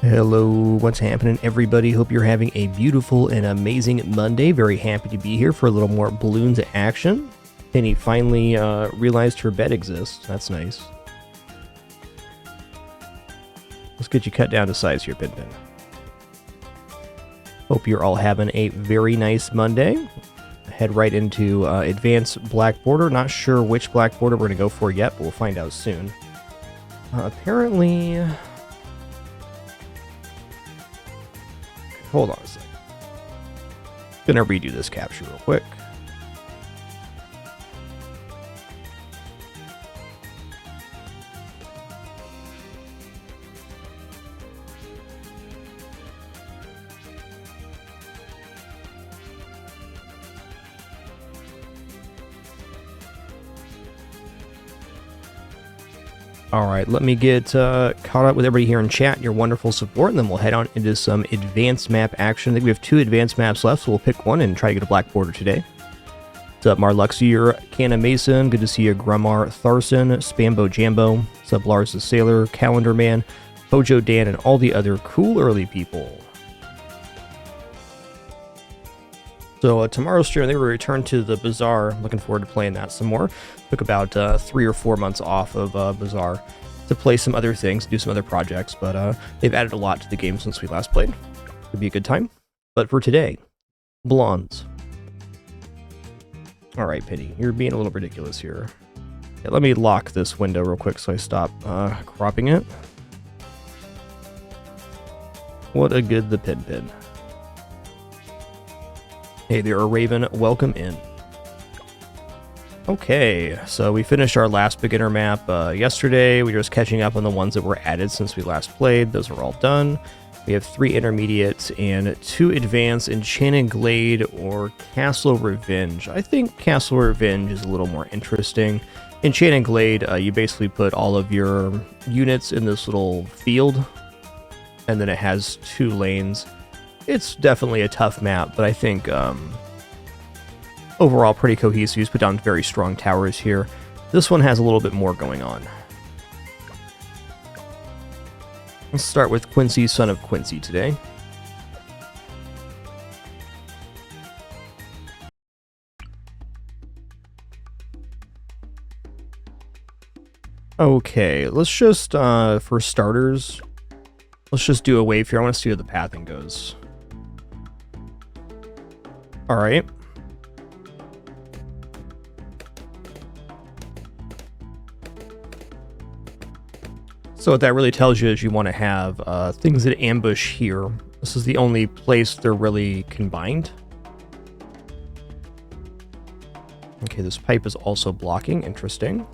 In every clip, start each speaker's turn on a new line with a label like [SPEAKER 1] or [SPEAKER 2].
[SPEAKER 1] Hello, what's happening, everybody? Hope you're having a beautiful and amazing Monday. Very happy to be here for a little more Bloons action. Penny finally realized her bed exists. That's nice. Let's get you cut down to size here, Pin. Hope you're all having a very nice Monday. Head right into Advanced Black Border. Not sure which Black Border we're going to go for yet, but we'll find out soon. Apparently... Hold on a second. Gonna redo this capture real quick. Alright, let me get caught up with everybody here in chat and your wonderful support, and then we'll head on into some advanced map action. I think we have 2 advanced maps left, so we'll pick one and try to get a black border today. What's up, Marluxier, Canna Mason? Good to see you, Grumar Tharson, Spambo Jambo. What's up, Lars the Sailor, Calendar Man, Hojo Dan, and all the other cool early people. So tomorrow's stream, I think we'll return to the Bazaar. Looking forward to playing that some more. Took about 3 or 4 months off of Bazaar to play some other things, do some other projects, but they've added a lot to the game since we last played. It'll be a good time. But for today, Blondes. All right, Penny, you're being a little ridiculous here. Yeah, let me lock this window real quick so I stop cropping it. What a good the pin. Hey there, Raven. Welcome in. Okay, so we finished our last beginner map yesterday. We were just catching up on the ones that were added since we last played. Those are all done. We have 3 intermediate and 2 advanced, Enchanted Glade or Castle Revenge. I think Castle Revenge is a little more interesting. Enchanted Glade, you basically put all of your units in this little field, and then it has 2 lanes. It's definitely a tough map, but I think overall pretty cohesive. You just put down very strong towers here. This one has a little bit more going on. Let's start with Quincy, son of Quincy today. Okay, let's just, for starters, let's just do a wave here. I want to see where the pathing goes. Alright. So what that really tells you is you want to have things that ambush here. This is the only place they're really combined. Okay, this pipe is also blocking. Interesting.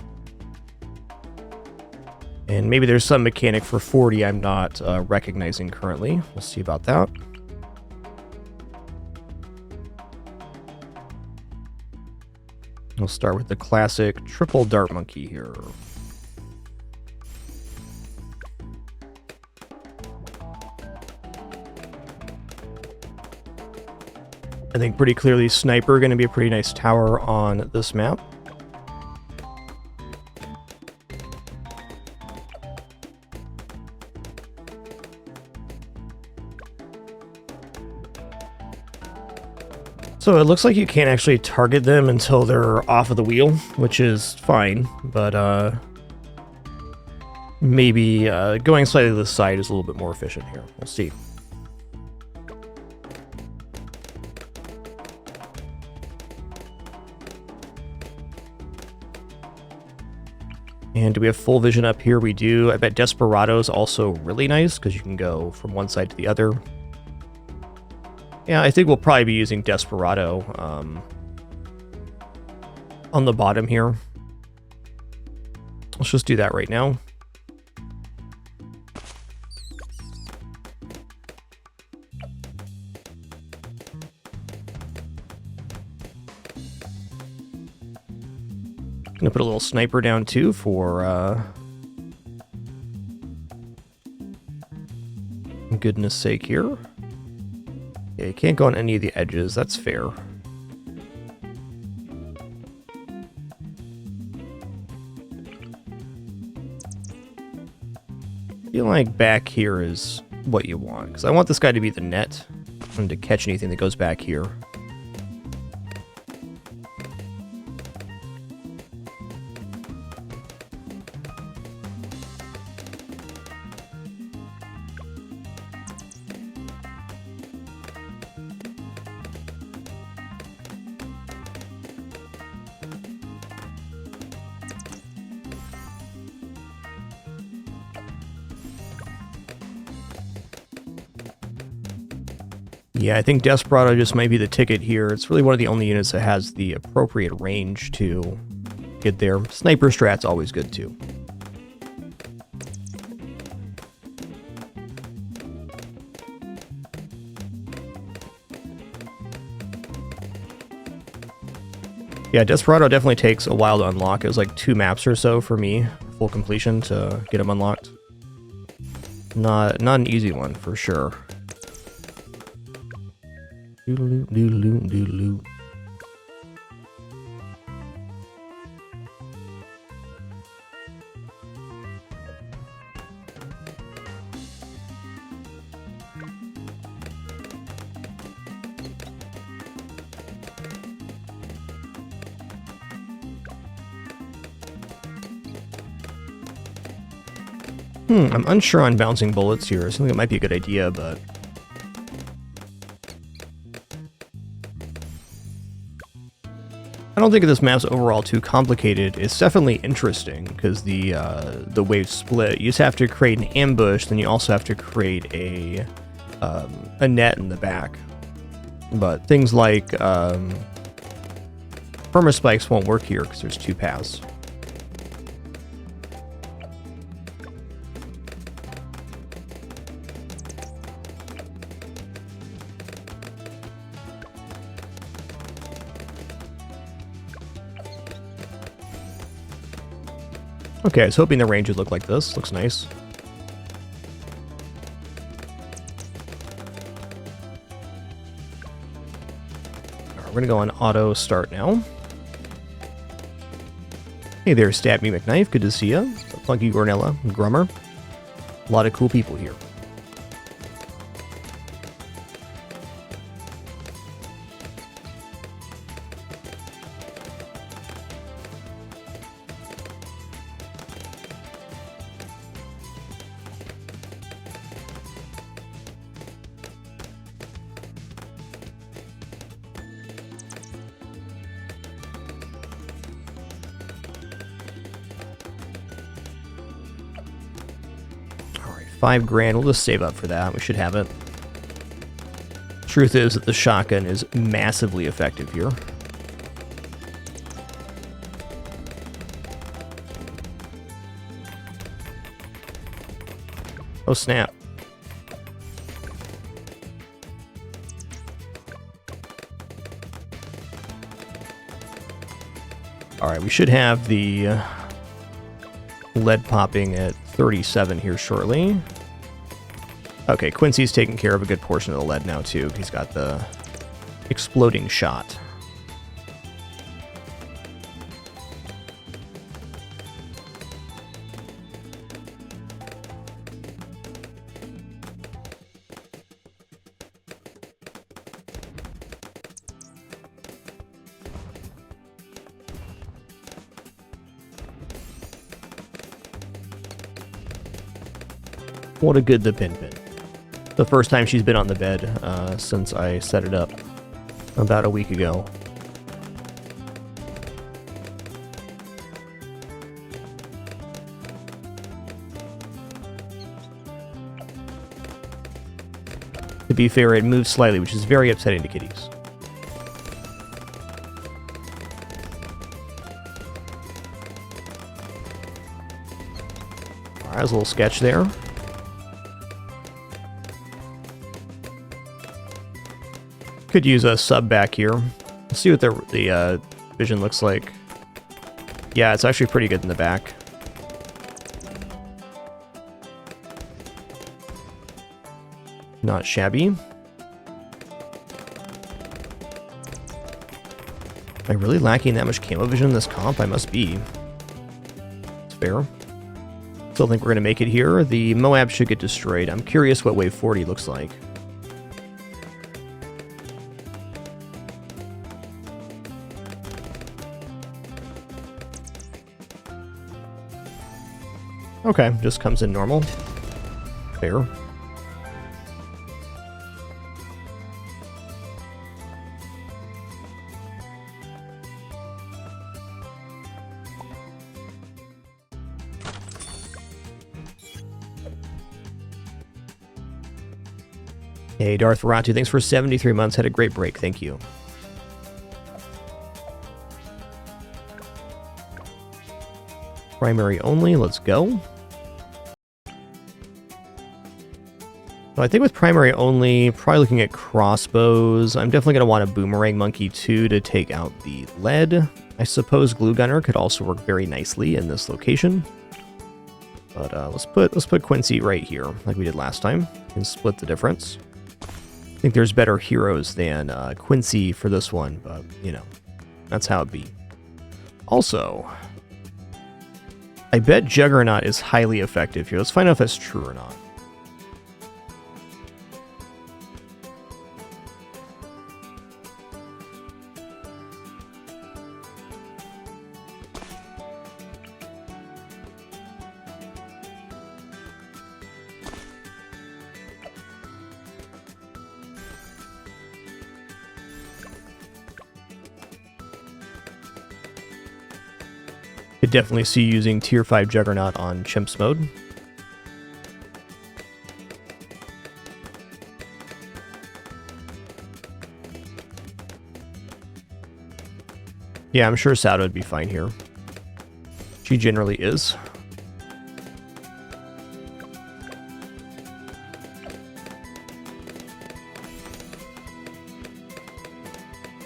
[SPEAKER 1] And maybe there's some mechanic for 40 I'm not recognizing currently. We'll see about that. We'll start with the classic triple dart monkey here. I think pretty clearly sniper going to be a pretty nice tower on this map. So it looks like you can't actually target them until they're off of the wheel, which is fine, but maybe going slightly to the side is a little bit more efficient here. We'll see. And do we have full vision up here? We do. I bet Desperado is also really nice because you can go from one side to the other. Yeah, I think we'll probably be using Desperado on the bottom here. Let's just do that right now. Gonna put a little sniper down too for goodness sake here. Okay, can't go on any of the edges, that's fair. I feel like back here is what you want. Because I want this guy to be the net and to catch anything that goes back here. Yeah, I think Desperado just might be the ticket here. It's really one of the only units that has the appropriate range to get there. Sniper strat's always good too. Yeah, Desperado definitely takes a while to unlock. It was like 2 maps or so for me, full completion, to get him unlocked. Not an easy one, for sure. Doodaloo, doodaloo, doodaloo. I'm unsure on bouncing bullets here. I think it might be a good idea, but... I don't think this map's overall too complicated. It's definitely interesting because the waves split. You just have to create an ambush, then you also have to create a net in the back. But things like permaspikes won't work here because there's 2 paths. Okay, I was hoping the range would look like this. Looks nice. Alright, we're gonna go on auto start now. Hey there, Stab Me McKnife. Good to see ya. Funky Gornella, Grummer. A lot of cool people here. $5,000. We'll just save up for that. We should have it. Truth is that the shotgun is massively effective here. Oh snap. Alright, we should have the lead popping at 37 here shortly. Okay, Quincy's taking care of a good portion of the lead now too. He's got the exploding shot. What a good the pin. The first time she's been on the bed since I set it up about a week ago. To be fair, it moves slightly, which is very upsetting to kitties. Alright, there's a little sketch there. Could use a sub back here. Let's see what the vision looks like. Yeah, it's actually pretty good in the back. Not shabby. Am I really lacking that much camo vision in this comp? I must be. It's fair. Still think we're going to make it here. The Moab should get destroyed. I'm curious what wave 40 looks like. Okay, just comes in normal. Fair. Hey, Darth Ratu, thanks for 73 months. Had a great break. Thank you. Primary only. Let's go. So I think with primary only, probably looking at crossbows. I'm definitely going to want a boomerang monkey too to take out the lead. I suppose glue gunner could also work very nicely in this location. But let's put Quincy right here, like we did last time, and split the difference. I think there's better heroes than Quincy for this one, but you know, that's how it be. Also, I bet Juggernaut is highly effective here. Let's find out if that's true or not. Could definitely see using tier 5 Juggernaut on Chimps mode. Yeah, I'm sure Sada would be fine here. She generally is.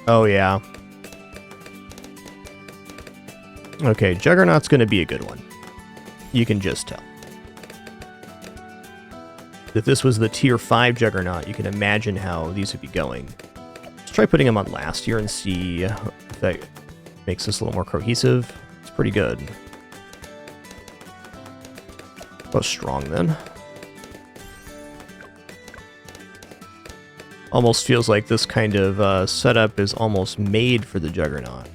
[SPEAKER 1] Oh yeah. Okay, Juggernaut's going to be a good one. You can just tell. If this was the tier 5 Juggernaut, you can imagine how these would be going. Let's try putting them on last here and see if that makes this a little more cohesive. It's pretty good. Well, strong then. Almost feels like this kind of setup is almost made for the Juggernaut.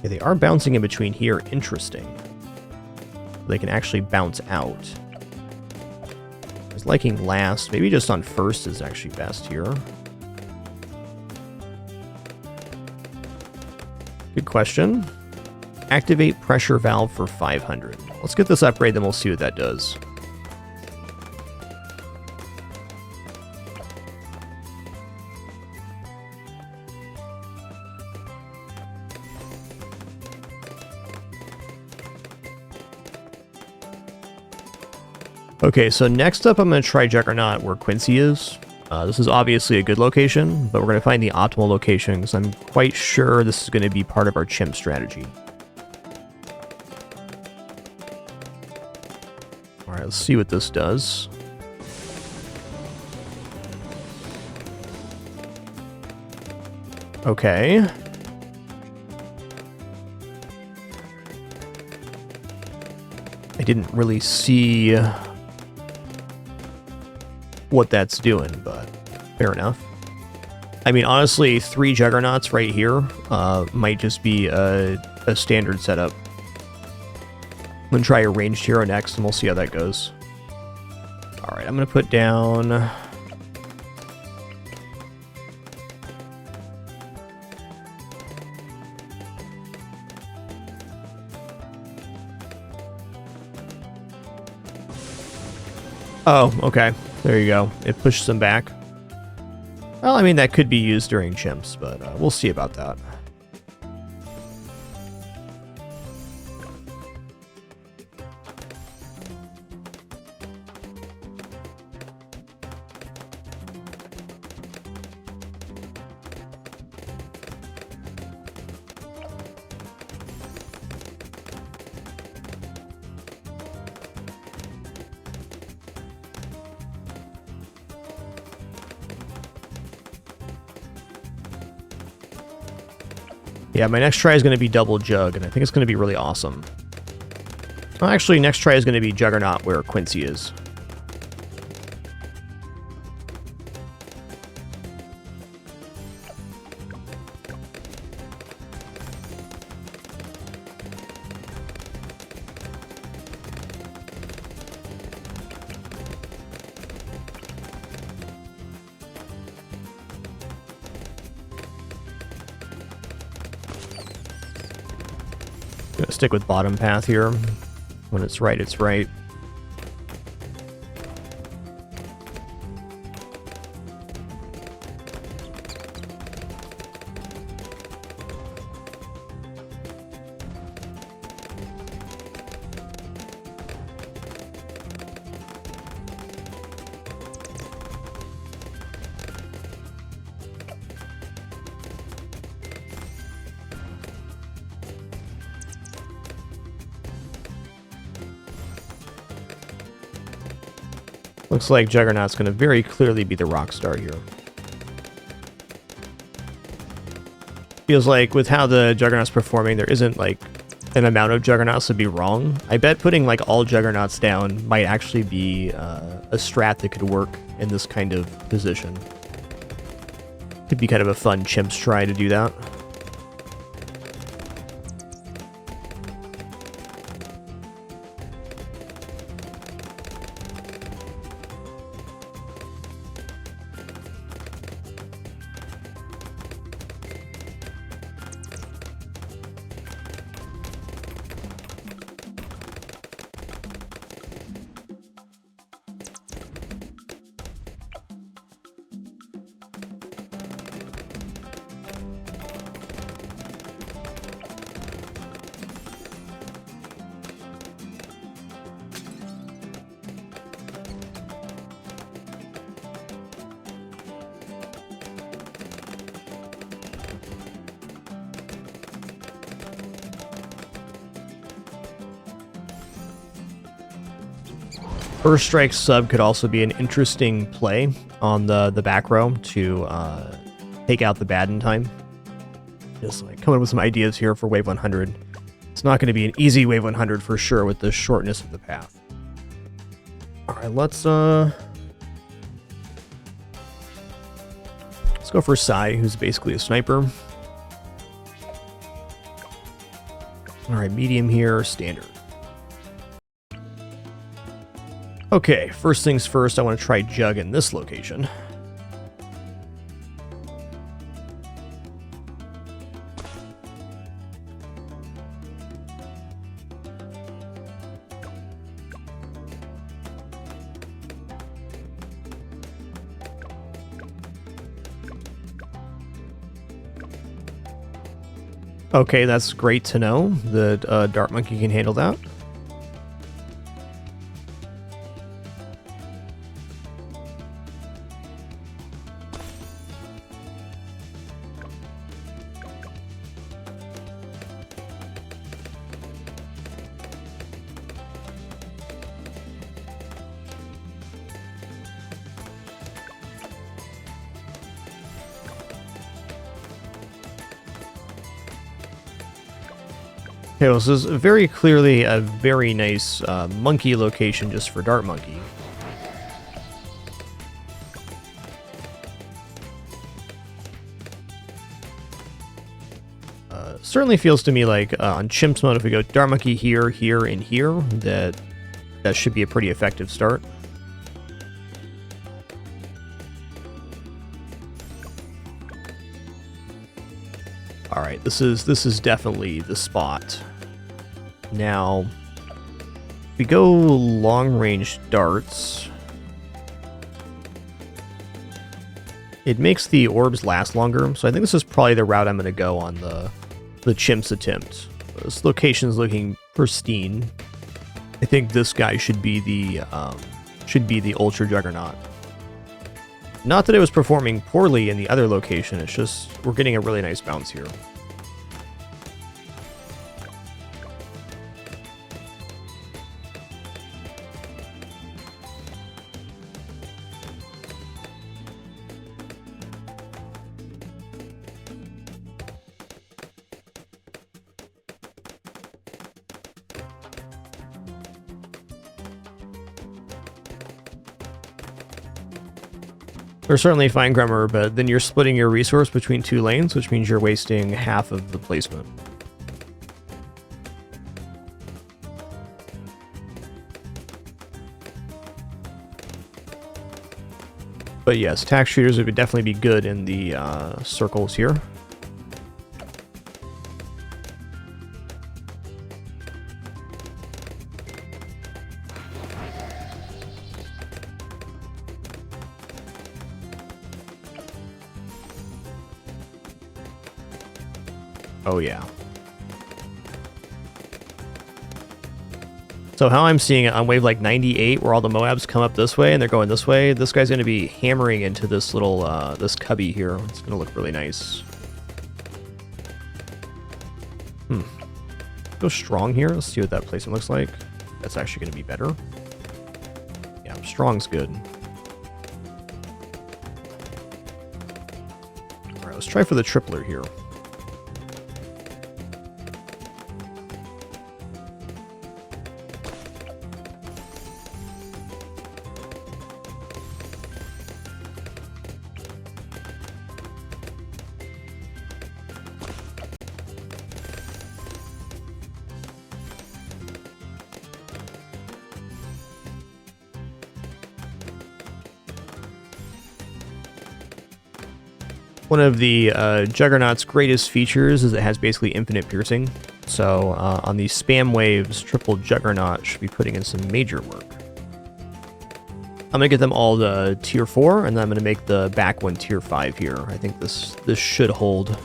[SPEAKER 1] They are bouncing in between here. Interesting. They can actually bounce out. I was liking last. Maybe just on first is actually best here. Good question. Activate pressure valve for 500. Let's get this upgrade, then we'll see what that does. Okay, so next up I'm going to try Juggernaut where Quincy is. This is obviously a good location, but we're going to find the optimal location because I'm quite sure this is going to be part of our chimp strategy. Alright, let's see what this does. Okay. I didn't really see what that's doing, but fair enough. I mean, honestly, 3 Juggernauts right here might just be a standard setup. I'm going to try a ranged hero next, and we'll see how that goes. Alright, I'm going to put down... Oh, okay. There you go. It pushes them back. Well, I mean, that could be used during chimps, but we'll see about that. Yeah, my next try is going to be double Jug, and I think it's going to be really awesome. Well, actually, next try is going to be Juggernaut where Quincy is. Gonna stick with bottom path here. When it's right, it's right. Looks like Juggernaut's going to very clearly be the rock star here. Feels like with how the Juggernaut's performing, there isn't like an amount of Juggernauts to be wrong. I bet putting like all Juggernauts down might actually be a strat that could work in this kind of position. Could be kind of a fun chimps try to do that. First Strike sub could also be an interesting play on the back row to take out the bad in time. Just like coming up with some ideas here for Wave 100. It's not going to be an easy Wave 100 for sure with the shortness of the path. Alright, let's go for Sai, who's basically a sniper. Alright, medium here, standard. Okay, first things first, I want to try Jug in this location. Okay, that's great to know that Dart Monkey can handle that. Okay, well, this is very clearly a very nice monkey location just for Dart Monkey. Certainly feels to me like on Chimps mode, if we go Dart Monkey here, here, and here, that should be a pretty effective start. All right, this is definitely the spot. Now, if we go long-range darts, it makes the orbs last longer, so I think this is probably the route I'm going to go on the Chimps attempt. This location's looking pristine. I think this guy should be the Ultra Juggernaut. Not that it was performing poorly in the other location, it's just we're getting a really nice bounce here. They're certainly fine, Grummer, but then you're splitting your resource between 2 lanes, which means you're wasting half of the placement. But yes, tax shooters would definitely be good in the circles here. Oh yeah. So how I'm seeing it on wave like 98, where all the Moabs come up this way and they're going this way, this guy's going to be hammering into this little, this cubby here. It's going to look really nice. Go strong here. Let's see what that placement looks like. That's actually going to be better. Yeah, strong's good. All right, let's try for the tripler here. One of the Juggernaut's greatest features is it has basically infinite piercing. So on these spam waves, triple Juggernaut should be putting in some major work. I'm going to get them all to tier 4, and then I'm going to make the back one tier 5 here. I think this should hold.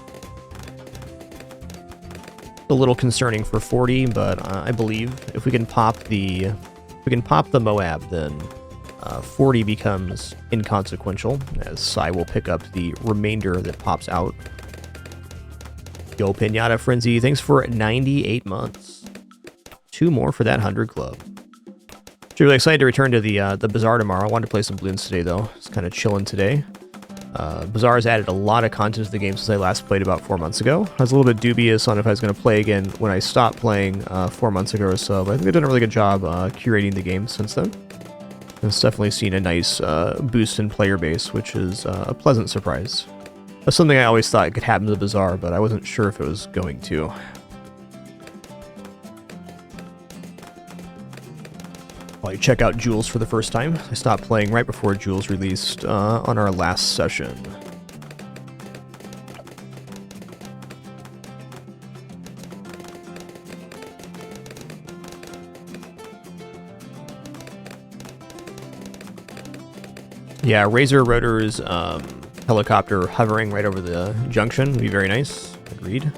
[SPEAKER 1] A little concerning for 40, but I believe if we can pop the Moab, then 40 becomes inconsequential, as Sai will pick up the remainder that pops out. Yo, Pinata Frenzy, thanks for 98 months. 2 more for that 100 club. Actually, really excited to return to the Bazaar tomorrow. I wanted to play some Bloons today, though. It's kind of chilling today. Bazaar has added a lot of content to the game since I last played about 4 months ago. I was a little bit dubious on if I was going to play again when I stopped playing 4 months ago or so, but I think they've done a really good job curating the game since then. It's definitely seen a nice boost in player base, which is a pleasant surprise. That's something I always thought could happen to the Bazaar, but I wasn't sure if it was going to. While you check out Jules for the first time, I stopped playing right before Jules released on our last session. Yeah, Razor Rotor's helicopter hovering right over the junction would be very nice. Agreed.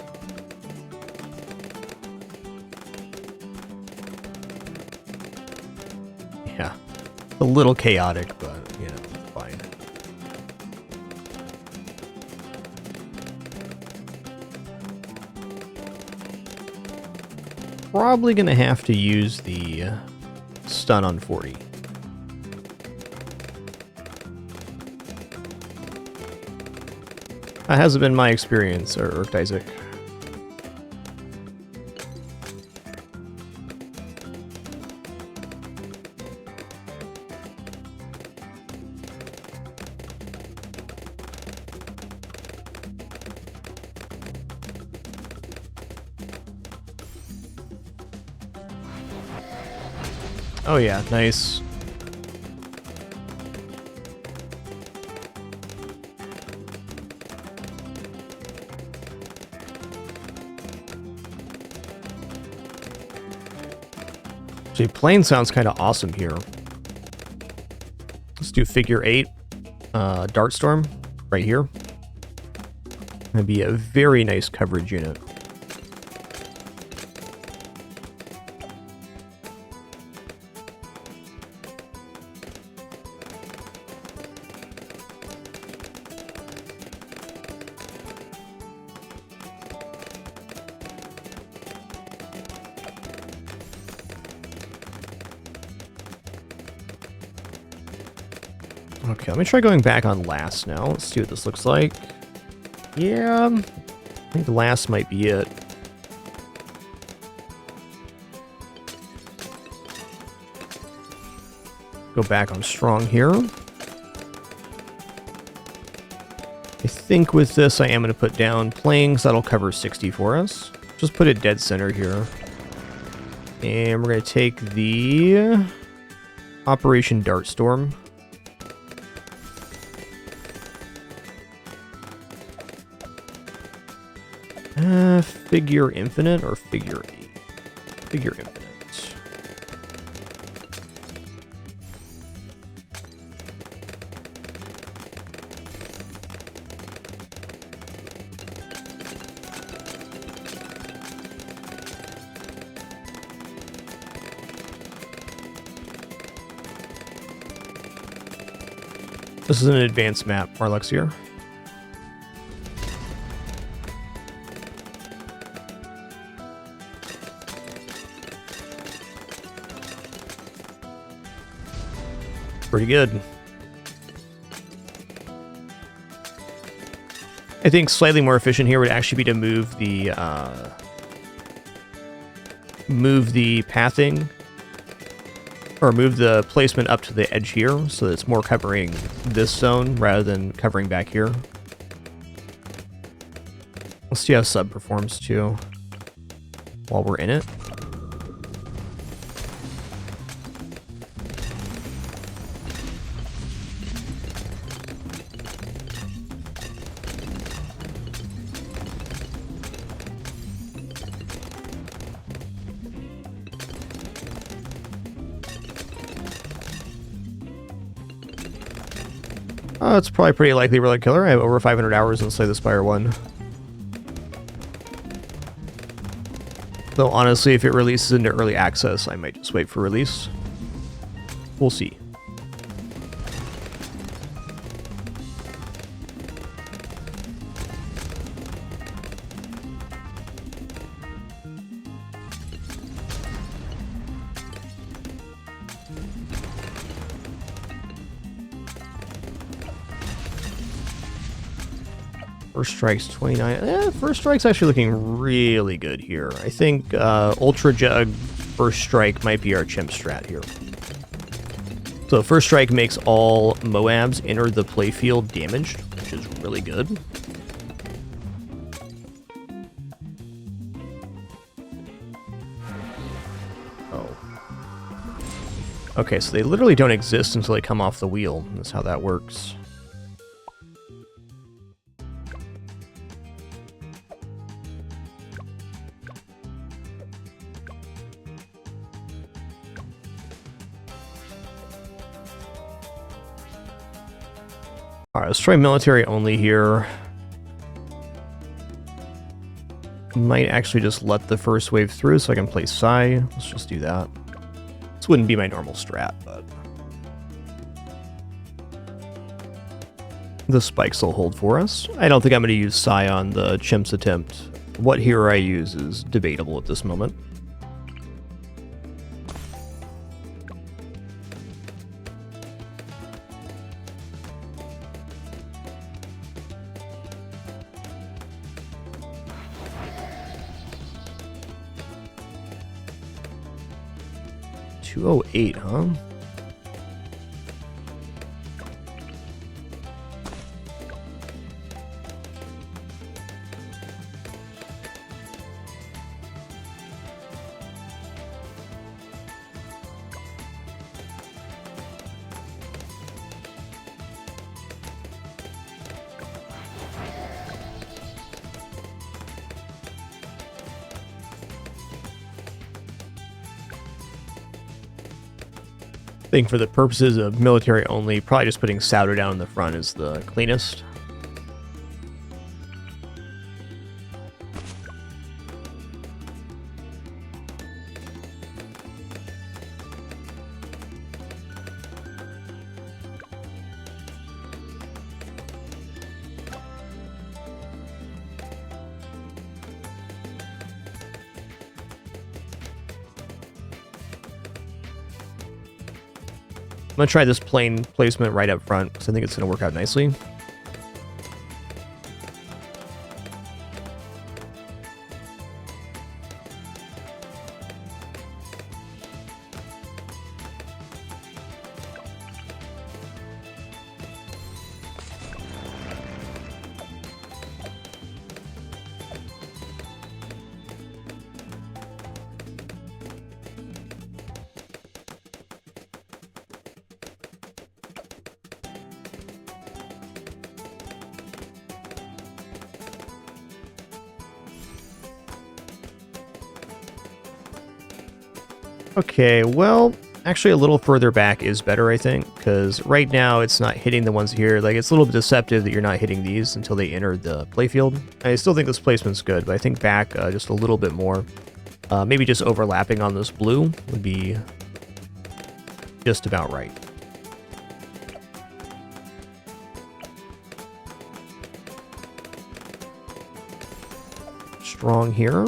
[SPEAKER 1] Yeah, a little chaotic, but, you know, it's fine. Probably gonna have to use the stun on 40. That hasn't been my experience, or Isaac. Oh yeah, nice. Actually, plane sounds kind of awesome here. Let's do figure 8, Dart Storm, right here. That'd be a very nice coverage unit. Okay, let me try going back on last now. Let's see what this looks like. Yeah, I think the last might be it. Go back on strong here. think with this I am going to put down planes. That'll cover 60 for us. Just put it dead center here. And we're going to take the Operation Dartstorm. Figure Infinite or Figure 8? Figure Infinite. This is an advanced map, Marluxier. Pretty good. I think slightly more efficient here would actually be to move the pathing, or move the placement up to the edge here, so that it's more covering this zone rather than covering back here. Let's see how sub performs too while we're in it. It's probably pretty likely Relic Killer. I have over 500 hours in Slay the Spire 1. Though honestly, if it releases into early access, I might just wait for release. We'll see. First Strike's 29. First Strike's actually looking really good here. I think Ultra Jug First Strike might be our chimp strat here. So First Strike makes all Moabs enter the playfield damaged, which is really good. Oh. Okay, so they literally don't exist until they come off the wheel. That's how that works. Alright, let's try military only here. Might actually just let the first wave through so I can play Psy. Let's just do that. This wouldn't be my normal strat, but the spikes will hold for us. I don't think I'm going to use Psy on the Chimp's attempt. What hero I use is debatable at this moment. $208, huh? I think for the purposes of military only, probably just putting Sauter down in the front is the cleanest. I'm going to try this plane placement right up front, because I think it's going to work out nicely. Okay, well, actually a little further back is better, I think, because right now it's not hitting the ones here. Like, it's a little bit deceptive that you're not hitting these until they enter the playfield. I still think this placement's good, but I think back just a little bit more. Maybe just overlapping on this blue would be just about right. Strong here.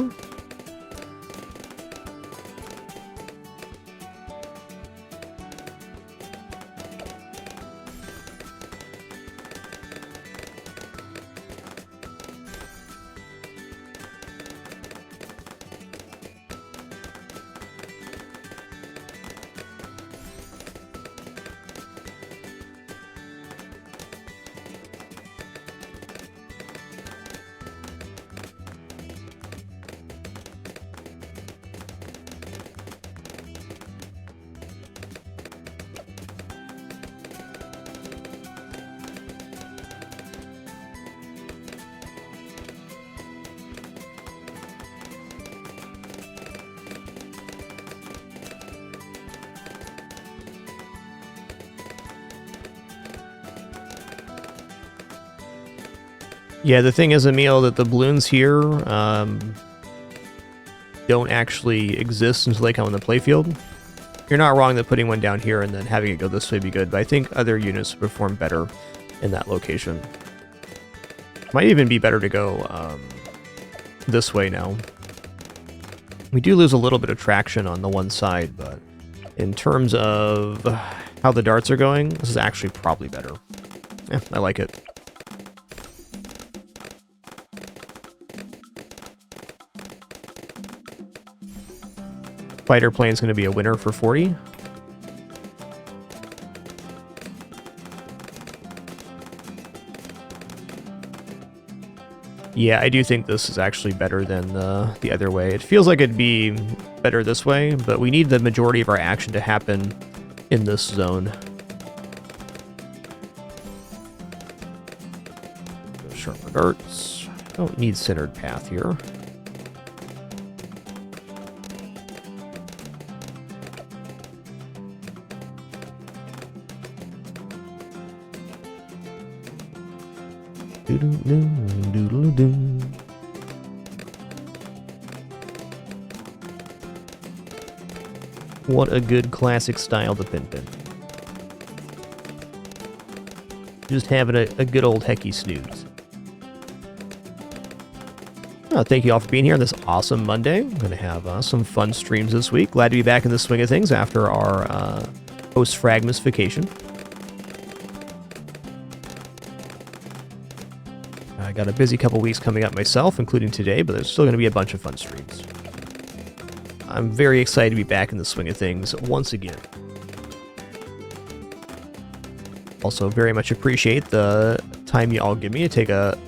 [SPEAKER 1] Yeah, the thing is, Emil, that the balloons here don't actually exist until they come on the playfield. You're not wrong that putting one down here and then having it go this way would be good, but I think other units perform better in that location. Might even be better to go this way now. We do lose a little bit of traction on the one side, but in terms of how the darts are going, this is actually probably better. Yeah, I like it. Fighter plane's going to be a winner for 40. Yeah, I do think this is actually better than the other way. It feels like it'd be better this way, but we need the majority of our action to happen in this zone. Sharper darts. Don't need centered path here. What a good classic style to Pin. Just having a good old hecky snooze. Oh, thank you all for being here on this awesome Monday. I'm going to have some fun streams this week. Glad to be back in the swing of things after our post-Fragmas vacation. I got a busy couple weeks coming up myself, including today, but there's still going to be a bunch of fun streams. I'm very excited to be back in the swing of things once again. Also, very much appreciate the time you all give me to take a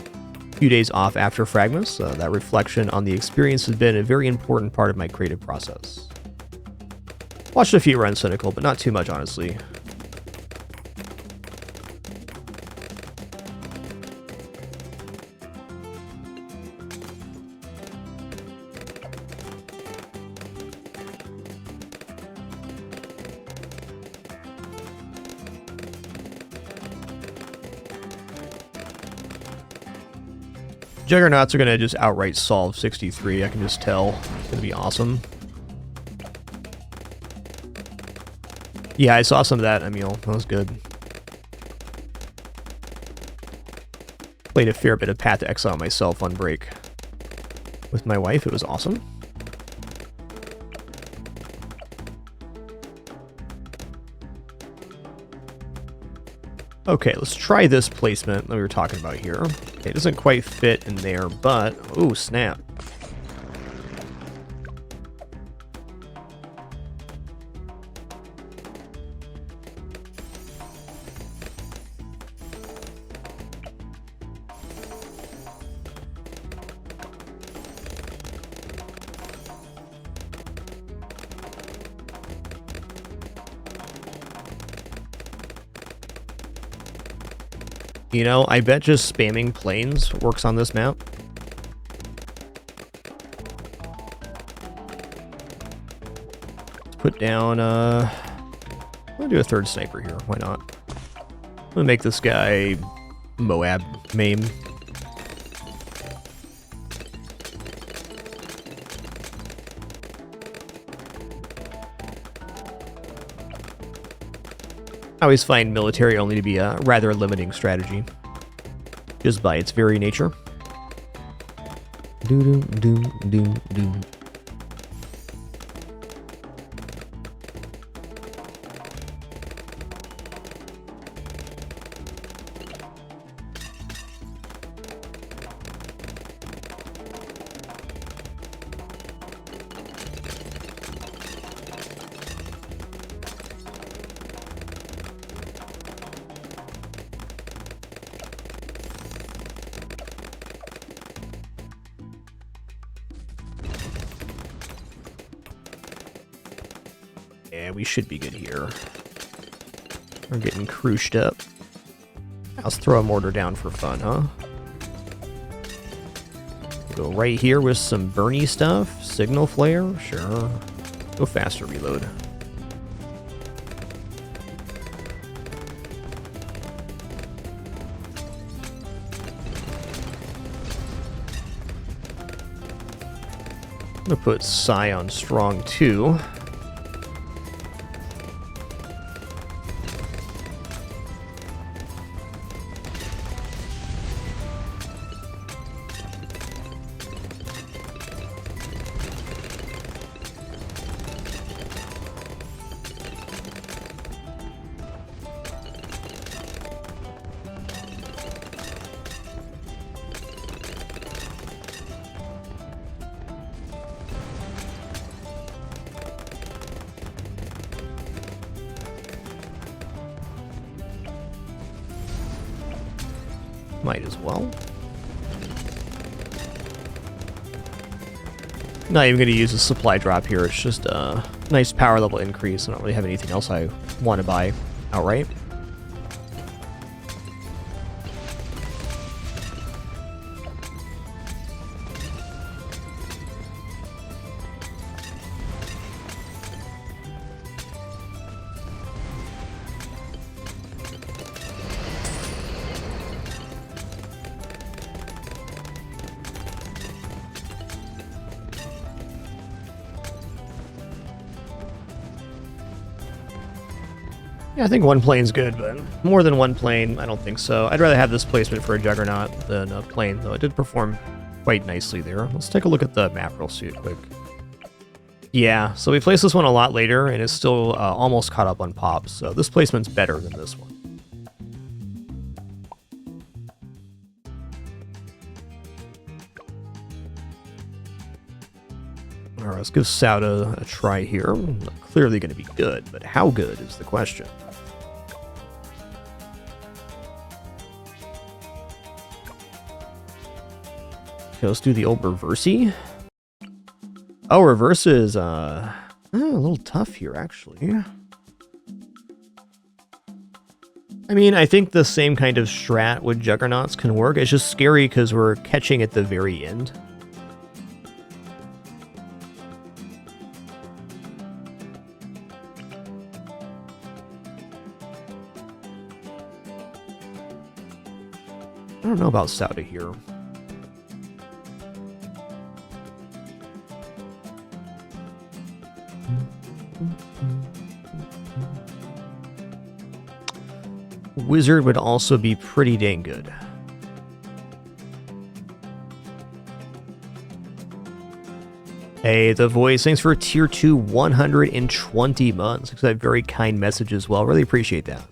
[SPEAKER 1] few days off after Fragmas. That reflection on the experience has been a very important part of my creative process. Watched a few runs Cynical, but not too much, honestly. Juggernauts are going to just outright solve 63, I can just tell. It's going to be awesome. Yeah, I saw some of that, Emil. That was good. Played a fair bit of Path to Exile myself on break with my wife. It was awesome. Okay, let's try this placement that we were talking about here. Okay, it doesn't quite fit in there, but... oh, snap. You know, I bet just spamming planes works on this map. Let's put down, I'm gonna do a third sniper here. Why not? I'm gonna make this guy Moab maim. I always find military only to be a rather limiting strategy, just by its very nature. Doom, doom, doom, doom. Yeah, we should be good here. We're getting cruised up. Let's throw a mortar down for fun, huh? Go right here with some Bernie stuff. Signal flare, sure. Go faster reload. I'm gonna put Psy on strong too. Might as well. Not even going to use a supply drop here. It's just a nice power level increase. I don't really have anything else I want to buy outright. Yeah, I think one plane's good, but more than one plane, I don't think so. I'd rather have this placement for a Juggernaut than a plane, though it did perform quite nicely there. Let's take a look at the map real quick. Yeah, so we placed this one a lot later, and it's still almost caught up on pops, so this placement's better than this one. Alright, let's give Sauda a try here. Clearly going to be good, but how good is the question. Okay, let's do the old reversey. Oh, reverse is a little tough here, actually. I mean, I think the same kind of strat with Juggernauts can work. It's just scary because we're catching at the very end. I don't know about Sauda here. Wizard would also be pretty dang good. Hey, The Voice, thanks for tier 2 120 months. Thanks for that very kind message as well. Really appreciate that.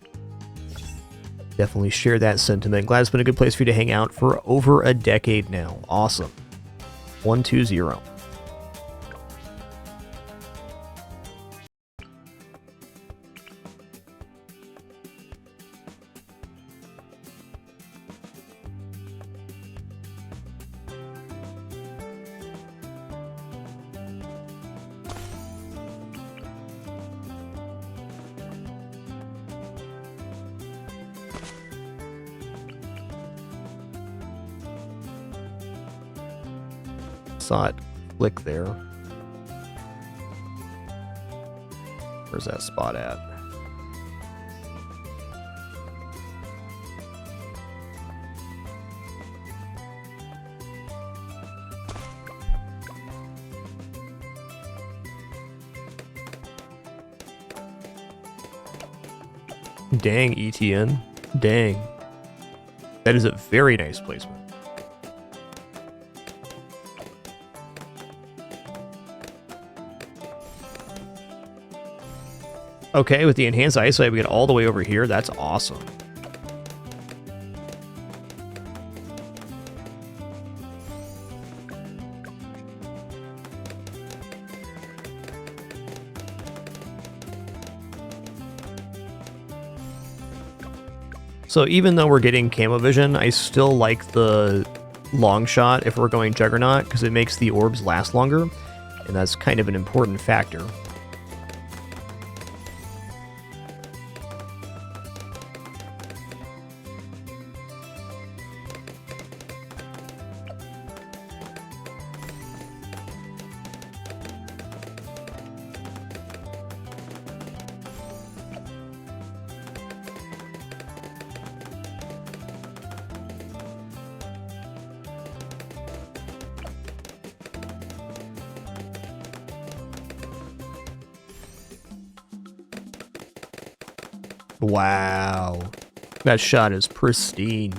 [SPEAKER 1] Definitely share that sentiment. Glad it's been a good place for you to hang out for over a decade now. Awesome. 120. Saw it flick there. Where's that spot at? Dang, ETN. Dang. That is a very nice placement. Okay, with the enhanced eyesight, we get all the way over here. That's awesome. So even though we're getting camo vision, I still like the long shot if we're going Juggernaut, because it makes the orbs last longer, and that's kind of an important factor. Wow. That shot is pristine.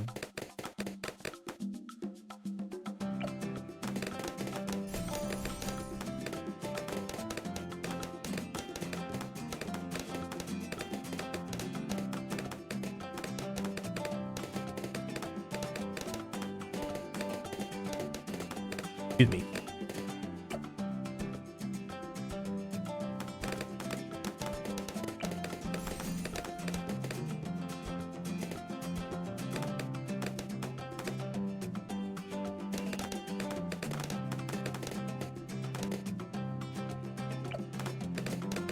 [SPEAKER 1] Excuse me.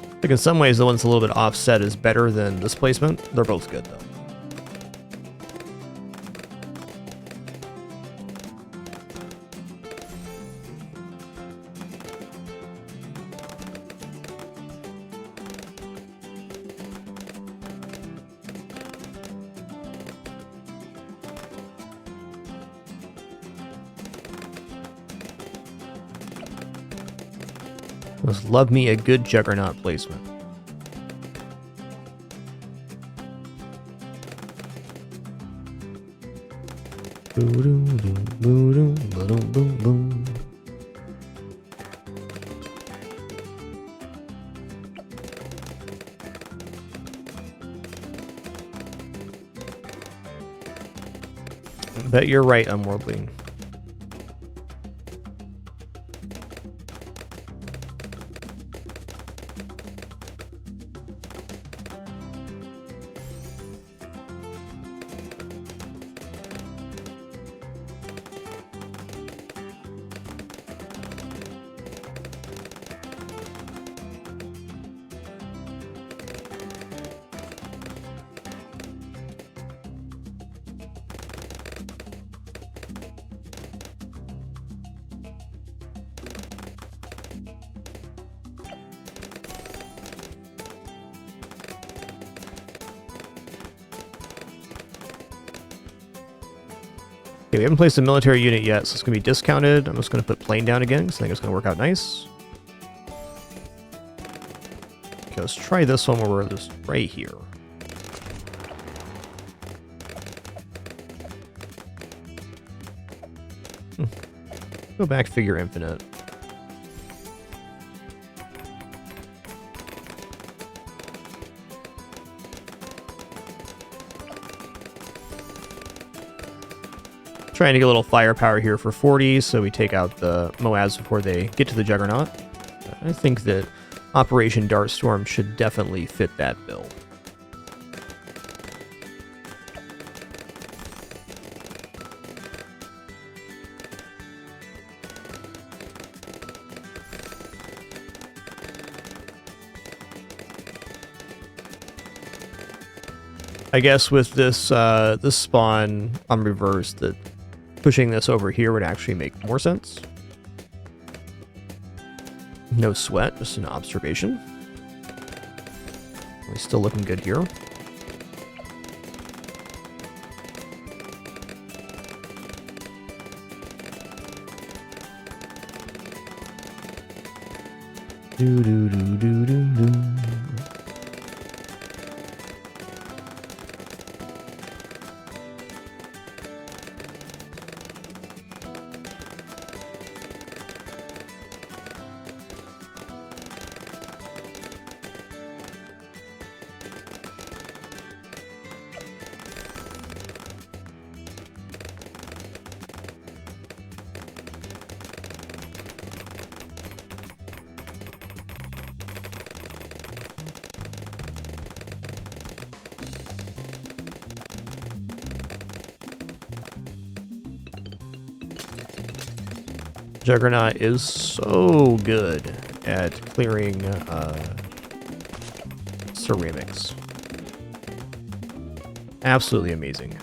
[SPEAKER 1] I think in some ways the one that's a little bit offset is better than this placement. They're both good though. Just love me a good Juggernaut placement. Bet you're right, Unworldly. Okay, we haven't placed a military unit yet, so it's going to be discounted. I'm just going to put plane down again, because I think it's going to work out nice. Okay, let's try this one where we're just right here. Go back, figure infinite. Trying to get a little firepower here for 40, so we take out the Moabs before they get to the Juggernaut. I think that Operation Dartstorm should definitely fit that bill. I guess with this this spawn on reverse, that pushing this over here would actually make more sense. No sweat, just an observation. We're still looking good here. Do do do do do do. Juggernaut is so good at clearing ceramics. Absolutely amazing.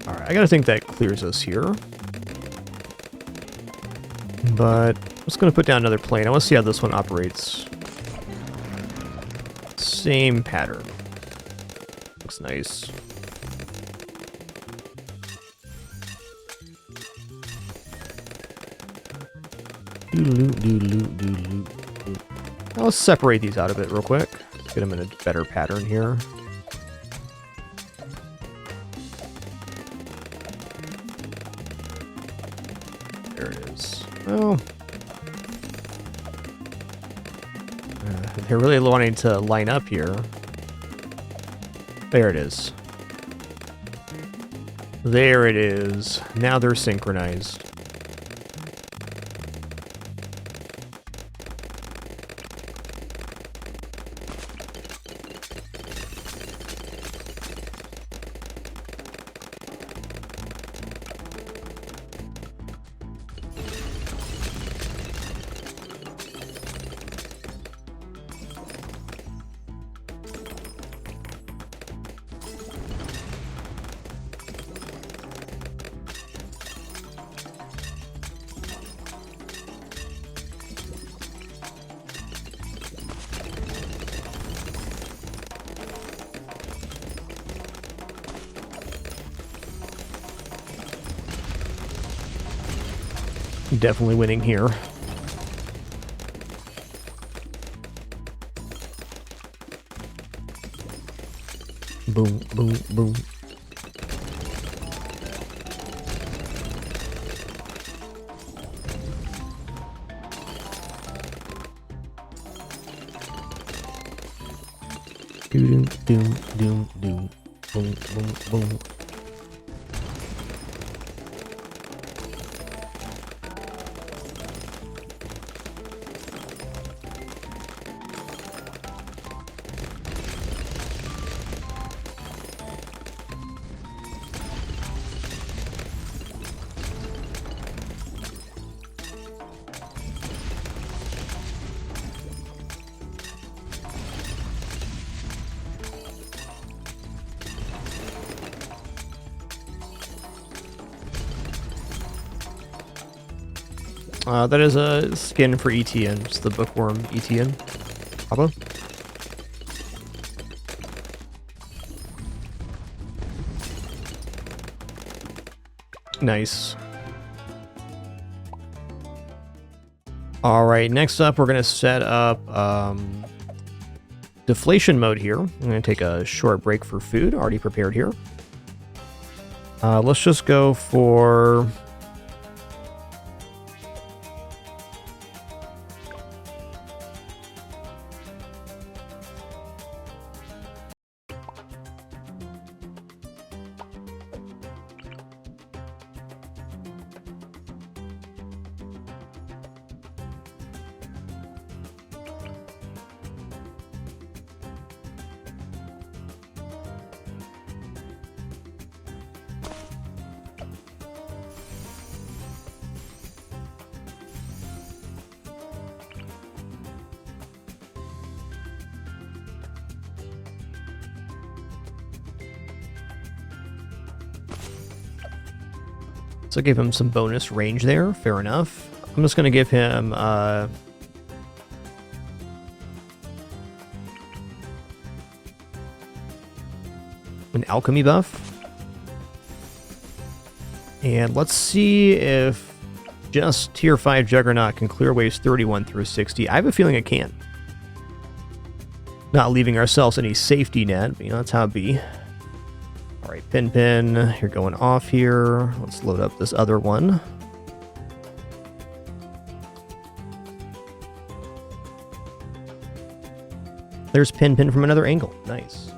[SPEAKER 1] Alright, I gotta think that clears us here. But I'm just gonna put down another plane. I want to see how this one operates. Same pattern. Looks nice. Now let's separate these out a bit real quick. Get them in a better pattern here. There it is. Oh. They're really wanting to line up here. There it is. There it is. Now they're synchronized. Definitely winning here. Boom, boom, boom. Doom, doom, doom, doom. Boom, boom, boom. That is a skin for ETN, just the bookworm ETN. Papa? Nice. Alright, next up we're going to set up deflation mode here. I'm going to take a short break for food, already prepared here. Let's just go for... So give him some bonus range there. Fair enough. I'm just going to give him... an alchemy buff. And let's see if just tier 5 Juggernaut can clear waves 31 through 60. I have a feeling it can. Not leaving ourselves any safety net, but you know, that's how it be. Alright, Pin, you're going off here. Let's load up this other one. There's Pin from another angle. Nice.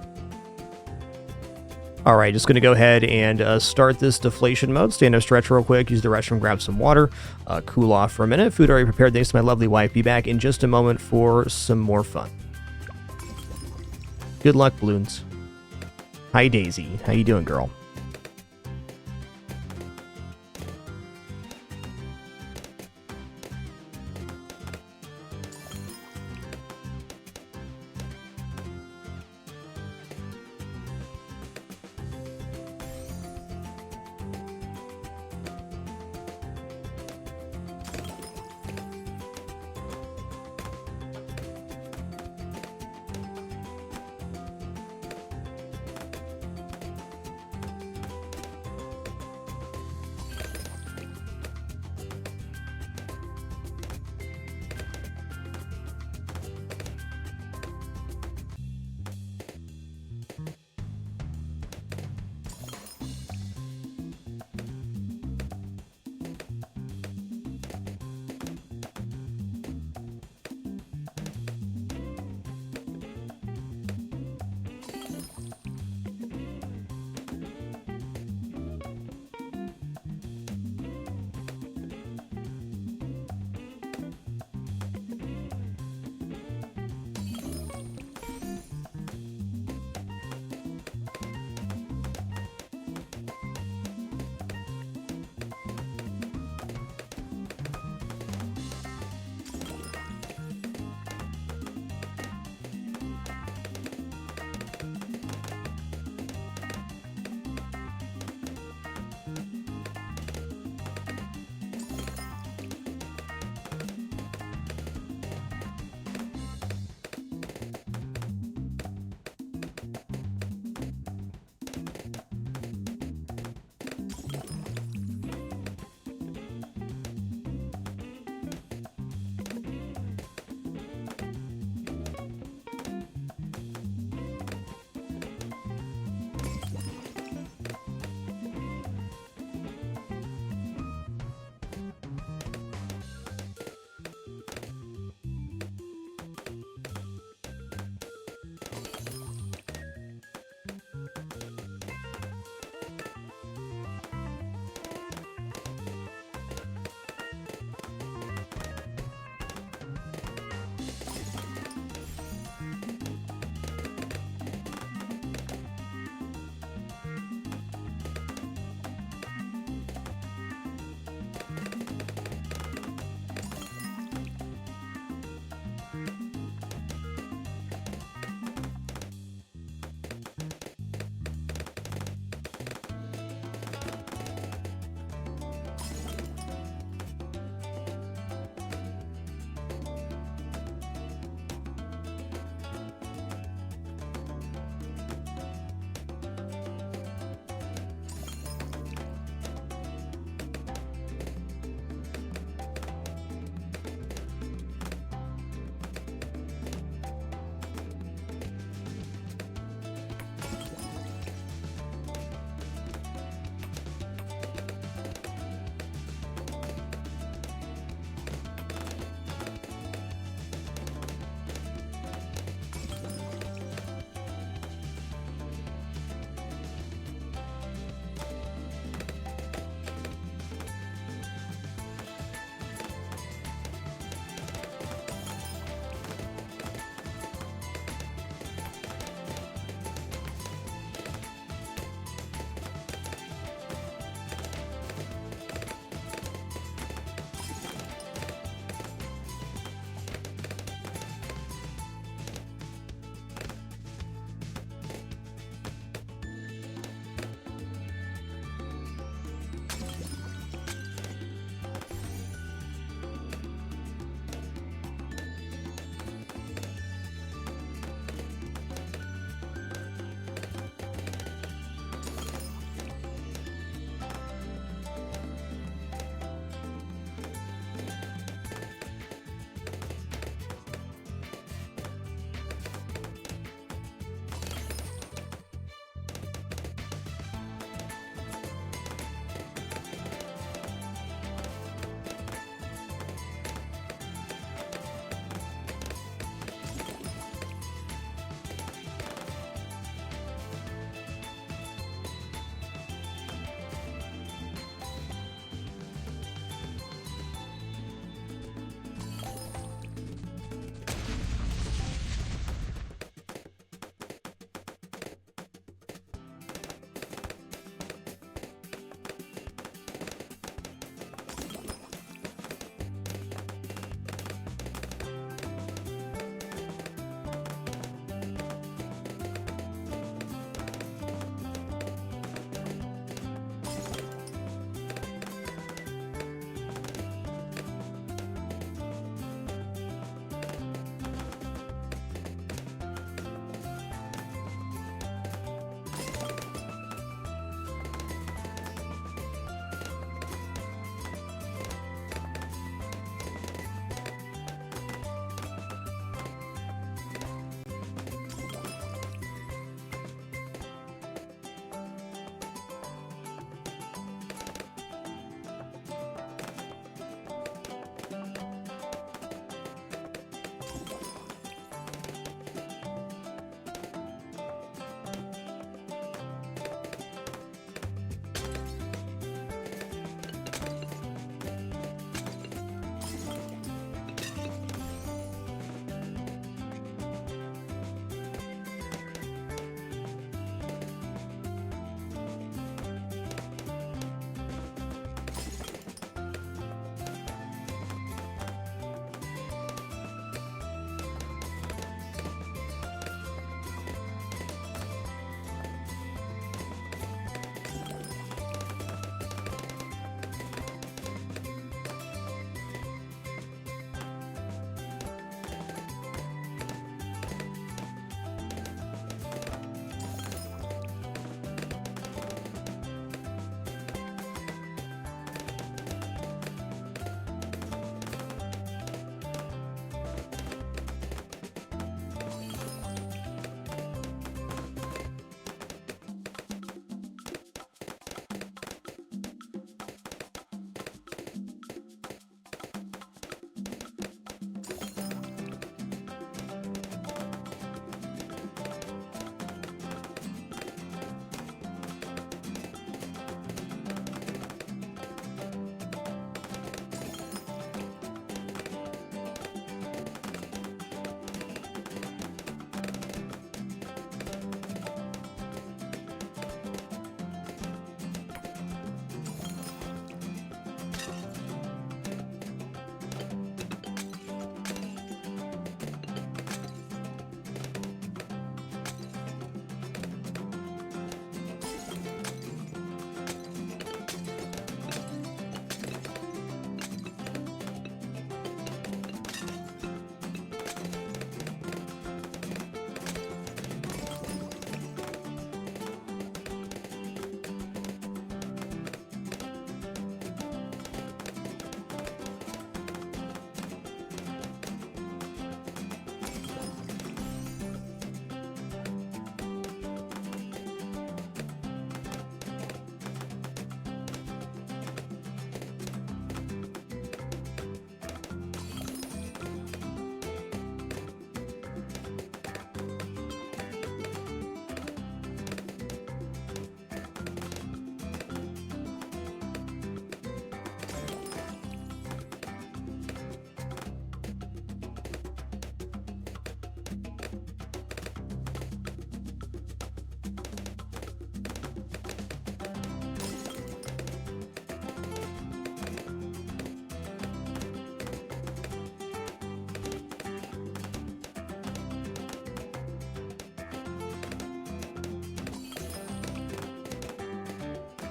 [SPEAKER 1] Alright, just going to go ahead and start this deflation mode. Stand up, stretch real quick, use the restroom, grab some water, cool off for a minute. Food already prepared thanks to my lovely wife. Be back in just a moment for some more fun. Good luck, Bloons. Hi, Daisy. How you doing, girl?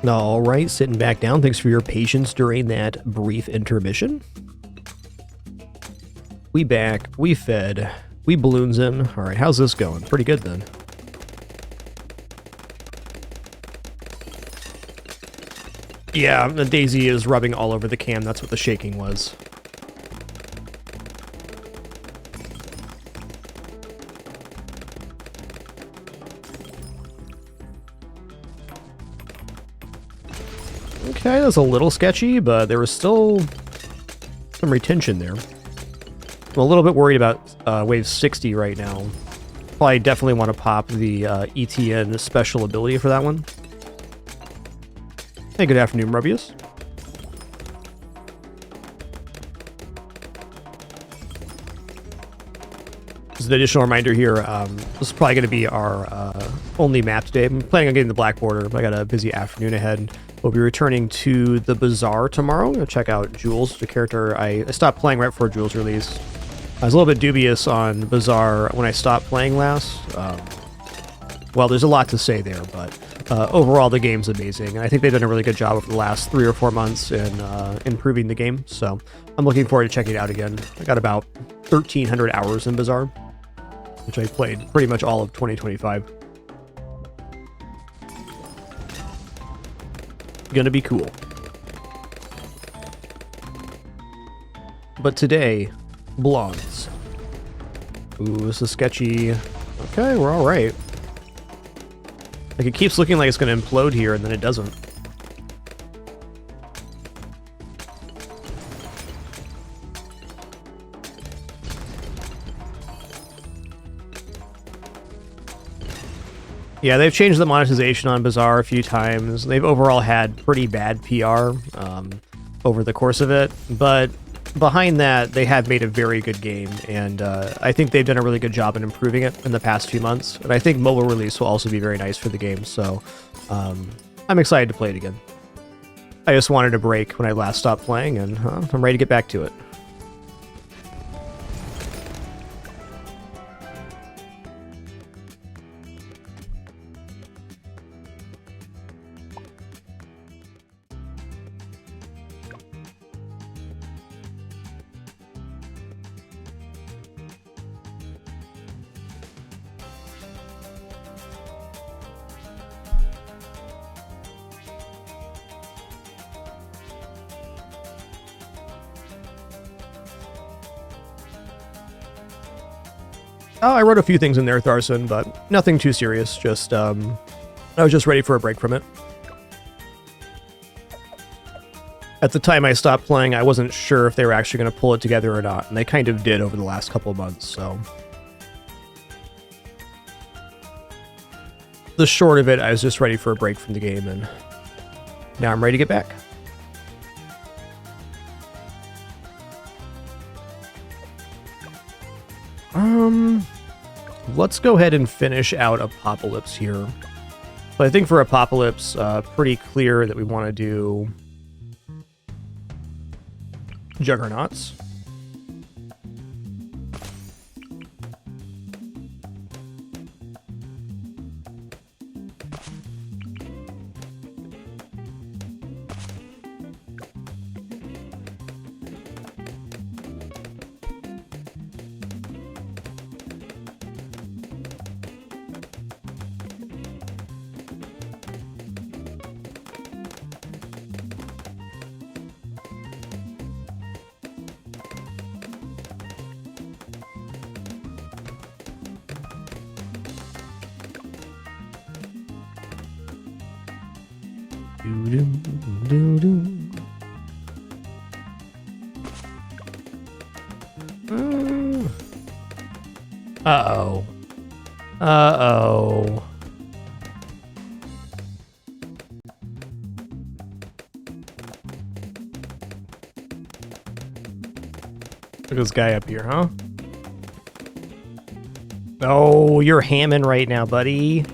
[SPEAKER 1] All right, sitting back down. Thanks for your patience during that brief intermission. We back, we fed, we Bloonsin. All right, how's this going? Pretty good then. Yeah, the Daisy is rubbing all over the cam. That's what the shaking was. Okay, that's a little sketchy, but there was still some retention there. I'm a little bit worried about wave 60 right now. Well, I definitely want to pop the ETN special ability for that one. Hey, good afternoon, Rubius. Just an additional reminder here, this is probably going to be our only map today. I'm planning on getting the Black Border, but I got a busy afternoon ahead. We'll be returning to the Bazaar tomorrow. I'm going to check out Jules, the character I stopped playing right before Jules released. I was a little bit dubious on Bazaar when I stopped playing last. Well, there's a lot to say there, but overall the game's amazing. And I think they've done a really good job over the last 3 or 4 months in improving the game. So I'm looking forward to checking it out again. I got about 1,300 hours in Bazaar, which I played pretty much all of 2025. Gonna be cool. But today, blondes. Ooh, this is sketchy. Okay, we're all right. Like, it keeps looking like it's gonna implode here, and then it doesn't. Yeah, they've changed the monetization on Bazaar a few times. They've overall had pretty bad PR over the course of it, but behind that, they have made a very good game, and I think they've done a really good job in improving it in the past few months. And I think mobile release will also be very nice for the game, so I'm excited to play it again. I just wanted a break when I last stopped playing, and I'm ready to get back to it. Oh, I wrote a few things in there, Tharson, but nothing too serious. Just, I was just ready for a break from it. At the time I stopped playing, I wasn't sure if they were actually going to pull it together or not, and they kind of did over the last couple of months, so. The short of it, I was just ready for a break from the game, and now I'm ready to get back. Let's go ahead and finish out Apocalypse here. But I think for Apocalypse, pretty clear that we want to do Juggernauts. Uh-oh. Uh-oh. Look at this guy up here, huh? Oh, you're hamming right now, buddy.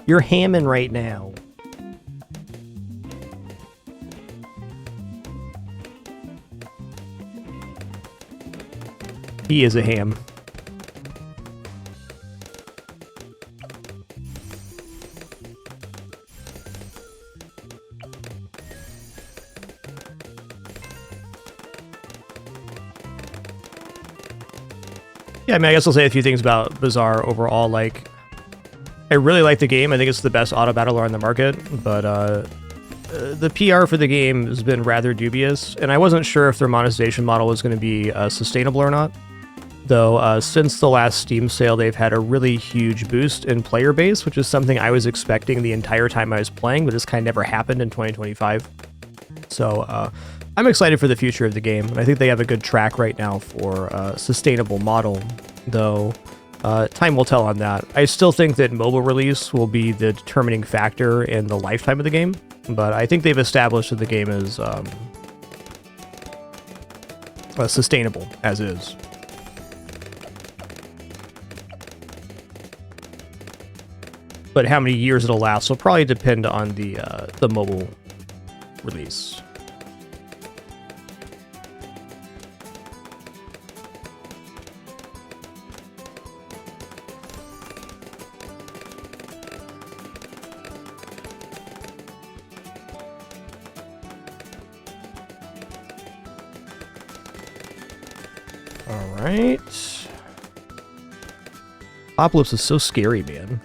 [SPEAKER 1] You're hamming right now. He is a ham. Yeah, I mean, I guess I'll say a few things about Bazaar overall. Like, I really like the game. I think it's the best auto battler on the market, but the PR for the game has been rather dubious, and I wasn't sure if their monetization model was going to be sustainable or not. Though, since the last Steam sale, they've had a really huge boost in player base, which is something I was expecting the entire time I was playing, but this kind of never happened in 2025. So, I'm excited for the future of the game, and I think they have a good track right now for a sustainable model, though time will tell on that. I still think that mobile release will be the determining factor in the lifetime of the game, but I think they've established that the game is sustainable as is. But how many years it'll last will probably depend on the mobile release. All right. Apocalypse is so scary, man.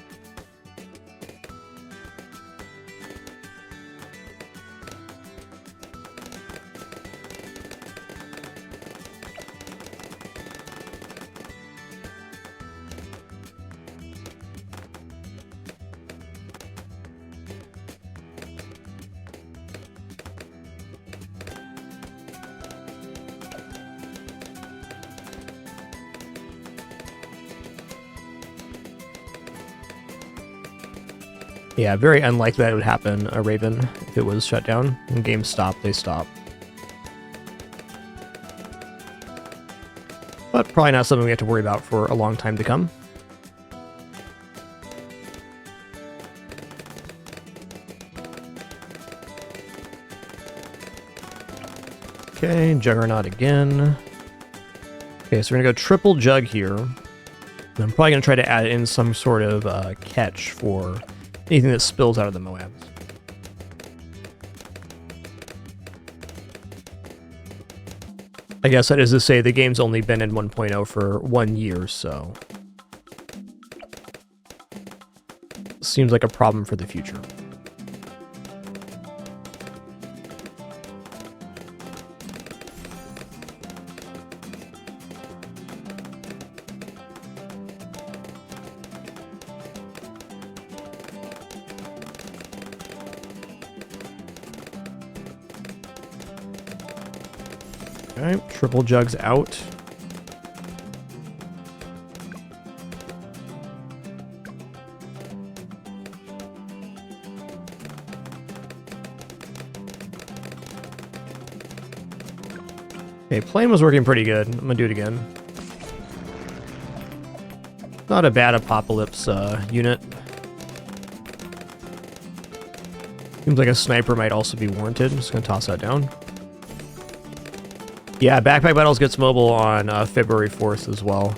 [SPEAKER 1] Yeah, very unlikely that it would happen, a Raven, if it was shut down. When games stop, they stop. But probably not something we have to worry about for a long time to come. Okay, Juggernaut again. Okay, so we're gonna go triple Jug here. And I'm probably gonna try to add in some sort of catch for anything that spills out of the Moabs. I guess that is to say the game's only been in 1.0 for 1 year, so seems like a problem for the future. Okay, triple Jugs out. Okay, plane was working pretty good. I'm gonna do it again. Not a bad Apocalypse unit. Seems like a sniper might also be warranted. I'm just gonna toss that down. Yeah, Backpack Battles gets mobile on February 4th as well.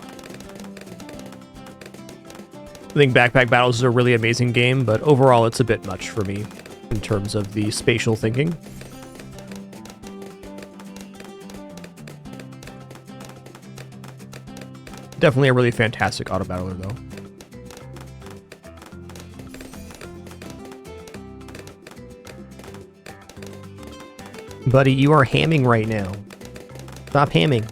[SPEAKER 1] I think Backpack Battles is a really amazing game, but overall it's a bit much for me in terms of the spatial thinking. Definitely a really fantastic auto battler, though. Buddy, you are hamming right now. Stop hamming.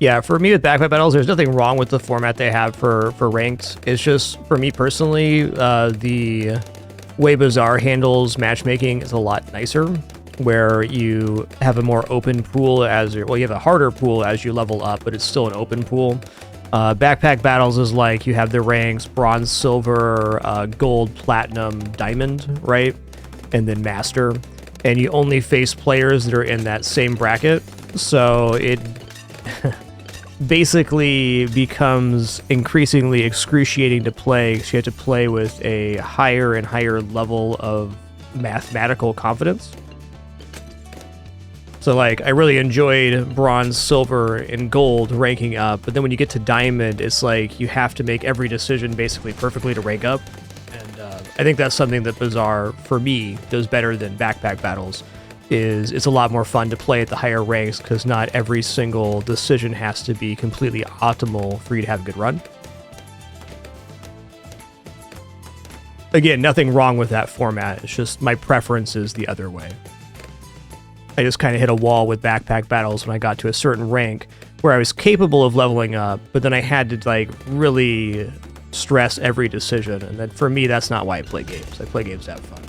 [SPEAKER 1] Yeah, for me with Backpack Battles, there's nothing wrong with the format they have for ranked. It's just, for me personally, the way Bazaar handles matchmaking is a lot nicer, where you have a more open pool as you have a harder pool as you level up, but it's still an open pool. Backpack battles is like you have the ranks bronze, silver, gold, platinum, diamond, right? And then master. And you only face players that are in that same bracket. So it basically becomes increasingly excruciating to play because you have to play with a higher and higher level of mathematical confidence. So, like, I really enjoyed bronze, silver, and gold ranking up, but then when you get to diamond, it's like you have to make every decision basically perfectly to rank up. And I think that's something that Bazaar, for me, does better than backpack battles. Is it's a lot more fun to play at the higher ranks because not every single decision has to be completely optimal for you to have a good run. Again, nothing wrong with that format. It's just my preference is the other way. I just kind of hit a wall with backpack battles when I got to a certain rank where I was capable of leveling up, but then I had to like really stress every decision. And then for me, that's not why I play games. I play games to have fun.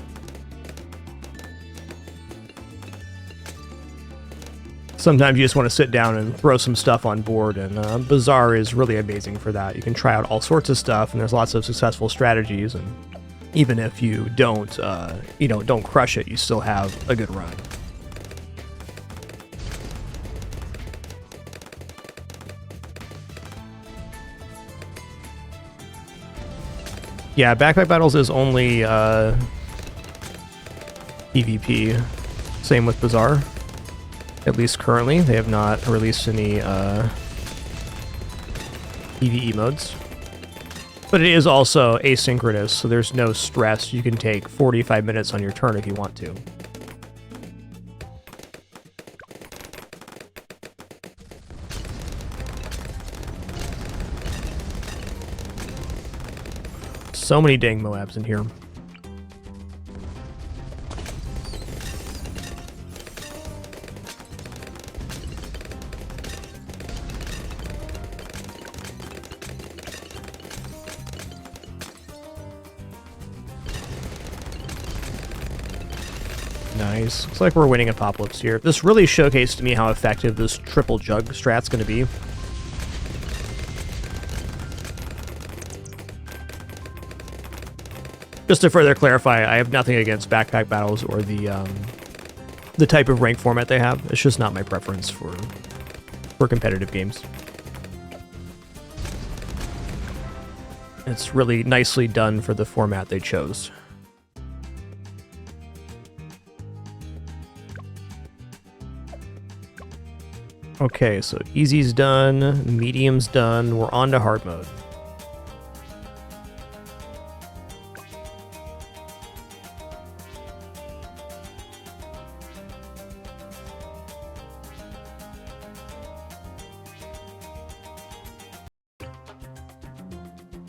[SPEAKER 1] Sometimes you just want to sit down and throw some stuff on board, and Bazaar is really amazing for that. You can try out all sorts of stuff, and there's lots of successful strategies, and even if you don't crush it, you still have a good run. Yeah, Backpack Battles is only PvP. Same with Bazaar. At least currently, they have not released any PvE modes. But it is also asynchronous, so there's no stress. You can take 45 minutes on your turn if you want to. So many dang Moabs in here. Nice. Looks like we're winning Apocalypse here. This really showcased to me how effective this triple jug strat's going to be. Just to further clarify, I have nothing against backpack battles or the type of rank format they have. It's just not my preference for competitive games. It's really nicely done for the format they chose. Okay, so easy's done, medium's done, we're on to hard mode.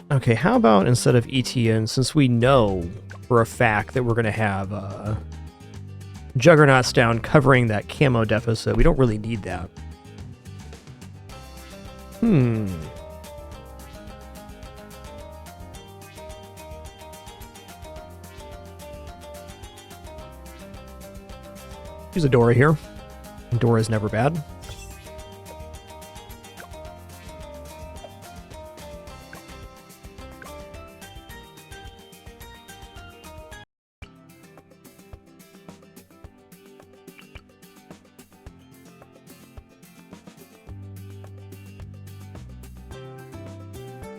[SPEAKER 1] Okay, how about instead of ETN, since we know for a fact that we're going to have Juggernauts down covering that camo deficit, we don't really need that. Use a Dora here. Dora is never bad.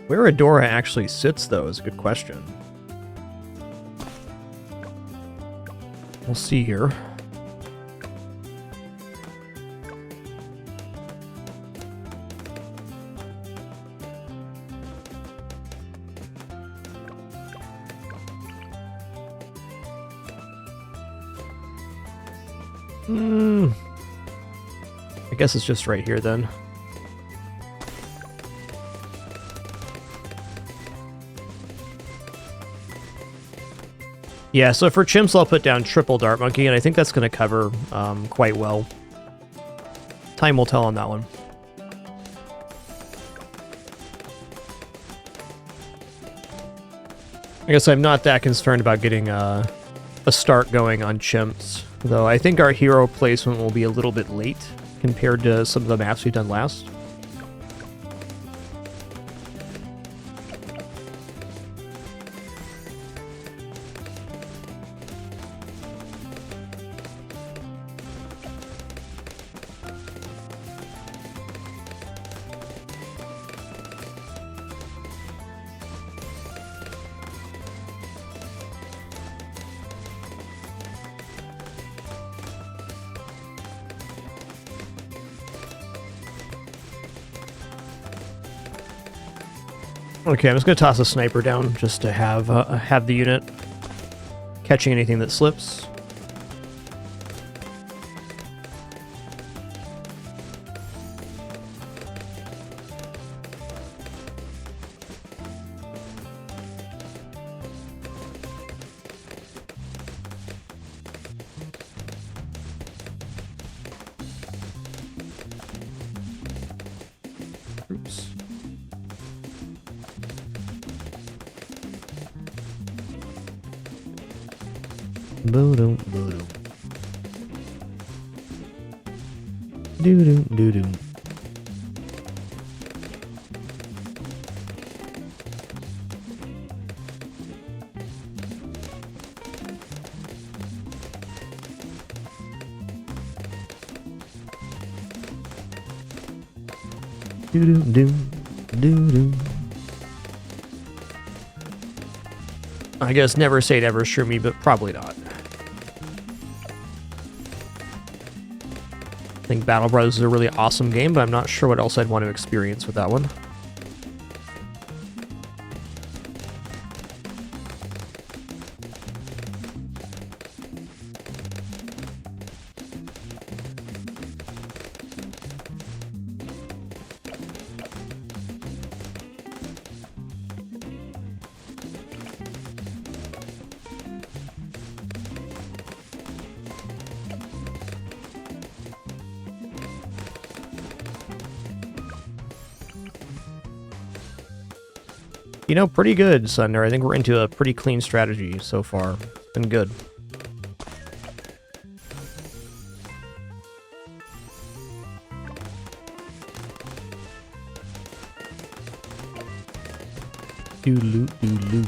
[SPEAKER 1] Where Adora actually sits, though, is a good question. We'll see here. I guess it's just right here, then. Yeah, so for chimps, I'll put down triple Dart Monkey, and I think that's going to cover quite well. Time will tell on that one. I guess I'm not that concerned about getting a start going on chimps, though I think our hero placement will be a little bit late compared to some of the maps we've done last. Okay, I'm just gonna toss a sniper down just to have the unit catching anything that slips. Oops. Boom, boom. Doo doo doo doo. Doo doo doo doo doo. I guess never say never, Shroomy, but probably not. I think Battle Brothers is a really awesome game, but I'm not sure what else I'd want to experience with that one. You know, pretty good, Sunder. I think we're into a pretty clean strategy so far. It's been good. Doo-loot, doo-loot.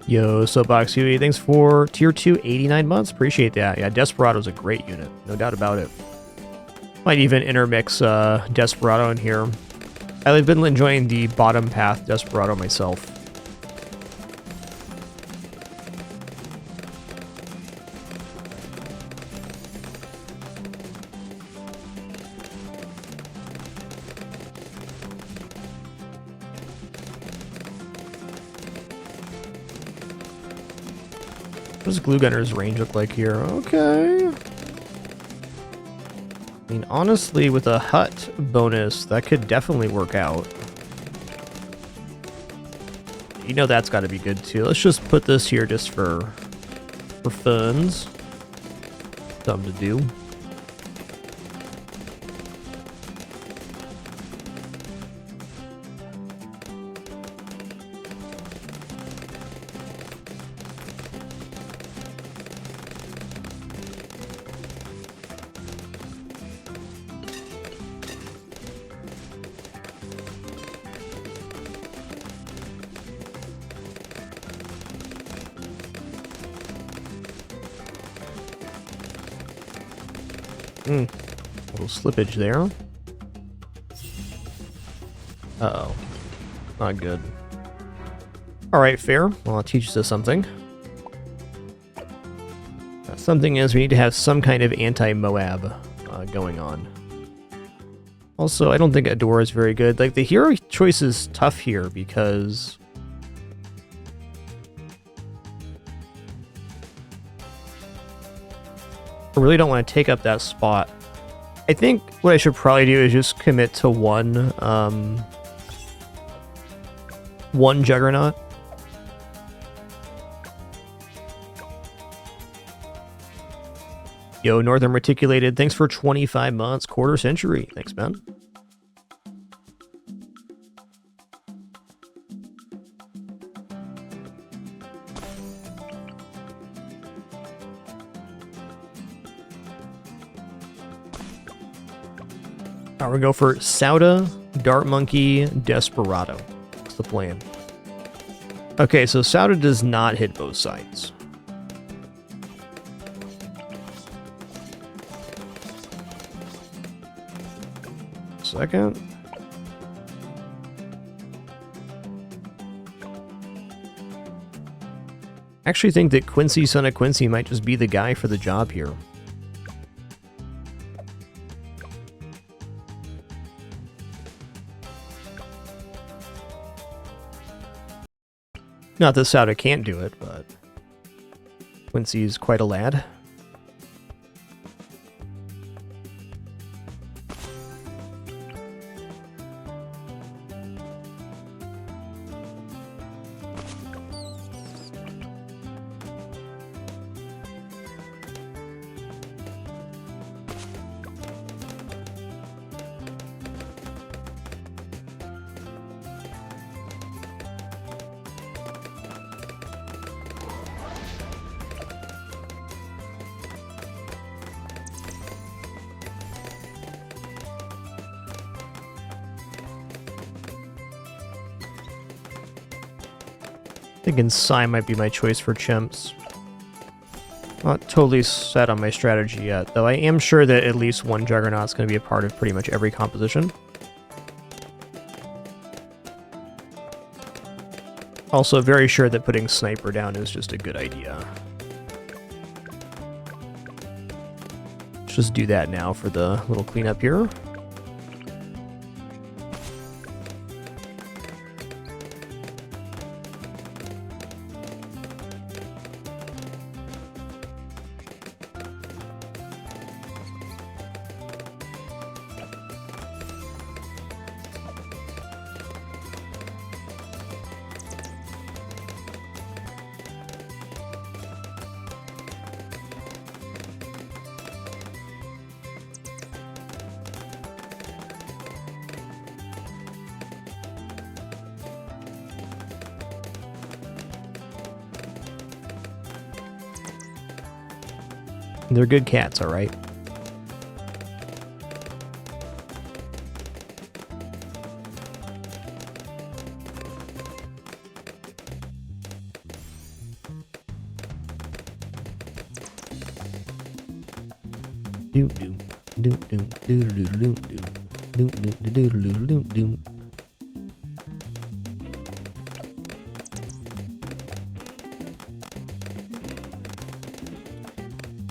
[SPEAKER 1] Yo, Soapbox Huey, thanks for tier 2, 89 months. Appreciate that. Yeah, Desperado's a great unit, no doubt about it. Might even intermix Desperado in here. I've been enjoying the bottom path Desperado myself. What does Glue Gunner's range look like here? Okay. I mean, honestly, with a hut bonus, that could definitely work out. You know that's got to be good, too. Let's just put this here just for funds. Something to do. Little slippage there. Uh-oh. Not good. Alright, fair. Well, it teaches us something. Something is we need to have some kind of anti-Moab going on. Also, I don't think Adora is very good. Like, the hero choice is tough here because... I really don't want to take up that spot. I think what I should probably do is just commit to one Juggernaut. Yo, Northern Reticulated, thanks for 25 months, quarter century. Thanks, man. We're going to go for Sauda, Dart Monkey, Desperado. What's the plan? Okay, so Sauda does not hit both sides. Second. I actually think that Quincy, son of Quincy, might just be the guy for the job here. Not that Sauda can't do it, but Quincy's quite a lad. Thinking Psy might be my choice for chimps. Not totally set on my strategy yet, though I am sure that at least one Juggernaut's going to be a part of pretty much every composition. Also very sure that putting Sniper down is just a good idea. Let's just do that now for the little cleanup here. They're good cats, alright. Doom doom doom doom doom doom doom doom doom doom doom doom.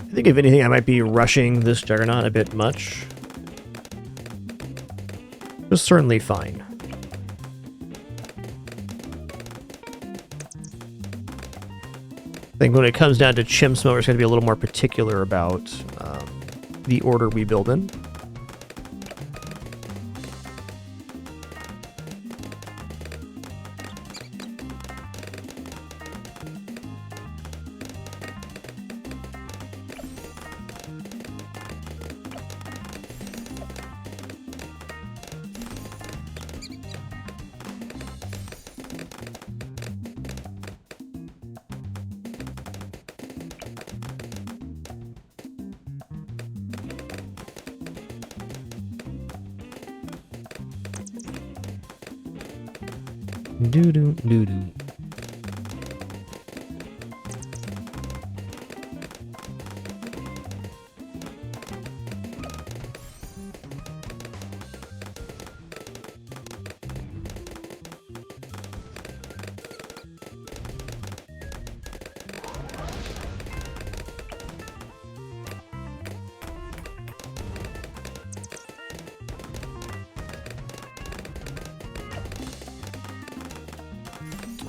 [SPEAKER 1] I think if anything, I might be rushing this Juggernaut a bit much. But certainly fine. I think when it comes down to chimps mode, we're going to be a little more particular about the order we build in. Doo-doo-doo-doo.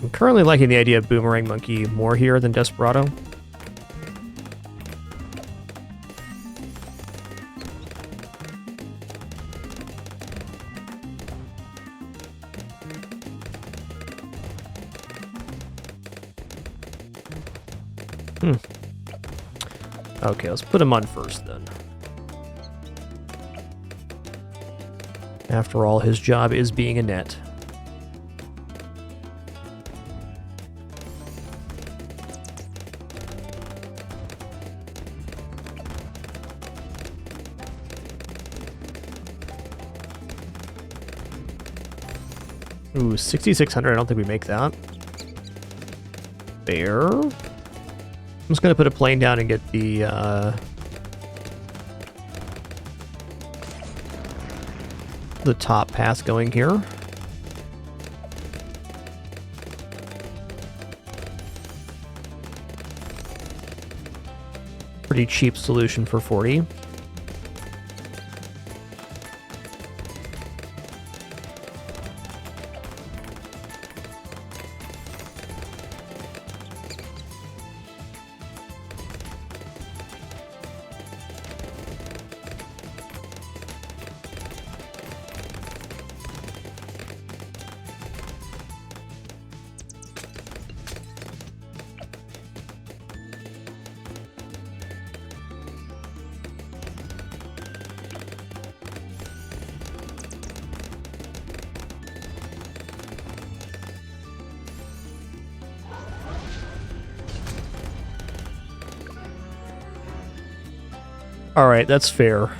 [SPEAKER 1] I'm currently liking the idea of Boomerang Monkey more here than Desperado. Okay, let's put him on first then. After all, his job is being a net. Ooh, 6,600. I don't think we make that. Fair. I'm just gonna put a plane down and get the top pass going here. Pretty cheap solution for 40. All right, that's fair.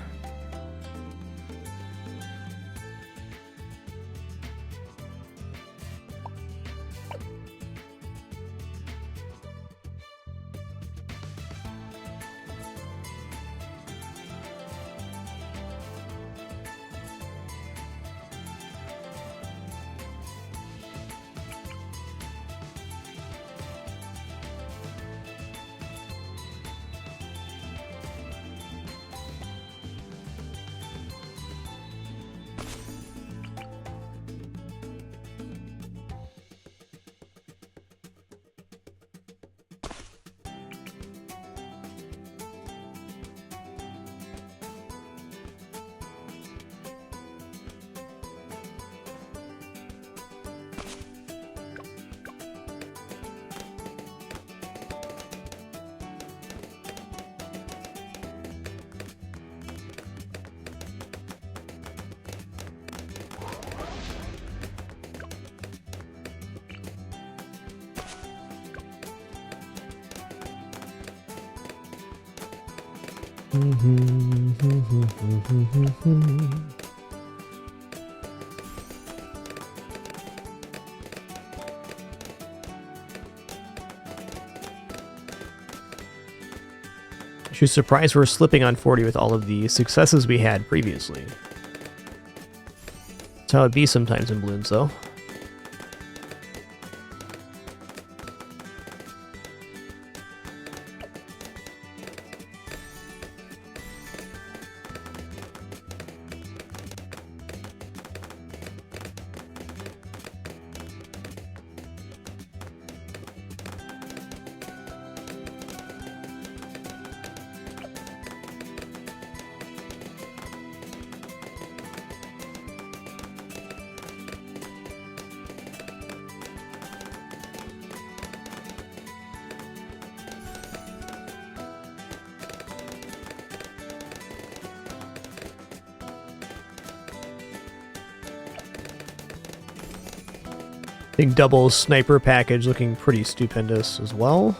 [SPEAKER 1] She's surprised we're slipping on 40 with all of the successes we had previously. That's how it be sometimes in Bloons, though. Big double sniper package looking pretty stupendous as well.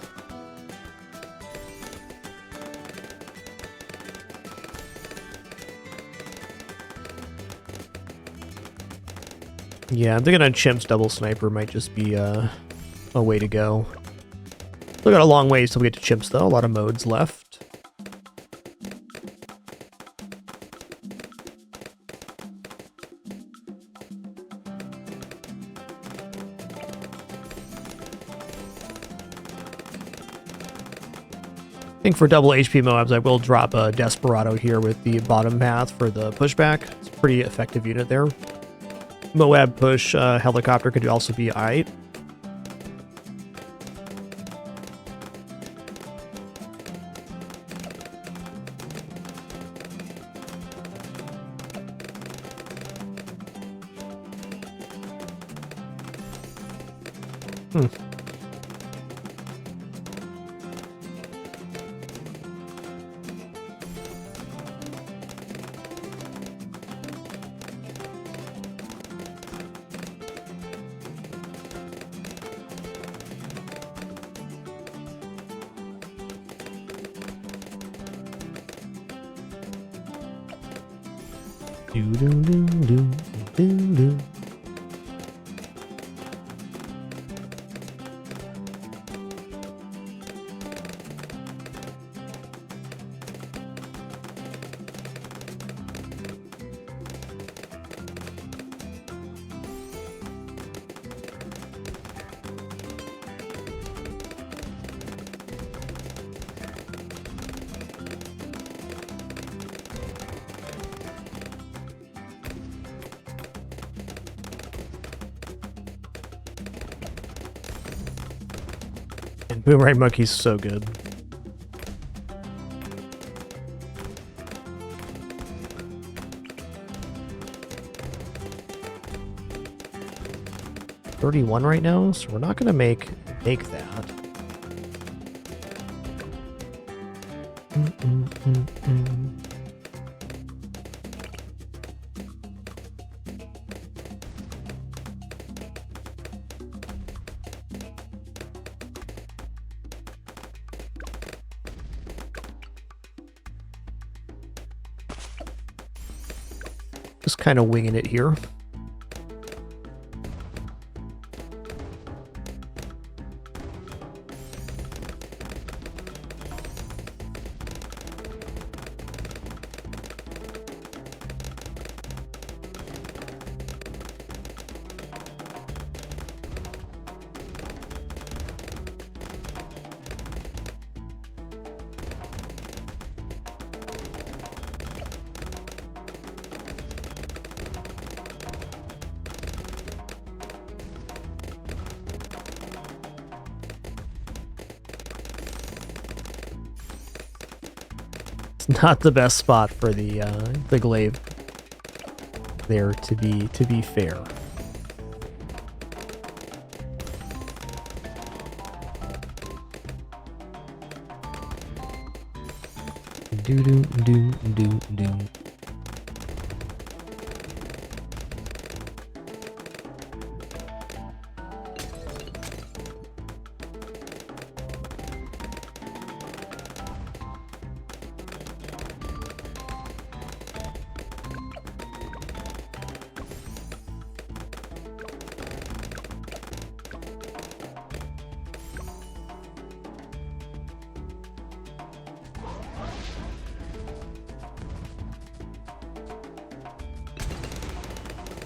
[SPEAKER 1] Yeah, I'm thinking on Chimp's double sniper might just be a way to go. Still got a long ways till we get to Chimps though, a lot of modes left. I think for double HP Moabs, I will drop a Desperado here with the bottom path for the pushback. It's a pretty effective unit there. Moab push helicopter could also be aight. And Boomerang Monkey's so good. $31 right now, so we're not gonna make that. Just kind of winging it here. Not the best spot for the glaive there, to be fair. Do do do do do.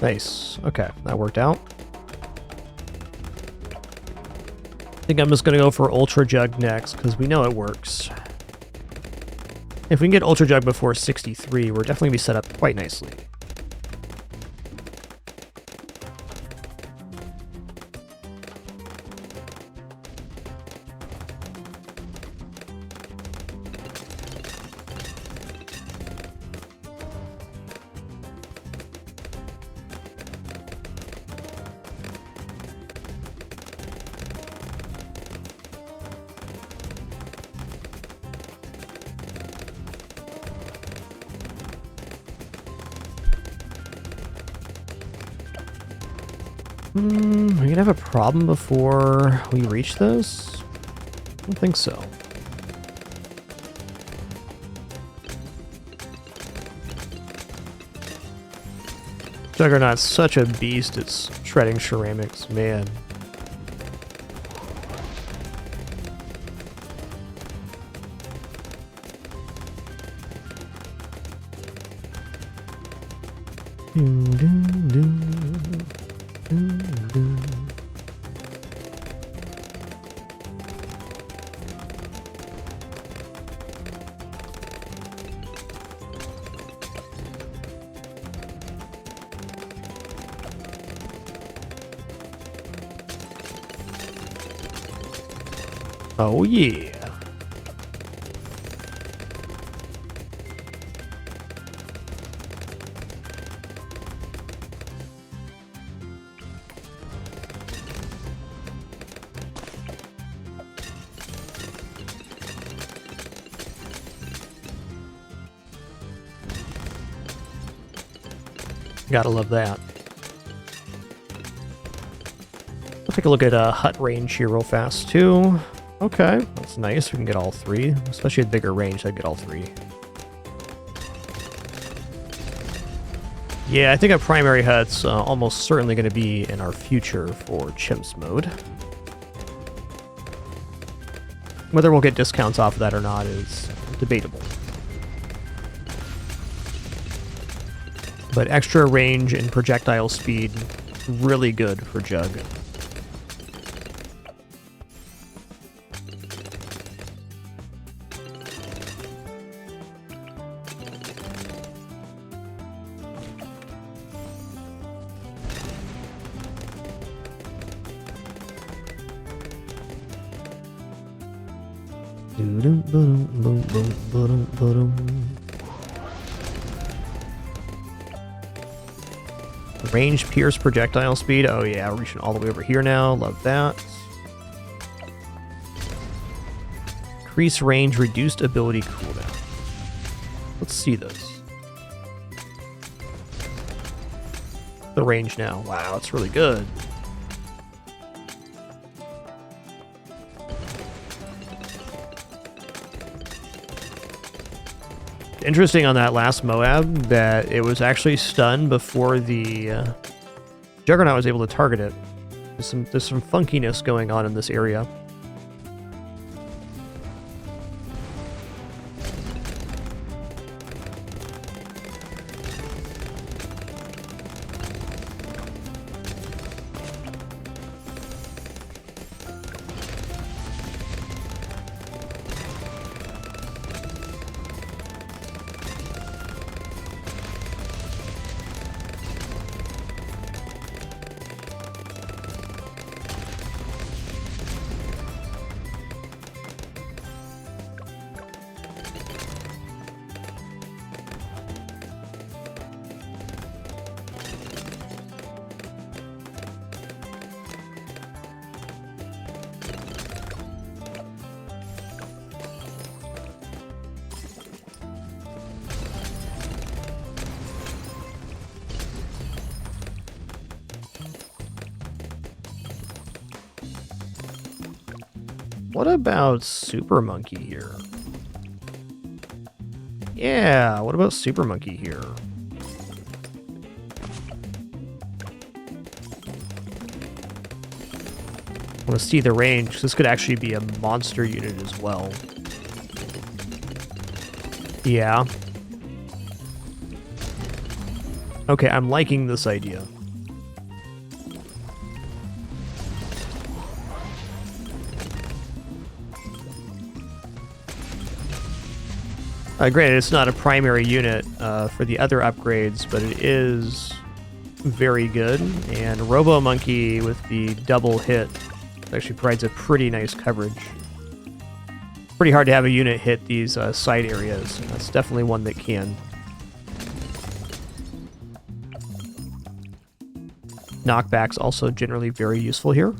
[SPEAKER 1] Nice. Okay, that worked out. I think I'm just going to go for Ultra Jug next, because we know it works. If we can get Ultra Jug before 63, we're definitely going to be set up quite nicely. Are we gonna have a problem before we reach those? I don't think so. Juggernaut's such a beast at shredding ceramics, man. Oh yeah. Gotta love that. I'll take a look at hut range here real fast too. Okay, that's nice. We can get all three, especially at bigger range. I'd get all three. Yeah, I think a primary hut's almost certainly going to be in our future for chimps mode. Whether we'll get discounts off of that or not is debatable. But extra range and projectile speed, really good for Jug. Range pierce projectile speed. Oh yeah, we're reaching all the way over here now. Love that. Increase range, reduced ability cooldown. Let's see this. The range now. Wow, it's really good. Interesting on that last Moab that it was actually stunned before the Juggernaut was able to target it. There's some funkiness going on in this area. What about Super Monkey here? Yeah, what about Super Monkey here? I want to see the range. This could actually be a monster unit as well. Yeah. Okay, I'm liking this idea. Granted, it's not a primary unit for the other upgrades, but it is very good. And Robo Monkey with the double hit actually provides a pretty nice coverage. Pretty hard to have a unit hit these side areas. That's definitely one that can. Knockback's also generally very useful here.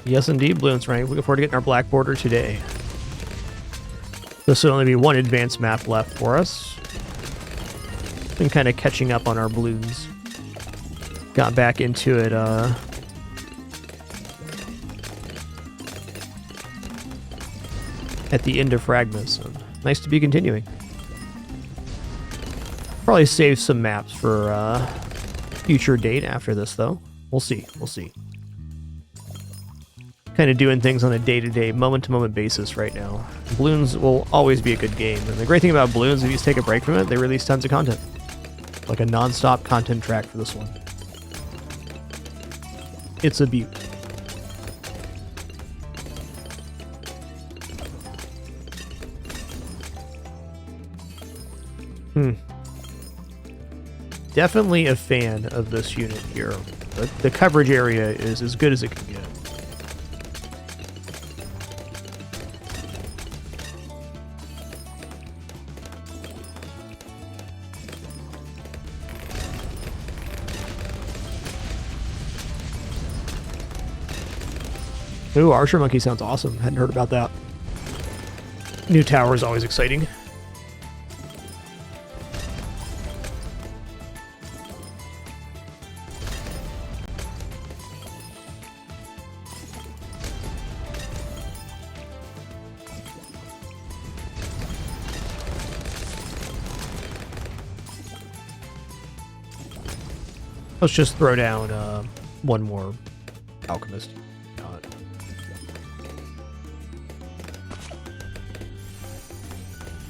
[SPEAKER 1] Yes, indeed, Bloonsin, right? Looking forward to getting our black border today. This will only be one advanced map left for us. Been kind of catching up on our balloons. Got back into it, at the end of Fragma, so nice to be continuing. Probably save some maps for future date after this, though. We'll see. We'll see. Kind of doing things on a day-to-day, moment-to-moment basis right now. Bloons will always be a good game, and the great thing about Bloons, if you take a break from it, they release tons of content. Like a non-stop content track for this one. It's a beaut. Definitely a fan of this unit here. The coverage area is as good as it can get. Ooh, Archer Monkey sounds awesome. Hadn't heard about that. New tower is always exciting. Let's just throw down one more Alchemist.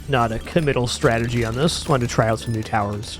[SPEAKER 1] not a committal strategy on this. Just wanted to try out some new towers.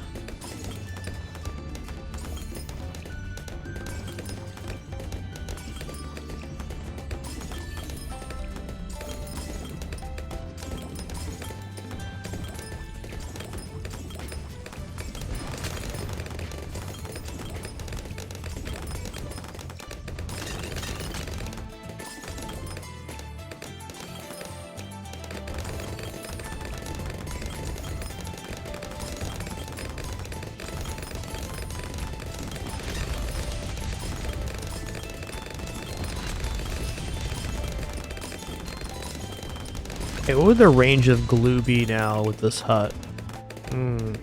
[SPEAKER 1] Okay, what would the range of glue be now with this hut?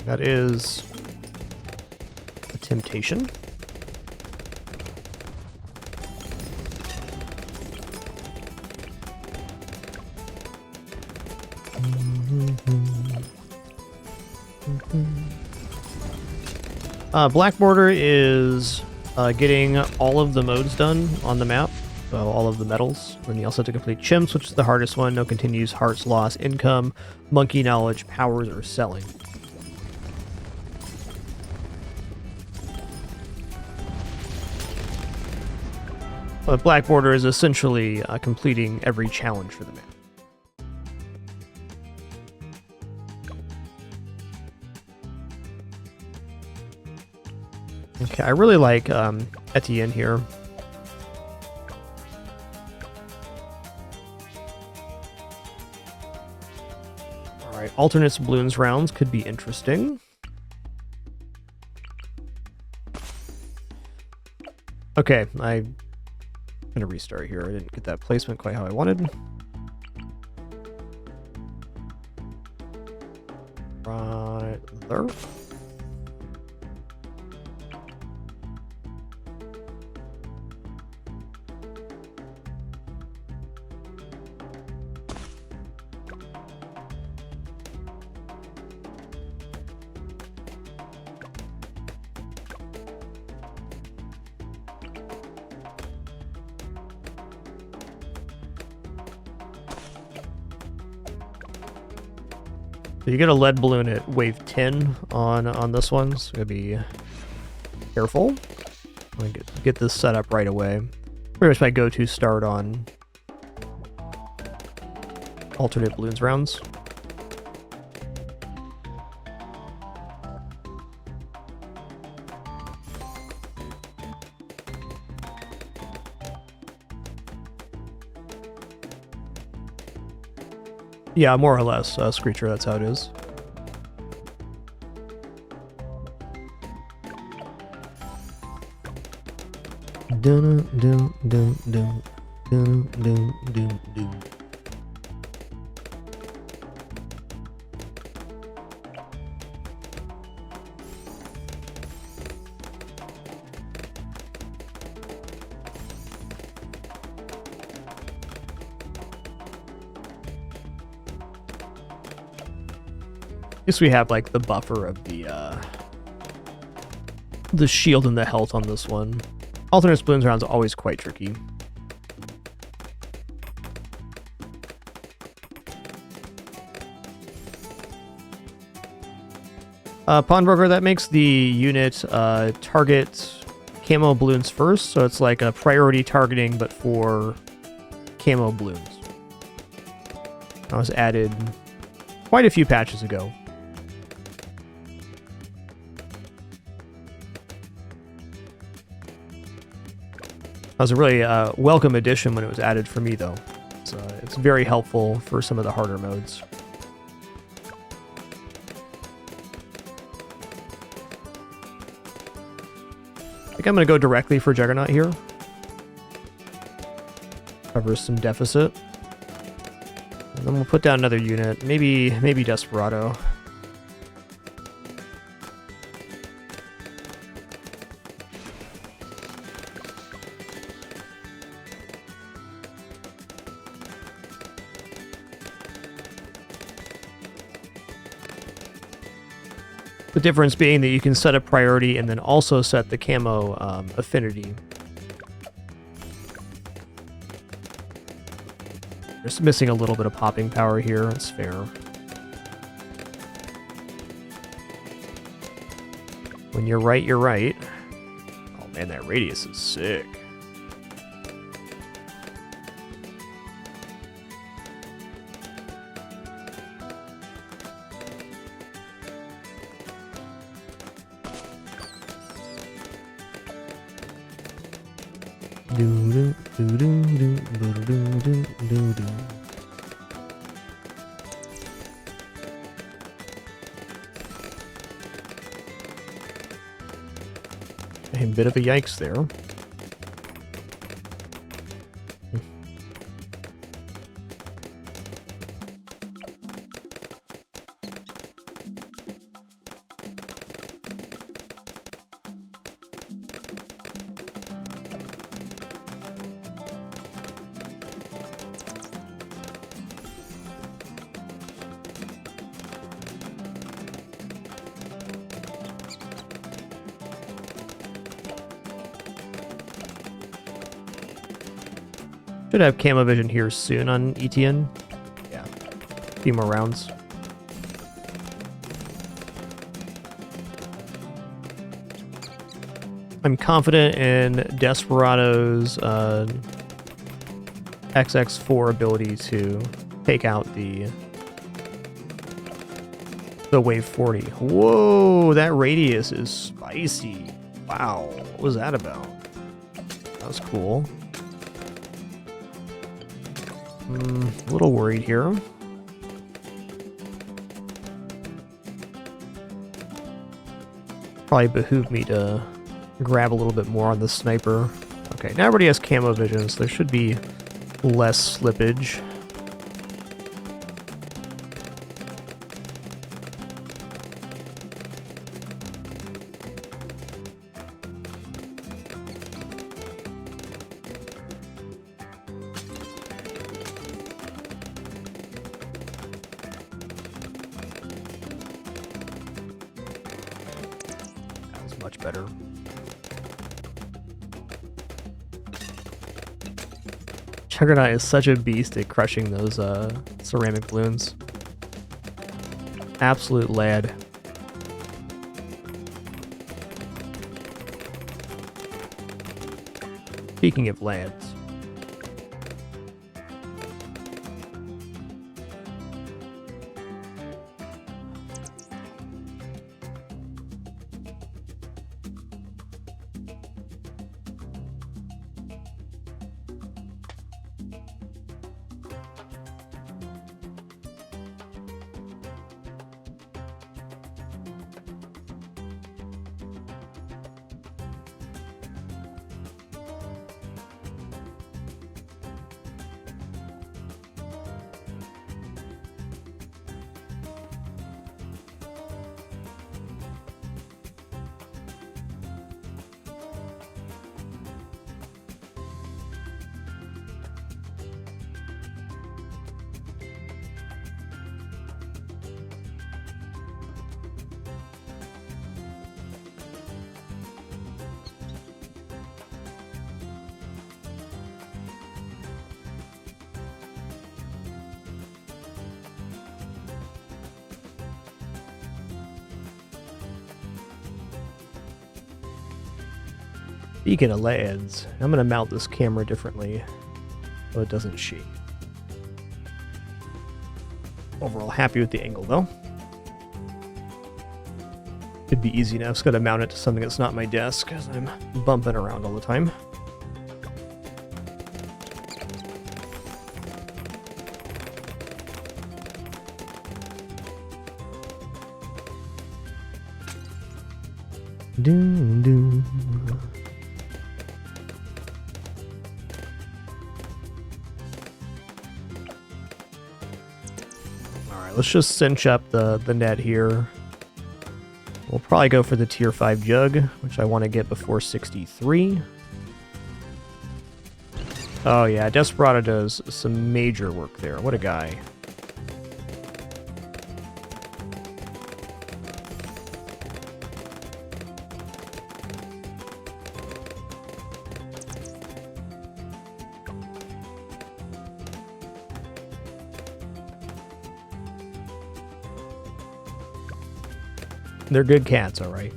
[SPEAKER 1] That is a temptation. Black border is getting all of the modes done on the map. So all of the medals. Then you also have to complete chimps, which is the hardest one. No continues, hearts lost, income, monkey knowledge, powers, or selling. But Black Border is essentially completing every challenge for the map. Okay, I really like Etienne here. Alright, alternates balloons rounds could be interesting. Okay, I'm gonna restart here. I didn't get that placement quite how I wanted. Right there. So you get a lead balloon at wave 10 on this one, so you gotta be careful. I'm gonna get this set up right away. Pretty much my go-to start on alternate balloons rounds. Yeah, more or less, Screecher, that's how it is. Dun dun dun dun dun dun dun dun. At least we have like the buffer of the shield and the health on this one. Alternate balloons rounds are always quite tricky. Pawnbroker, that makes the unit target camo balloons first, so it's like a priority targeting, but for camo balloons. That was added quite a few patches ago. That was a really welcome addition when it was added for me, though. It's very helpful for some of the harder modes. I think I'm going to go directly for Juggernaut here. Cover some deficit. And then we'll put down another unit. Maybe Desperado. The difference being that you can set a priority and then also set the camo affinity. Just missing a little bit of popping power here, it's fair. When you're right, you're right. Oh man, that radius is sick. A bit of a yikes there. Should have camo vision here soon on ETN. Yeah, a few more rounds. I'm confident in Desperado's XX4 ability to take out the wave 40. Whoa, that radius is spicy. Wow, what was that about? That was cool. A little worried here. Probably behooved me to grab a little bit more on the sniper. Okay, now everybody has camo vision, so there should be less slippage. Much better. Juggernaut is such a beast at crushing those ceramic balloons. Absolute lad. Speaking of lads. Speaking of lads, I'm going to mount this camera differently so it doesn't shake. Overall happy with the angle though. Could be easy now. Just got to mount it to something that's not my desk because I'm bumping around all the time. Doom, doom. Alright, let's just cinch up the net here. We'll probably go for the tier 5 jug, which I want to get before 63. Oh yeah, Desperado does some major work there. What a guy. They're good cats, all right.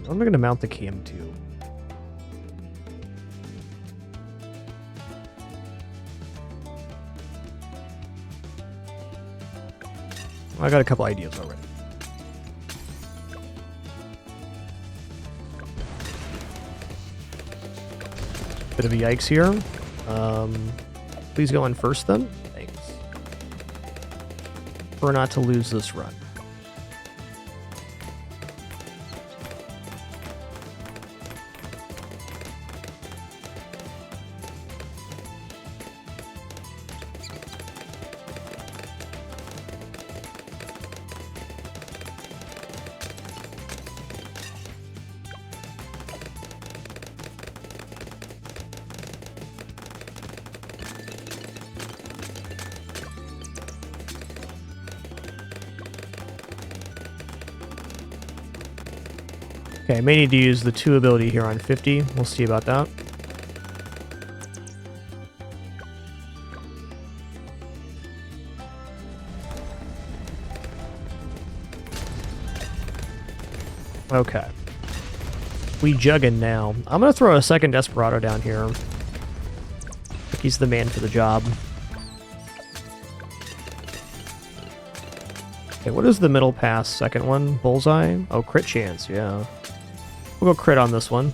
[SPEAKER 1] I'm going to mount the cam too. I got a couple ideas already. Bit of a yikes here. Please go in first then. Thanks. Prefer not to lose this run. Okay, I may need to use the 2 ability here on 50. We'll see about that. Okay. We jugging now. I'm going to throw a second Desperado down here. He's the man for the job. Okay, what is the middle pass? Second one? Bullseye? Oh, crit chance, yeah. We'll go crit on this one.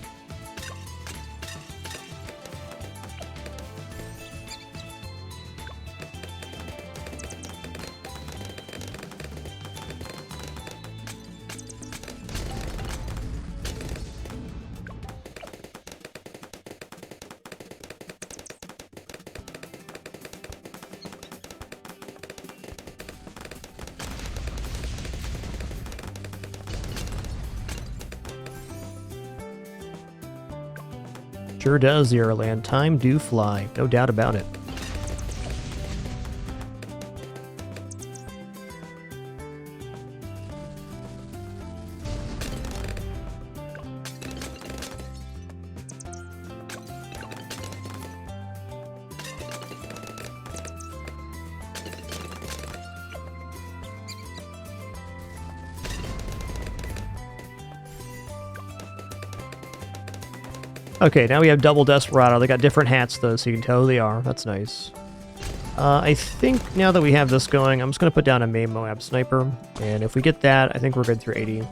[SPEAKER 1] Sure does, Zero Land. Time do fly. No doubt about it. Okay, now we have double Desperado. They got different hats, though, so you can tell who they are. That's nice. I think now that we have this going, I'm just going to put down a main Moab Sniper. And if we get that, I think we're good through 80.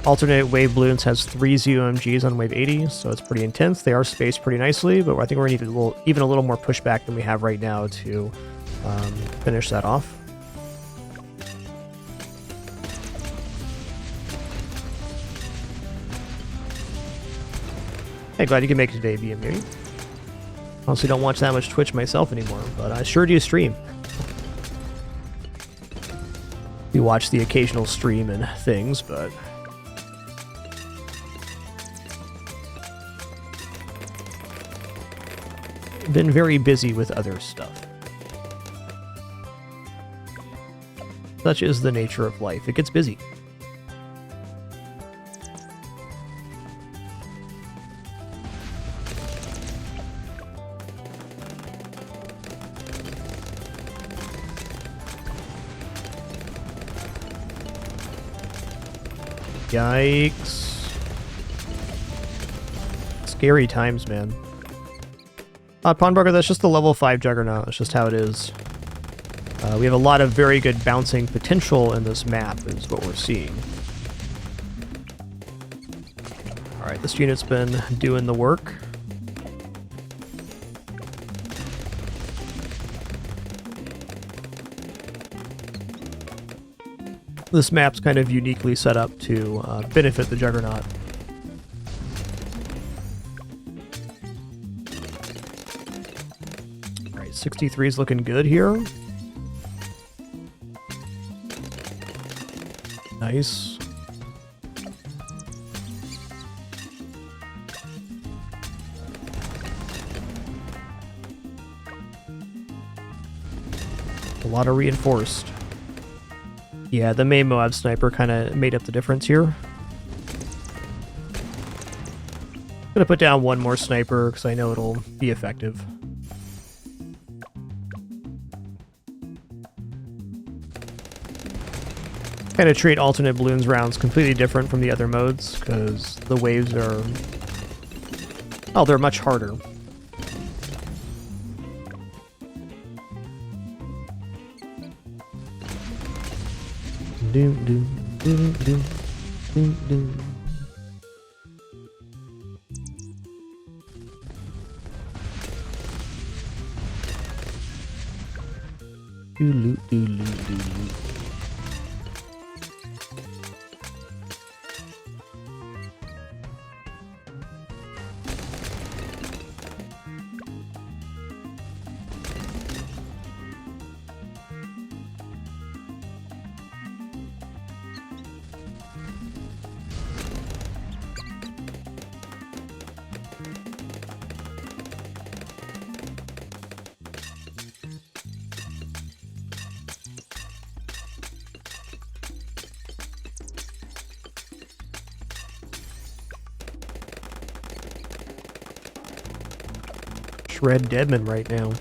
[SPEAKER 1] Alternate Wave Bloons has 3 ZOMGs on Wave 80, so it's pretty intense. They are spaced pretty nicely, but I think we're going to need even a little more pushback than we have right now to finish that off. Hey, glad you can make his debut, maybe. Honestly, don't watch that much Twitch myself anymore, but I sure do stream. You watch the occasional stream and things, but... been very busy with other stuff. Such is the nature of life. It gets busy. Yikes. Scary times, man. Pawnbroker, that's just the level 5 Juggernaut. That's just how it is. We have a lot of very good bouncing potential in this map, is what we're seeing. Alright, this unit's been doing the work. This map's kind of uniquely set up to benefit the Juggernaut. Alright, 63 is looking good here. Nice. A lot of reinforced. Yeah, the main Moab sniper kind of made up the difference here. Gonna put down one more sniper because I know it'll be effective. Kind of treat alternate balloons rounds completely different from the other modes because the waves are... oh, they're much harder. Doom, doom, doom, doom, doom, doom. Doodaloo, doodaloo, doodaloo. Shred Deadman right now.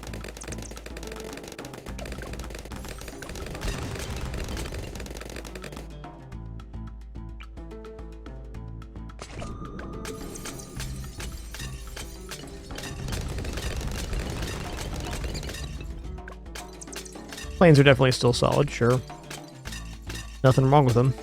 [SPEAKER 1] Planes are definitely still solid, sure. Nothing wrong with them.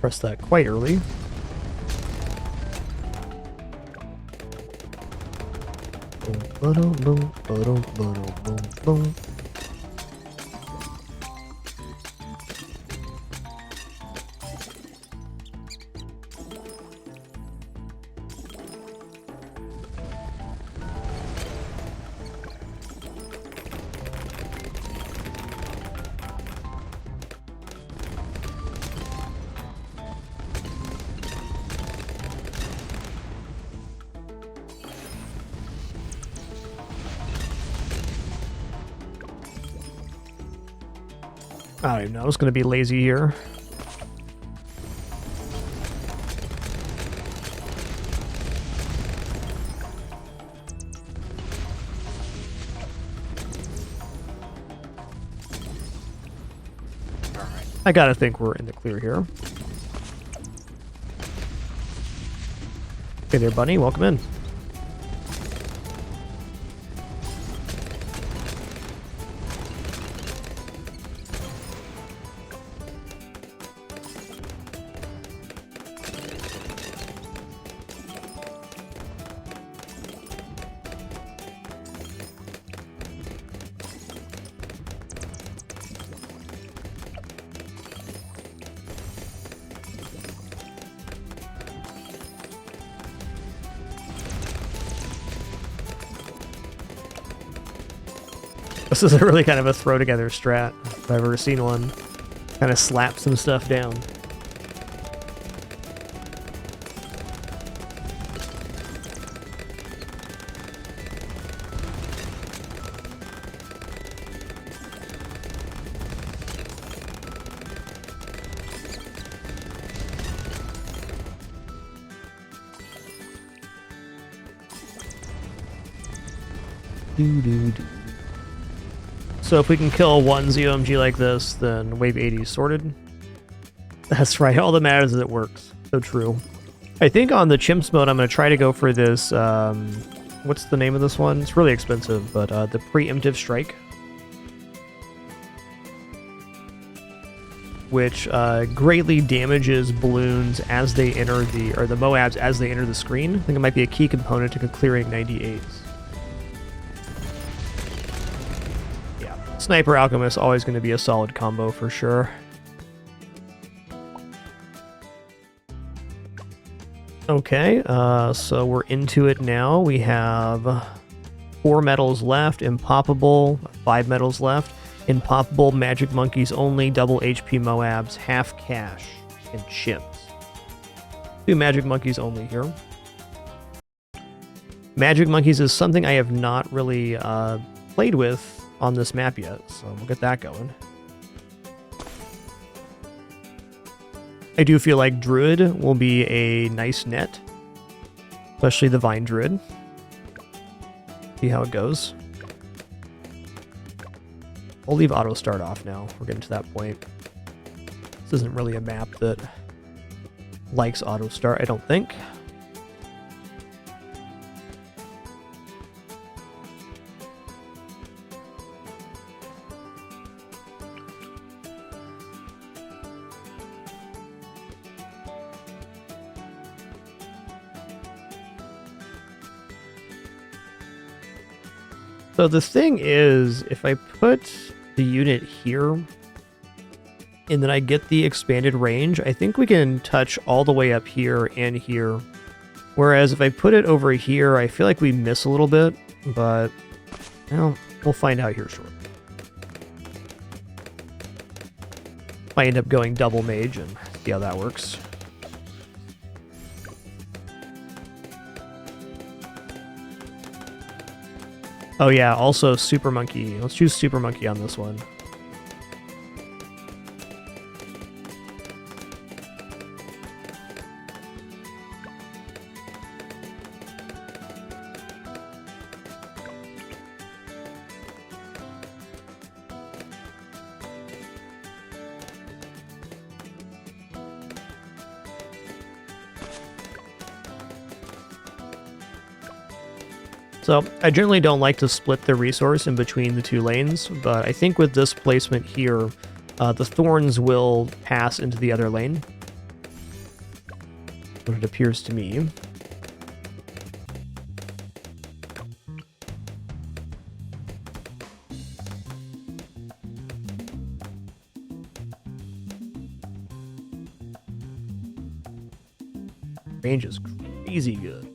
[SPEAKER 1] Press that quite early. I don't even know. I was going to be lazy here. I gotta think we're in the clear here. Hey there, Bunny. Welcome in. This is a really kind of a throw together strat, if I've ever seen one. Kind of slap some stuff down. Doo-doo-doo. So if we can kill one ZOMG like this, then wave 80 is sorted. That's right, all that matters is it works. So true. I think on the chimps mode, I'm going to try to go for this, what's the name of this one? It's really expensive, but the preemptive strike. Which greatly damages balloons as they enter the, or the Moabs as they enter the screen. I think it might be a key component to clearing 98s. Sniper Alchemist always going to be a solid combo for sure. Okay, so we're into it now. We have 4 medals left. Impoppable, 5 medals left. Impoppable, magic monkeys only, double HP Moabs, half cash, and chimps. 2 magic monkeys only here. Magic monkeys is something I have not really played with on this map yet, so we'll get that going. I do feel like Druid will be a nice net, especially the Vine Druid. See how it goes. I'll leave auto start off now. We're getting to that point. This isn't really a map that likes auto start, I don't think. So the thing is, if I put the unit here, and then I get the expanded range, I think we can touch all the way up here and here. Whereas if I put it over here, I feel like we miss a little bit, but well, we'll find out here shortly. I end up going double mage and see how that works. Oh yeah, also Super Monkey. Let's choose Super Monkey on this one. So I generally don't like to split the resource in between the 2 lanes, but I think with this placement here, the thorns will pass into the other lane. What it appears to me. Range is crazy good.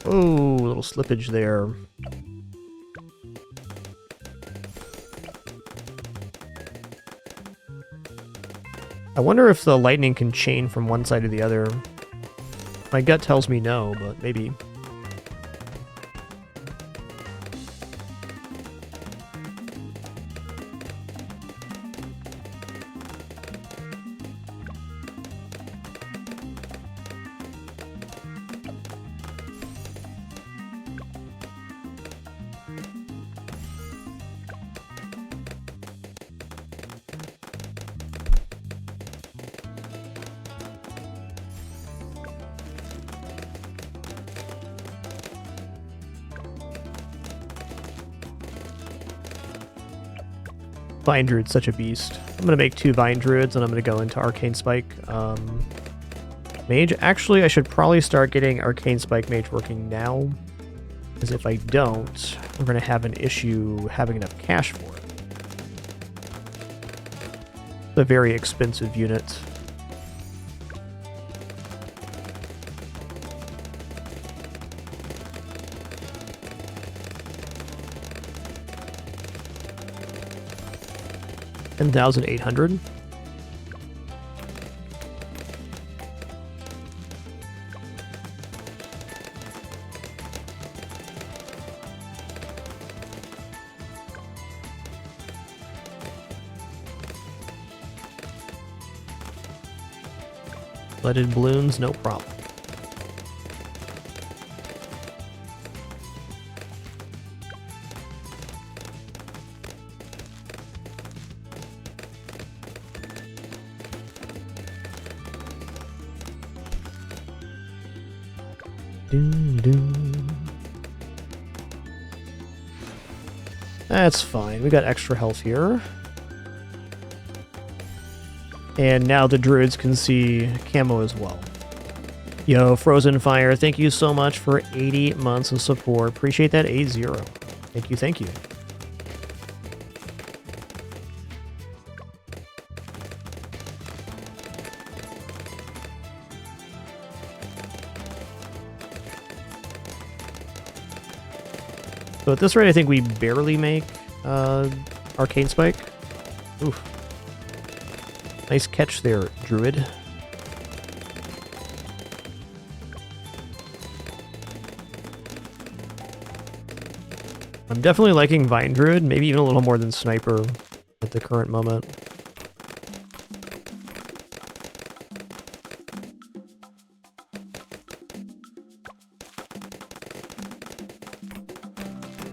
[SPEAKER 1] Oh, a little slippage there. I wonder if the lightning can chain from one side to the other. My gut tells me no, but maybe. Vine Druid's such a beast. I'm going to make 2 Vine Druids, and I'm going to go into Arcane Spike Mage. Actually, I should probably start getting Arcane Spike Mage working now, because if I don't, we're going to have an issue having enough cash for it. It's a very expensive unit. 10,800. Leaded balloons, no problem. That's fine. We got extra health here. And now the druids can see camo as well. Yo, Frozen Fire, thank you so much for 80 months of support. Appreciate that, A0. Thank you, thank you. So at this rate, I think we barely make Arcane Spike. Oof. Nice catch there, Druid. I'm definitely liking Vine Druid, maybe even a little more than Sniper at the current moment.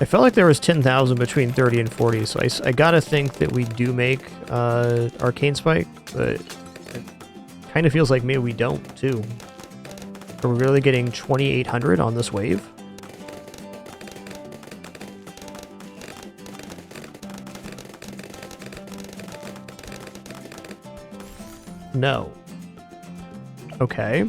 [SPEAKER 1] I felt like there was 10,000 between 30 and 40, so I gotta think that we do make Arcane Spike, but it kind of feels like maybe we don't, too. Are we really getting 2,800 on this wave? No. Okay.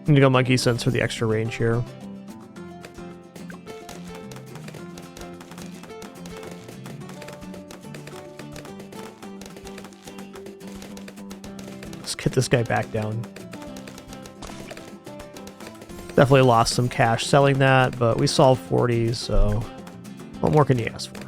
[SPEAKER 1] I'm gonna go Monkey Sense for the extra range here. Let's get this guy back down. Definitely lost some cash selling that, but we solved 40, so what more can you ask for?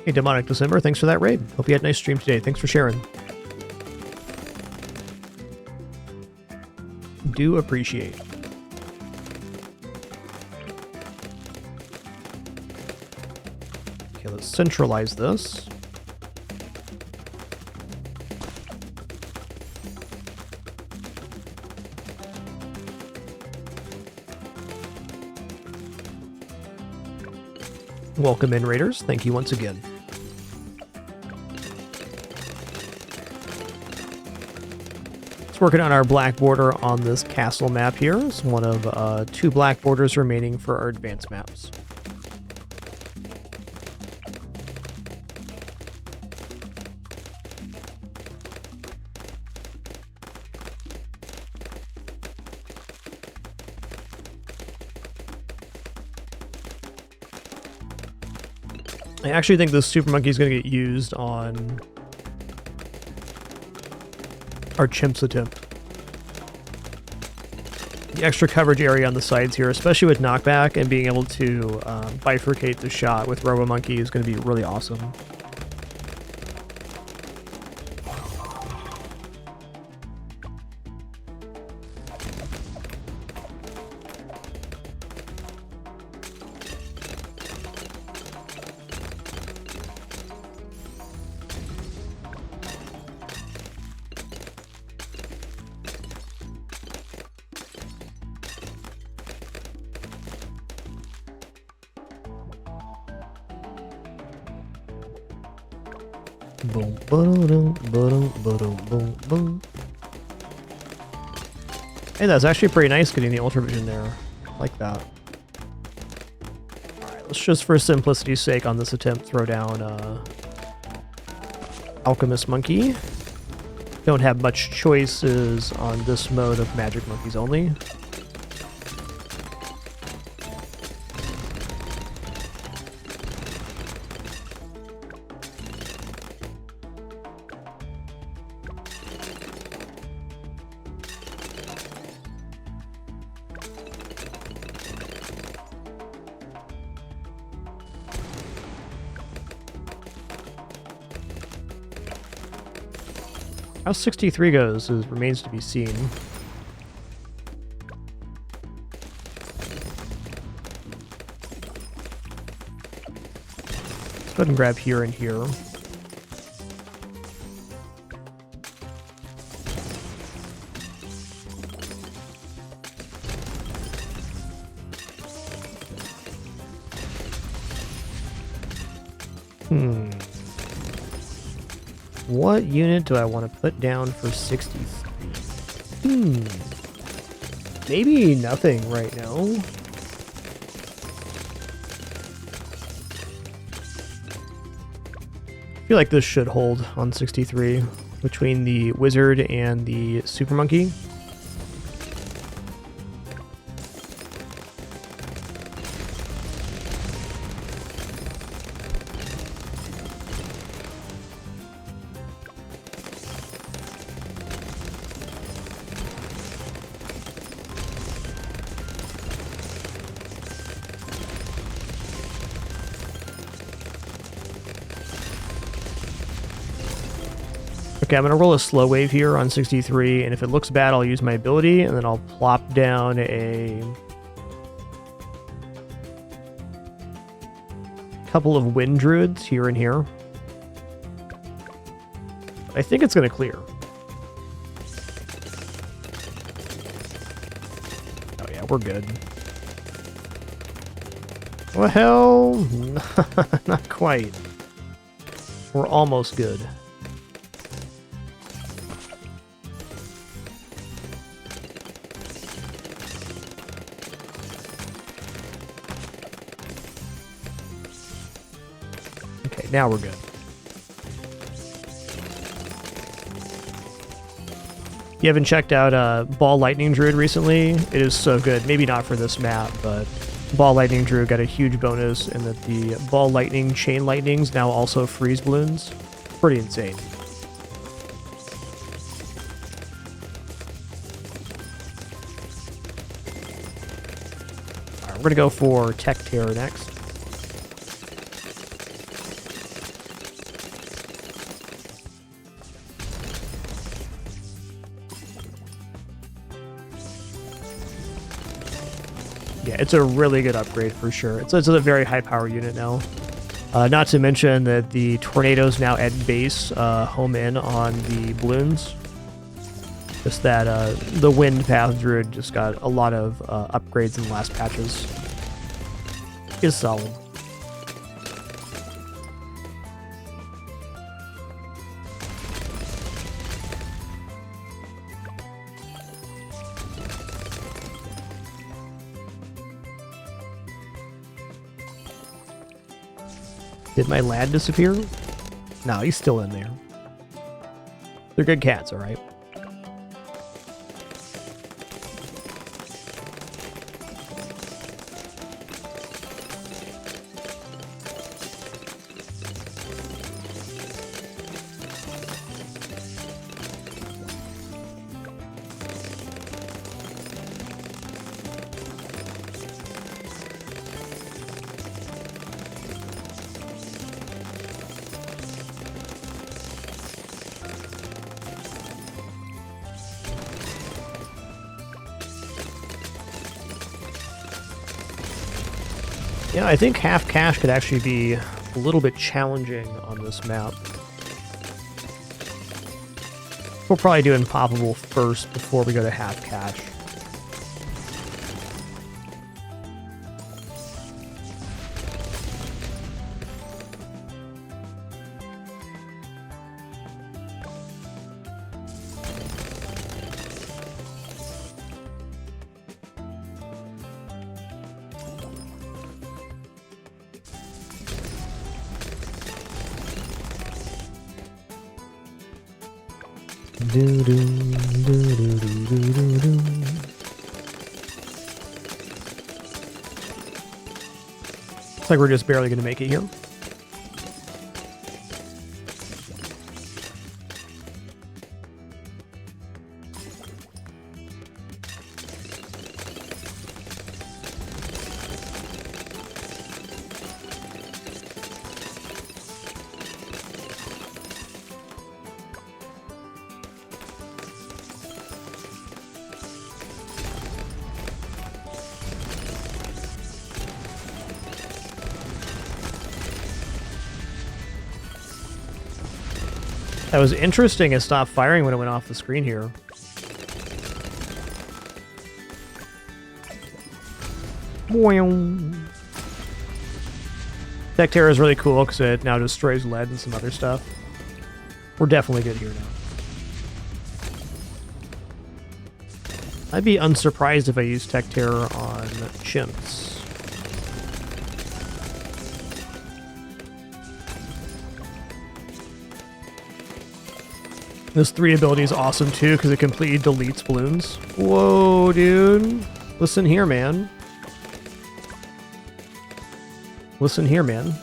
[SPEAKER 1] Hey, Demonic December, thanks for that raid. Hope you had a nice stream today. Thanks for sharing. Do appreciate. Okay, let's centralize this. Welcome in, Raiders. Thank you once again. Let's working on our black border on this castle map here. It's one of 2 black borders remaining for our advanced maps. I actually think this Super Monkey is going to get used on our Chimp's attempt. The extra coverage area on the sides here, especially with knockback and being able to bifurcate the shot with Robo Monkey, is going to be really awesome. Boom, boom, boom, boom, boom, boom. Hey, that's actually pretty nice getting the Ultra Vision there. I like that. Alright, let's just for simplicity's sake on this attempt throw down Alchemist Monkey. Don't have much choices on this mode of Magic Monkeys only. How 63 goes remains to be seen. Let's go ahead and grab here and here. What unit do I want to put down for 63? Maybe nothing right now. I feel like this should hold on 63 between the wizard and the super monkey. Okay, I'm going to roll a slow wave here on 63, and if it looks bad, I'll use my ability, and then I'll plop down a couple of wind druids here and here. I think it's going to clear. Oh yeah, we're good. Well, not quite. We're almost good. Okay, now we're good. If you haven't checked out Ball Lightning Druid recently, it is so good. Maybe not for this map, but Ball Lightning Druid got a huge bonus in that the Ball Lightning Chain Lightnings now also freeze balloons. Pretty insane. Alright, we're gonna go for Tech Terror next. Yeah, it's a really good upgrade for sure. It's a very high power unit now. Not to mention that the tornadoes now at base home in on the balloons. Just that the Wind Path Druid just got a lot of upgrades in the last patches. It's solid. Did my lad disappear? No, he's still in there. They're good cats, alright? Yeah, I think half cash could actually be a little bit challenging on this map. We'll probably do Impoppable first before we go to half cash. Do, do, do, do, do, do, do. Looks like we're just barely going to make it here. That was interesting. It stopped firing when it went off the screen here. Tech Terror is really cool because it now destroys lead and some other stuff. We're definitely good here now. I'd be unsurprised if I used Tech Terror on chimps. This 3 ability is awesome too because it completely deletes balloons. Whoa, dude. Listen here, man. Listen here, man.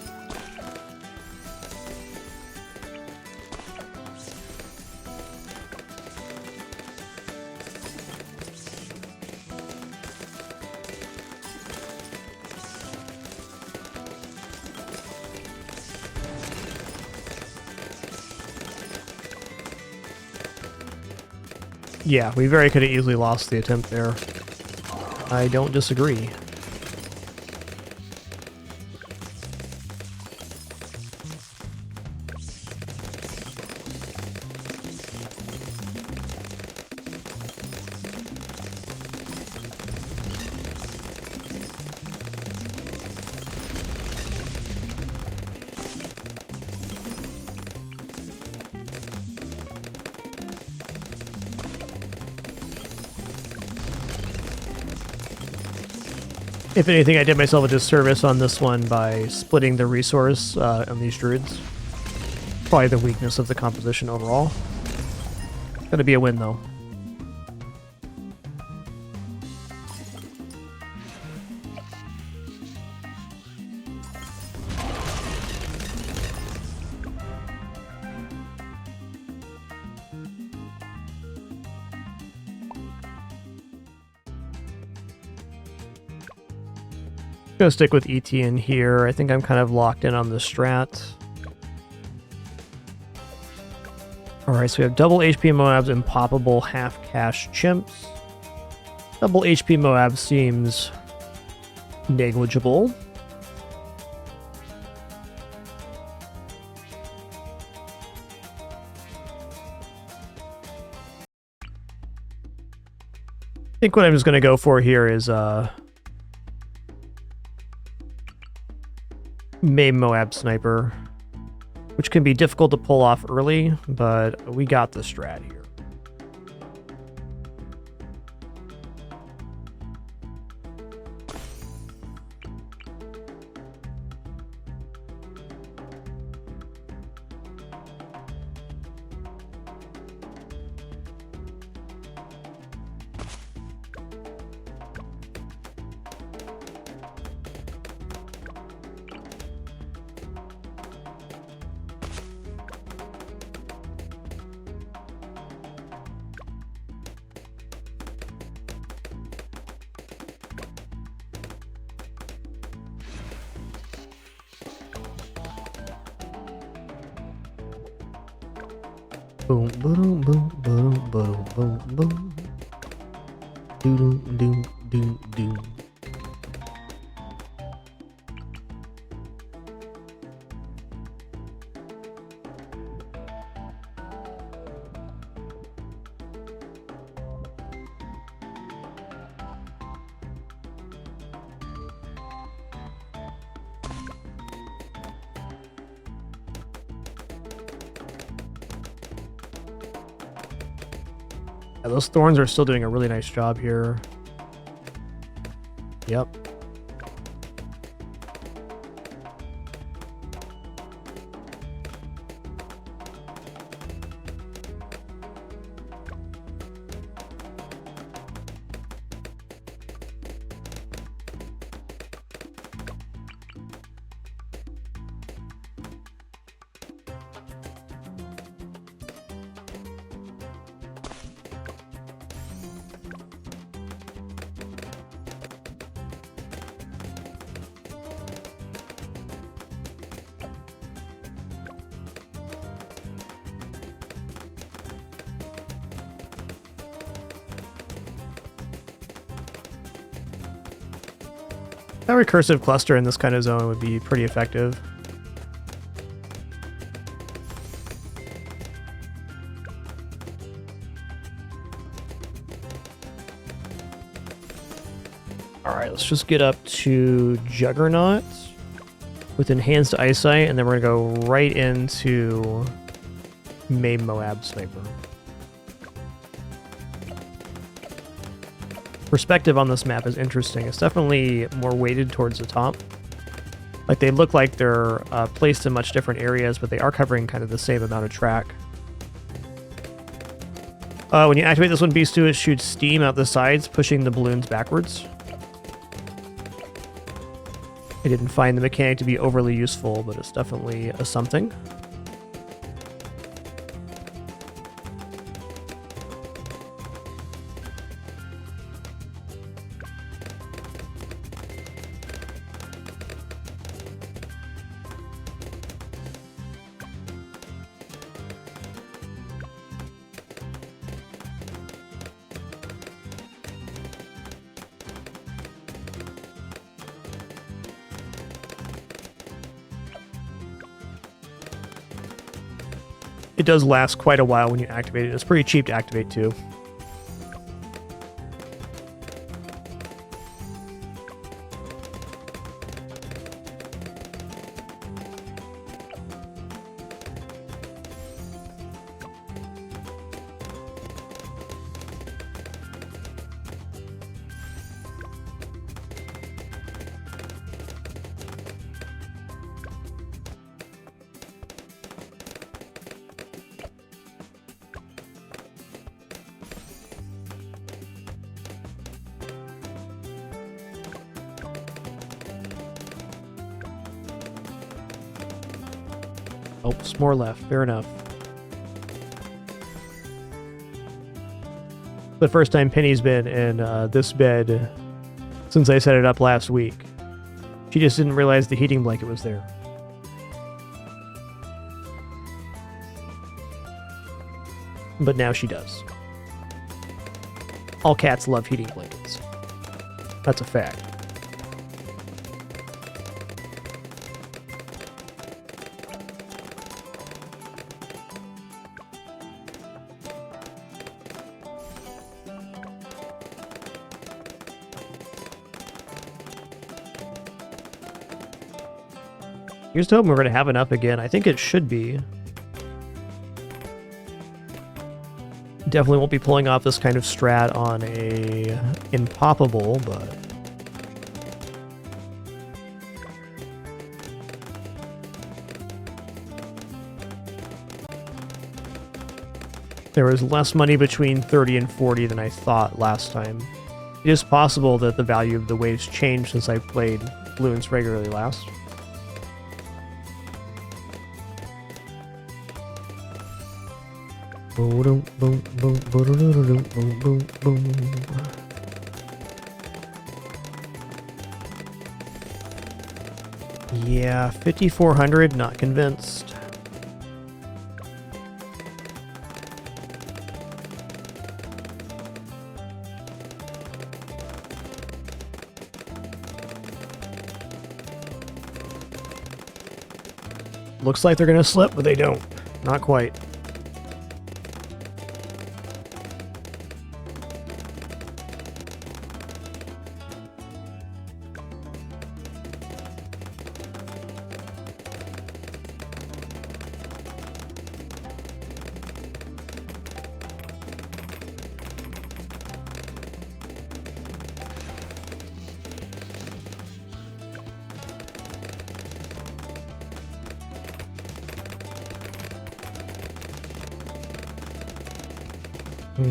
[SPEAKER 1] Yeah, we very could have easily lost the attempt there. I don't disagree. If anything, I did myself a disservice on this one by splitting the resource on these druids. Probably the weakness of the composition overall. Gonna be a win, though. Gonna stick with ET in here. I think I'm kind of locked in on the strat. Alright, so we have double HP Moabs and poppable half-cash chimps. Double HP Moab seems negligible. I think what I'm just gonna go for here is Maim Moab Sniper, which can be difficult to pull off early, but we got the strat here. Boom, boom, boom, boom, boom, boom, boom. Doo doo doo doo doo. Yeah, those thorns are still doing a really nice job here. Yep. That recursive cluster in this kind of zone would be pretty effective. Alright, let's just get up to Juggernaut with Enhanced Eyesight, and then we're going to go right into Maim Moab Sniper. Perspective on this map is interesting. It's definitely more weighted towards the top. Like, they look like they're placed in much different areas, but they are covering kind of the same amount of track. When you activate this one, Beast 2, it shoots steam out the sides, pushing the balloons backwards. I didn't find the mechanic to be overly useful, but it's definitely a something. It does last quite a while when you activate it. It's pretty cheap to activate too. Oh, some more left. Fair enough. The first time Penny's been in this bed since I set it up last week. She just didn't realize the heating blanket was there. But now she does. All cats love heating blankets. That's a fact. Here's to hoping we're going to have enough again. I think it should be. Definitely won't be pulling off this kind of strat on a Impoppable, but... There was less money between 30 and 40 than I thought last time. It is possible that the value of the waves changed since I played Bloons regularly last. Yeah, 5,400, not convinced. Looks like they're gonna slip, but they don't. Not quite.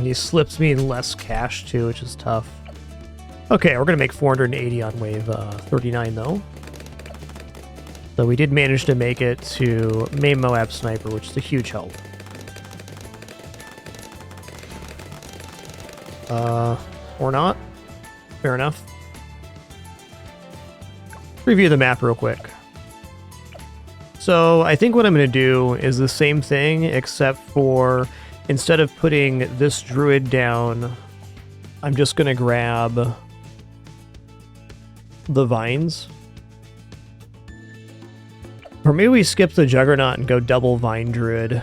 [SPEAKER 1] He slips me less cash too, which is tough. Okay, we're gonna make 480 on wave 39 though. So we did manage to make it to Maim Moab Sniper, which is a huge help. Or not. Fair enough. Review the map real quick. So I think what I'm going to do is the same thing, except for instead of putting this druid down, I'm just going to grab the vines. Or maybe we skip the Juggernaut and go double Vine Druid.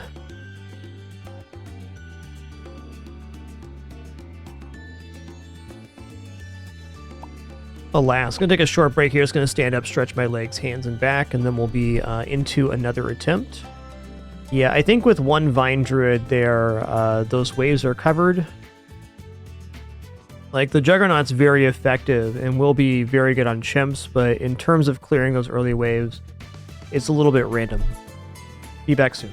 [SPEAKER 1] Alas, gonna take a short break here. It's gonna stand up, stretch my legs, hands, and back, and then we'll be into another attempt. Yeah, I think with one Vine Druid there, those waves are covered. Like, the Juggernaut's very effective and will be very good on chimps, but in terms of clearing those early waves, it's a little bit random. Be back soon.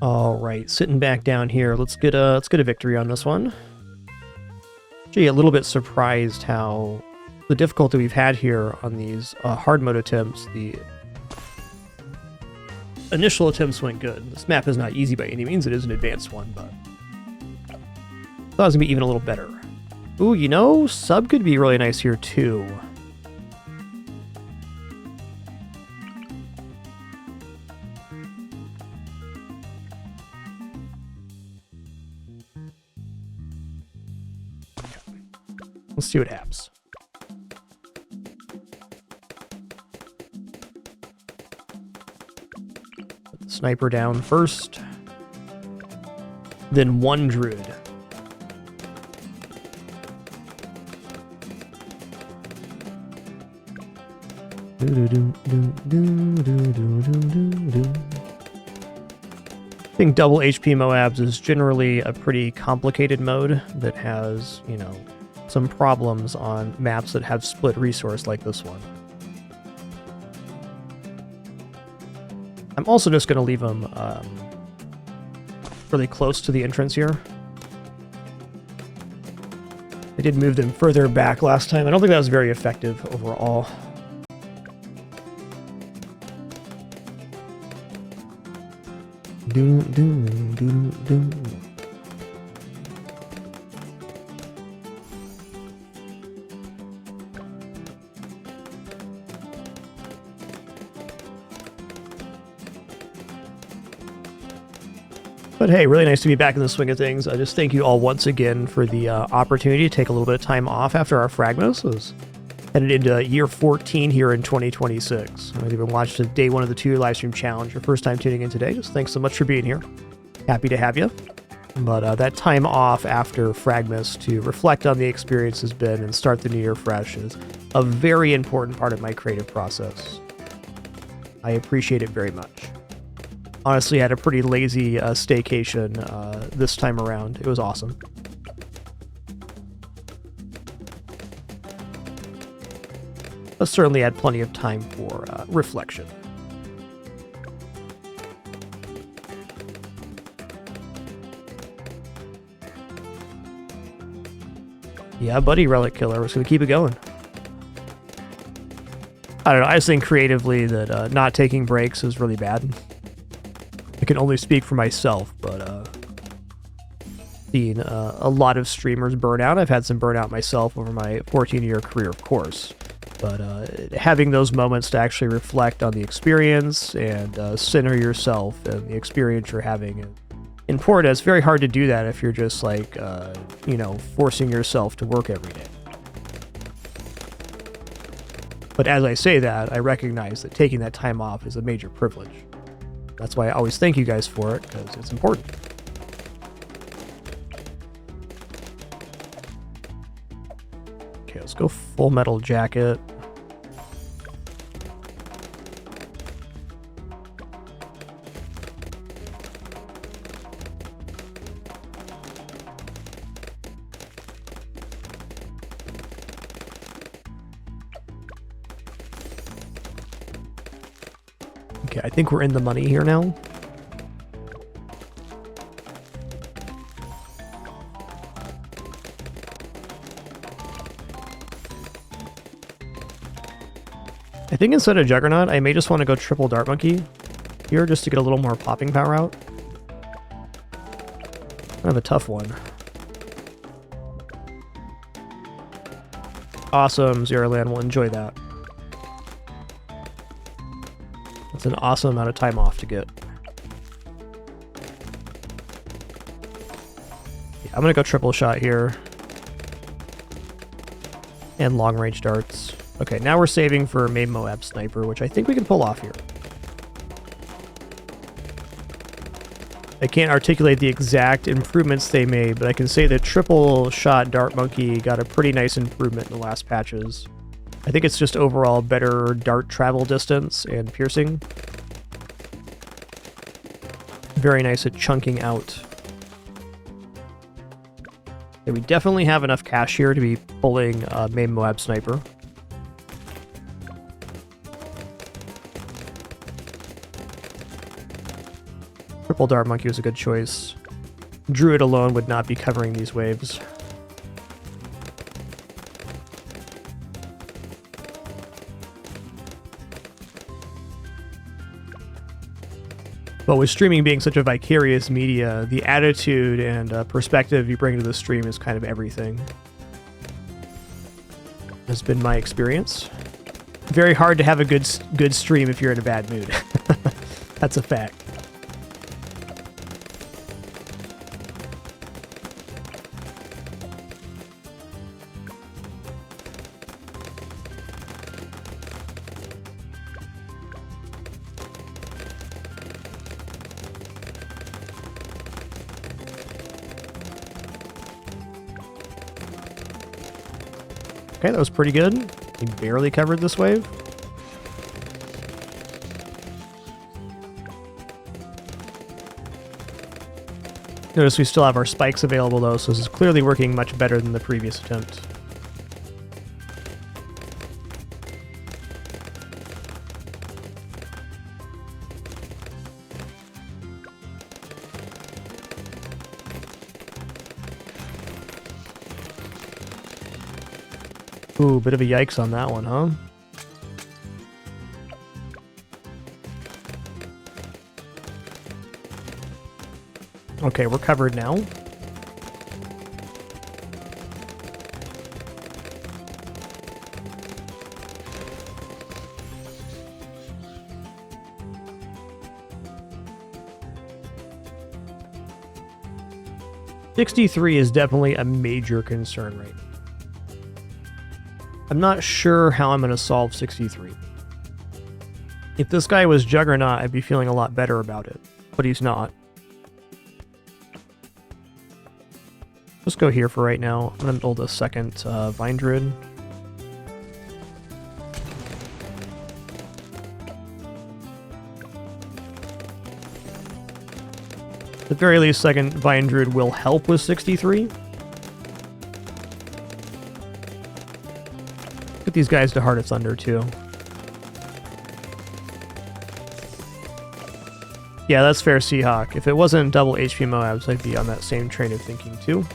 [SPEAKER 1] All right, sitting back down here. Let's get a victory on this one. Actually, a little bit surprised how the difficulty we've had here on these hard mode attempts. The initial attempts went good. This map is not easy by any means. It is an advanced one, but I thought it was gonna be even a little better. Ooh, you know, sub could be really nice here too. Let's see what happens. Put the sniper down first. Then one druid. I think double HP Moabs is generally a pretty complicated mode that has, you know, some problems on maps that have split resource like this one. I'm also just going to leave them really close to the entrance here. I did move them further back last time. I don't think that was very effective overall. But hey, really nice to be back in the swing of things. I just thank you all once again for the opportunity to take a little bit of time off after our Fragmos was headed into year 14 here in 2026. I've even watched day 1 of the 2-year livestream challenge. Your first time tuning in today. Just thanks so much for being here. Happy to have you. But that time off after Fragmas to reflect on the experience has been and start the new year fresh is a very important part of my creative process. I appreciate it very much. Honestly, I had a pretty lazy staycation this time around. It was awesome. But certainly had plenty of time for reflection. Yeah, buddy, Relic Killer. We're just going to keep it going. I don't know. I just think creatively that not taking breaks is really bad. I can only speak for myself, but seen a lot of streamers burn out. I've had some burnout myself over my 14-year career, of course. But having those moments to actually reflect on the experience and center yourself and the experience you're having in Porta, it's very hard to do that if you're just like, you know, forcing yourself to work every day. But as I say that, I recognize that taking that time off is a major privilege. That's why I always thank you guys for it, because it's important. Okay, let's go Full Metal Jacket. Okay, I think we're in the money here now. I think instead of Juggernaut, I may just want to go triple Dart Monkey here just to get a little more popping power out. Kind of a tough one. Awesome, Zero Land will enjoy that. That's an awesome amount of time off to get. Yeah, I'm gonna go triple shot here. And long range darts. Okay, now we're saving for Maid Moab Sniper, which I think we can pull off here. I can't articulate the exact improvements they made, but I can say that triple shot Dart Monkey got a pretty nice improvement in the last patches. I think it's just overall better dart travel distance and piercing. Very nice at chunking out. Yeah, we definitely have enough cash here to be pulling Maid Moab Sniper. Triple Dart Monkey was a good choice. Druid alone would not be covering these waves. But with streaming being such a vicarious media, the attitude and perspective you bring to the stream is kind of everything. Has been my experience. Very hard to have a good stream if you're in a bad mood. That's a fact. Okay, that was pretty good. He barely covered this wave. Notice we still have our spikes available though, so this is clearly working much better than the previous attempt. Ooh, bit of a yikes on that one, huh? Okay, we're covered now. $63 is definitely a major concern right now. I'm not sure how I'm going to solve 63. If this guy was Juggernaut, I'd be feeling a lot better about it, but he's not. Let's go here for right now. I'm going to build a second Vine Druid. At the very least, second Vine Druid will help with 63. Get these guys to Heart of Thunder, too. Yeah, that's fair, Seahawk. If it wasn't double HP Moabs, I'd be on that same train of thinking, too.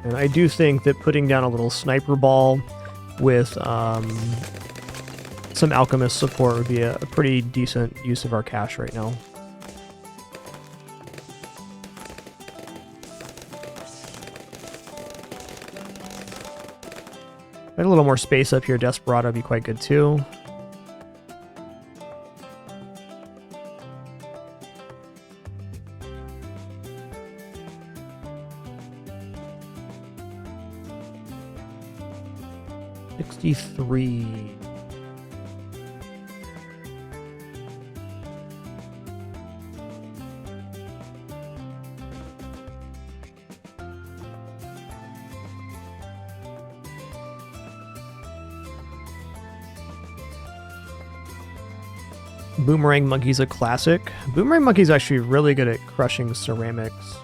[SPEAKER 1] And I do think that putting down a little Sniper Ball with some Alchemist support would be a pretty decent use of our cash right now. Got a little more space up here. Desperado would be quite good too. $63. Boomerang Monkey's a classic. Boomerang Monkey's actually really good at crushing ceramics.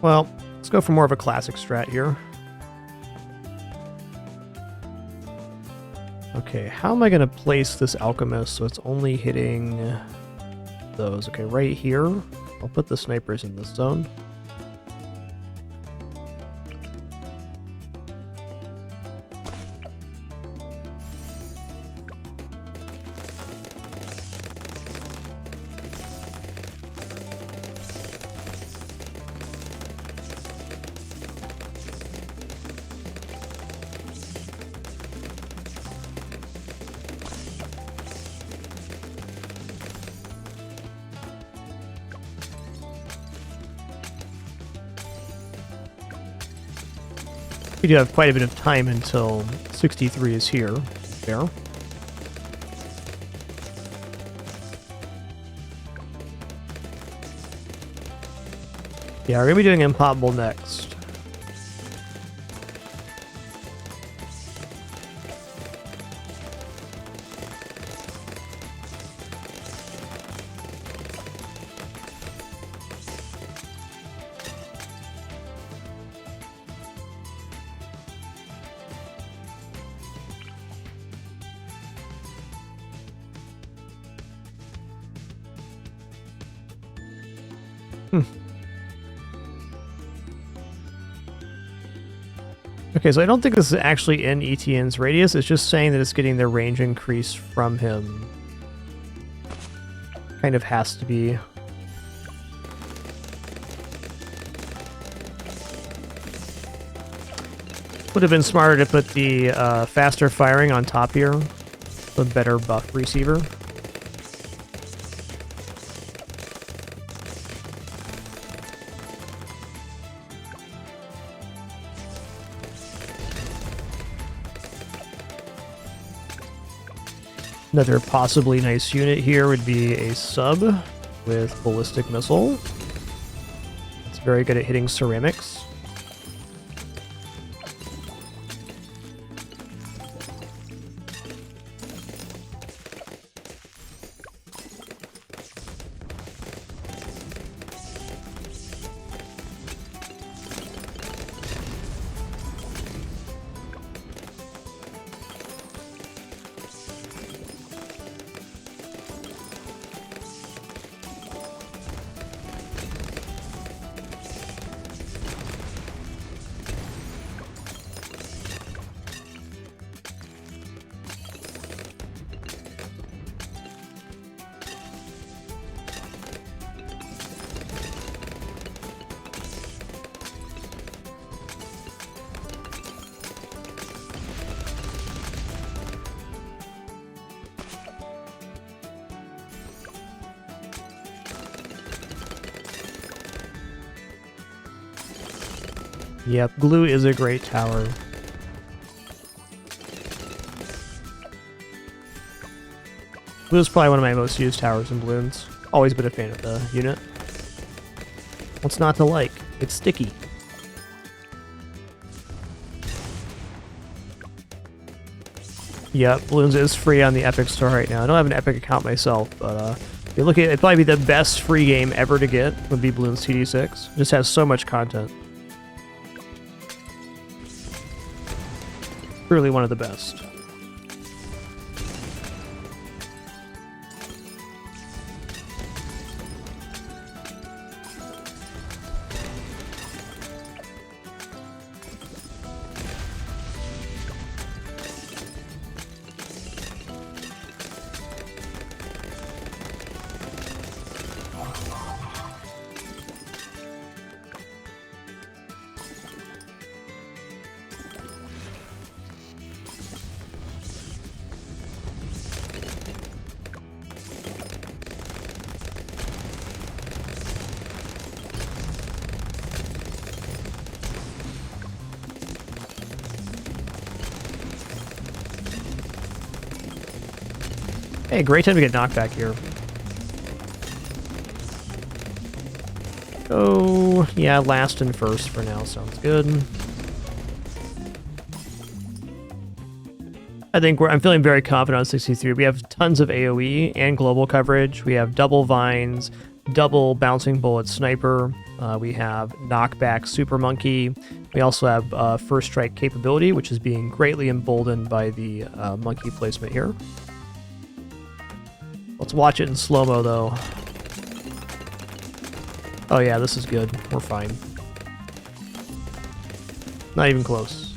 [SPEAKER 1] Well, let's go for more of a classic strat here. Okay, how am I going to place this Alchemist so it's only hitting those? Okay, right here. I'll put the snipers in this zone. We do have quite a bit of time until 63 is here. There. Yeah, we're going to be doing Impossible next. Okay, so I don't think this is actually in ETN's radius. It's just saying that it's getting the range increase from him. Kind of has to be. Would have been smarter to put the faster firing on top here. The better buff receiver. Another possibly nice unit here would be a sub with ballistic missile. It's very good at hitting ceramics. Yep, glue is a great tower. Glue is probably one of my most used towers in Bloons. Always been a fan of the unit. What's not to like? It's sticky. Yep, Bloons is free on the Epic Store right now. I don't have an Epic account myself, but if you look at it, it'd probably be the best free game ever to get would be Bloons TD6. It just has so much content. Truly one of the best. Hey, great time to get knockback here. Oh, yeah, last and first for now sounds good. I think I'm feeling very confident on 63. We have tons of AoE and global coverage. We have double vines, double bouncing bullet sniper. We have knockback super monkey. We also have first strike capability, which is being greatly emboldened by the monkey placement here. Let's watch it in slow-mo, though. Oh yeah, this is good. We're fine. Not even close.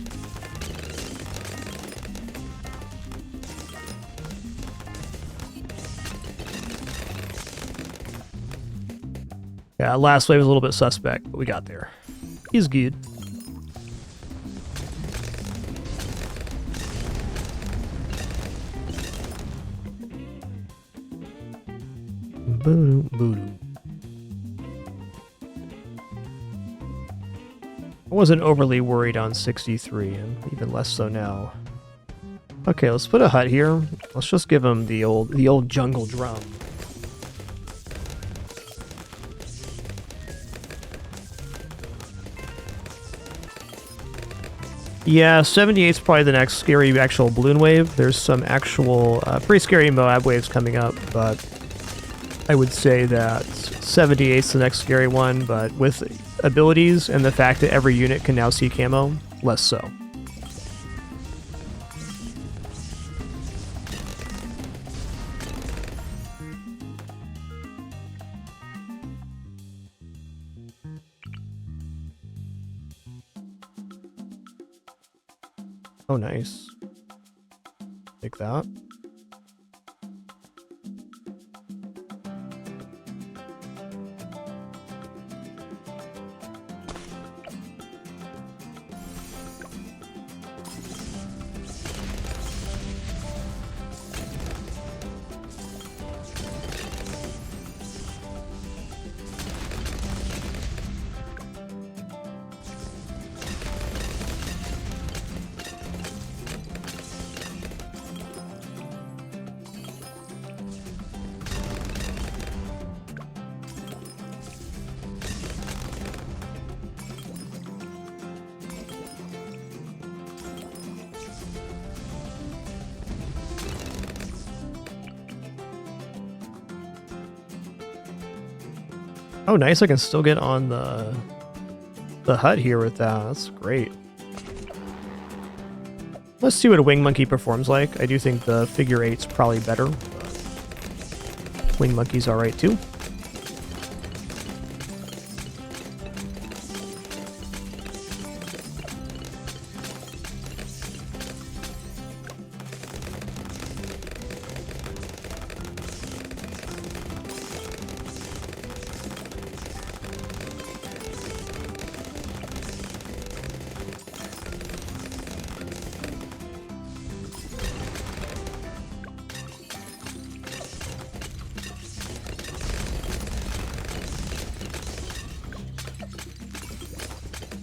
[SPEAKER 1] Yeah, last wave was a little bit suspect, but we got there. He's good. Boo-doo, boo-doo. I wasn't overly worried on 63, and even less so now. Okay, let's put a hut here. Let's just give him the old jungle drum. Yeah, 78's probably the next scary actual balloon wave. There's some actual pretty scary Moab waves coming up, but I would say that 78's the next scary one, but with abilities and the fact that every unit can now see camo, less so. Oh, nice. Take that. Oh, nice. I can still get on the hut here with that. That's great. Let's see what a wing monkey performs like. I do think the figure 8's probably better, but wing monkey's alright too.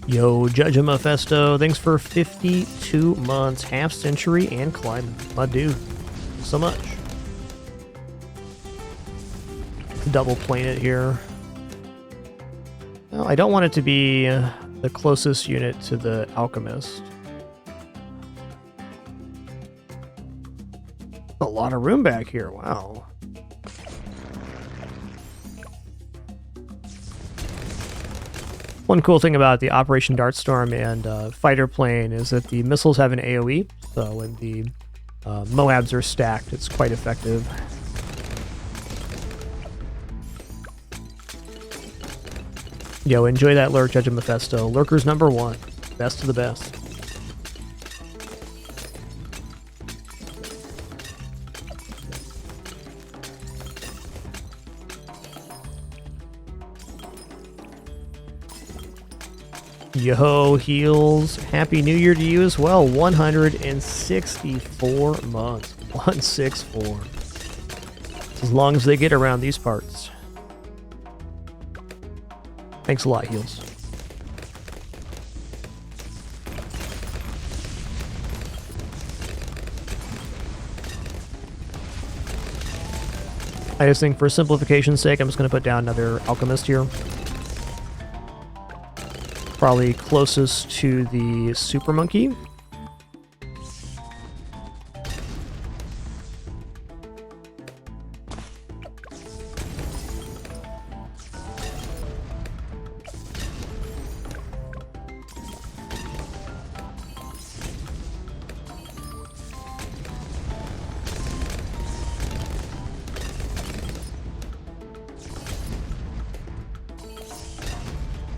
[SPEAKER 1] Yo, Judge Mephisto, thanks for 52 months, half century, and climbing. My dude, so much. Double plane it here. Well, I don't want it to be the closest unit to the Alchemist. A lot of room back here, wow. One cool thing about the Operation Dartstorm and fighter plane is that the missiles have an AoE, so when the Moabs are stacked, it's quite effective. Yo, enjoy that lurk, Judge of Mephisto. Lurker's #1. Best of the best. Yo, Heels. Happy New Year to you as well. 164 months. 164. As long as they get around these parts. Thanks a lot, Heels. I just think for simplification's sake, I'm just going to put down another Alchemist here. Probably closest to the Super Monkey.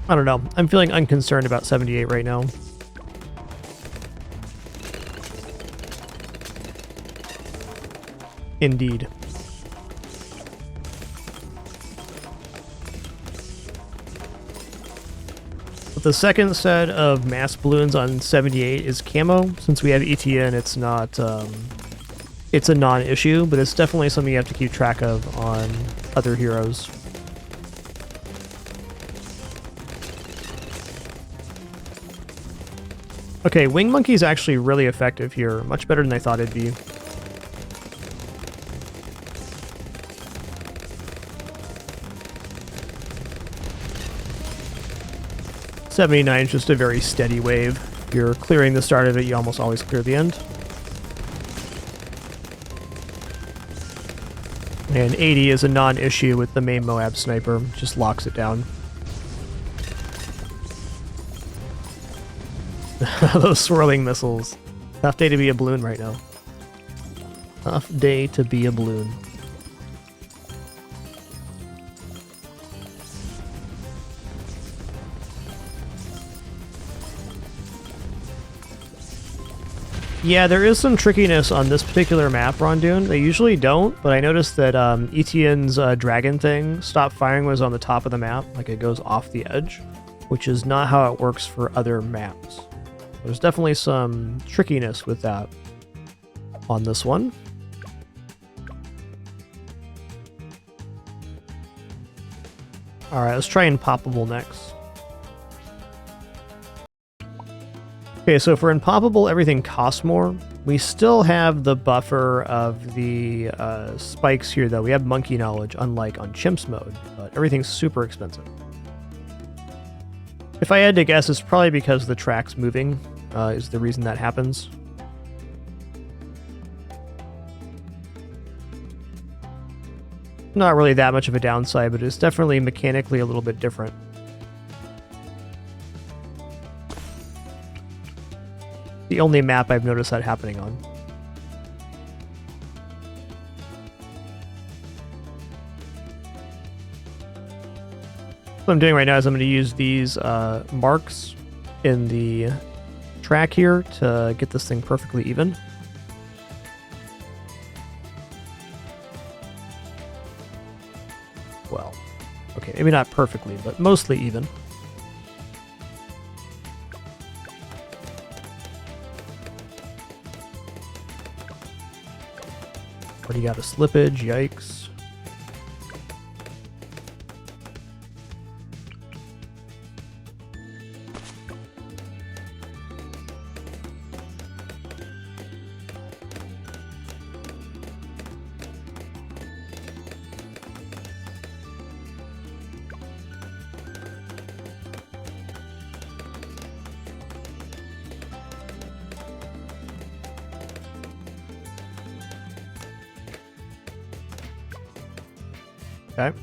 [SPEAKER 1] I don't know. I'm feeling unconcerned about 78 right now. Indeed. But the second set of mass balloons on 78 is camo. Since we have ETN, it's not, it's a non-issue, but it's definitely something you have to keep track of on other heroes. Okay, Wing Monkey's actually really effective here. Much better than I thought it'd be. $79 is just a very steady wave. If you're clearing the start of it, you almost always clear the end. And 80 is a non-issue with the main Moab sniper. Just locks it down. Those swirling missiles. Tough day to be a balloon right now. Tough day to be a balloon. Yeah, there is some trickiness on this particular map, Rondoon. They usually don't, but I noticed that Etienne's dragon thing stopped firing when it was on the top of the map, like it goes off the edge, which is not how it works for other maps. There's definitely some trickiness with that on this one. Alright, let's try Impoppable next. Okay, so for Impoppable, everything costs more. We still have the buffer of the spikes here, though. We have Monkey Knowledge, unlike on Chimps mode, but everything's super expensive. If I had to guess, it's probably because the track's moving is the reason that happens. Not really that much of a downside, but it's definitely mechanically a little bit different. The only map I've noticed that happening on. What I'm doing right now is I'm going to use these marks in the track here to get this thing perfectly even. Well, okay, maybe not perfectly, but mostly even. Already got a slippage, yikes. Okay.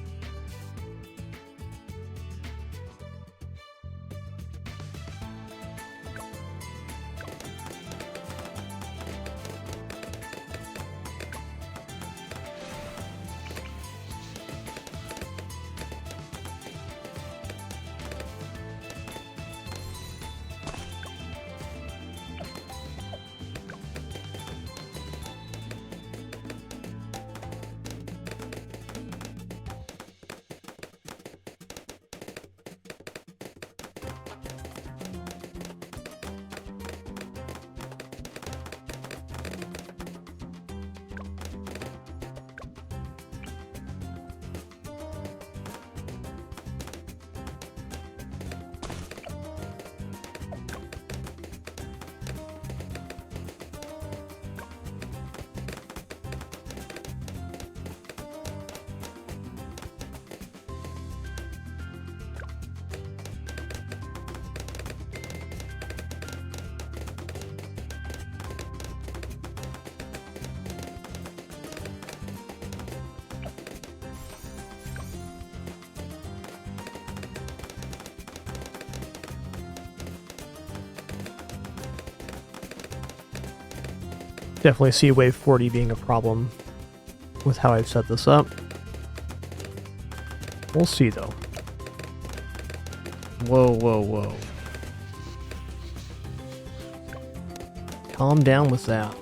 [SPEAKER 1] Definitely see wave 40 being a problem with how I've set this up. We'll see, though. Whoa, whoa, whoa. Calm down with that.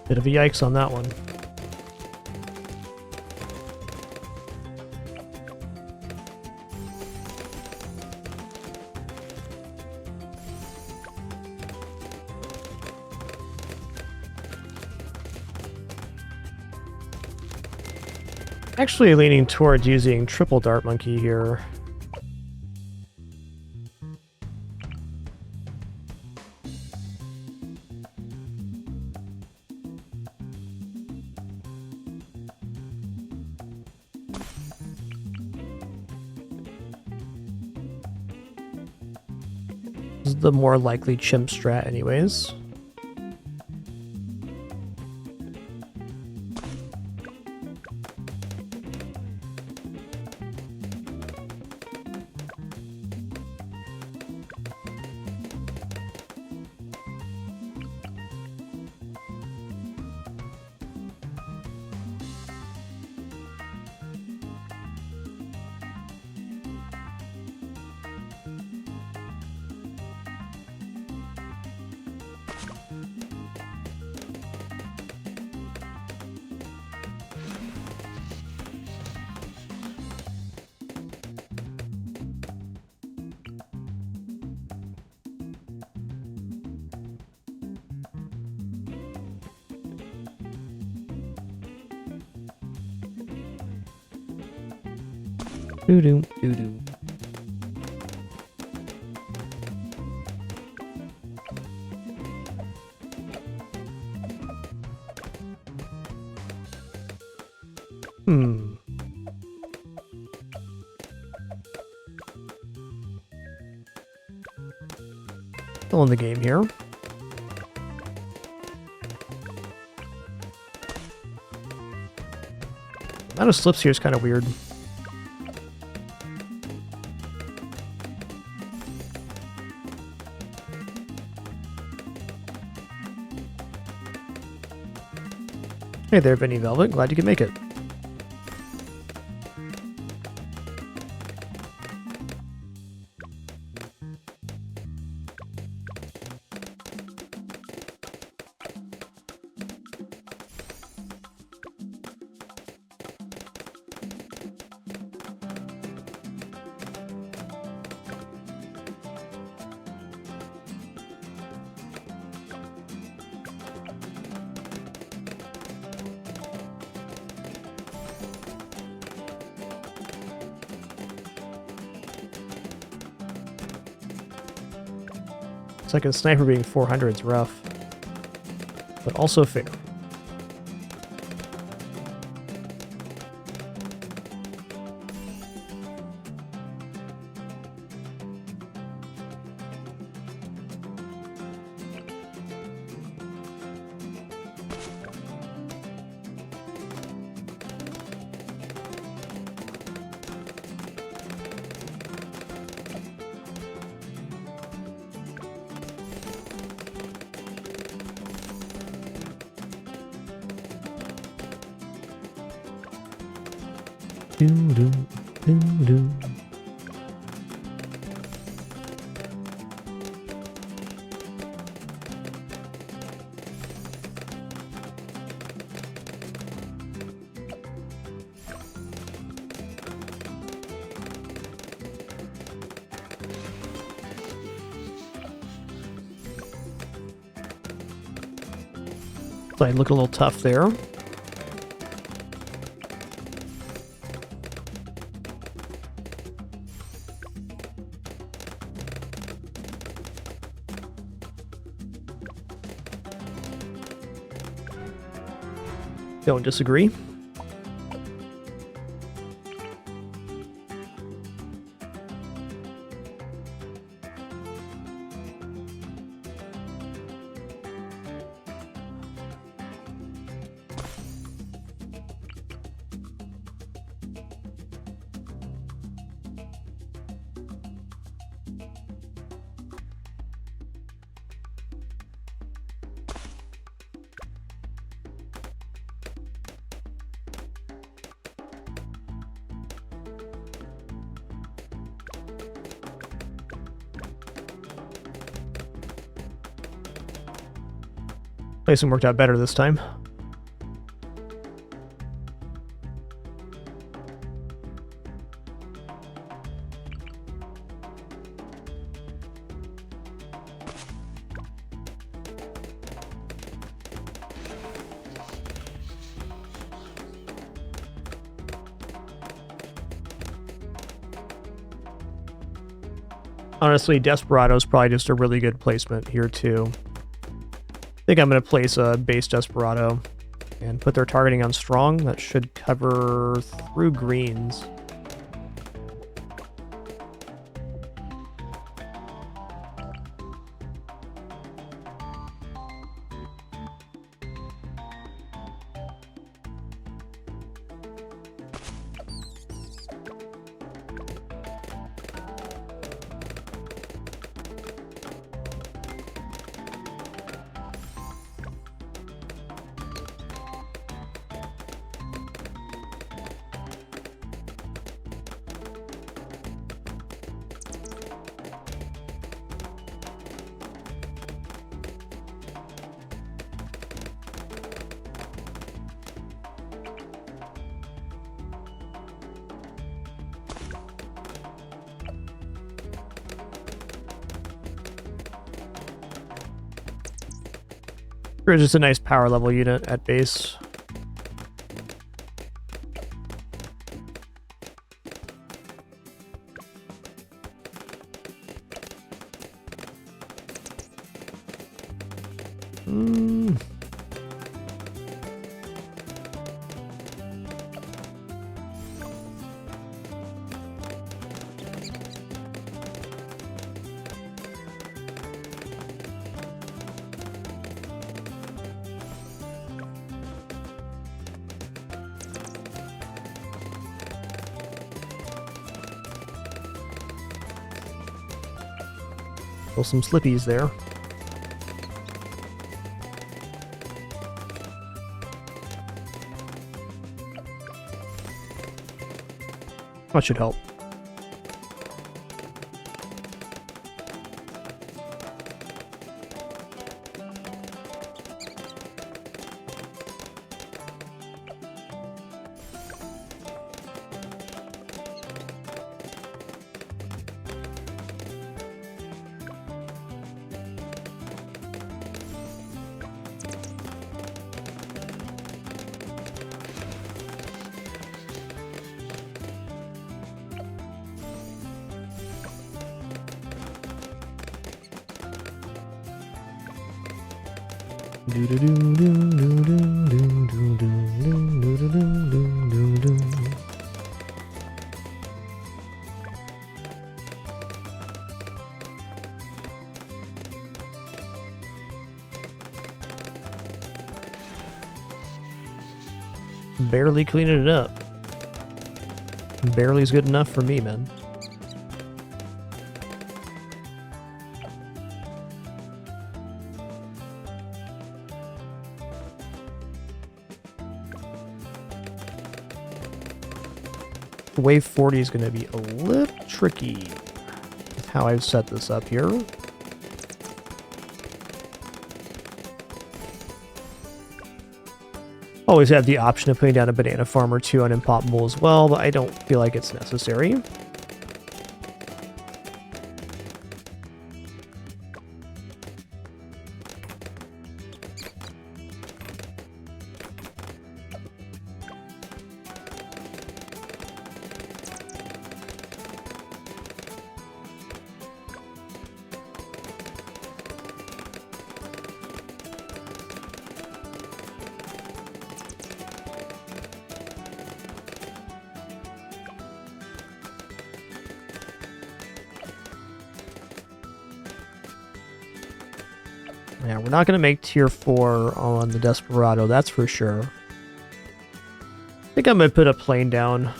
[SPEAKER 1] Bit of a yikes on that one. Actually leaning towards using triple dart monkey here. This is the more likely chimp strat anyways. Doo-doo, doo-doo. Still in the game here. The amount of slips here is kind of weird. Hey there, Vinny Velvet. Glad you could make it. It's like a sniper being 400 is rough, but also fair. So I look a little tough there. Don't disagree. Placement worked out better this time. Honestly, Desperado is probably just a really good placement here too. I think I'm going to place a base Desperado and put their targeting on strong. That should cover through greens. Or just a nice power level unit at base. Well, some slippies there. That should help. Barely cleaning it up. Barely's good enough for me, man. Wave 40 is going to be a little tricky with how I've set this up here. Always have the option of putting down a banana farm or two on Impossible as well, but I don't feel like it's necessary. Yeah, we're not going to make tier 4 on the Desperado, that's for sure. I think I might put a plane down.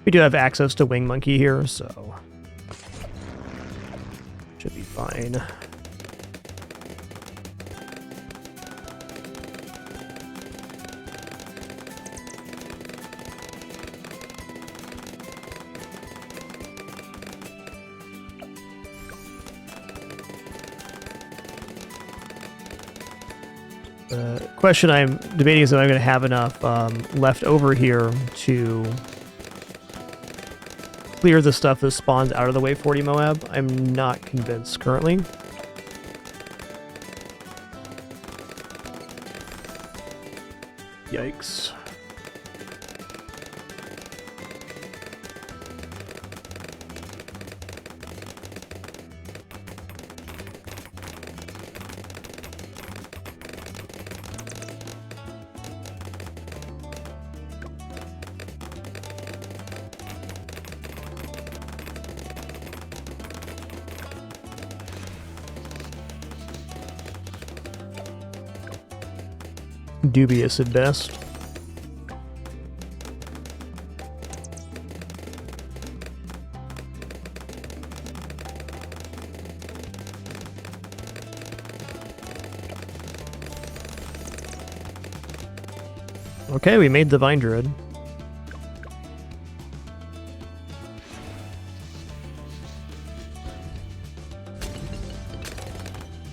[SPEAKER 1] We do have access to Wing Monkey here, so should be fine. The question I'm debating is if I'm going to have enough left over here to clear the stuff that spawns out of the Wave 40 Moab. I'm not convinced currently. Yikes. Dubious at best. Okay, we made the Vine Druid.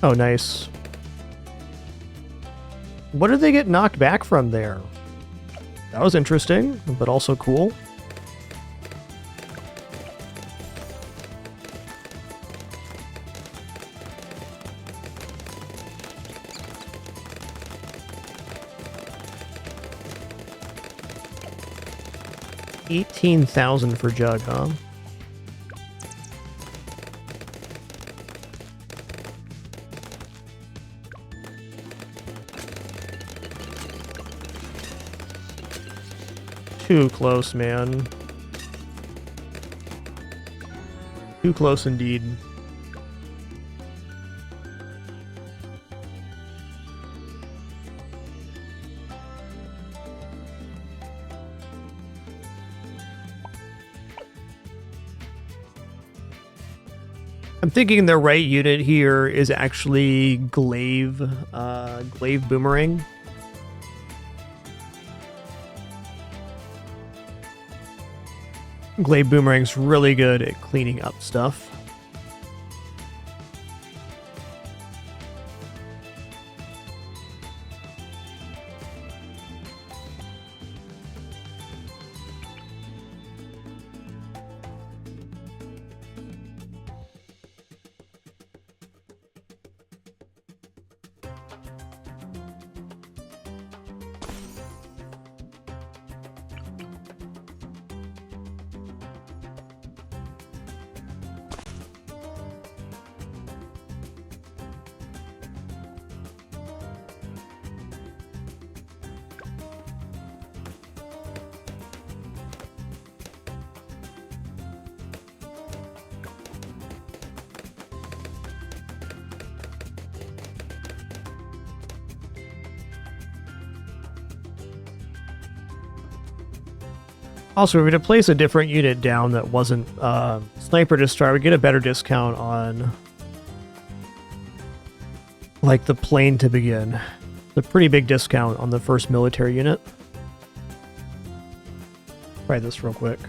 [SPEAKER 1] Oh, nice. What did they get knocked back from there? That was interesting, but also cool. $18,000 for Jug, huh? Too close, man. Too close indeed. I'm thinking the right unit here is actually Glaive Boomerang. Glaive Boomerang's really good at cleaning up stuff. Also, if we were to place a different unit down that wasn't Sniper Destroyer, we get a better discount on like the plane to begin. It's a pretty big discount on the first military unit. Try this real quick.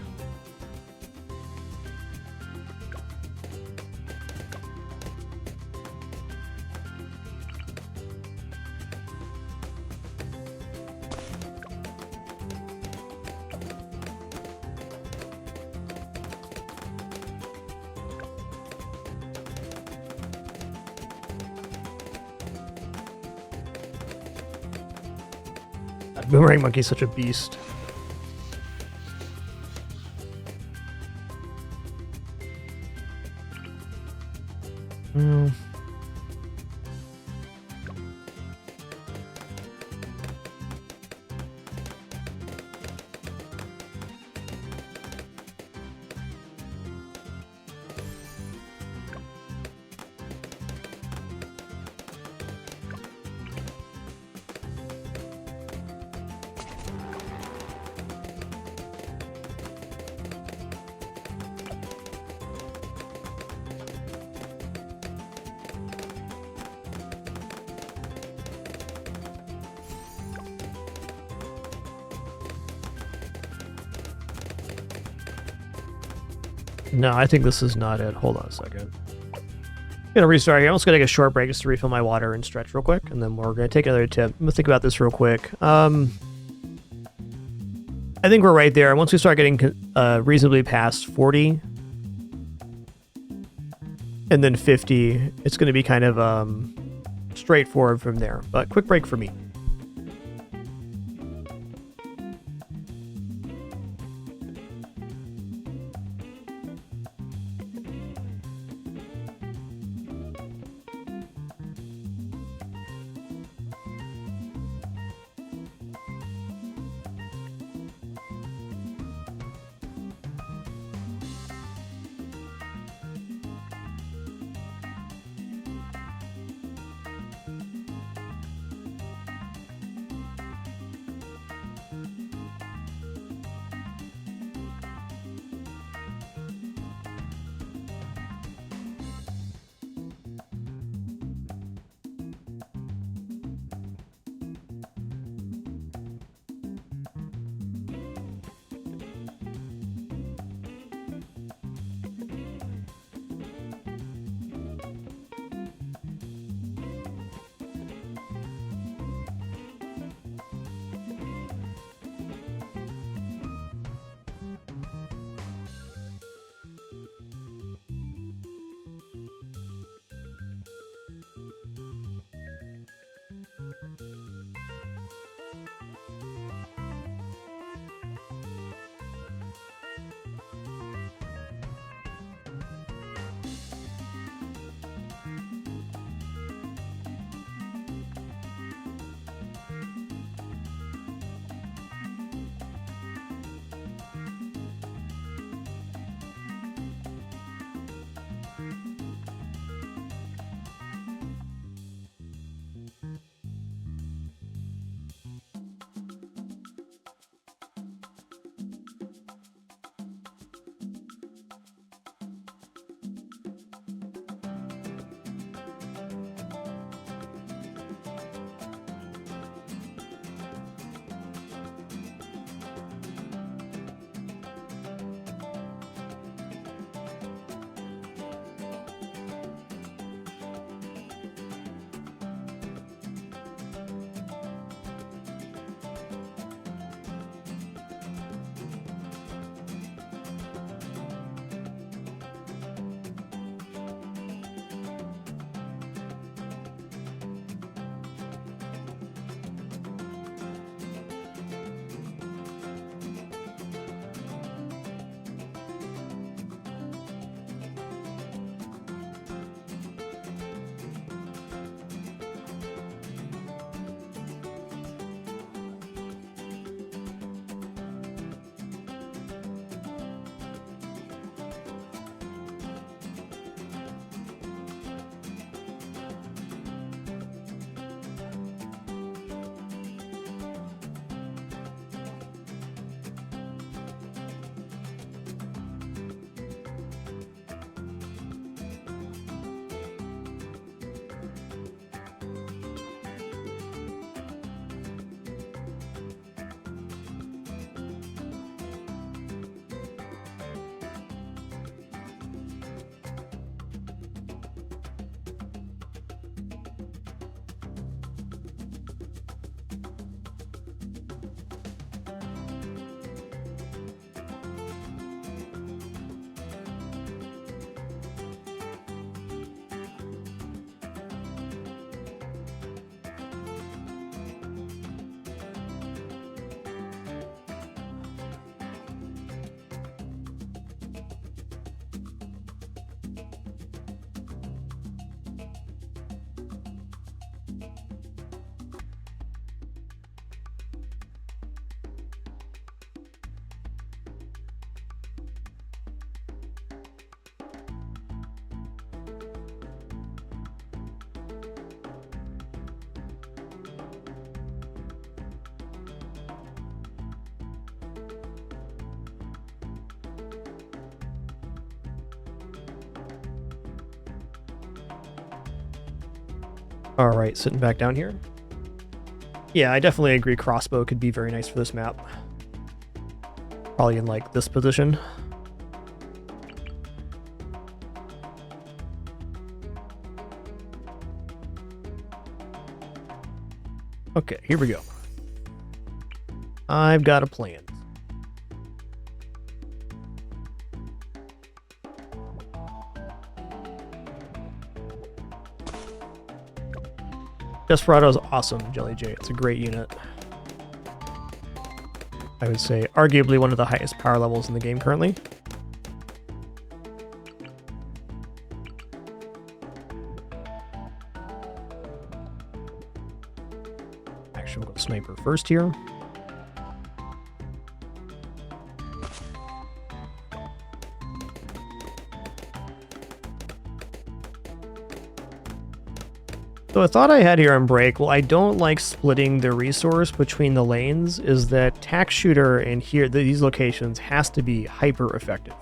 [SPEAKER 1] Boomerang Monkey's such a beast. No, I think this is not it. Hold on a second. I'm gonna restart here. I'm just gonna take a short break just to refill my water and stretch real quick, and then we're gonna take another tip. I'm gonna think about this real quick. I think we're right there. Once we start getting reasonably past 40 and then 50, it's gonna be kind of straightforward from there. But quick break for me. All right, sitting back down here. Yeah, I definitely agree crossbow could be very nice for this map. Probably in like this position. Okay, here we go. I've got a plan. Desperado's awesome, Jelly J. It's a great unit. I would say arguably one of the highest power levels in the game currently. Actually, we'll go sniper first here. So a thought I had here on break, well, I don't like splitting the resource between the lanes, is that tack shooter in here, these locations, has to be hyper effective.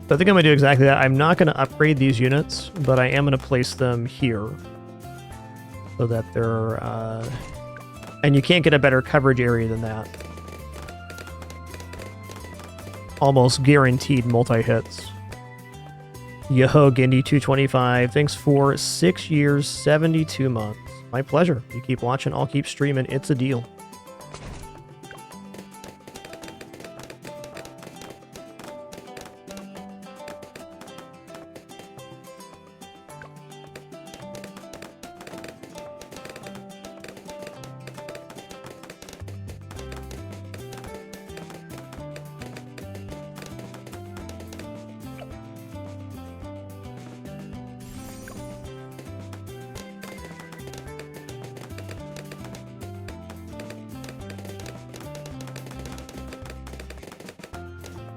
[SPEAKER 1] So I think I'm going to do exactly that. I'm not going to upgrade these units, but I am going to place them here so that they're... and you can't get a better coverage area than that. Almost guaranteed multi-hits. Yo, Gindy225, thanks for 6 years, 72 months. My pleasure. You keep watching, I'll keep streaming. It's a deal.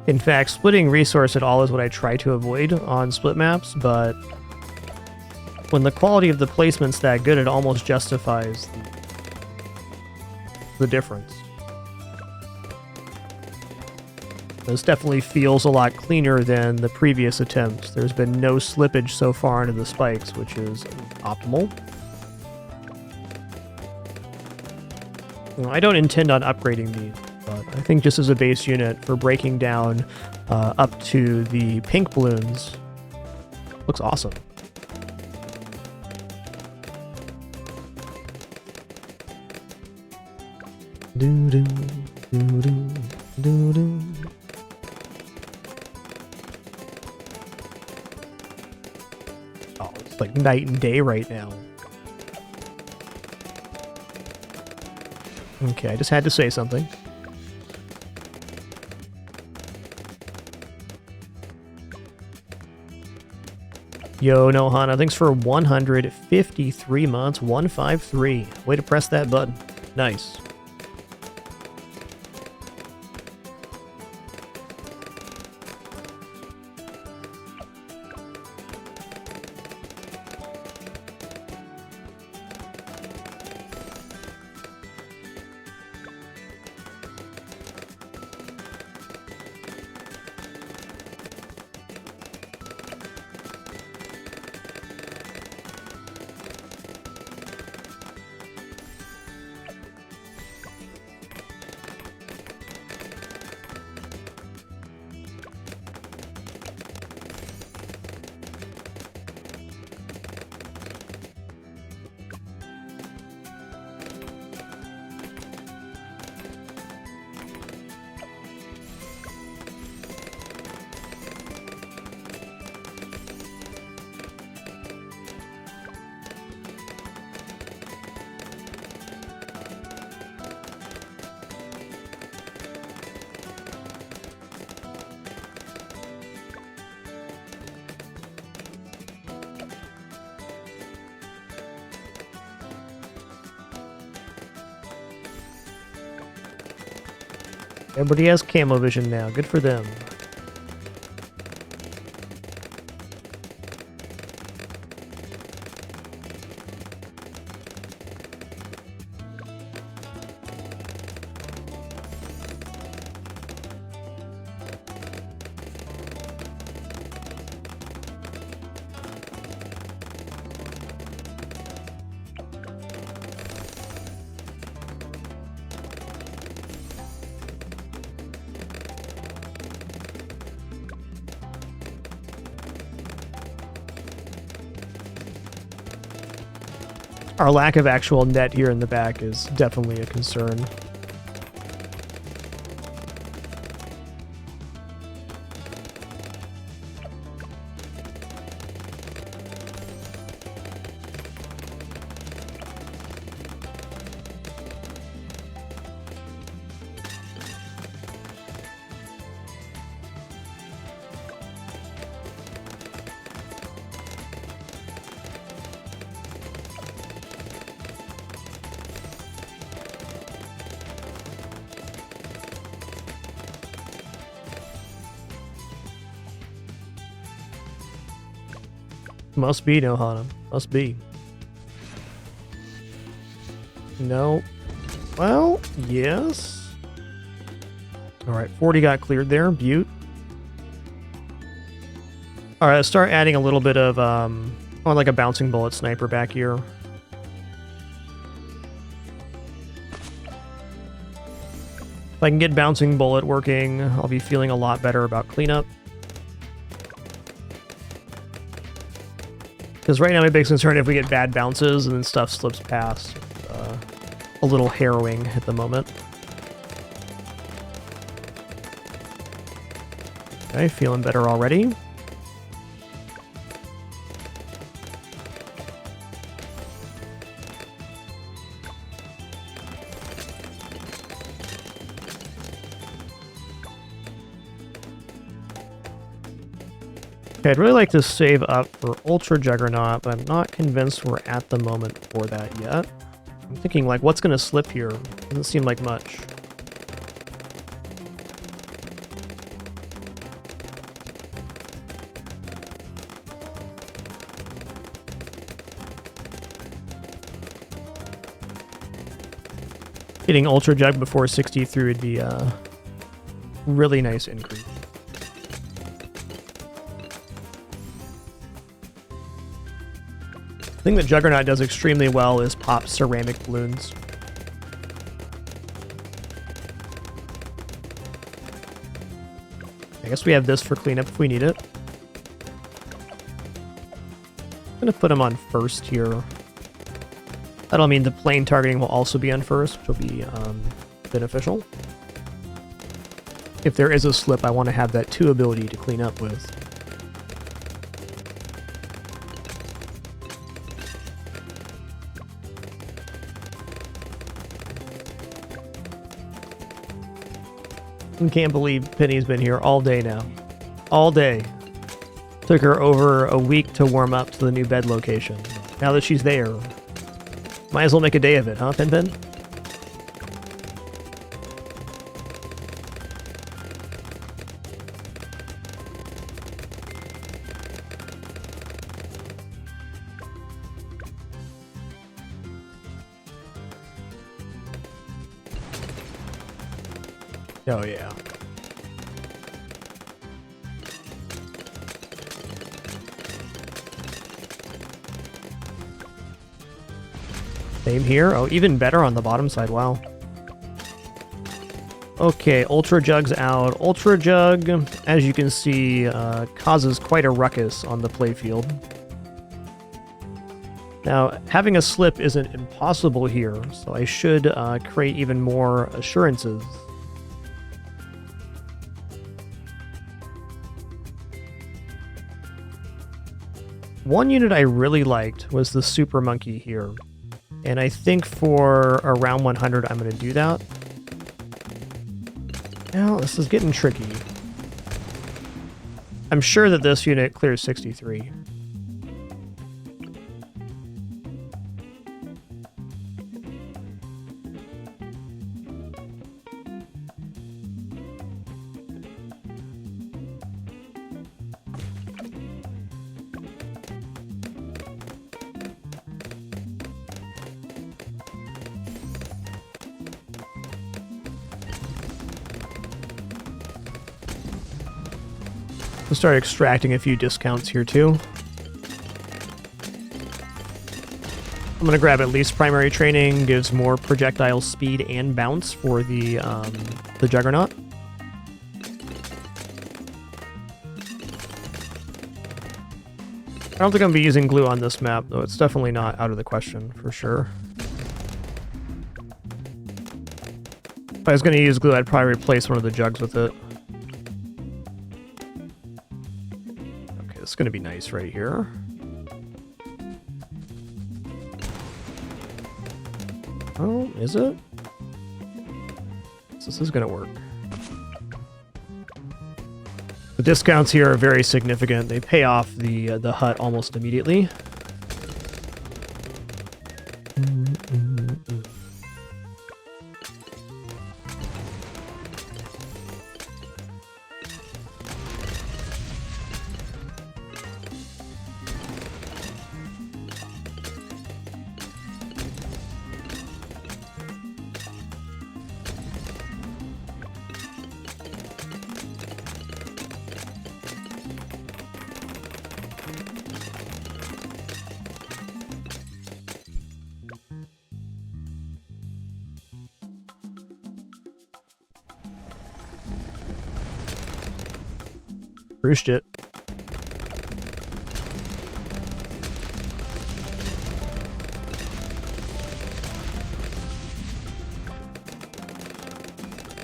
[SPEAKER 1] In fact, splitting resource at all is what I try to avoid on split maps, but when the quality of the placement's that good, it almost justifies the difference. This definitely feels a lot cleaner than the previous attempts. There's been no slippage so far into the spikes, which is optimal. I don't intend on upgrading these. But I think just as a base unit for breaking down up to the pink balloons, looks awesome. Do do do do do do. Oh, it's like night and day right now. Okay, I just had to say something. Yo, Nohana, thanks for 153 months, 153. Way to press that button. Nice. Everybody has camo vision now. Good for them. Our lack of actual net here in the back is definitely a concern. Must be, no Hana. Must be. No. Well, yes. Alright, 40 got cleared there. Butte. Alright, let's start adding a little bit of, like a bouncing bullet sniper back here. If I can get bouncing bullet working, I'll be feeling a lot better about cleanup. Because right now my big concern if we get bad bounces and then stuff slips past. A little harrowing at the moment. Okay, feeling better already. Okay, I'd really like to save up for Ultra Juggernaut, but I'm not convinced we're at the moment for that yet. I'm thinking, like, what's going to slip here? Doesn't seem like much. Getting Ultra Jug before 63 would be a really nice increase. The thing that Juggernaut does extremely well is pop ceramic balloons. I guess we have this for cleanup if we need it. I'm going to put him on first here. That'll mean the plane targeting will also be on first, which will be beneficial. If there is a slip, I want to have that 2 ability to clean up with. I can't believe Penny's been here all day now. All day. Took her over a week to warm up to the new bed location. Now that she's there, might as well make a day of it, huh, Pen Pen? Oh, yeah. Same here. Oh, even better on the bottom side. Wow. Okay, Ultra Jug's out. Ultra Jug, as you can see, causes quite a ruckus on the playfield. Now, having a slip isn't impossible here, so I should create even more assurances. One unit I really liked was the Super Monkey here. And I think for around 100, I'm going to do that. Now, this is getting tricky. I'm sure that this unit clears 63. We'll start extracting a few discounts here too. I'm going to grab at least primary training, gives more projectile speed and bounce for the Juggernaut. I don't think I'm going to be using glue on this map, though it's definitely not out of the question, for sure. If I was going to use glue, I'd probably replace one of the jugs with it. Okay, this is going to be nice right here. Oh, is it? So this is going to work. The discounts here are very significant. They pay off the hut almost immediately. Roosted it.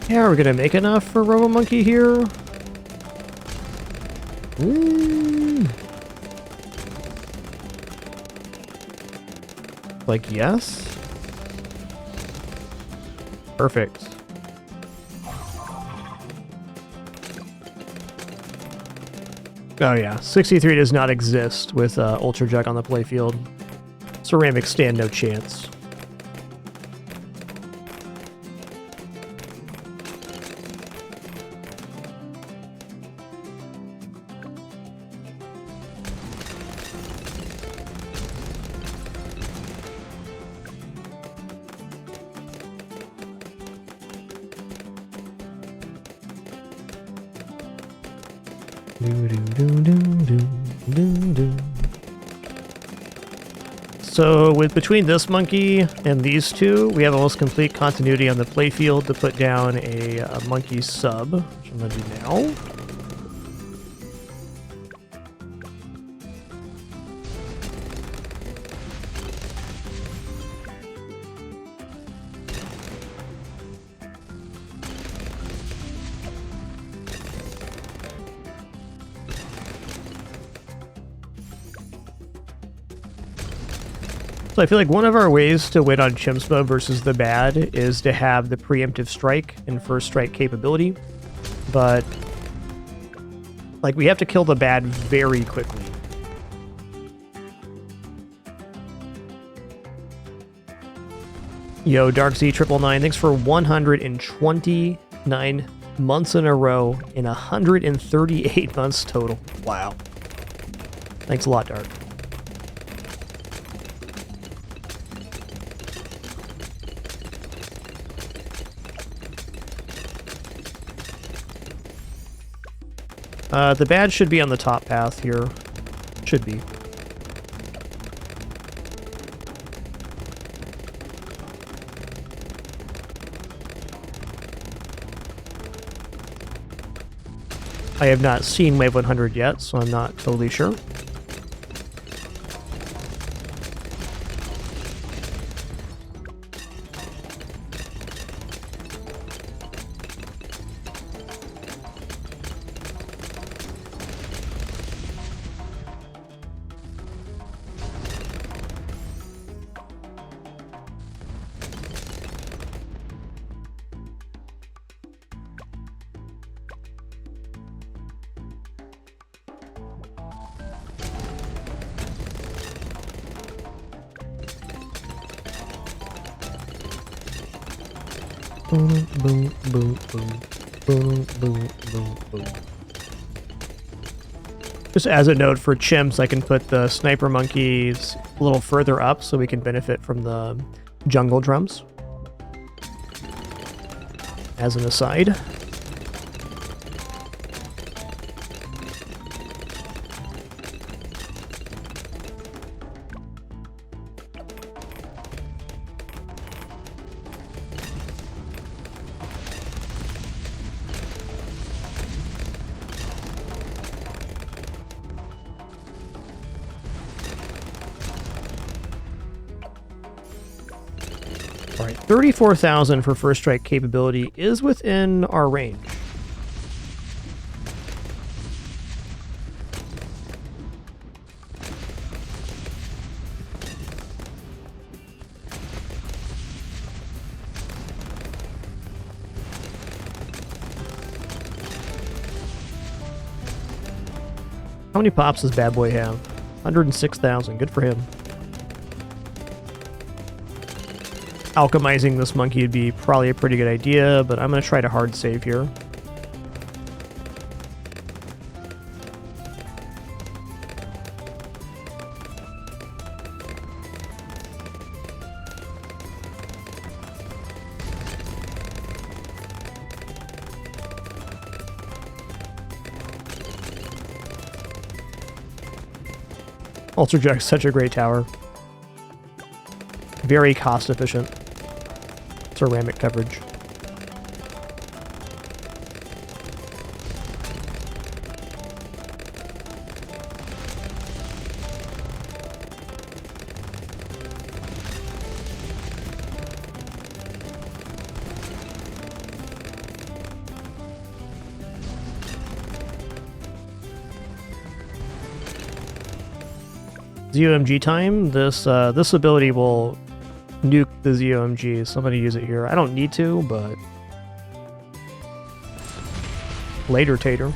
[SPEAKER 1] Yeah, are we gonna make enough for Robo Monkey here? Like, yes? Perfect. Oh yeah, 63 does not exist with Ultra Jug on the playfield. Ceramics stand no chance. So between this monkey and these two, we have almost complete continuity on the playfield to put down a monkey sub, which I'm going to do now. So I feel like one of our ways to win on Chimspa versus the bad is to have the preemptive strike and first strike capability, but like we have to kill the bad very quickly. Yo, DarkZ999, thanks for 129 months in a row in 138 months total. Wow. Thanks a lot, Dark. The bad should be on the top path here. Should be. I have not seen Wave 100 yet, so I'm not totally sure. Boom, boom, boom, boom, boom, boom, boom, boom. Just as a note for chimps, I can put the sniper monkeys a little further up so we can benefit from the jungle drums. As an aside. 34,000 for first strike capability is within our range. How many pops does Bad Boy have? 106,000. Good for him. Alchemizing this monkey would be probably a pretty good idea, but I'm going to try to hard save here. Ultra Jack's such a great tower. Very cost efficient. Ceramic coverage. ZOMG time. This ability will nuke the ZOMG, so I'm going to use it here. I don't need to, but later, Tater.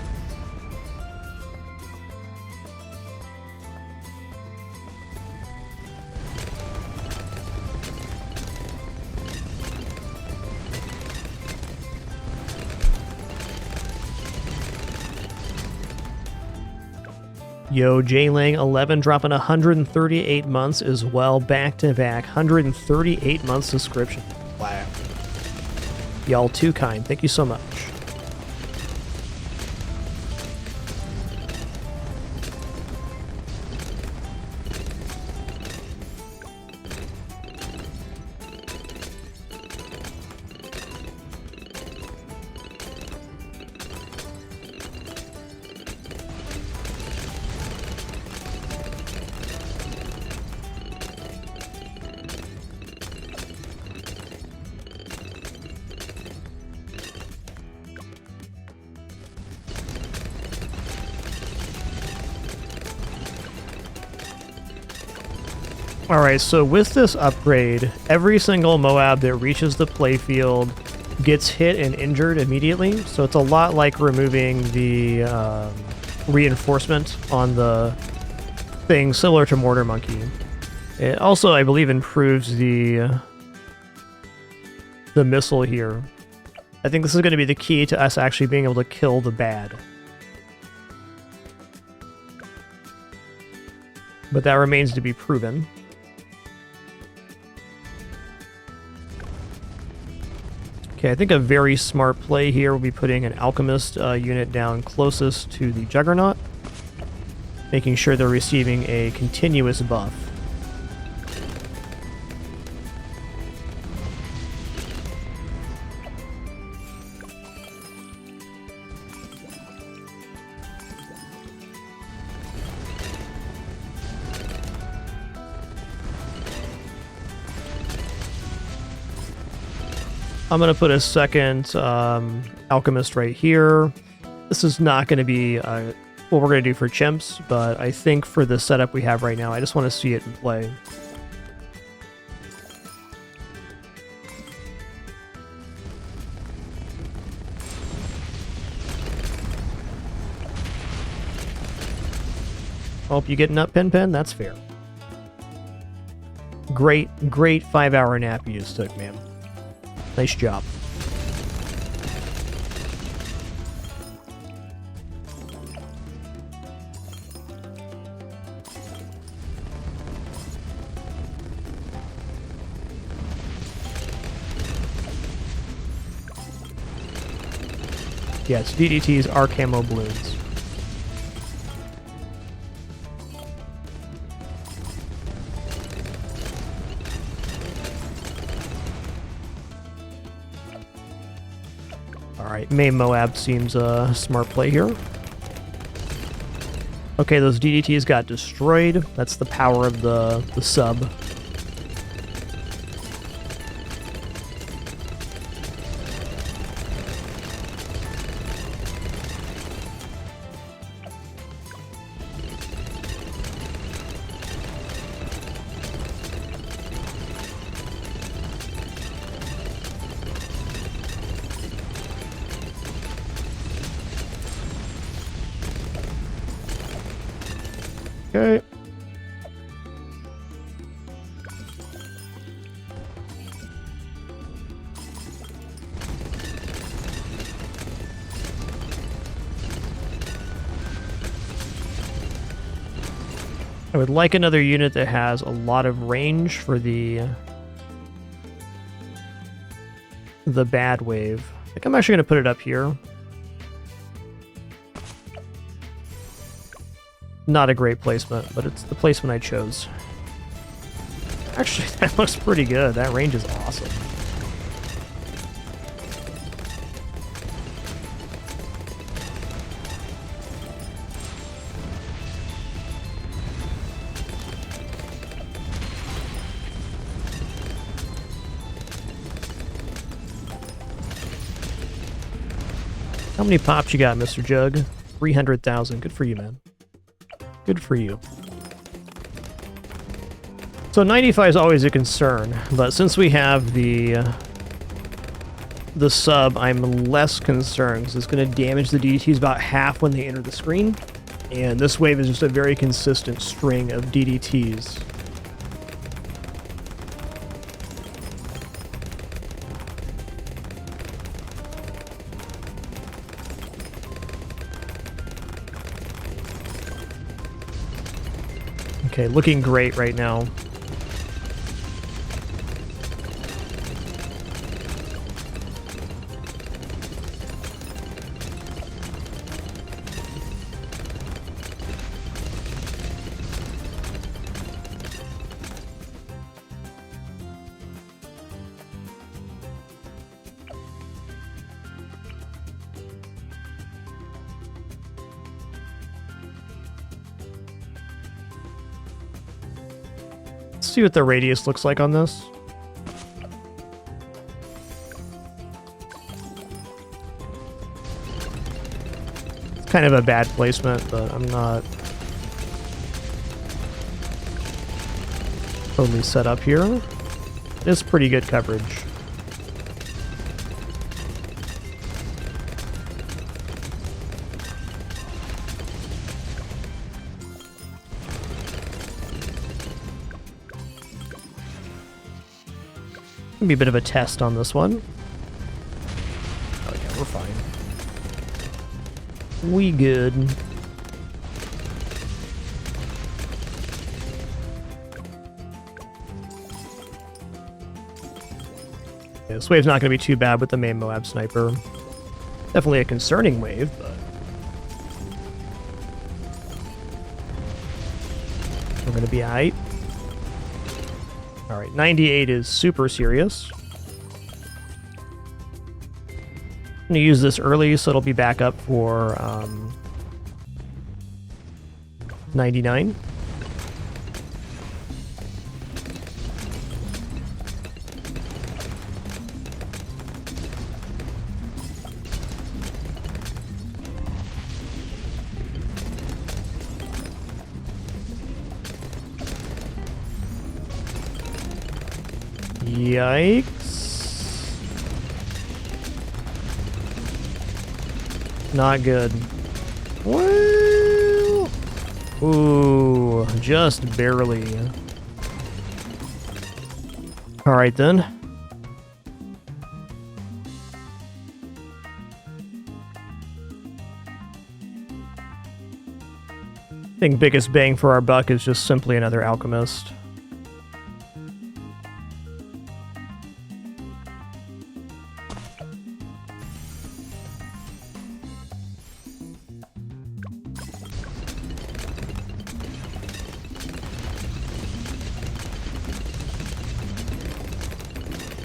[SPEAKER 1] Yo, J-Lang 11 dropping 138 months as well, back-to-back, 138 month subscription. Wow. Y'all too kind. Thank you so much. Alright, so with this upgrade, every single Moab that reaches the playfield gets hit and injured immediately, so it's a lot like removing the reinforcement on the thing, similar to Mortar Monkey. It also, I believe, improves the missile here. I think this is going to be the key to us actually being able to kill the bad. But that remains to be proven. Okay, I think a very smart play here will be putting an Alchemist unit down closest to the Juggernaut, making sure they're receiving a continuous buff. I'm going to put a second Alchemist right here. This is not going to be what we're going to do for chimps, but I think for the setup we have right now, I just want to see it in play. Hope you getting up, Pen? That's fair. Great 5-hour nap you just took, man. Nice job. Yes, DDTs are camo balloons. Alright, main Moab seems a smart play here. Okay, those DDTs got destroyed. That's the power of the sub. Okay. I would like another unit that has a lot of range for the bad wave. I think I'm actually going to put it up here. Not a great placement, but it's the placement I chose. Actually, that looks pretty good. That range is awesome. How many pops you got, Mr. Jug? 300,000. Good for you, man. Good for you. So 95 is always a concern, but since we have the sub, I'm less concerned because it's going to damage the DDTs about half when they enter the screen, and this wave is just a very consistent string of DDTs. Okay, looking great right now. Let's see what the radius looks like on this. It's kind of a bad placement, but I'm not totally set up here. It's pretty good coverage. Be a bit of a test on this one. Oh yeah, we're fine. We good. Yeah, this wave's not going to be too bad with the main Moab sniper. Definitely a concerning wave, but we're going to be alright. Alright, 98 is super serious. I'm going to use this early so it'll be back up for 99. Yikes. Not good. Well, ooh, just barely. All right then. I think biggest bang for our buck is just simply another alchemist.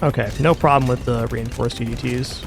[SPEAKER 1] Okay, no problem with the reinforced DDTs.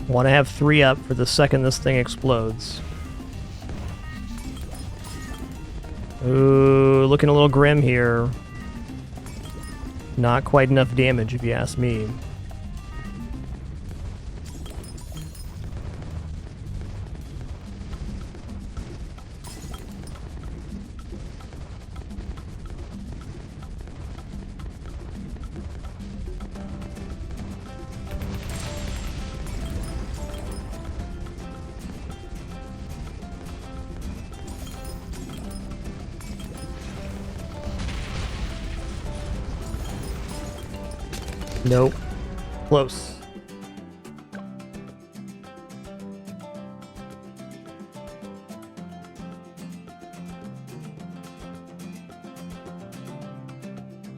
[SPEAKER 1] Want to have 3 up for the second this thing explodes. Ooh, looking a little grim here. Not quite enough damage, if you ask me. Nope. Close.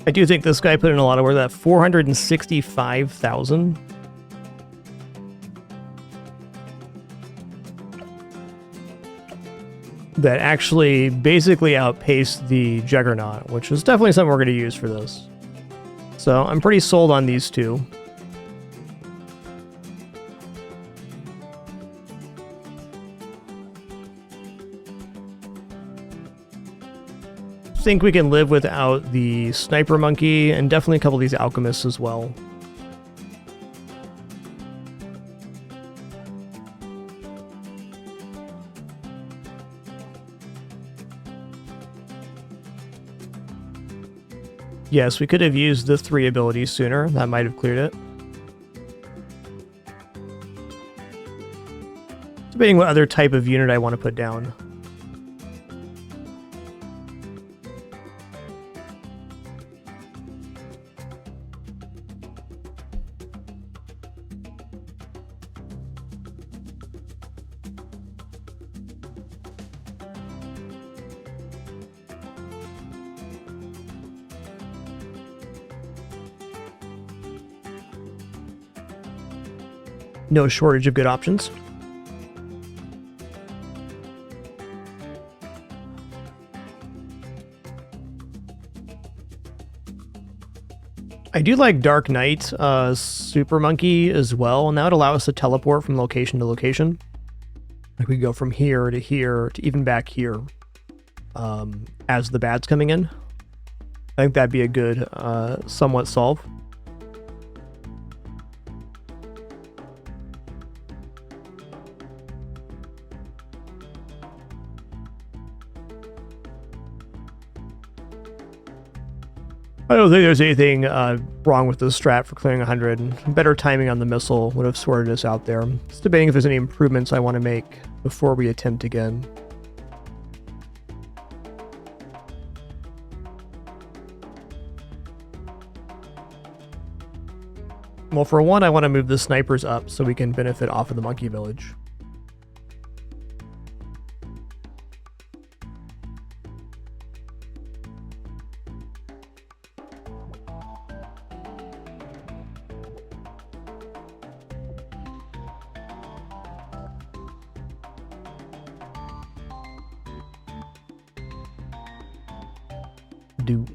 [SPEAKER 1] I do think this guy put in a lot of work. That 465,000. That actually basically outpaced the Juggernaut, which is definitely something we're going to use for this. So I'm pretty sold on these two. Think we can live without the Sniper Monkey and definitely a couple of these Alchemists as well. Yes, we could have used the 3 abilities sooner. That might have cleared it. Debating what other type of unit I want to put down. No shortage of good options. I do like Dark Knight Super Monkey as well, and that would allow us to teleport from location to location. Like we go from here to even back here as the bad's coming in. I think that'd be a good somewhat solve. I don't think there's anything wrong with this strat for clearing 100. Better timing on the missile would have sorted us out there. Just debating if there's any improvements I want to make before we attempt again. Well, for one, I want to move the snipers up so we can benefit off of the monkey village. Do.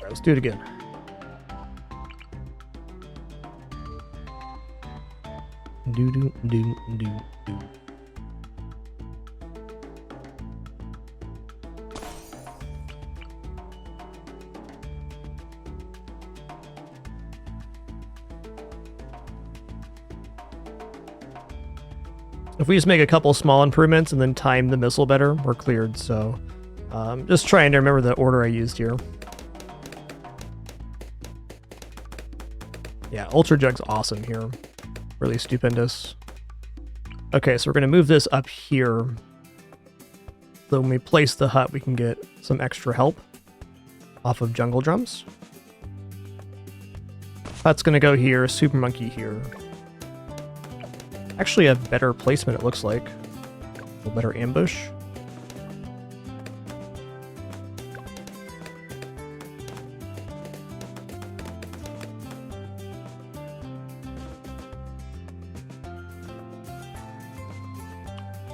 [SPEAKER 1] Let's do it again. Do. If we just make a couple small improvements and then time the missile better, we're cleared. So just trying to remember the order I used here. Yeah, Ultra Jug's awesome here. Really stupendous. Okay, so we're going to move this up here. So when we place the hut, we can get some extra help off of Jungle Drums. Hut's going to go here, Super Monkey here. Actually a better placement, it looks like. A little better ambush.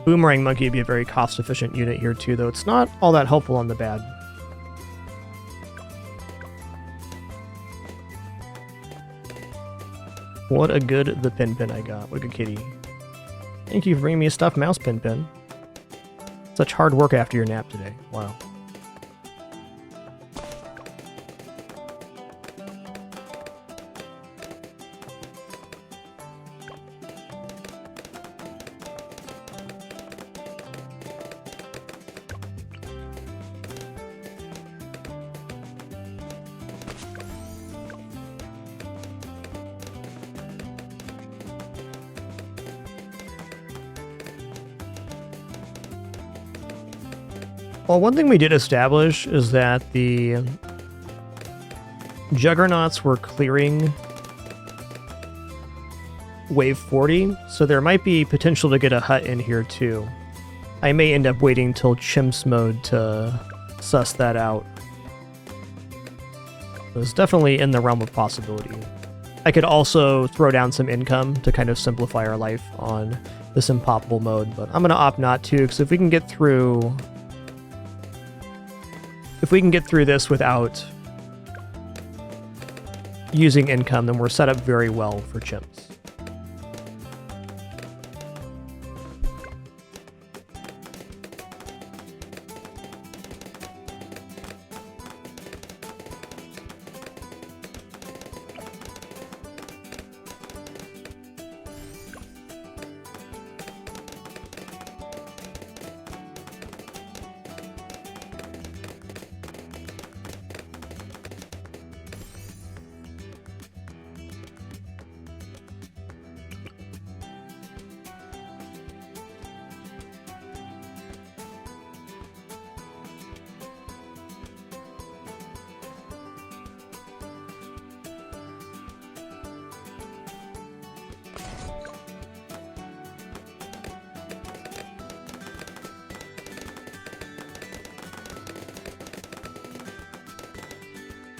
[SPEAKER 1] Boomerang Monkey would be a very cost-efficient unit here too, though it's not all that helpful on the bad. What a good the Pin I got. What a good kitty. Thank you for bringing me a stuffed mouse, Pin. Such hard work after your nap today. Wow. Well, one thing we did establish is that the Juggernauts were clearing wave 40, so there might be potential to get a hut in here too. I may end up waiting till Chimps mode to suss that out. It's definitely in the realm of possibility. I could also throw down some income to kind of simplify our life on this impoppable mode, but I'm going to opt not to, because if we can get through this without using income, then we're set up very well for Chimps.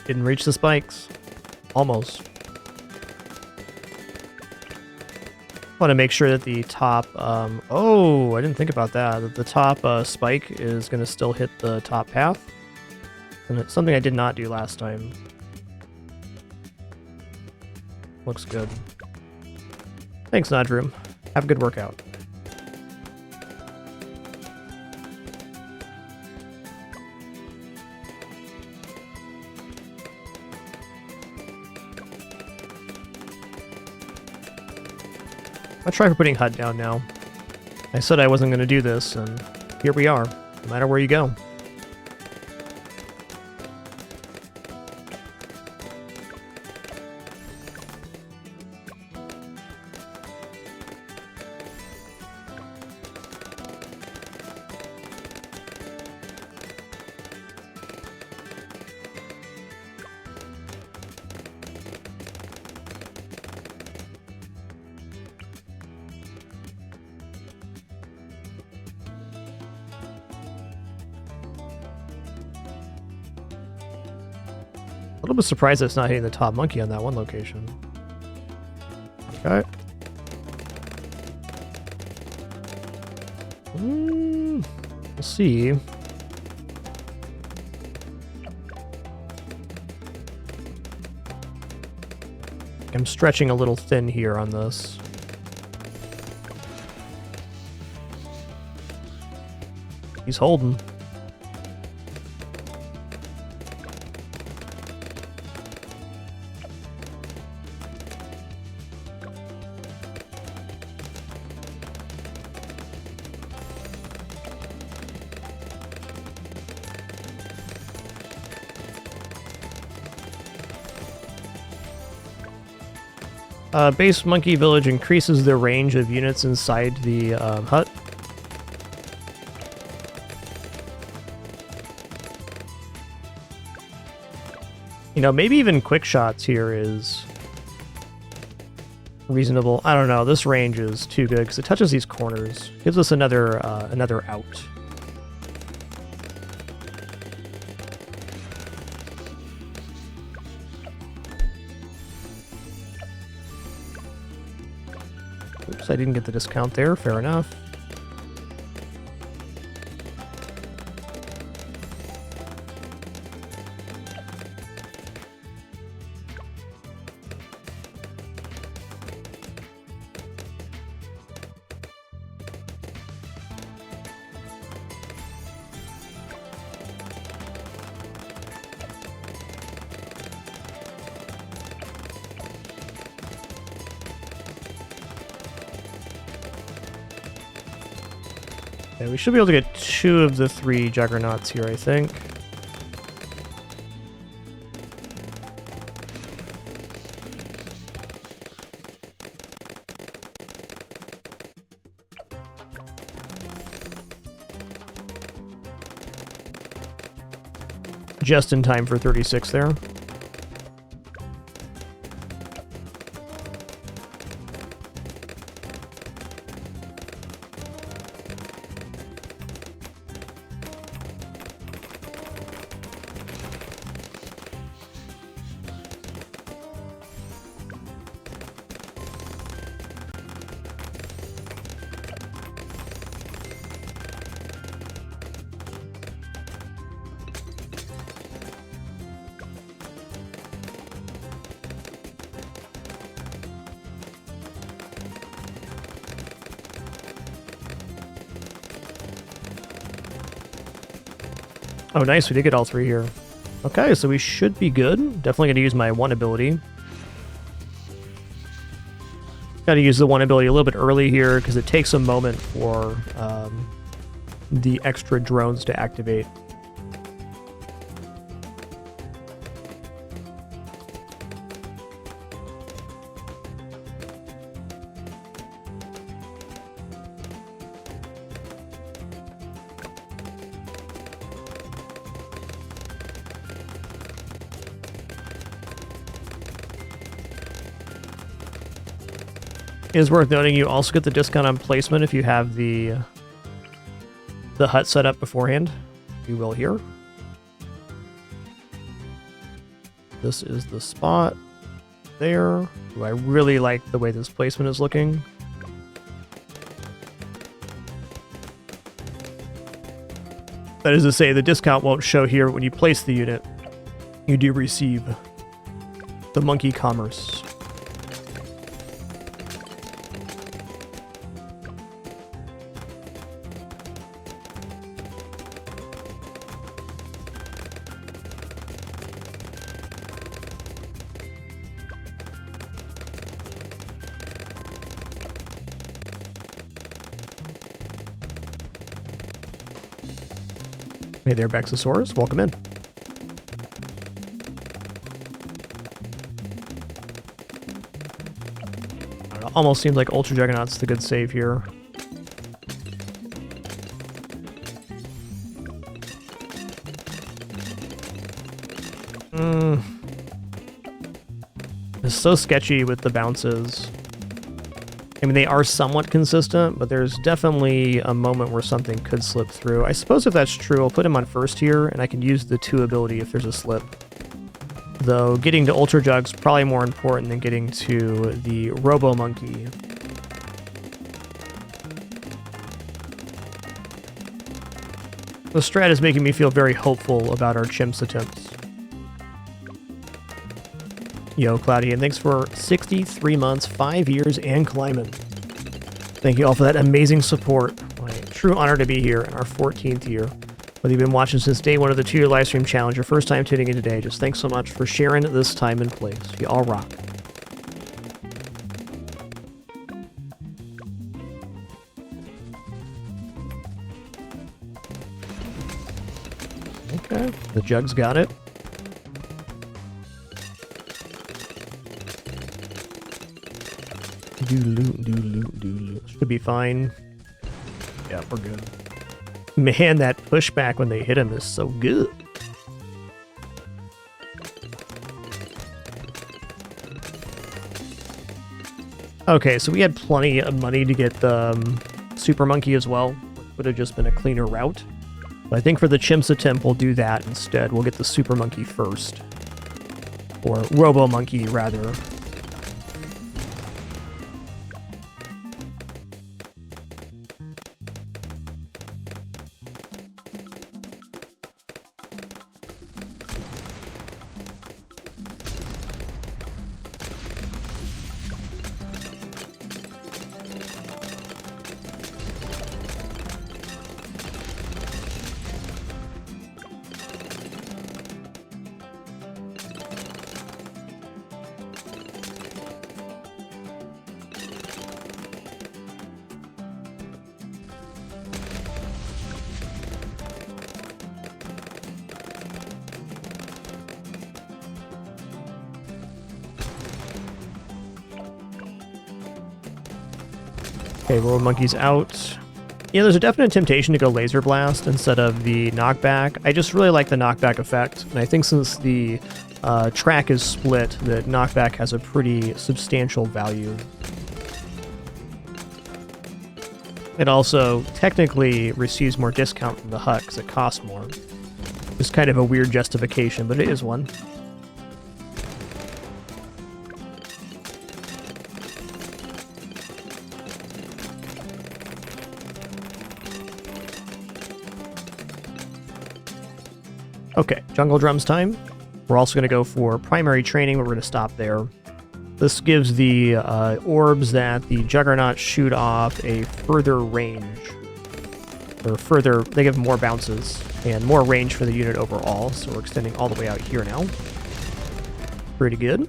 [SPEAKER 1] Didn't reach the spikes. Almost. Want to make sure that the top... oh, I didn't think about that. That the top spike is going to still hit the top path. And it's something I did not do last time. Looks good. Thanks, Nodroom. Have a good workout. I'll try for putting HUD down now. I said I wasn't going to do this, and here we are, no matter where you go. A little bit surprised that it's not hitting the top monkey on that one location. Okay. We'll see. I'm stretching a little thin here on this. He's holding. Base Monkey Village increases the range of units inside the hut. You know, maybe even quick shots here is reasonable. I don't know. This range is too good because it touches these corners. Gives us another out. Oops, I didn't get the discount there. Fair enough. Okay, we should be able to get 2 of the 3 juggernauts here, I think. Just in time for 36 there. Oh, nice. We did get all 3 here. Okay, so we should be good. Definitely going to use my 1 ability. Got to use the 1 ability a little bit early here because it takes a moment for the extra drones to activate. It is worth noting you also get the discount on placement if you have the hut set up beforehand. You will here. This is the spot there. Ooh, I really like the way this placement is looking. That is to say, the discount won't show here when you place the unit. You do receive the monkey commerce. Hey there, Bexosaurus. Welcome in. I don't know, almost seems like Ultra Juggernaut's the good save here. It's so sketchy with the bounces. I mean, they are somewhat consistent, but there's definitely a moment where something could slip through. I suppose if that's true, I'll put him on first here, and I can use the 2 ability if there's a slip. Though, getting to Ultra Jug's probably more important than getting to the Robo Monkey. The strat is making me feel very hopeful about our Chimps attempts. Yo, Cloudy, and thanks for 63 months, 5 years, and climbing. Thank you all for that amazing support. My true honor to be here in our 14th year. Whether you've been watching since day 1 of the 2-year livestream challenge, your first time tuning in today, just thanks so much for sharing this time and place. You all rock. Okay, the Jug's got it. Should be fine. Yeah, we're good. Man, that pushback when they hit him is so good. Okay, so we had plenty of money to get the Super Monkey as well. Would have just been a cleaner route. But I think for the Chimps attempt, we'll do that instead. We'll get the Super Monkey first. Or Robo Monkey, rather. Okay, Lord Monkey's out. Yeah, there's a definite temptation to go Laser Blast instead of the knockback. I just really like the knockback effect, and I think since the track is split, that knockback has a pretty substantial value. It also technically receives more discount from the hut because it costs more. It's kind of a weird justification, but it is one. Okay, Jungle Drums time. We're also going to go for primary training, but we're going to stop there. This gives the orbs that the Juggernauts shoot off a further range. Or further, they give more bounces and more range for the unit overall, so we're extending all the way out here now. Pretty good.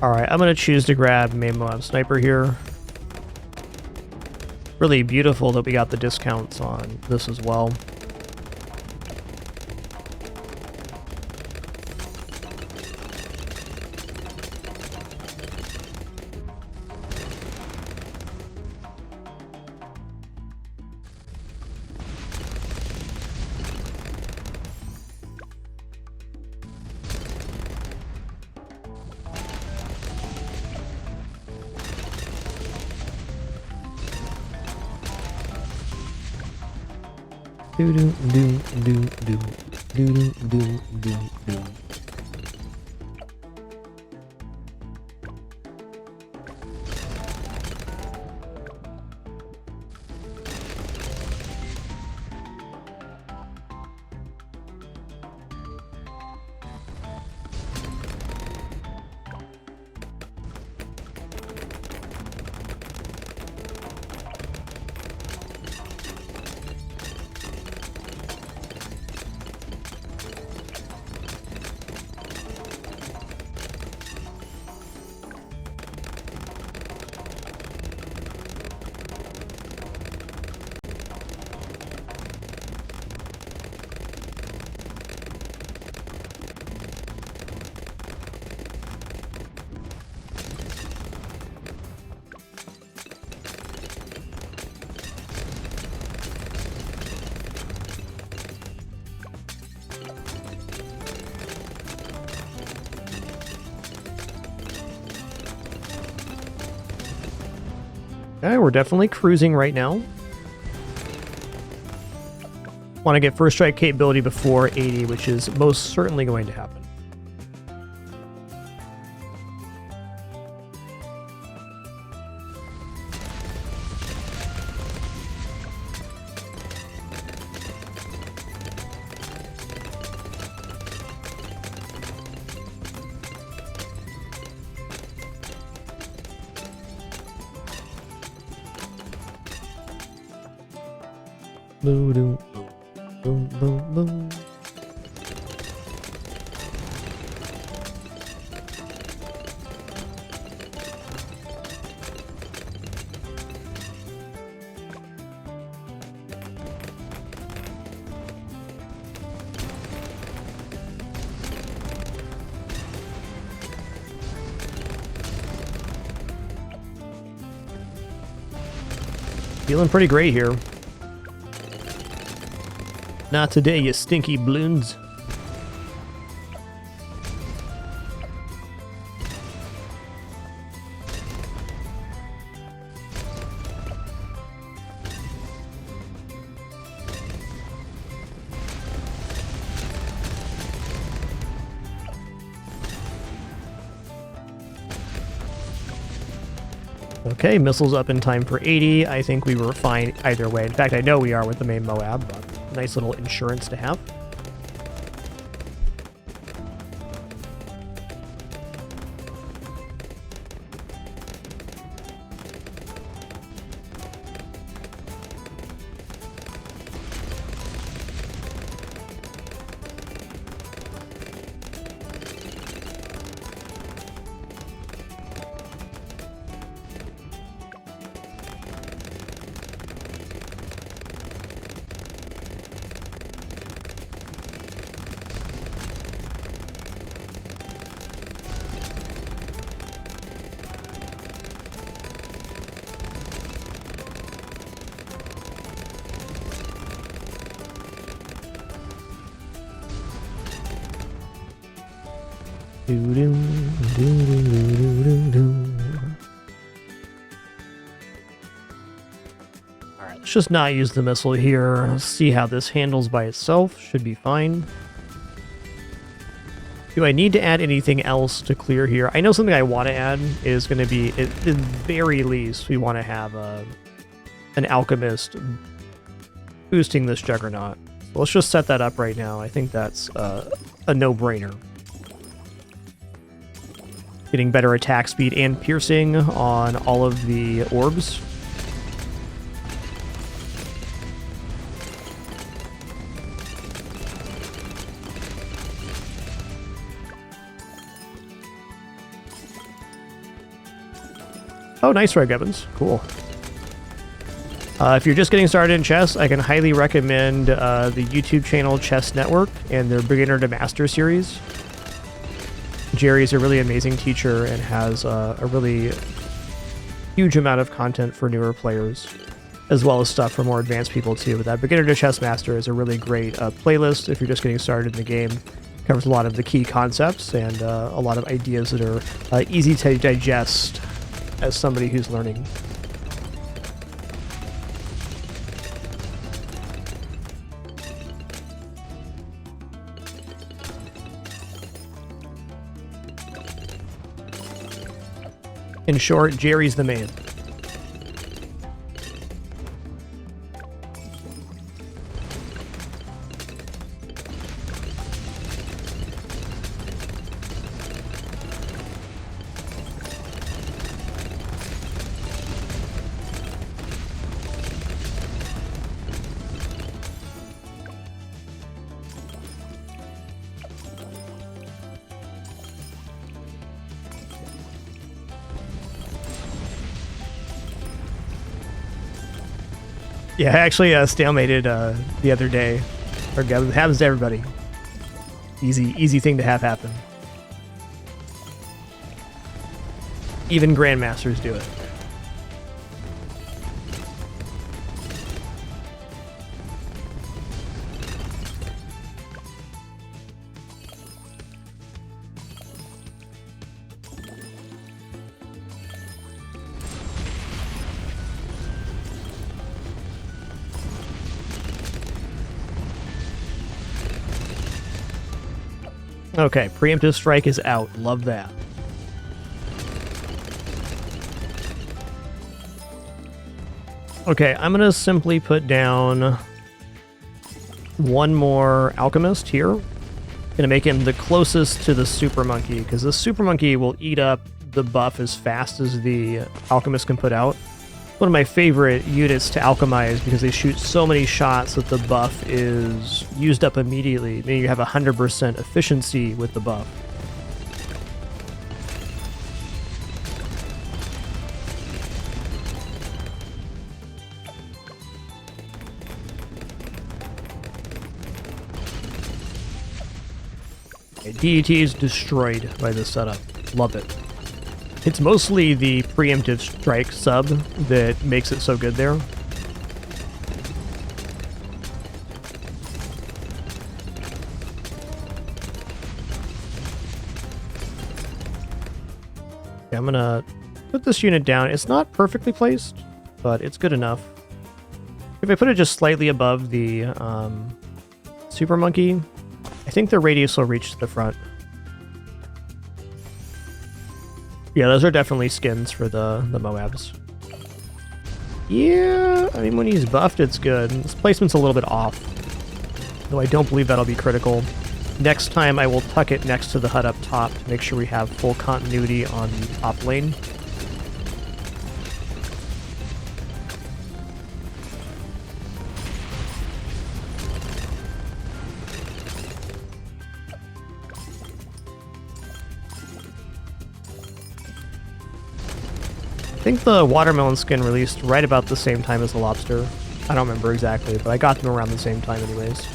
[SPEAKER 1] Alright, I'm going to choose to grab Main Moab Sniper here. Really beautiful that we got the discounts on this as well. Do do do do do do do do do. Okay, we're definitely cruising right now. Want to get first strike capability before 80, which is most certainly going to happen. Boom, boom, boom, boom, boom. Feeling pretty great here. Not today, you stinky balloons. Okay, missiles up in time for 80. I think we were fine either way. In fact, I know we are with the main Moab, but nice little insurance to have. Alright, let's just not use the missile here. Let's see how this handles by itself. Should be fine. Do I need to add anything else to clear here? I know something I want to add is going to be, at the very least, we want to have an alchemist boosting this juggernaut. So let's just set that up right now. I think that's a no-brainer. Getting better attack speed and piercing on all of the orbs. Oh, nice, Red Evans. Cool. If you're just getting started in chess, I can highly recommend the YouTube channel Chess Network and their Beginner to Master series. Jerry's a really amazing teacher and has a really huge amount of content for newer players, as well as stuff for more advanced people too. But that Beginner to Chess Master is a really great playlist if you're just getting started in the game. Covers a lot of the key concepts and a lot of ideas that are easy to digest as somebody who's learning. In short, Jerry's the man. Yeah, I actually stalemated the other day. It happens to everybody. Easy thing to have happen. Even grandmasters do it. Okay, preemptive strike is out. Love that. Okay, I'm gonna simply put down one more alchemist here. Gonna make him the closest to the super monkey, because the super monkey will eat up the buff as fast as the alchemist can put out. One of my favorite units to alchemize because they shoot so many shots that the buff is used up immediately. Meaning you have 100% efficiency with the buff. Okay, DET is destroyed by this setup. Love it. It's mostly the preemptive strike sub that makes it so good there. Okay, I'm gonna put this unit down. It's not perfectly placed, but it's good enough. If I put it just slightly above the super monkey, I think the radius will reach to the front. Yeah, those are definitely skins for the Moabs. Yeah, I mean, when he's buffed, it's good. This placement's a little bit off, though I don't believe that'll be critical. Next time, I will tuck it next to the hut up top to make sure we have full continuity on the top lane. I think the watermelon skin released right about the same time as the lobster. I don't remember exactly, but I got them around the same time anyways.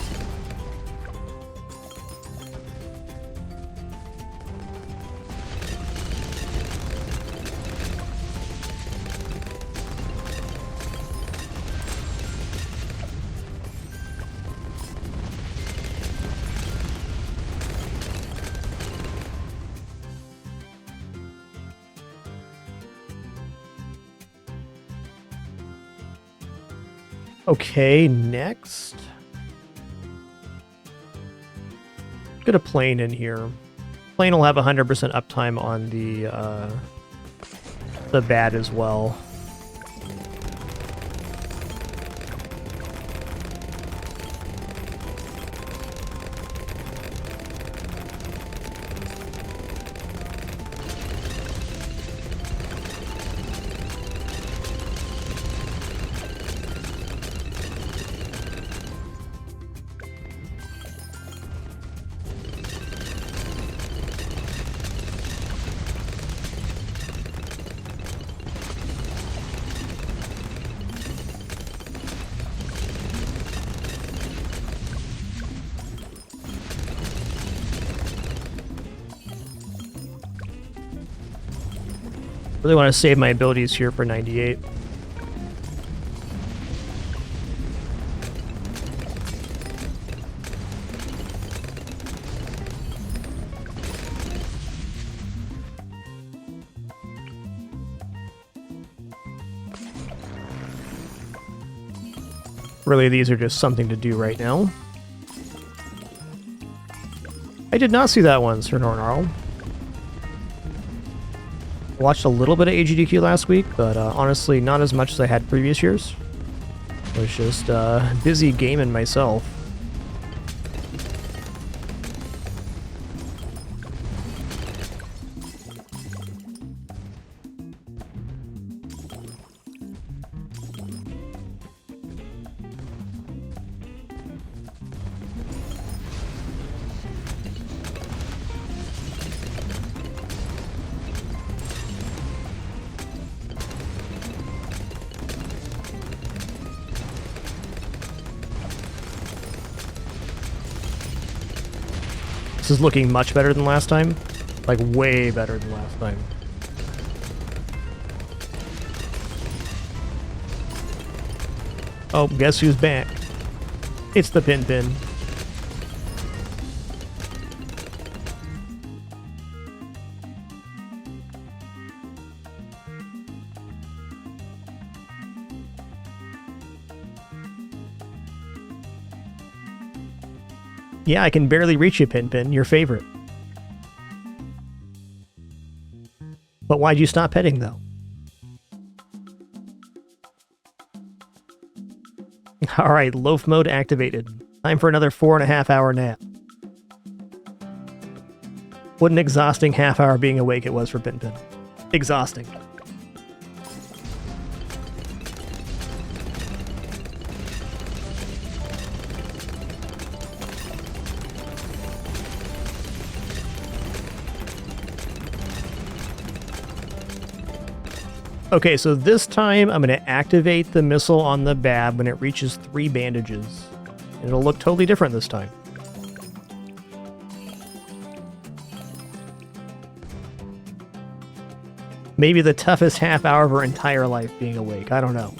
[SPEAKER 1] Okay, next. Get a plane in here. Plane will have 100% uptime on the bat as well. Really want to save my abilities here for 98. Really, these are just something to do right now. I did not see that one, Sir Nornarl. Watched a little bit of AGDQ last week, but honestly, not as much as I had previous years. I was just busy gaming myself. This is looking much better than last time. Like, way better than last time. Oh, guess who's back? It's the Pin Pin. Yeah, I can barely reach you, Pin Pin, your favorite. But why'd you stop petting, though? Alright, loaf mode activated. Time for another 4.5 hour nap. What an exhausting half hour being awake it was for Pin Pin. Exhausting. Okay, so this time I'm going to activate the missile on the Bab when it reaches 3 bandages. And it'll look totally different this time. Maybe the toughest half hour of her entire life being awake. I don't know.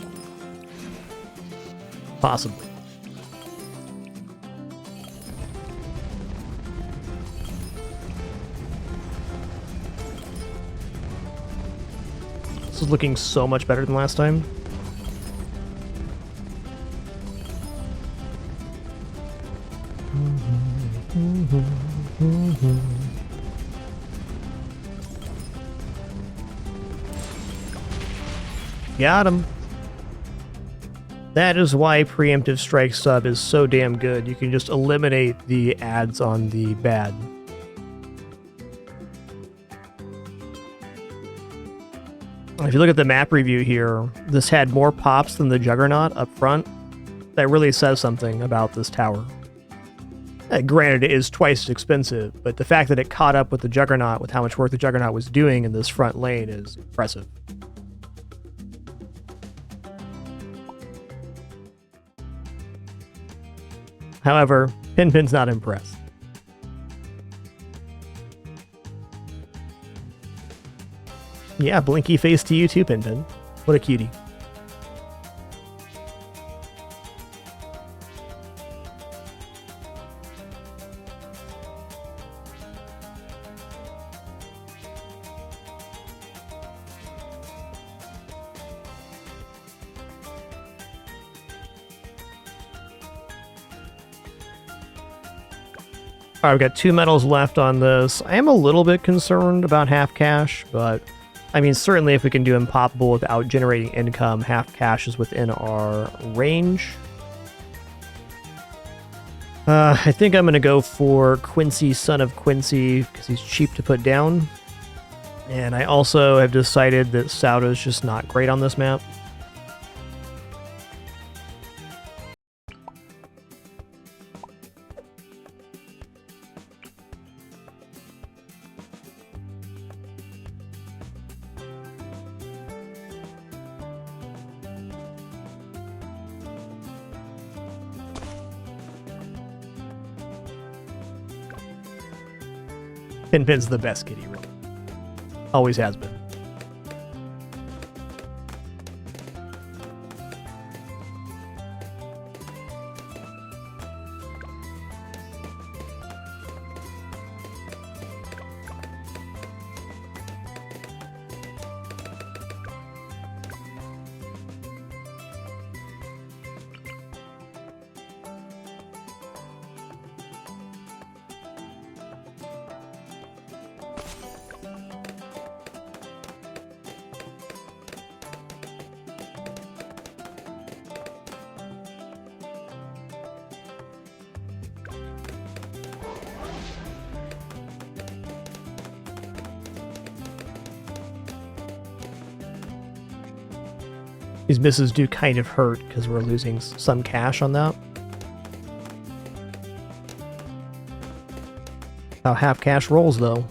[SPEAKER 1] Possibly. This is looking so much better than last time. Got him. That is why Preemptive Strike Sub is so damn good. You can just eliminate the ads on the bad. If you look at the map review here, this had more pops than the Juggernaut up front. That really says something about this tower. Granted, it is twice as expensive, but the fact that it caught up with the Juggernaut, with how much work the Juggernaut was doing in this front lane, is impressive. However, Pinpin's not impressed. Yeah, blinky face to you too, Pinpin. What a cutie. Alright, we've got 2 medals left on this. I am a little bit concerned about half cash, but I mean, certainly if we can do Impoppable without generating income, half cash is within our range. I think I'm going to go for Quincy, Son of Quincy, because he's cheap to put down. And I also have decided that Sauda is just not great on this map. Pinpin's the best kitty, really. Always has been. These misses do kind of hurt because we're losing some cash on that. How half cash rolls, though.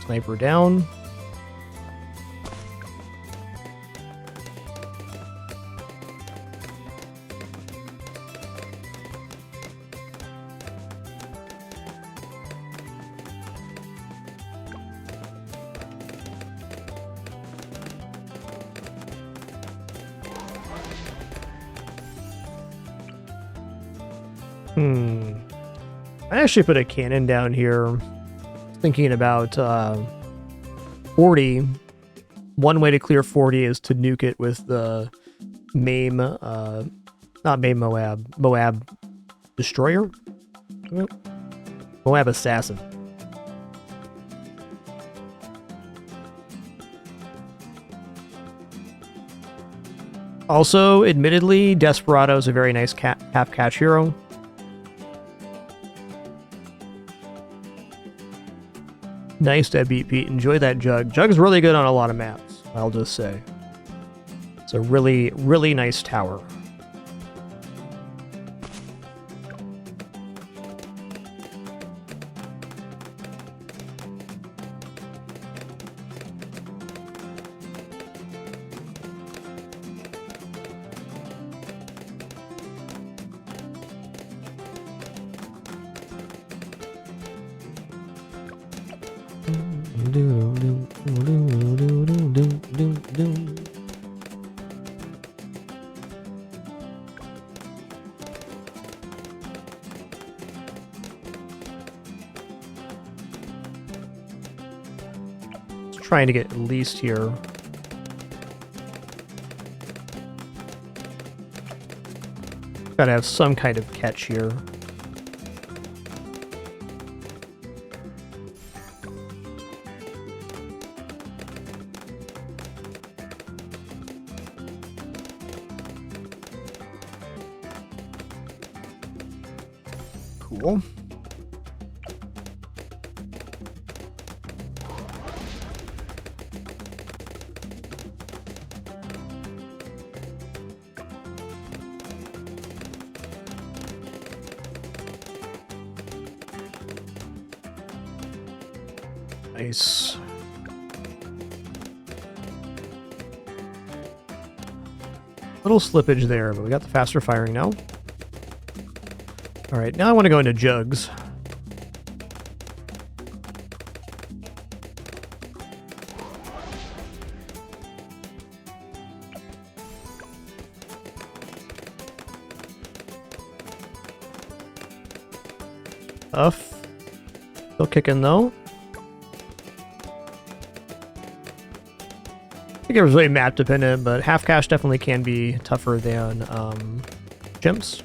[SPEAKER 1] Sniper down. I actually put a cannon down here, thinking about 40. One way to clear 40 is to nuke it with the MAME, not MAME Moab, Moab Destroyer? Moab Assassin. Also, admittedly, Desperado is a very nice half-catch hero. Nice Deadbeat Pete. Enjoy that Jug. Jug's really good on a lot of maps, I'll just say. It's a really, really nice tower. Trying to get at least here. Gotta have some kind of catch here. cool. Nice. Little slippage there, but we got the faster firing now. All right, now I want to go into jugs. Tough. Still kicking though. I think it was really map dependent, but half cash definitely can be tougher than chimps.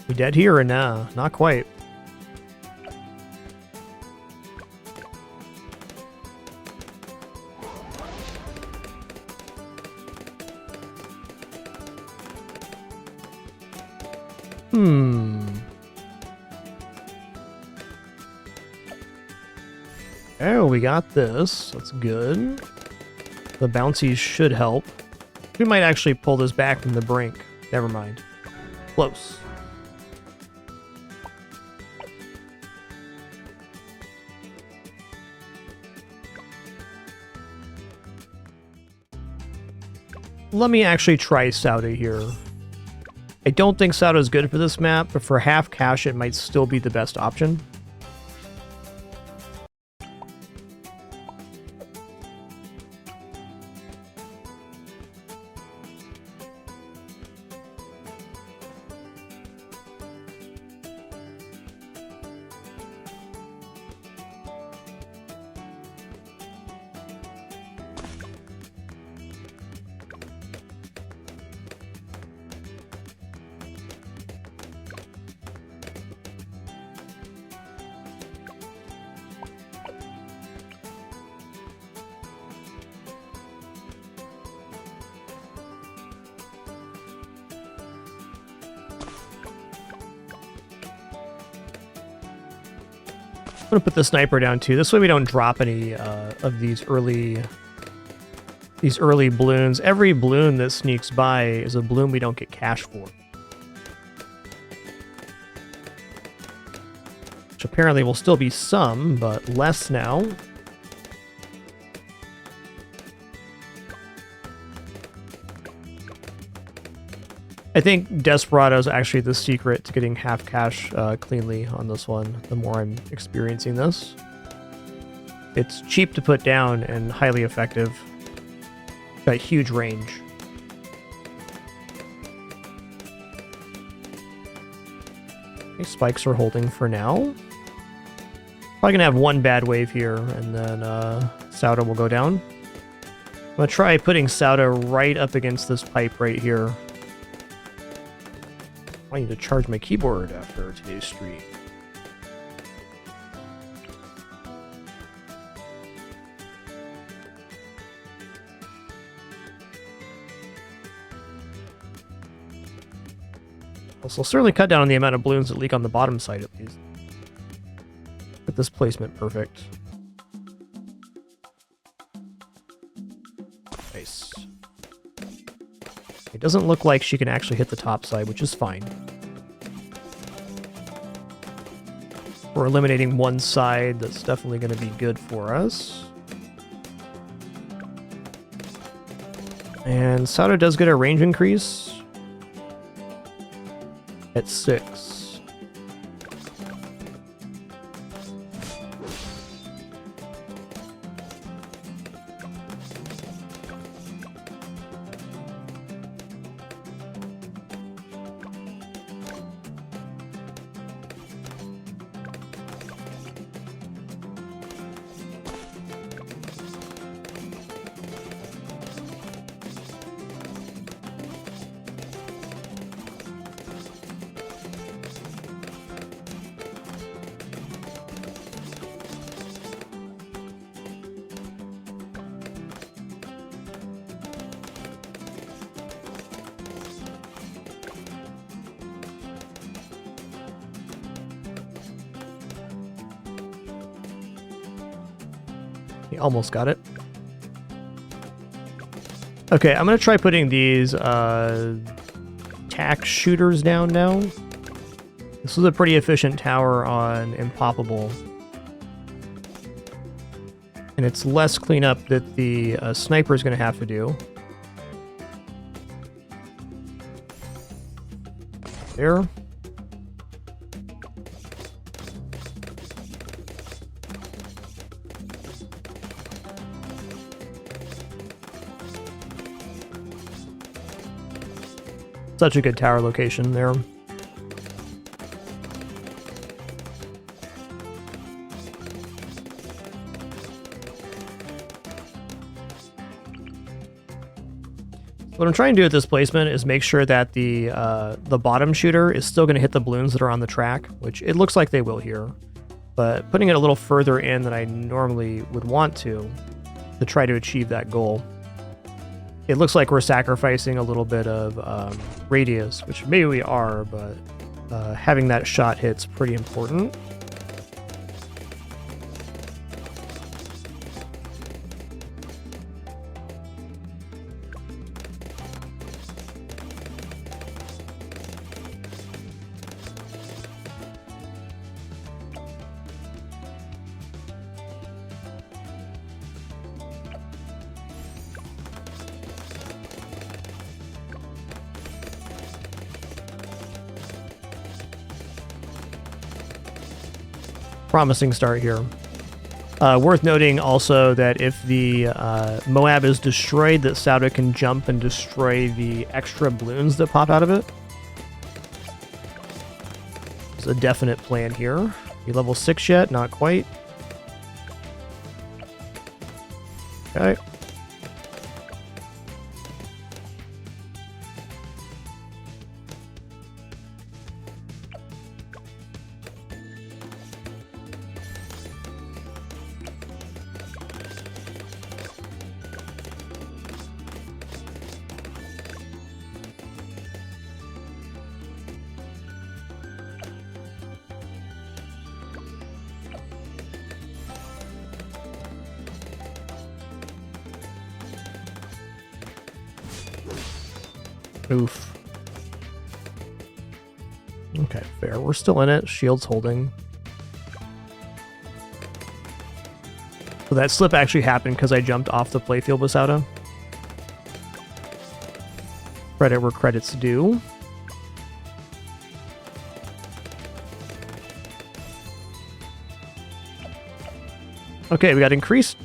[SPEAKER 1] We dead here or nah? Not quite. Oh, we got this. That's good. The bouncies should help. We might actually pull this back from the brink. Never mind. Close. Let me actually try Sauda here. I don't think Sauda is good for this map, but for half cash it might still be the best option. I'm gonna put the sniper down too. This way we don't drop any of these early balloons. Every balloon that sneaks by is a balloon we don't get cash for. Which apparently will still be some, but less now. I think Desperado is actually the secret to getting half cash cleanly on this one, the more I'm experiencing this. It's cheap to put down and highly effective. Got huge range. Okay, spikes are holding for now. Probably gonna have one bad wave here, and then Sauda will go down. I'm gonna try putting Sauda right up against this pipe right here. I need to charge my keyboard after today's stream. This will certainly cut down on the amount of balloons that leak on the bottom side at least. Get this placement perfect. Nice. It doesn't look like she can actually hit the top side, which is fine. We're eliminating one side. That's definitely going to be good for us. And Sauda does get a range increase at 6. He almost got it. Okay, I'm going to try putting these tack shooters down now. This was a pretty efficient tower on Impoppable. And it's less cleanup that the sniper is going to have to do. There. Such a good tower location there. What I'm trying to do with this placement is make sure that the bottom shooter is still going to hit the balloons that are on the track, which it looks like they will here. But putting it a little further in than I normally would want to try to achieve that goal. It looks like we're sacrificing a little bit of radius, which maybe we are, but having that shot hit's pretty important. Promising start here. Worth noting also that if the Moab is destroyed, that Sauda can jump and destroy the extra balloons that pop out of it. There's a definite plan here. You level 6 yet? Not quite. Okay. Oof. Okay, fair. We're still in it. Shield's holding. So that slip actually happened because I jumped off the playfield with Sauda. Credit where credit's due. Okay, we got increased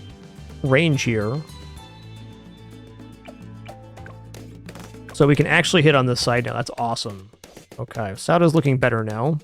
[SPEAKER 1] range here. So we can actually hit on this side now. That's awesome. Okay, Sauda's looking better now.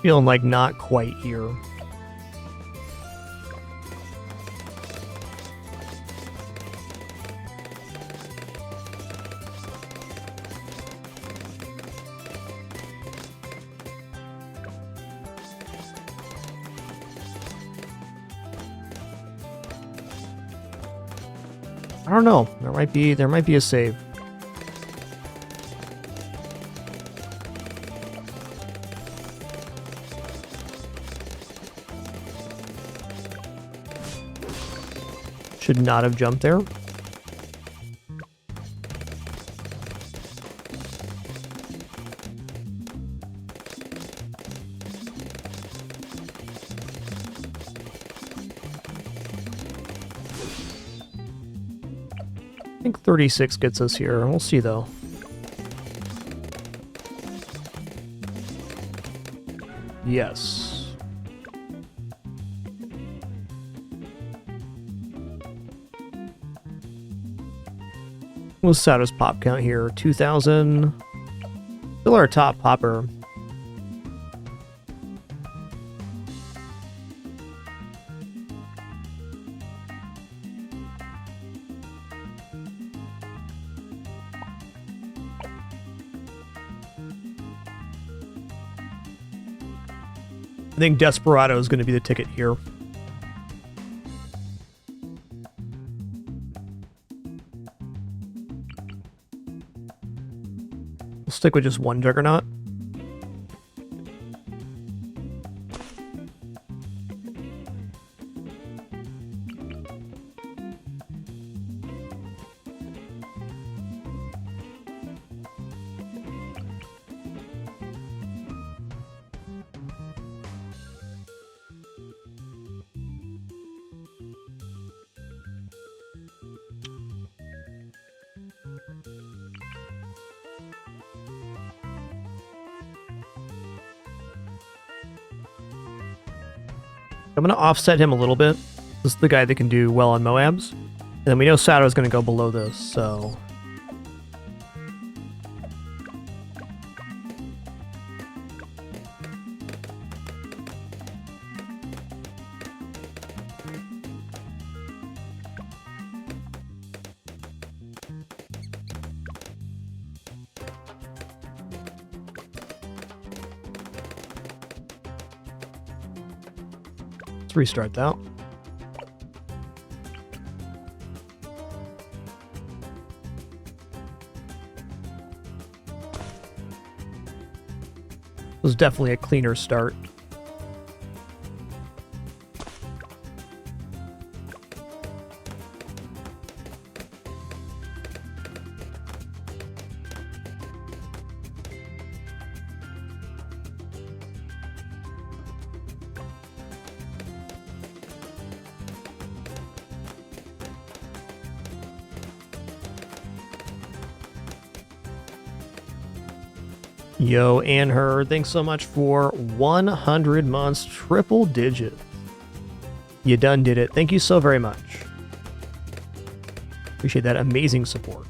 [SPEAKER 1] Feeling like not quite here. I don't know. There might be a save. Should not have jumped there. I think 36 gets us here. We'll see, though. Yes. What's Sato's pop count here? 2,000. Still our top popper. I think Desperado is going to be the ticket here. We'll stick with just one Juggernaut. I'm going to offset him a little bit. This is the guy that can do well on Moabs. And then we know Sato is going to go below this, so... restart that. It was definitely a cleaner start. Yo, and her, thanks so much for 100 months, triple digit. You done did it. Thank you so very much. Appreciate that amazing support.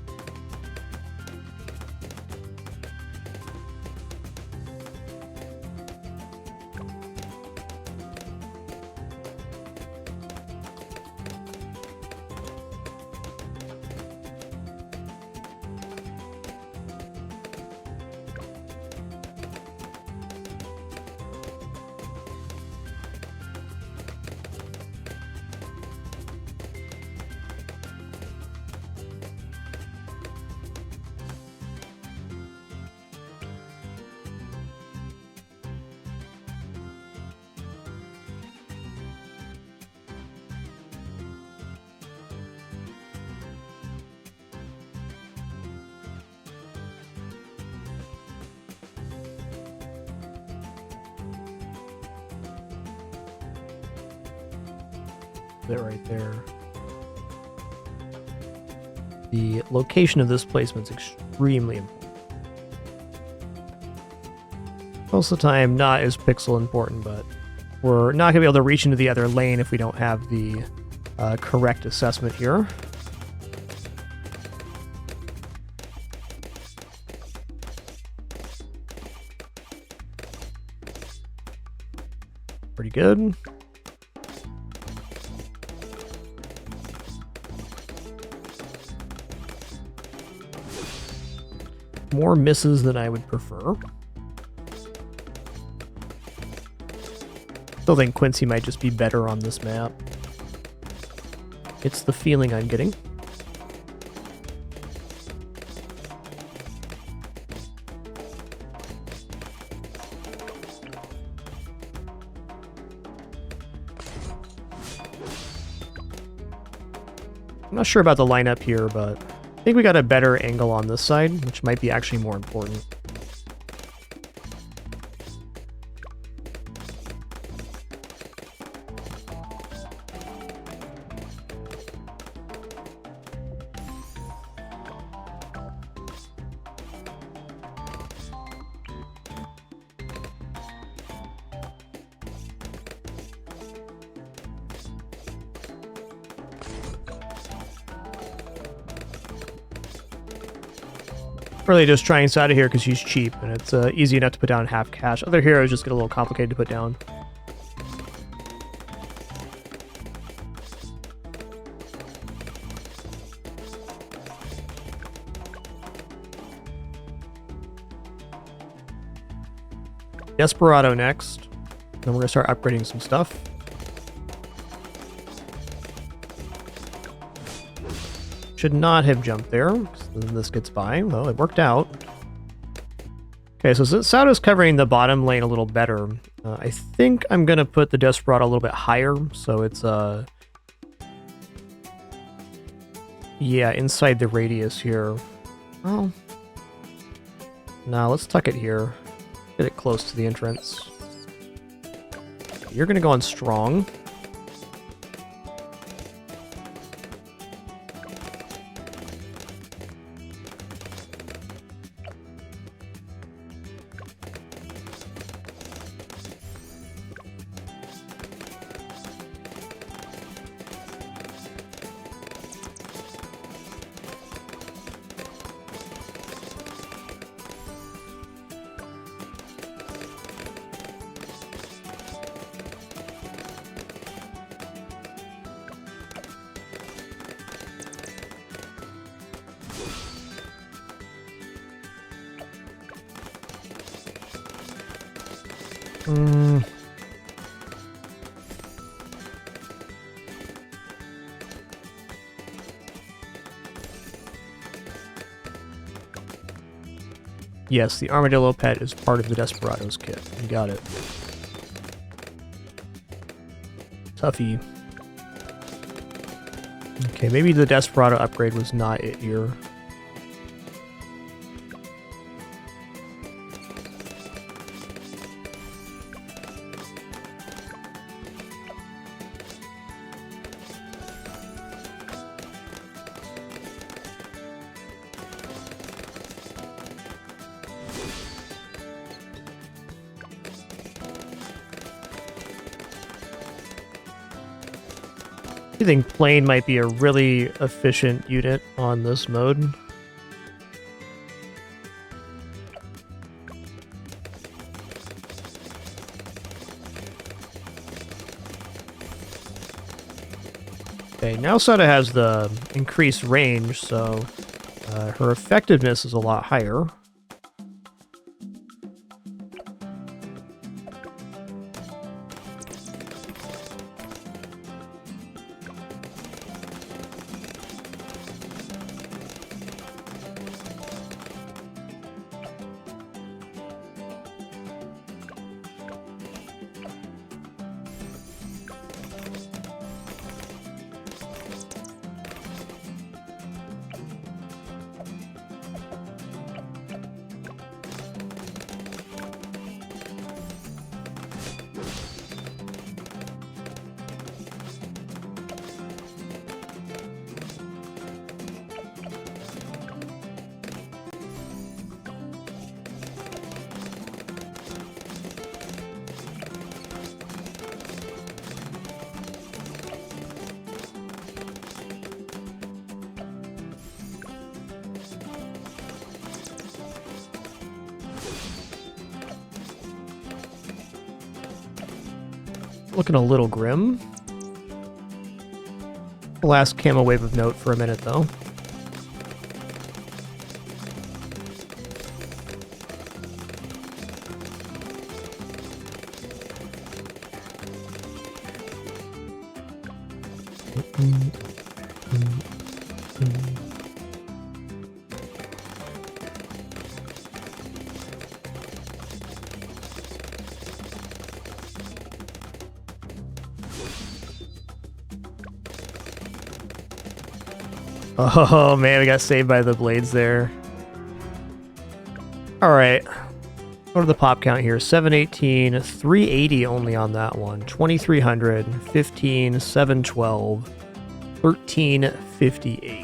[SPEAKER 1] That right there. The location of this placement is extremely important. Most of the time, not as pixel important, but we're not going to be able to reach into the other lane if we don't have the correct assessment here. Pretty good. More misses than I would prefer. Still think Quincy might just be better on this map. It's the feeling I'm getting. I'm not sure about the lineup here, but I think we got a better angle on this side, which might be actually more important. Really just trying Sada here because she's cheap, and it's easy enough to put down half cash. Other heroes just get a little complicated to put down. Desperado next. Then we're going to start upgrading some stuff. Should not have jumped there, because then this gets by. Well, it worked out. Okay, so Sada's covering the bottom lane a little better. I think I'm going to put the Desperado a little bit higher, so it's, yeah, inside the radius here. Well, no, let's tuck it here. Get it close to the entrance. You're going to go on strong. Yes, the Armadillo pet is part of the Desperado's kit. You got it. Toughy. Okay, maybe the Desperado upgrade was not it here. I think Plane might be a really efficient unit on this mode. Okay, now Sada has the increased range, so her effectiveness is a lot higher. Looking a little grim. Last camo wave of note for a minute, though. Oh man, I got saved by the blades there. Alright. Go to the pop count here. 718, 380 only on that one. 2300, 15, 712, 1358.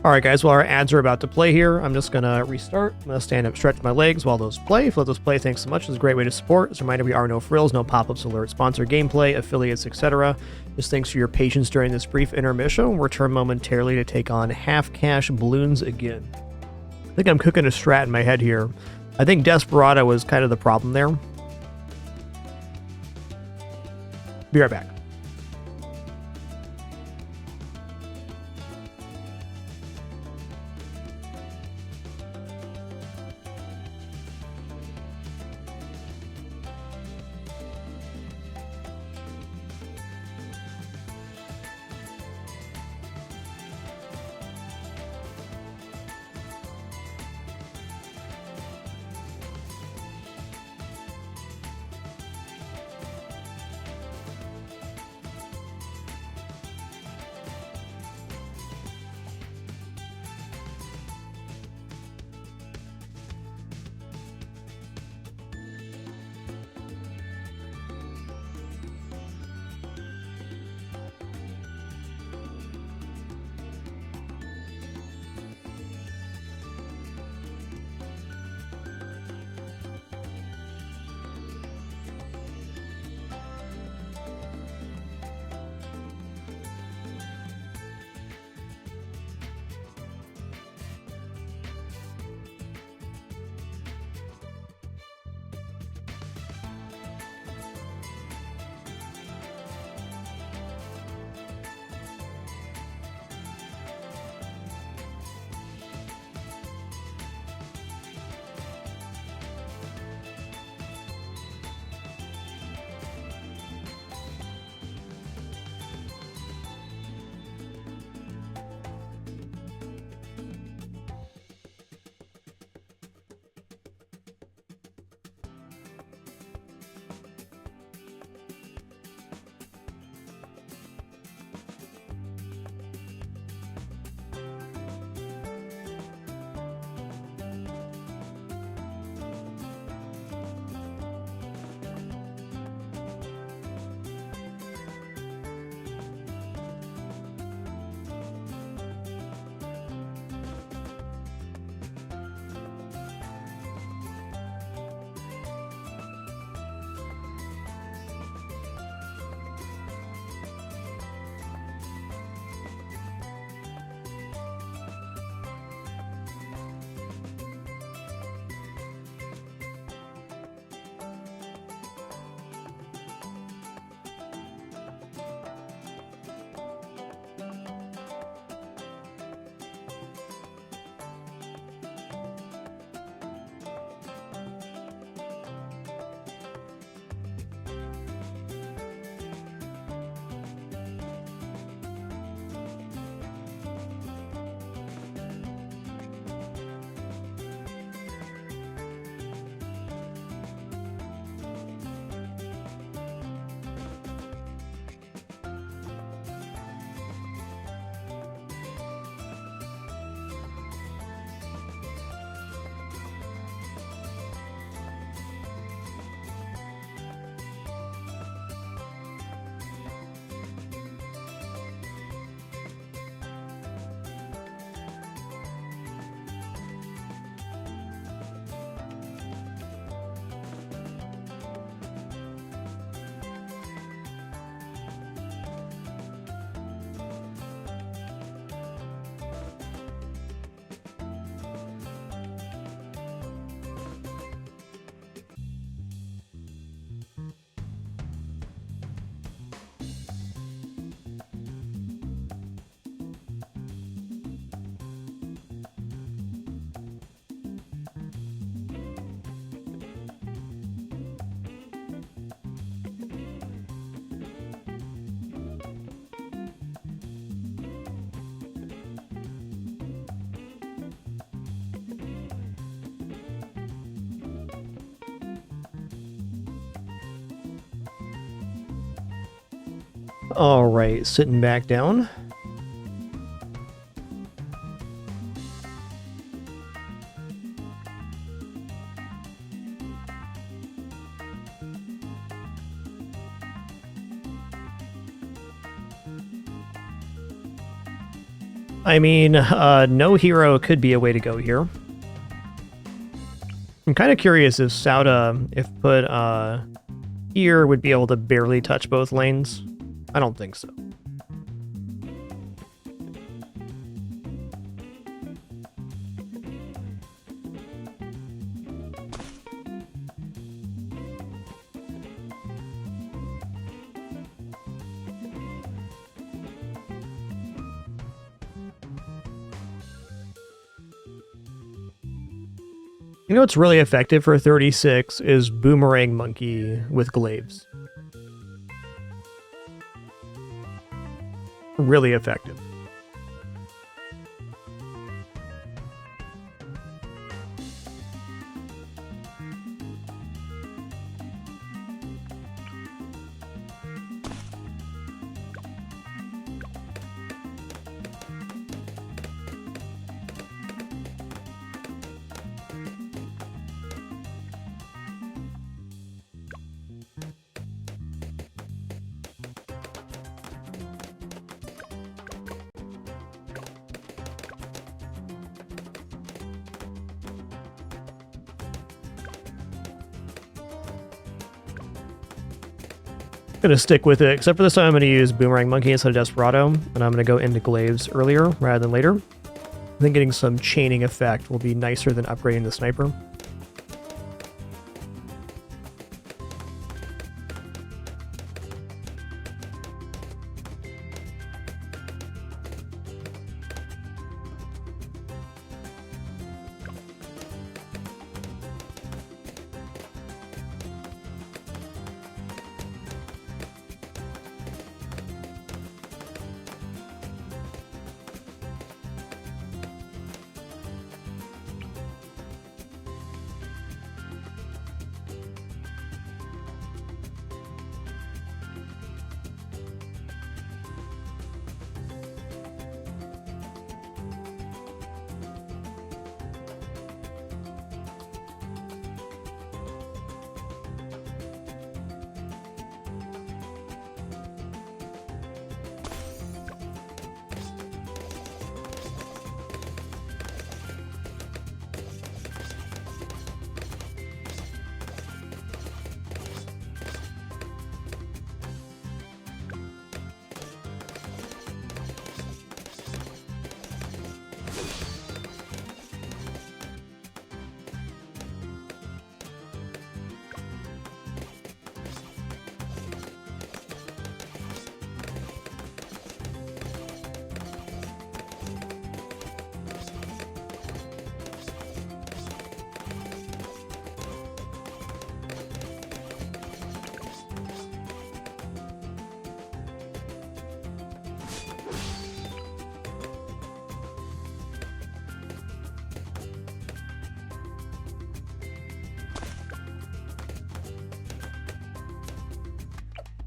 [SPEAKER 1] Alright guys, while our ads are about to play here, I'm just going to restart. I'm going to stand up, stretch my legs while those play. If you let those play, thanks so much. It's a great way to support. As a reminder, we are no frills, no pop-ups, alerts, sponsor gameplay, affiliates, etc. Just thanks for your patience during this brief intermission. We'll return momentarily to take on half-cash balloons again. I think I'm cooking a strat in my head here. I think Desperado was kind of the problem there. Be right back. All right, sitting back down. I mean, no hero could be a way to go here. I'm kind of curious if Sauda, if put here, would be able to barely touch both lanes. I don't think so. You know what's really effective for 36 is Boomerang Monkey with Glaives. Really effective. Gonna stick with it, except for this time I'm gonna use Boomerang Monkey instead of Desperado, and I'm gonna go into Glaives earlier rather than later. I think getting some chaining effect will be nicer than upgrading the Sniper.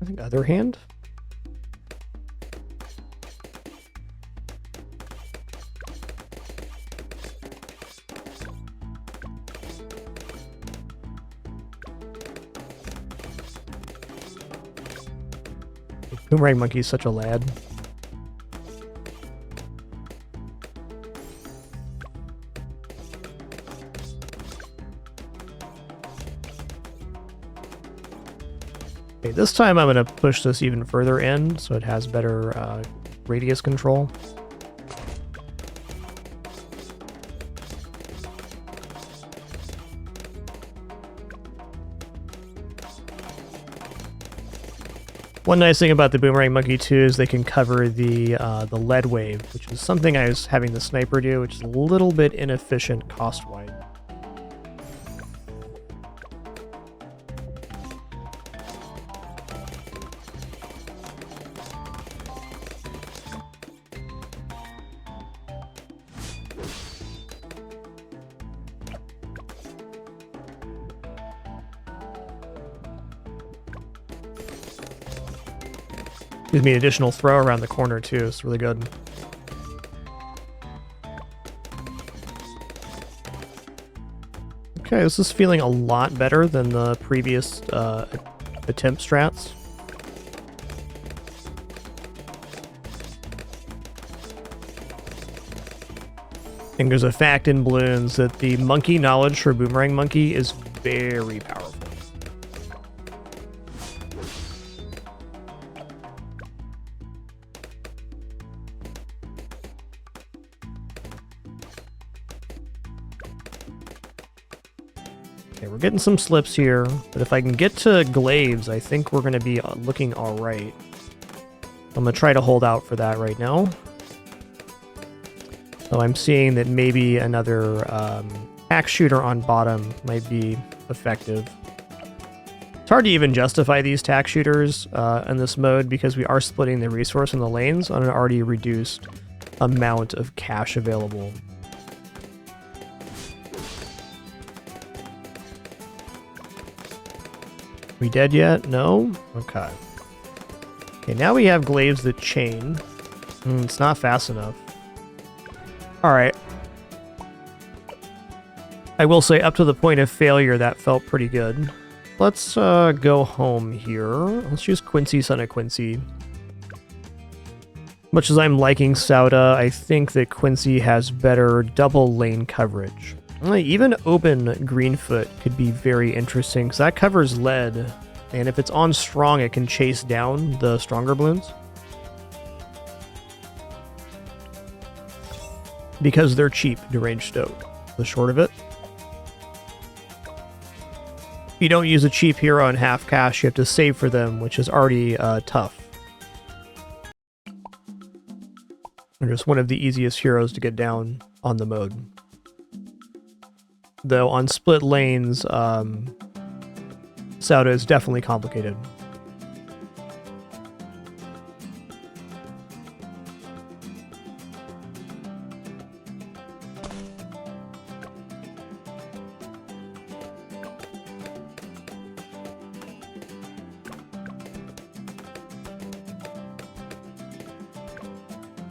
[SPEAKER 1] I think other hand. Boomerang Monkey is such a lad. Okay, this time I'm going to push this even further in so it has better radius control. One nice thing about the Boomerang Monkey too is they can cover the lead wave, which is something I was having the Sniper do, which is a little bit inefficient cost-wise. Gives me an additional throw around the corner too. It's really good. Okay, this is feeling a lot better than the previous attempt strats. I think there's a fact in Bloons that the monkey knowledge for Boomerang Monkey is very powerful. Okay, we're getting some slips here, but if I can get to glaives, I think we're going to be looking all right. I'm going to try to hold out for that right now. So I'm seeing that maybe another axe shooter on bottom might be effective. It's hard to even justify these tack shooters in this mode because we are splitting the resource in the lanes on an already reduced amount of cash available. We dead yet? No? Okay. Okay, now we have glaives that chain. It's not fast enough. Alright. I will say up to the point of failure, that felt pretty good. Let's go home here. Let's use Quincy, Son of Quincy. Much as I'm liking Sauda, I think that Quincy has better double lane coverage. Even open Greenfoot could be very interesting, because that covers lead, and if it's on strong, it can chase down the stronger balloons. Because they're cheap, Deranged Stoke, the short of it. If you don't use a cheap hero on half cash, you have to save for them, which is already tough. They're just one of the easiest heroes to get down on the mode. Though on split lanes, Sauda is definitely complicated.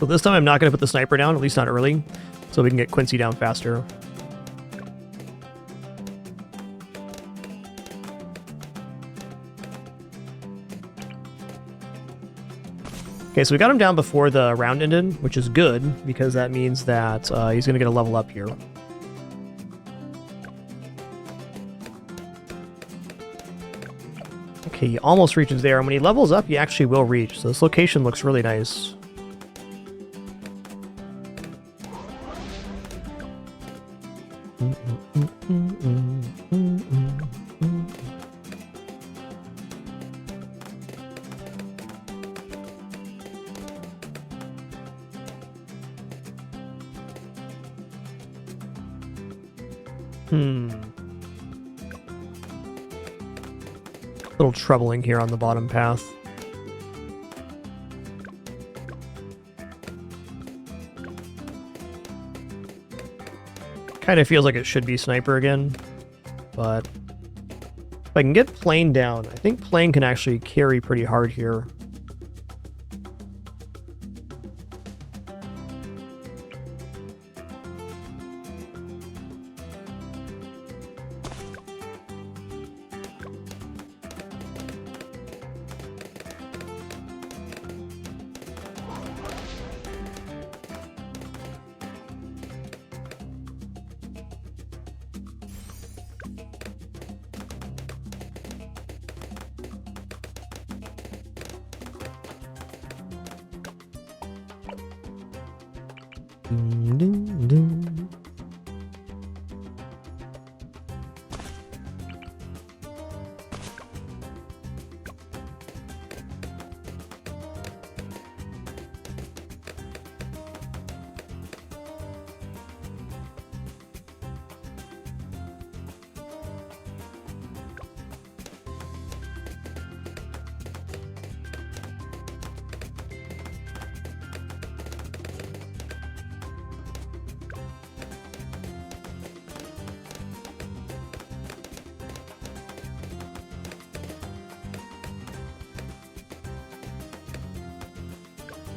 [SPEAKER 1] So this time I'm not going to put the sniper down, at least not early, so we can get Quincy down faster. Okay, so we got him down before the round ended, which is good, because that means that he's going to get a level up here. Okay, he almost reaches there, and when he levels up, he actually will reach, so this location looks really nice. A little troubling here on the bottom path. Kind of feels like it should be sniper again, but if I can get plane down, I think plane can actually carry pretty hard here.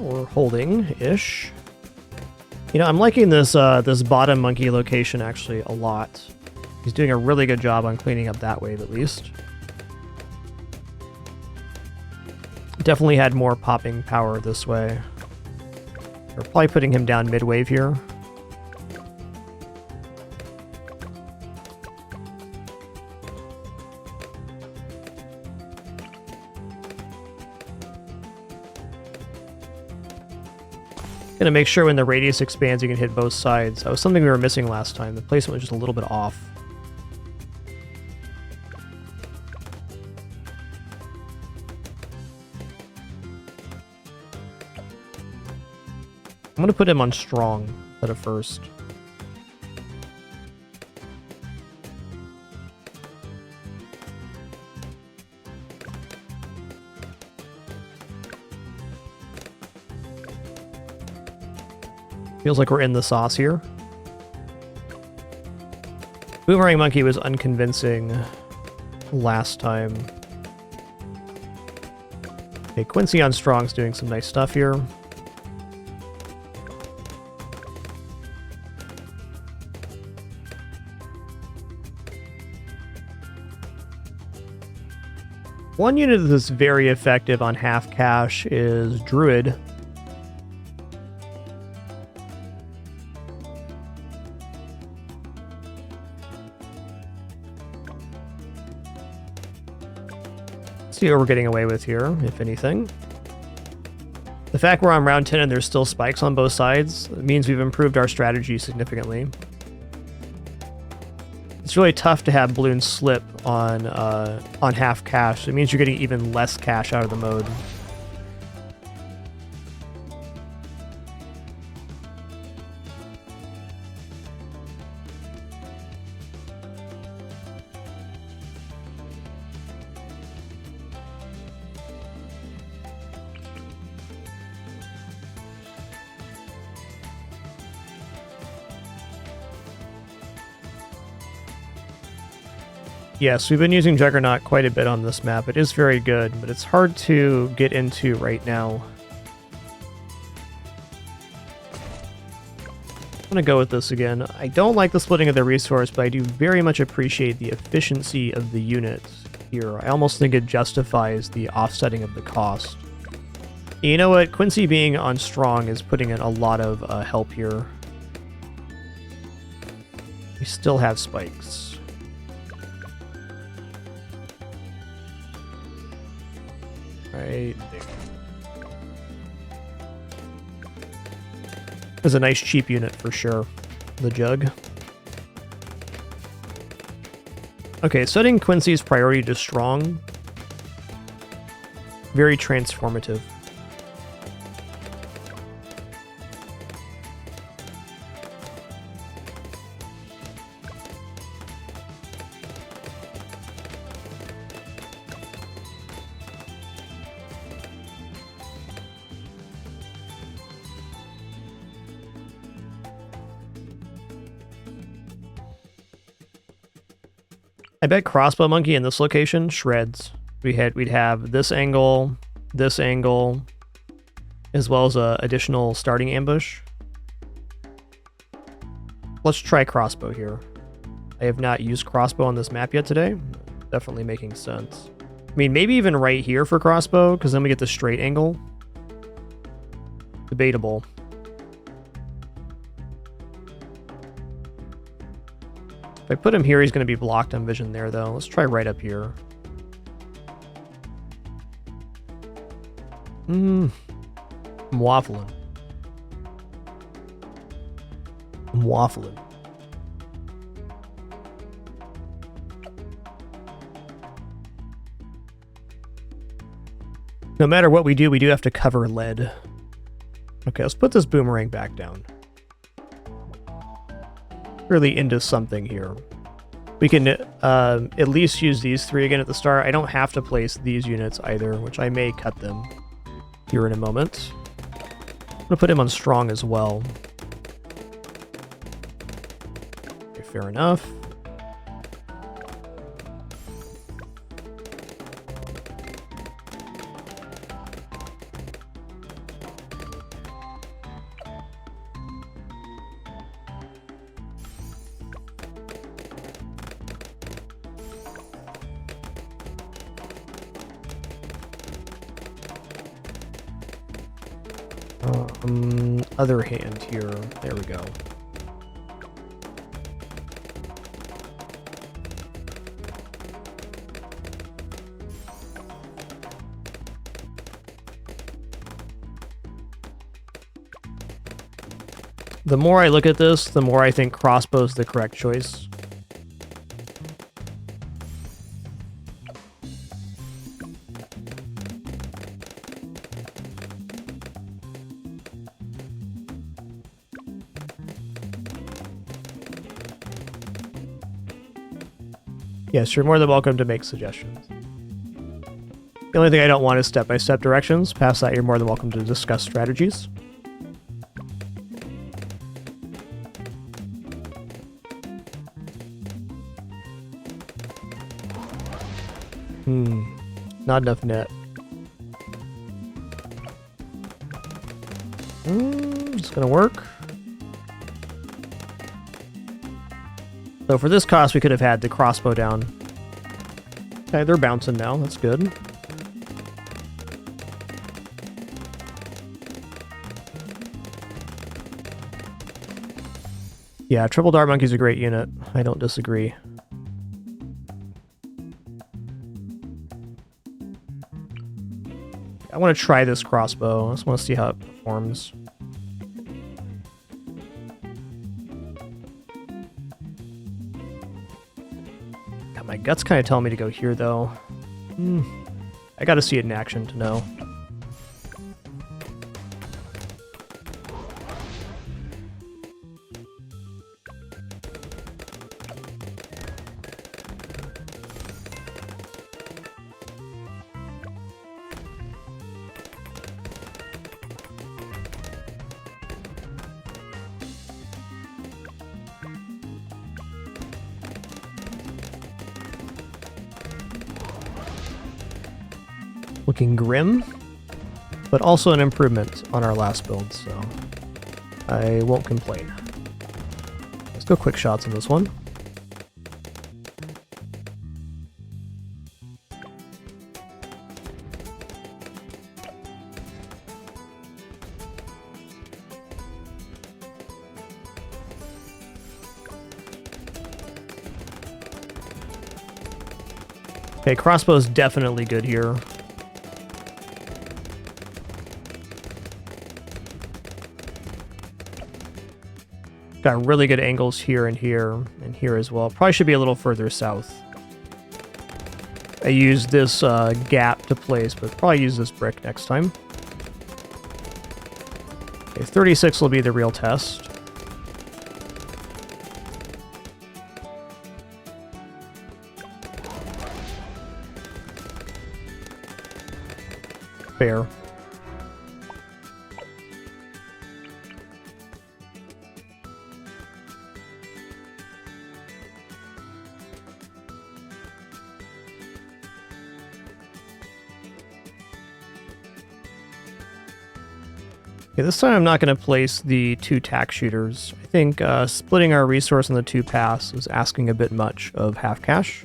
[SPEAKER 1] or holding-ish. You know, I'm liking this this bottom monkey location actually a lot. He's doing a really good job on cleaning up that wave, at least. Definitely had more popping power this way. We're probably putting him down mid-wave here. Gonna make sure when the radius expands you can hit both sides. That was something we were missing last time. The placement was just a little bit off. I'm gonna put him on strong instead of first. Feels like we're in the sauce here. Boomerang Monkey was unconvincing last time. Okay, Quincy on Strong's doing some nice stuff here. One unit that's very effective on half cash is Druid. See what we're getting away with here, if anything. The fact we're on round 10 and there's still spikes on both sides means we've improved our strategy significantly. It's really tough to have Bloon slip on half cash. It means you're getting even less cash out of the mode. Yes, we've been using Juggernaut quite a bit on this map. It is very good, but it's hard to get into right now. I'm gonna go with this again. I don't like the splitting of the resource, but I do very much appreciate the efficiency of the units here. I almost think it justifies the offsetting of the cost. You know what? Quincy being on strong is putting in a lot of help here. We still have spikes. Right there. It's a nice cheap unit for sure. The jug. Okay, setting Quincy's priority to strong. Very transformative. I bet Crossbow Monkey in this location shreds. We'd have this angle, as well as a additional starting ambush. Let's try Crossbow here. I have not used Crossbow on this map yet today. Definitely making sense. I mean, maybe even right here for Crossbow, because then we get the straight angle. Debatable. If I put him here, he's going to be blocked on vision there, though. Let's try right up here. I'm waffling. I'm waffling. No matter what we do have to cover lead. Okay, let's put this boomerang back down. Really into something here. We can at least use these three again at the start. I don't have to place these units either, which I may cut them here in a moment. I'm going to put him on strong as well. Okay, fair enough. Other hand here. There we go. The more I look at this, the more I think crossbow's the correct choice. Yes, you're more than welcome to make suggestions. The only thing I don't want is step-by-step directions. Past that, you're more than welcome to discuss strategies. Not enough net. It's gonna work. So for this cost, we could have had the crossbow down. Okay, they're bouncing now. That's good. Yeah, Triple Dart Monkey's a great unit. I don't disagree. I want to try this crossbow. I just want to see how it performs. God, my gut's kind of telling me to go here, though. I got to see it in action to know. Looking grim, but also an improvement on our last build, so I won't complain. Let's go quick shots on this one. Okay, crossbow's definitely good here. Got really good angles here and here as well. Probably should be a little further south. I used this gap to place, but probably use this brick next time. Okay, 36 will be the real test. Fair. Okay, this time I'm not going to place the two tack shooters. I think splitting our resource on the two paths is asking a bit much of half cash.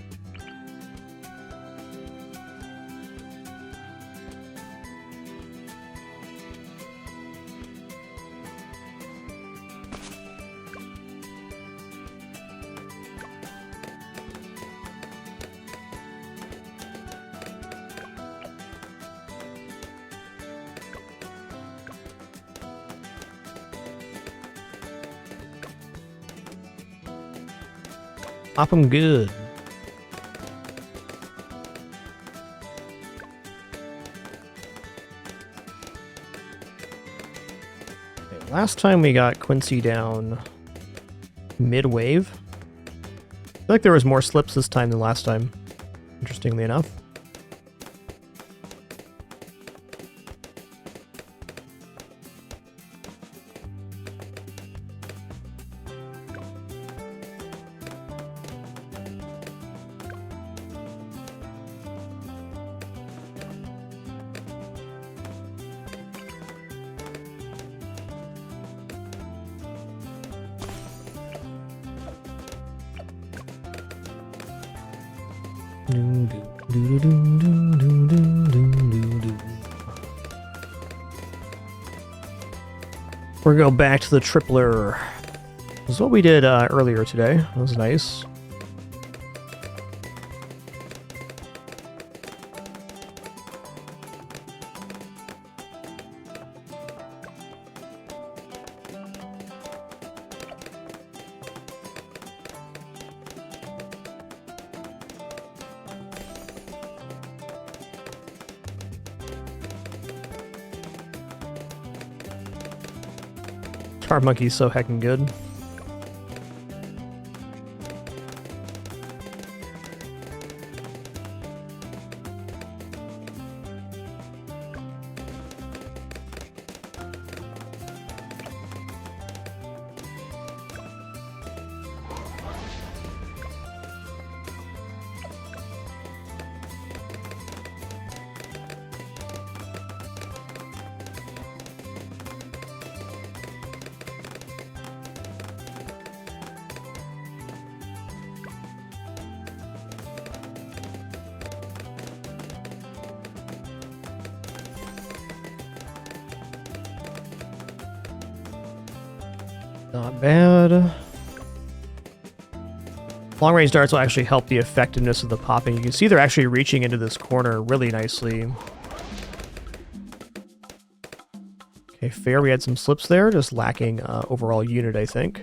[SPEAKER 1] Pop them good. Okay, last time we got Quincy down mid-wave. I feel like there was more slips this time than last time, interestingly enough. We're gonna go back to the tripler. This is what we did earlier today. That was nice. Tar Monkey's so heckin' good. Not bad. Long-range darts will actually help the effectiveness of the popping. You can see they're actually reaching into this corner really nicely. Okay, fair. We had some slips there, just lacking overall unit, I think.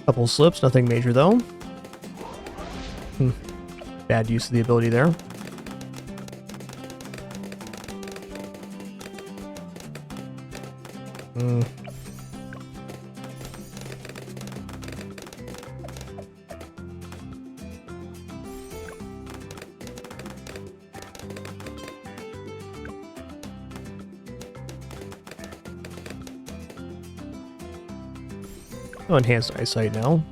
[SPEAKER 1] Couple slips, nothing major though. Bad use of the ability there. Oh, enhanced eyesight now.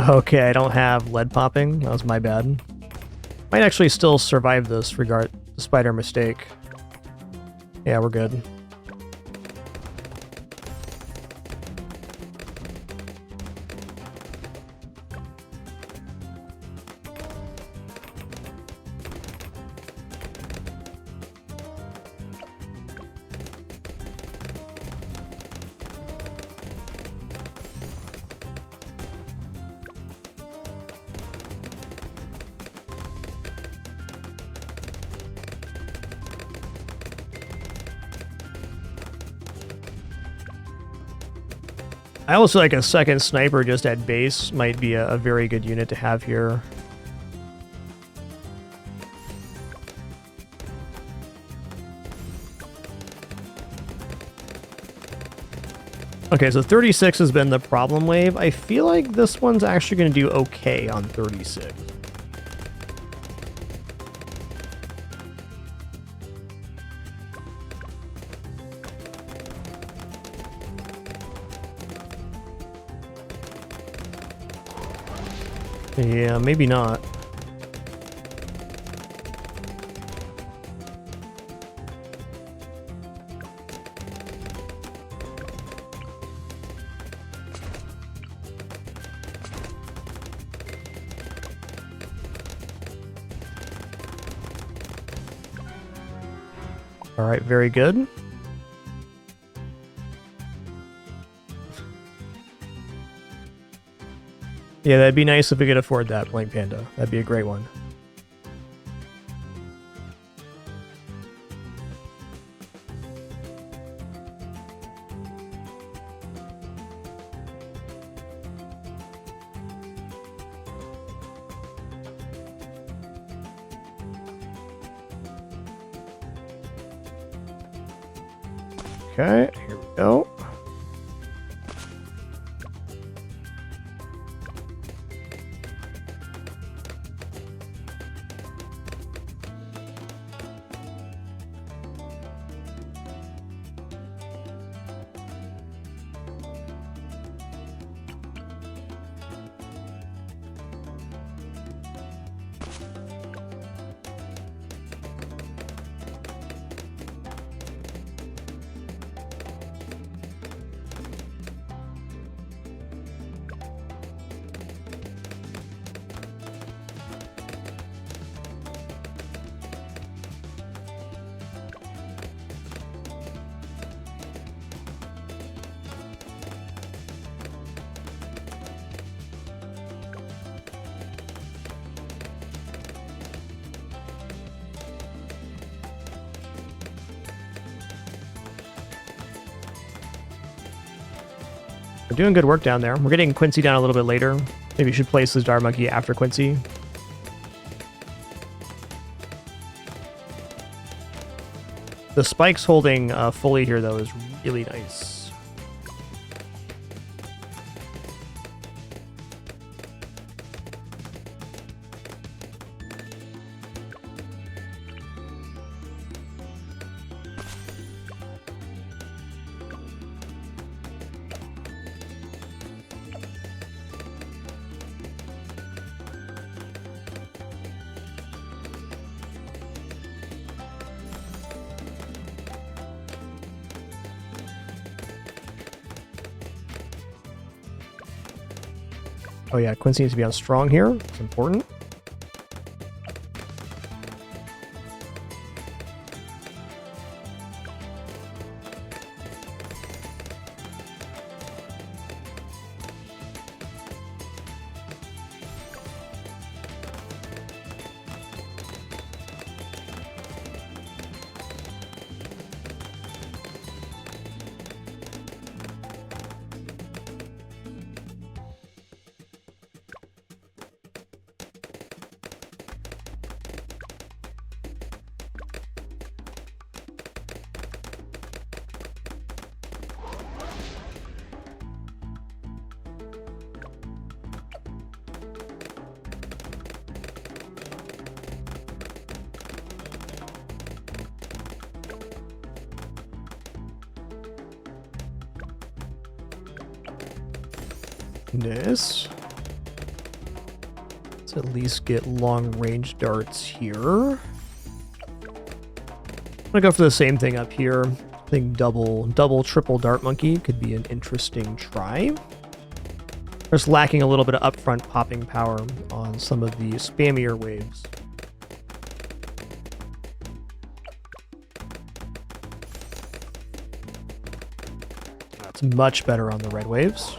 [SPEAKER 1] Okay, I don't have lead popping. That was my bad. Might actually still survive this despite our mistake. Yeah, we're good. I also like a second sniper just at base might be a very good unit to have here. Okay, so 36 has been the problem wave. I feel like this one's actually going to do okay on 36. Yeah, maybe not. All right, very good. Yeah, that'd be nice if we could afford that, Blank Panda. That'd be a great one. Okay, here we go. We're doing good work down there. We're getting Quincy down a little bit later. Maybe you should place this Dar Monkey after Quincy. The spikes holding fully here, though, is really nice. Oh yeah, Quincy needs to be on strong here. It's important. This. Let's at least get long-range darts here. I'm gonna go for the same thing up here. I think double, triple Dart Monkey could be an interesting try. Just lacking a little bit of upfront popping power on some of the spammier waves. That's much better on the red waves.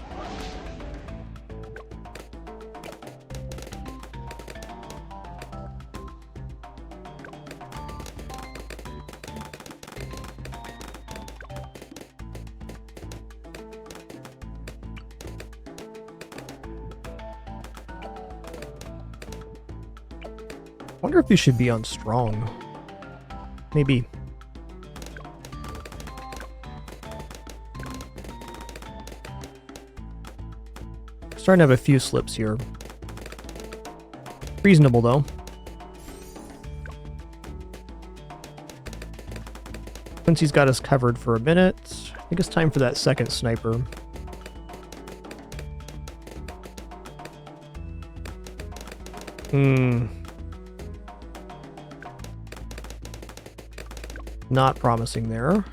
[SPEAKER 1] I wonder if you should be on strong. Maybe. Starting to have a few slips here. Reasonable though. Quincy's got us covered for a minute. I think it's time for that second sniper. Not promising there.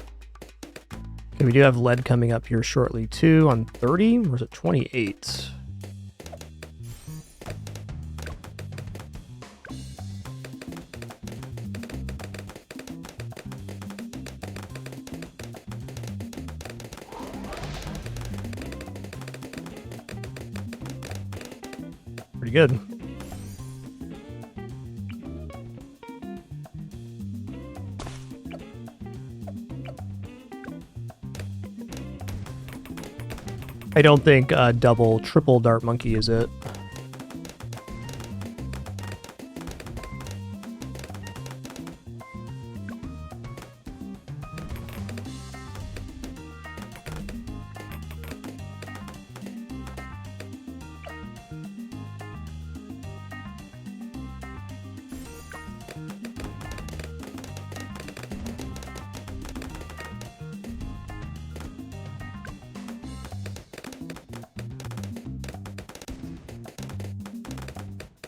[SPEAKER 1] Okay, we do have lead coming up here shortly too on 30, or is it 28? Pretty good. I don't think double, triple Dart Monkey is it.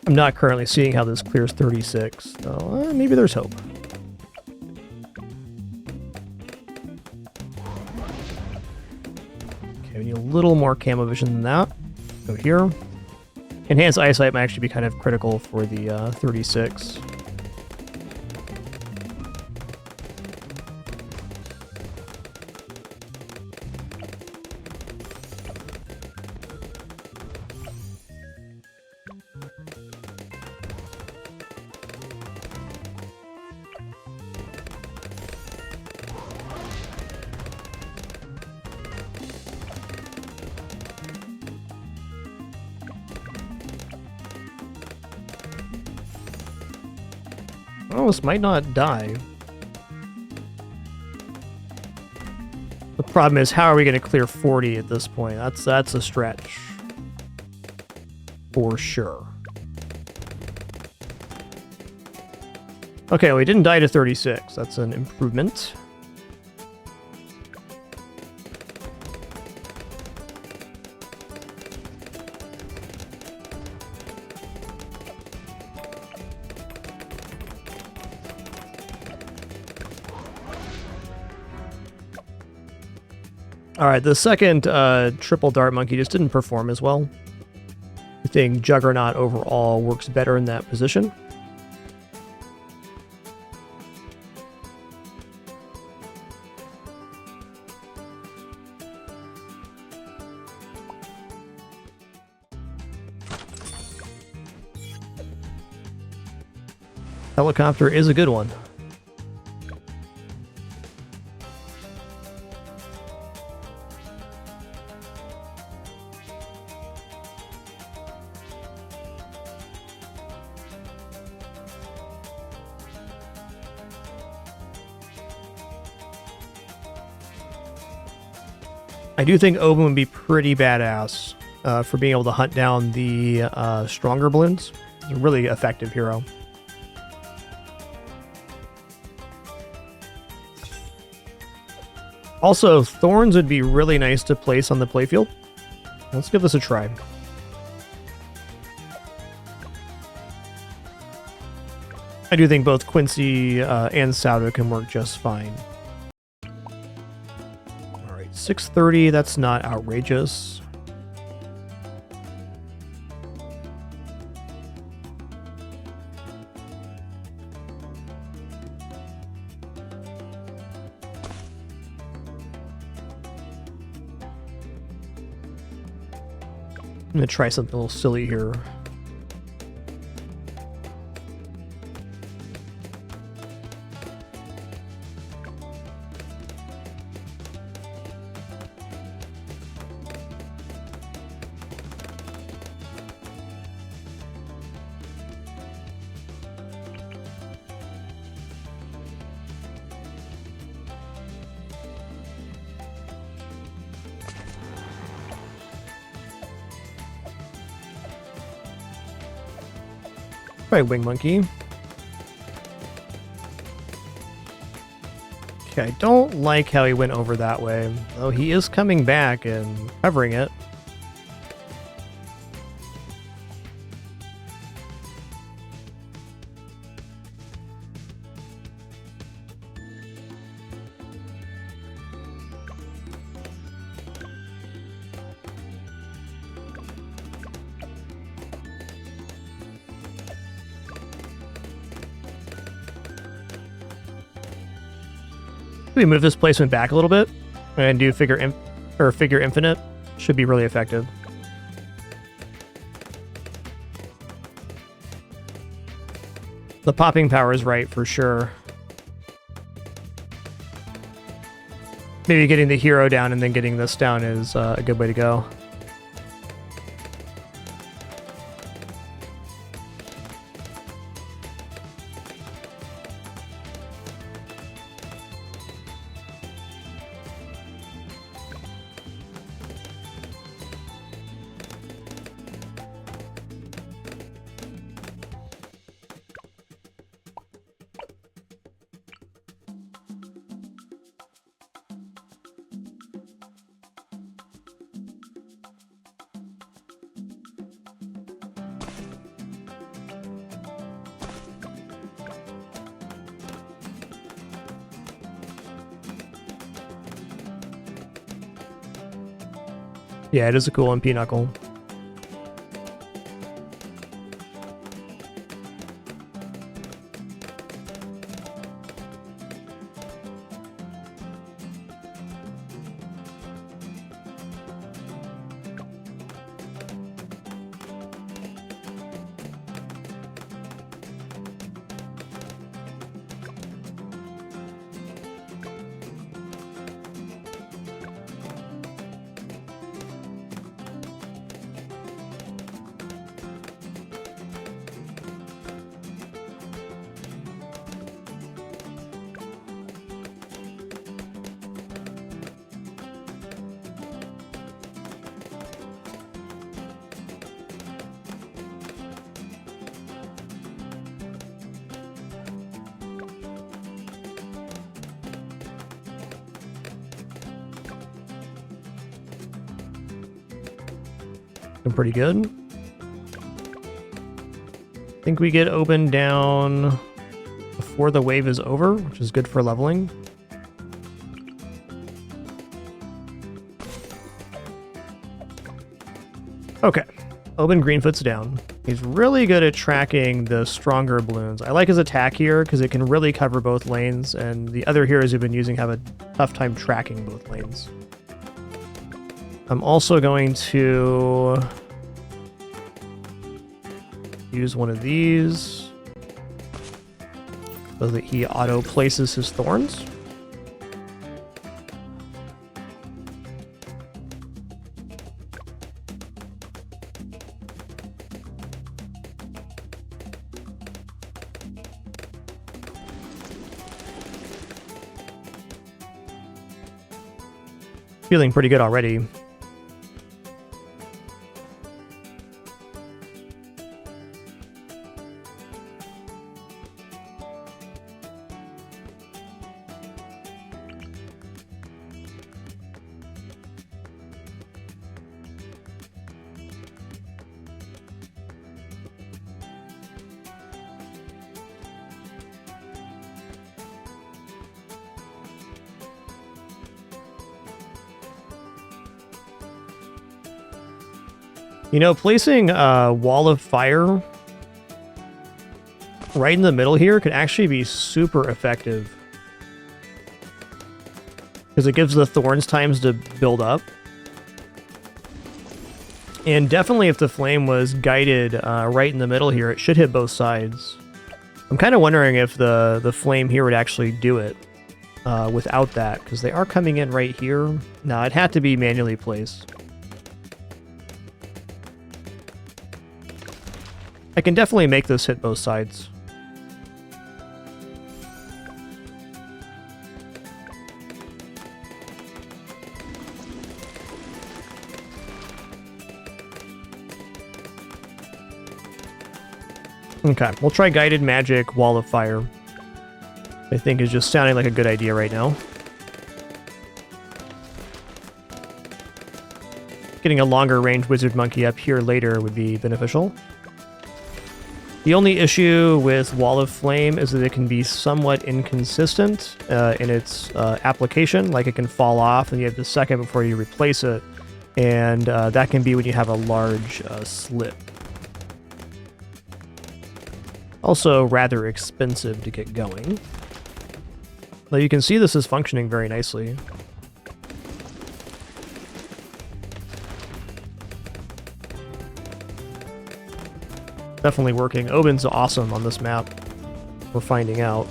[SPEAKER 1] I'm not currently seeing how this clears 36, so maybe there's hope. Okay, we need a little more camo vision than that. Go here. Enhanced eyesight might actually be kind of critical for the 36. Oh, this might not die. The problem is, how are we going to clear 40 at this point? That's a stretch. For sure. Okay, well, we didn't die to 36. That's an improvement. All right, the second triple Dart Monkey just didn't perform as well. I think Juggernaut overall works better in that position. Helicopter is a good one. I do think Oben would be pretty badass for being able to hunt down the stronger balloons. He's a really effective hero. Also, thorns would be really nice to place on the playfield. Let's give this a try. I do think both Quincy and Sauda can work just fine. 630, that's not outrageous. I'm gonna try something a little silly here. Wing Monkey. Okay, I don't like how he went over that way, though he is coming back and covering it. We move this placement back a little bit and do figure infinite. Should be really effective. The popping power is right for sure. Maybe getting the hero down and then getting this down is a good way to go. Yeah, it is a cool MP knuckle. Pretty good. I think we get Oben down before the wave is over, which is good for leveling. Okay, Oben Greenfoot's down. He's really good at tracking the stronger balloons. I like his attack here because it can really cover both lanes, and the other heroes you've been using have a tough time tracking both lanes. I'm also going to use one of these so that he auto places his thorns. Feeling pretty good already. You know, placing a wall of fire right in the middle here could actually be super effective. Because it gives the thorns times to build up. And definitely if the flame was guided right in the middle here, it should hit both sides. I'm kind of wondering if the flame here would actually do it without that, because they are coming in right here. No, it had to be manually placed. I can definitely make this hit both sides. Okay, we'll try Guided Magic Wall of Fire. I think is just sounding like a good idea right now. Getting a longer range Wizard Monkey up here later would be beneficial. The only issue with Wall of Flame is that it can be somewhat inconsistent in its application. Like it can fall off and you have the second before you replace it. And that can be when you have a large slip. Also rather expensive to get going. Though you can see this is functioning very nicely. Definitely working. Oben's awesome on this map. We're finding out.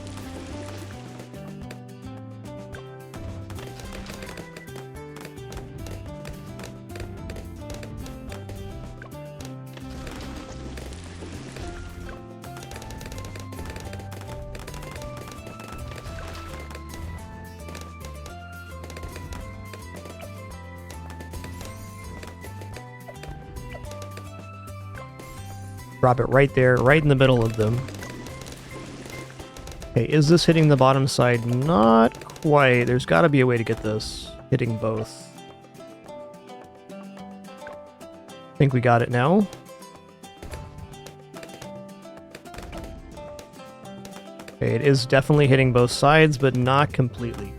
[SPEAKER 1] Drop it right there, right in the middle of them. Okay, is this hitting the bottom side? Not quite. There's got to be a way to get this hitting both. I think we got it now. Okay, it is definitely hitting both sides, but not completely.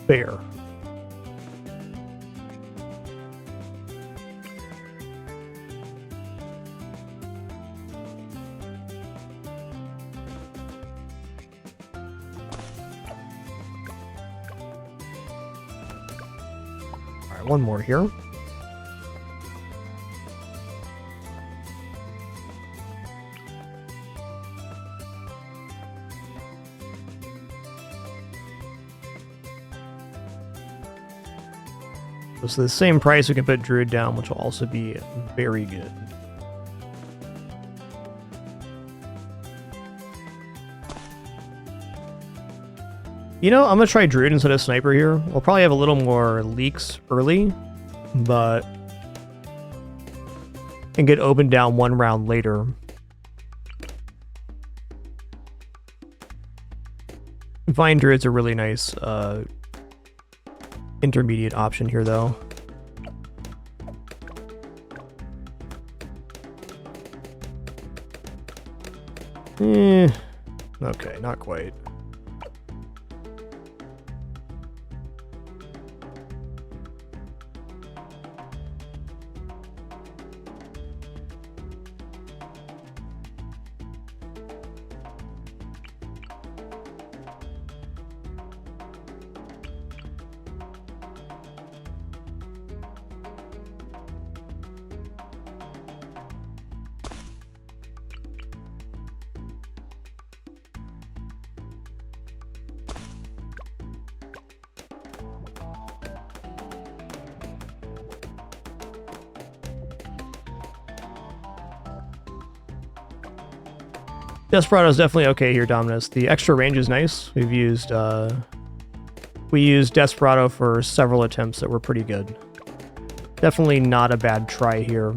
[SPEAKER 1] Fair. One more here. So the same price, we can put Druid down, which will also be very good. You know, I'm going to try Druid instead of Sniper here. We'll probably have a little more leaks early, but... and get opened down one round later. Vine Druid's a really nice intermediate option here, though. Okay, not quite. Desperado's definitely okay here, Dominus. The extra range is nice. We used Desperado for several attempts that were pretty good. Definitely not a bad try here.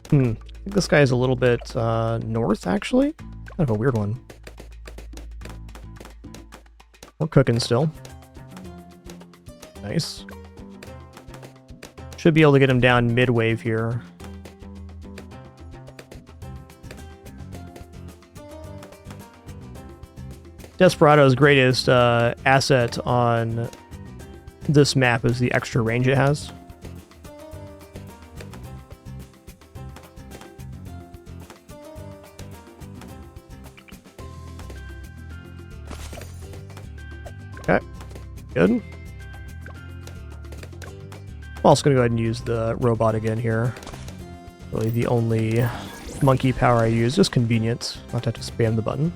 [SPEAKER 1] I think this guy is a little bit north, actually. Kind of a weird one. We're cooking still. Nice. Should be able to get him down mid-wave here. Desperado's greatest asset on this map is the extra range it has. Okay, good. I'm also going to go ahead and use the robot again here. Really the only monkey power I use, just convenient, not to have to spam the button.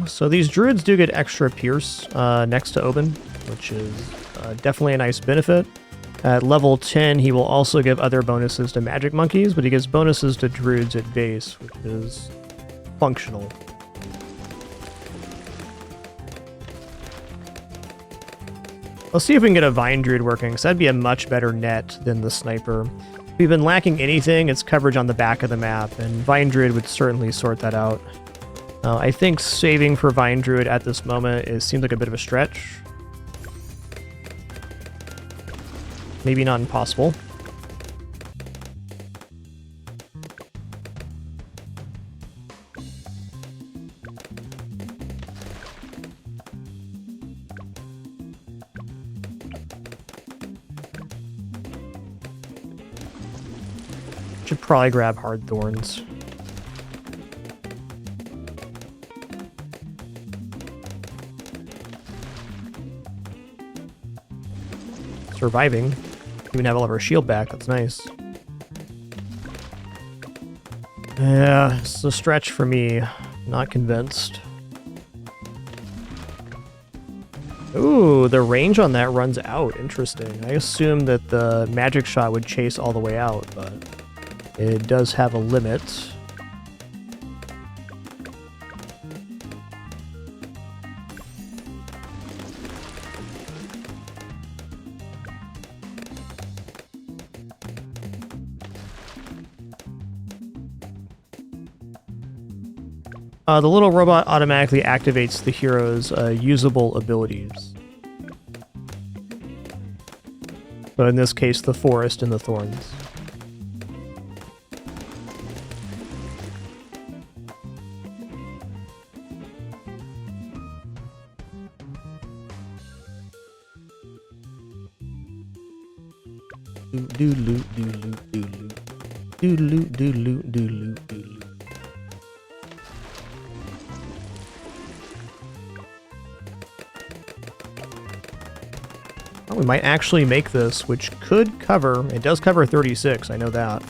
[SPEAKER 1] So these druids do get extra pierce next to Oban, which is definitely a nice benefit. At level 10, he will also give other bonuses to magic monkeys, but he gives bonuses to druids at base, which is functional. Let's see if we can get a Vine Druid working, because that'd be a much better net than the Sniper. If we've been lacking anything, it's coverage on the back of the map, and Vine Druid would certainly sort that out. I think saving for Vine Druid at this moment seems like a bit of a stretch. Maybe not impossible. Should probably grab Hard Thorns. Surviving. Even have all of our shield back, that's nice. Yeah, it's a stretch for me. Not convinced. Ooh, the range on that runs out. Interesting. I assumed that the magic shot would chase all the way out, but it does have a limit. The little robot automatically activates the hero's usable abilities. So in this case, the forest and the thorns. Oh, we might actually make this, which could cover... It does cover 36, I know that.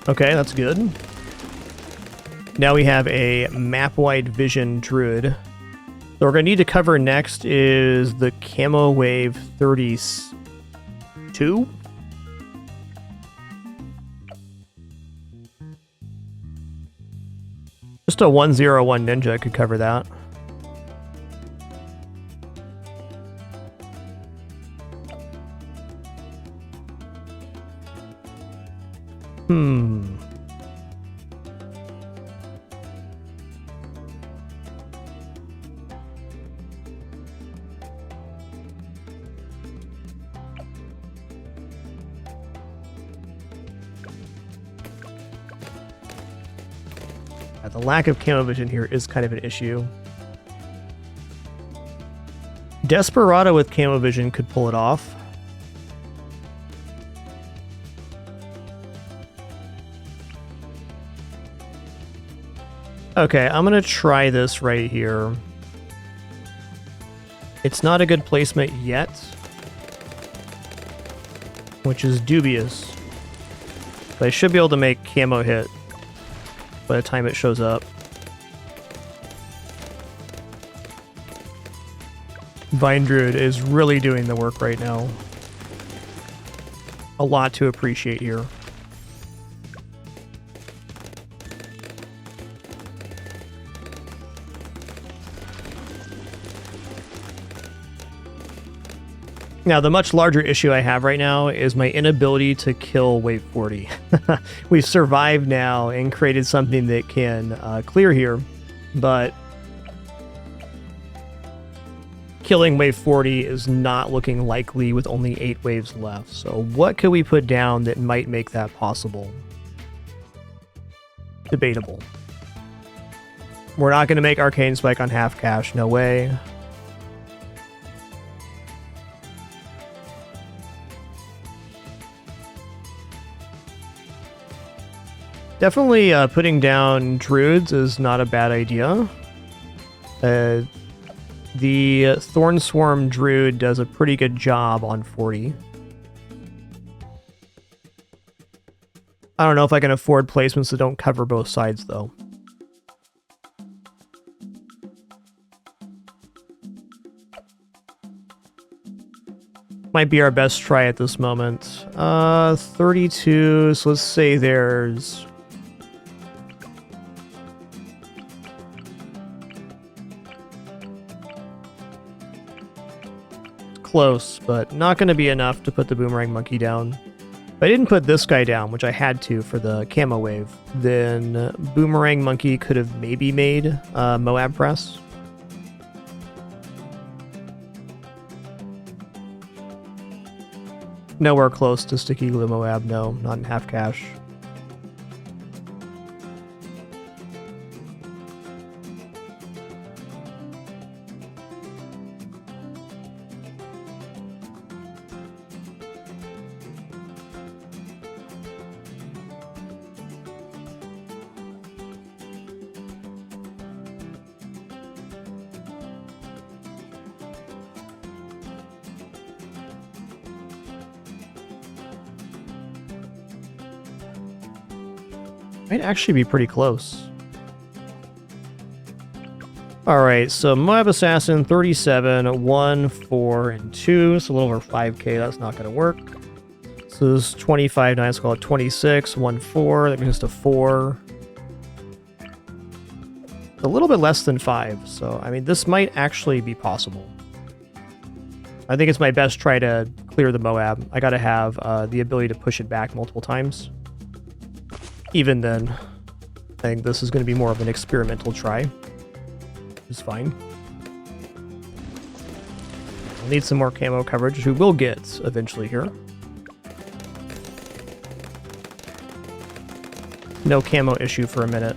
[SPEAKER 1] Okay, that's good. Now we have a map-wide vision druid. So what we're going to need to cover next is the Camo Wave 32? Just a 101 ninja could cover that. The lack of camo vision here is kind of an issue. Desperado with camo vision could pull it off. Okay, I'm gonna try this right here. It's not a good placement yet, which is dubious. But I should be able to make camo hit by the time it shows up. Vine Druid is really doing the work right now. A lot to appreciate here. Now, the much larger issue I have right now is my inability to kill Wave 40. We've survived now and created something that can clear here, but killing Wave 40 is not looking likely with only 8 waves left. So what could we put down that might make that possible? Debatable. We're not going to make Arcane Spike on half cash, no way. Definitely putting down druids is not a bad idea. The Thorn Swarm druid does a pretty good job on 40. I don't know if I can afford placements that don't cover both sides, though. Might be our best try at this moment. 32, so let's say there's... Close, but not going to be enough to put the Boomerang Monkey down. If I didn't put this guy down, which I had to for the camo wave, then Boomerang Monkey could have maybe made Moab Press. Nowhere close to Sticky Glue Moab, no, not in half cash. Might actually be pretty close. Alright, so Moab Assassin, 37, 1, 4, and 2. So a little over 5k, that's not going to work. So this is 25, 9, let's call it 26, 1, 4. That brings us to 4. A little bit less than 5, so I mean, this might actually be possible. I think it's my best try to clear the Moab. I gotta have the ability to push it back multiple times. Even then, I think this is going to be more of an experimental try. Which is fine. We'll need some more camo coverage, which we will get eventually here. No camo issue for a minute.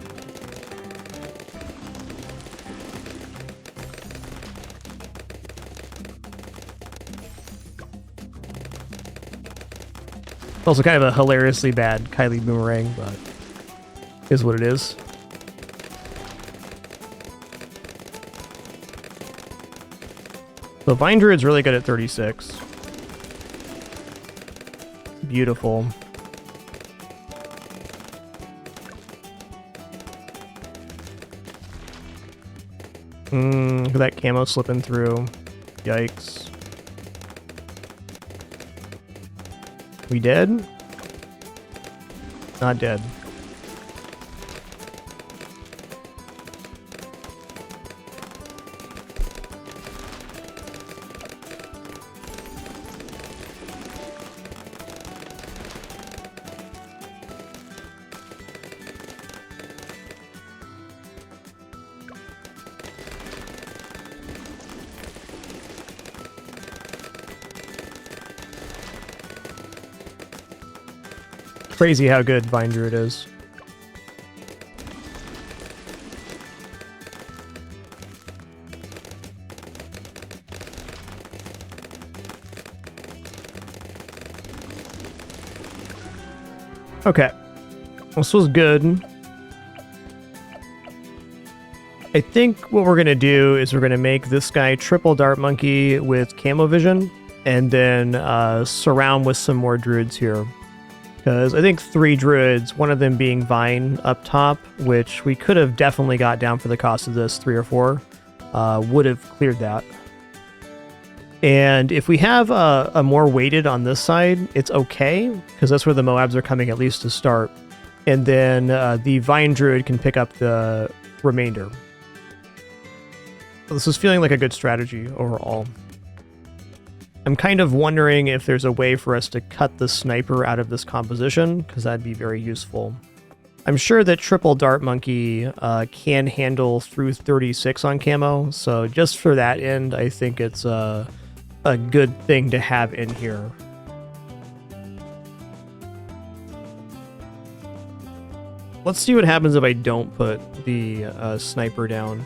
[SPEAKER 1] Also kind of a hilariously bad Kylie Boomerang, but is what it is. So Vine Druid's really good at 36. Beautiful. Look at that camo slipping through. Yikes. We dead? Not dead. Crazy how good Vine Druid is. Okay. This was good. I think what we're going to do is we're going to make this guy triple Dart Monkey with Camo Vision, and then surround with some more Druids here. Because I think 3 Druids, one of them being Vine up top, which we could have definitely got down for the cost of this 3 or 4, would have cleared that. And if we have a more weighted on this side, it's okay, because that's where the Moabs are coming at least to start. And then the Vine Druid can pick up the remainder. So this is feeling like a good strategy overall. I'm kind of wondering if there's a way for us to cut the sniper out of this composition, because that'd be very useful. I'm sure that triple Dart Monkey can handle through 36 on camo, so just for that end, I think it's a good thing to have in here. Let's see what happens if I don't put the sniper down.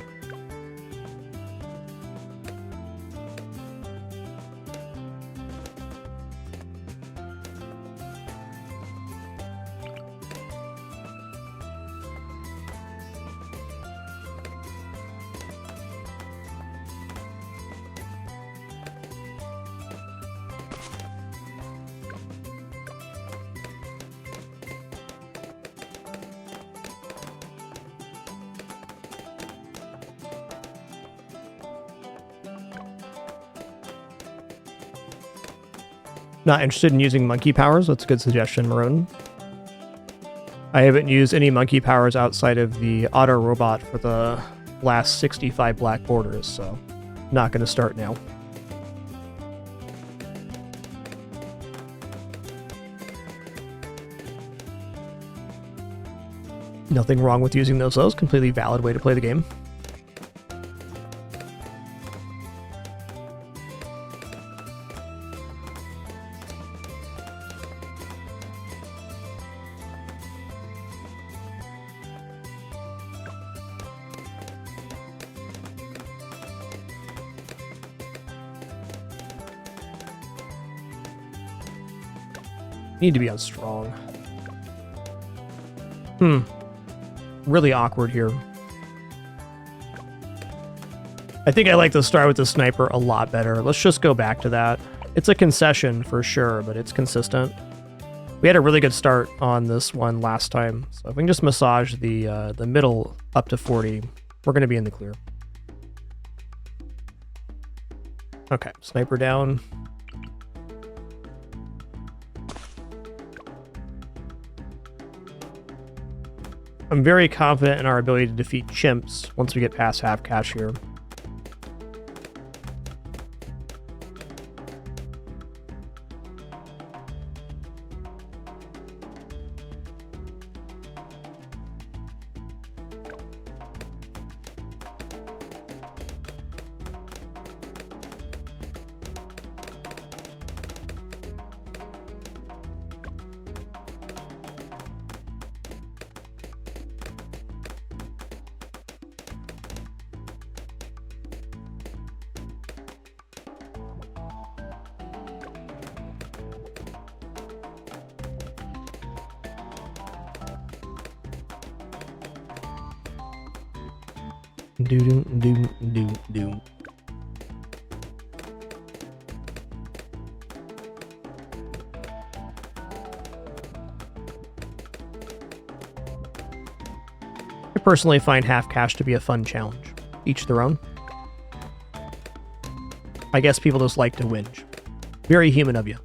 [SPEAKER 1] Not interested in using monkey powers? That's a good suggestion, Maroon. I haven't used any monkey powers outside of the auto robot for the last 65 black borders, so not going to start now. Nothing wrong with using those. That was a completely valid way to play the game. Need to be on strong. Really awkward here. I think I like to start with the sniper a lot better. Let's just go back to that. It's a concession for sure, but it's consistent. We had a really good start on this one last time, so if we can just massage the middle up to 40, we're going to be in the clear. Okay, sniper down. I'm very confident in our ability to defeat chimps once we get past half cash here. Do. I personally find half cash to be a fun challenge. Each their own. I guess people just like to whinge. Very human of you.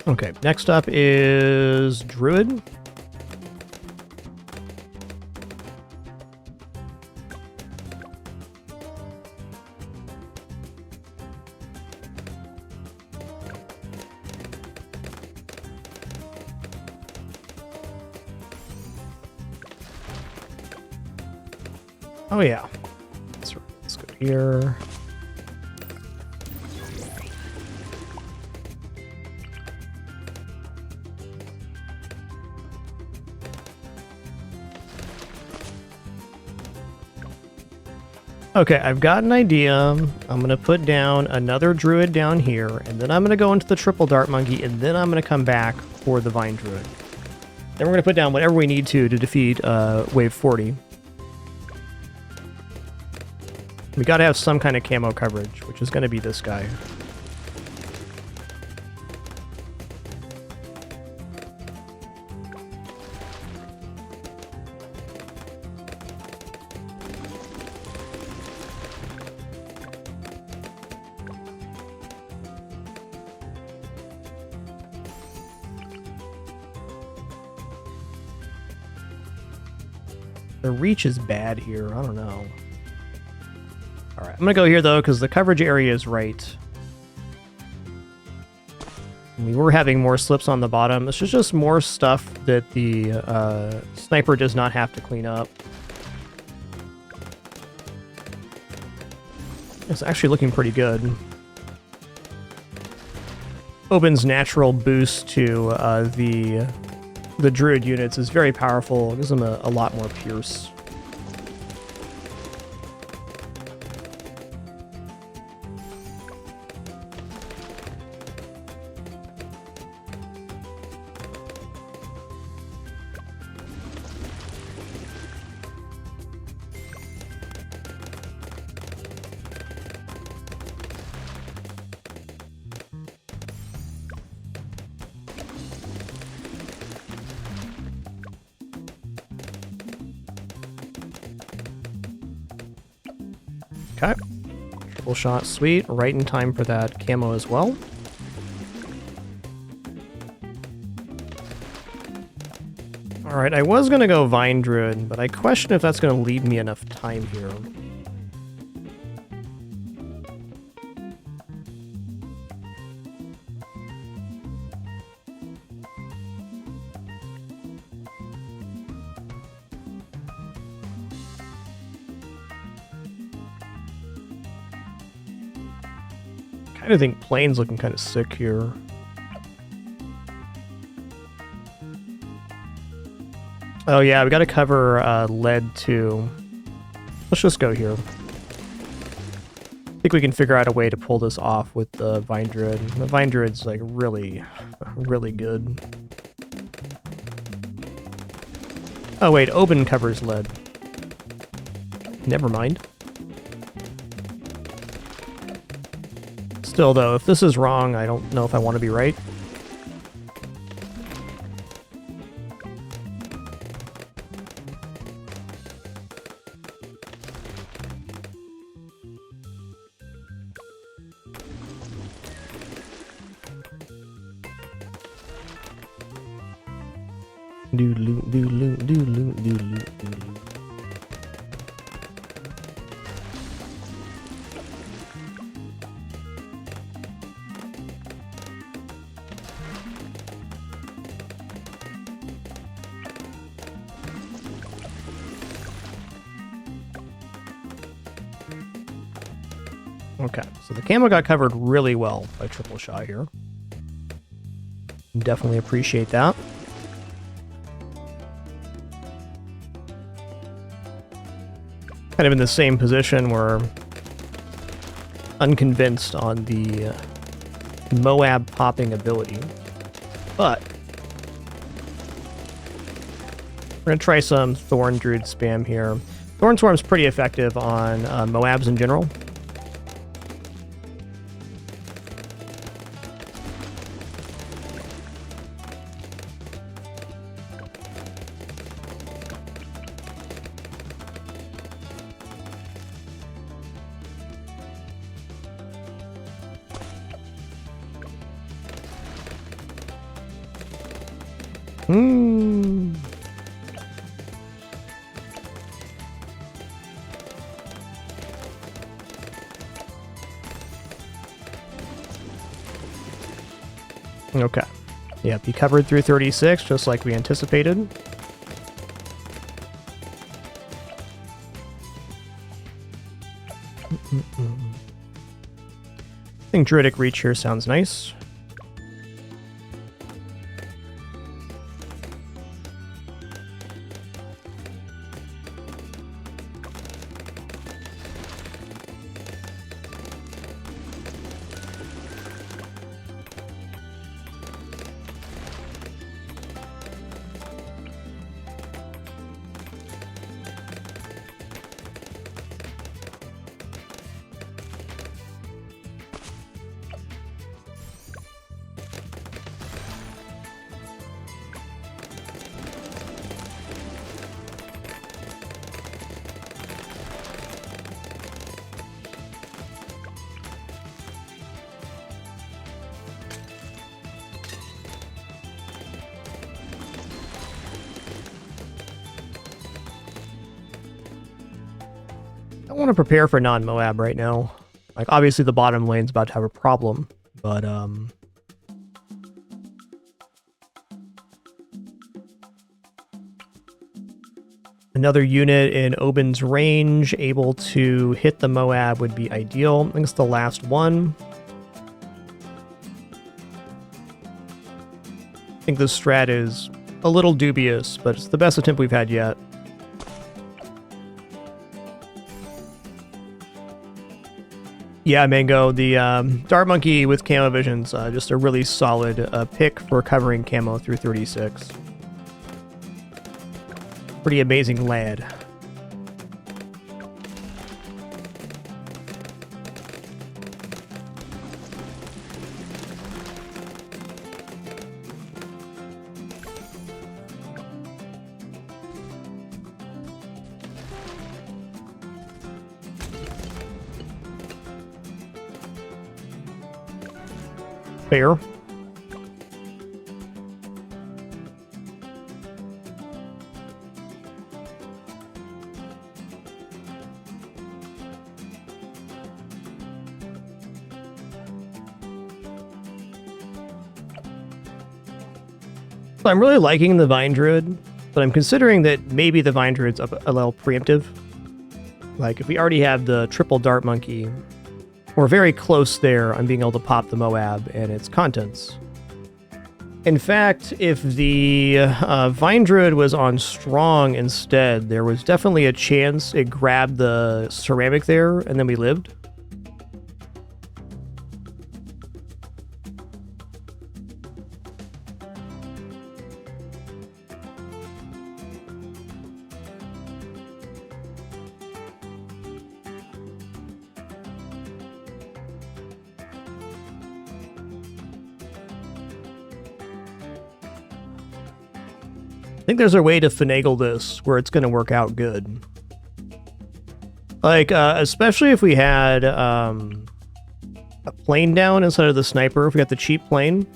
[SPEAKER 1] Okay, next up is Druid. Oh yeah, that's right. Let's go here. Okay, I've got an idea. I'm going to put down another druid down here, and then I'm going to go into the triple dart monkey, and then I'm going to come back for the vine druid. Then we're going to put down whatever we need to defeat wave 40. We got to have some kind of camo coverage, which is going to be this guy. The reach is bad here. I don't know. All right, I'm going to go here, though, because the coverage area is right. We were having more slips on the bottom. This is just more stuff that the sniper does not have to clean up. It's actually looking pretty good. Oben's natural boost to the druid units is very powerful. It gives them a lot more pierce. Okay. Triple shot, sweet. Right in time for that camo as well. Alright, I was going to go Vine Druid, but I question if that's going to leave me enough time here. I think Plane's looking kind of sick here. Oh yeah, we got to cover lead too. Let's just go here. I think we can figure out a way to pull this off with the Vine Druid. The Vine Druid's like really, really good. Oh wait, Oben covers lead. Never mind. Still though, if this is wrong, I don't know if I want to be right. Okay, so the camo got covered really well by triple shot here. Definitely appreciate that. Kind of in the same position where unconvinced on the Moab popping ability, but we're going to try some Thorn Druid spam here. Thorn Swarm's pretty effective on Moabs in general. Okay. Yep, he covered through 36, just like we anticipated. I think Druidic Reach here sounds nice. I want to prepare for non-Moab right now. Like, obviously the bottom lane's about to have a problem, but, another unit in Oben's range able to hit the Moab would be ideal. I think it's the last one. I think this strat is a little dubious, but it's the best attempt we've had yet. Yeah, Mango, the Dart Monkey with Camo Vision's just a really solid pick for covering camo through 36. Pretty amazing lad. Fair. So I'm really liking the Vine Druid, but I'm considering that maybe the Vine Druid's a little preemptive. Like, if we already have the triple Dart Monkey, we're very close there on being able to pop the Moab and its contents. In fact, if the Vine Druid was on Strong instead, there was definitely a chance it grabbed the Ceramic there, and then we lived. I think there's a way to finagle this where it's going to work out good. Like, especially if we had a plane down instead of the sniper, if we got the cheap plane.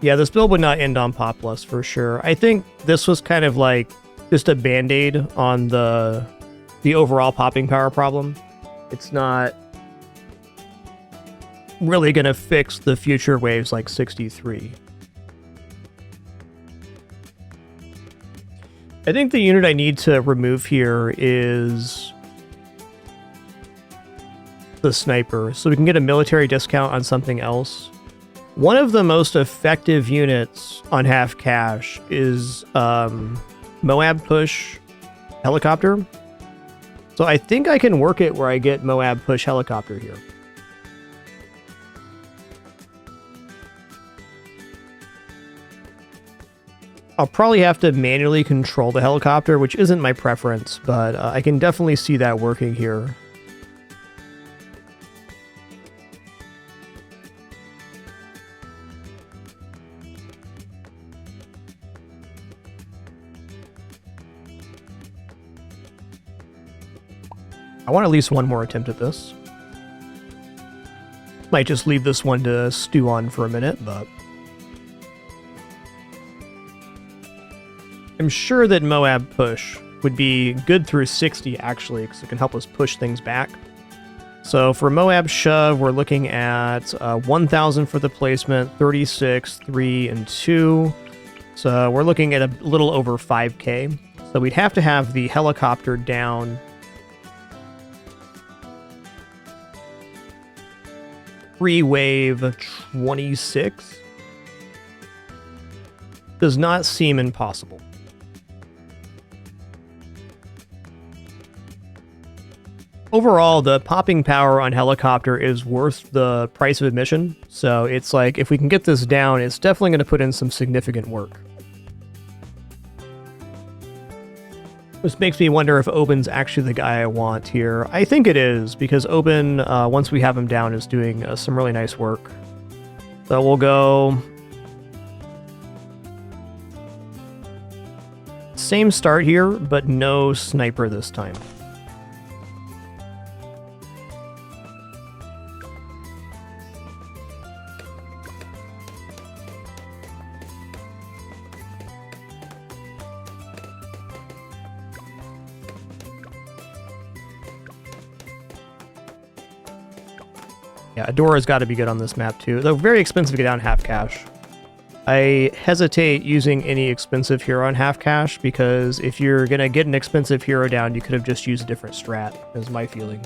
[SPEAKER 1] Yeah, this build would not end on Populus for sure. I think this was kind of like just a band-aid on the overall popping power problem. It's not really going to fix the future waves like 63. I think the unit I need to remove here is the sniper, so we can get a military discount on something else. One of the most effective units on half cash is Moab push helicopter. So I think I can work it where I get Moab push helicopter here. I'll probably have to manually control the helicopter, which isn't my preference, but I can definitely see that working here. I want at least one more attempt at this. Might just leave this one to stew on for a minute, but I'm sure that Moab push would be good through 60, actually, because it can help us push things back. So for Moab shove, we're looking at 1,000 for the placement, 36, 3, and 2. So we're looking at a little over 5k. So we'd have to have the helicopter down pre-wave 26. Does not seem impossible. Overall, the popping power on helicopter is worth the price of admission, so it's like, if we can get this down, it's definitely going to put in some significant work. This makes me wonder if Oben's actually the guy I want here. I think it is, because Oben, once we have him down, is doing some really nice work. So we'll go same start here, but no sniper this time. Yeah, Adora's got to be good on this map too, though very expensive to get down half cash. I hesitate using any expensive hero on half cash, because if you're going to get an expensive hero down, you could have just used a different strat, is my feeling.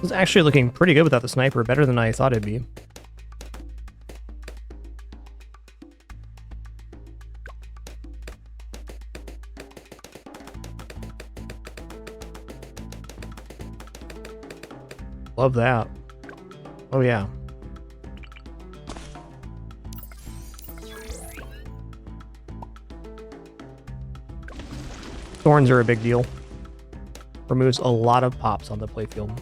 [SPEAKER 1] It's actually looking pretty good without the sniper, better than I thought it'd be. Love that. Oh yeah. Thorns are a big deal. Removes a lot of pops on the playfield.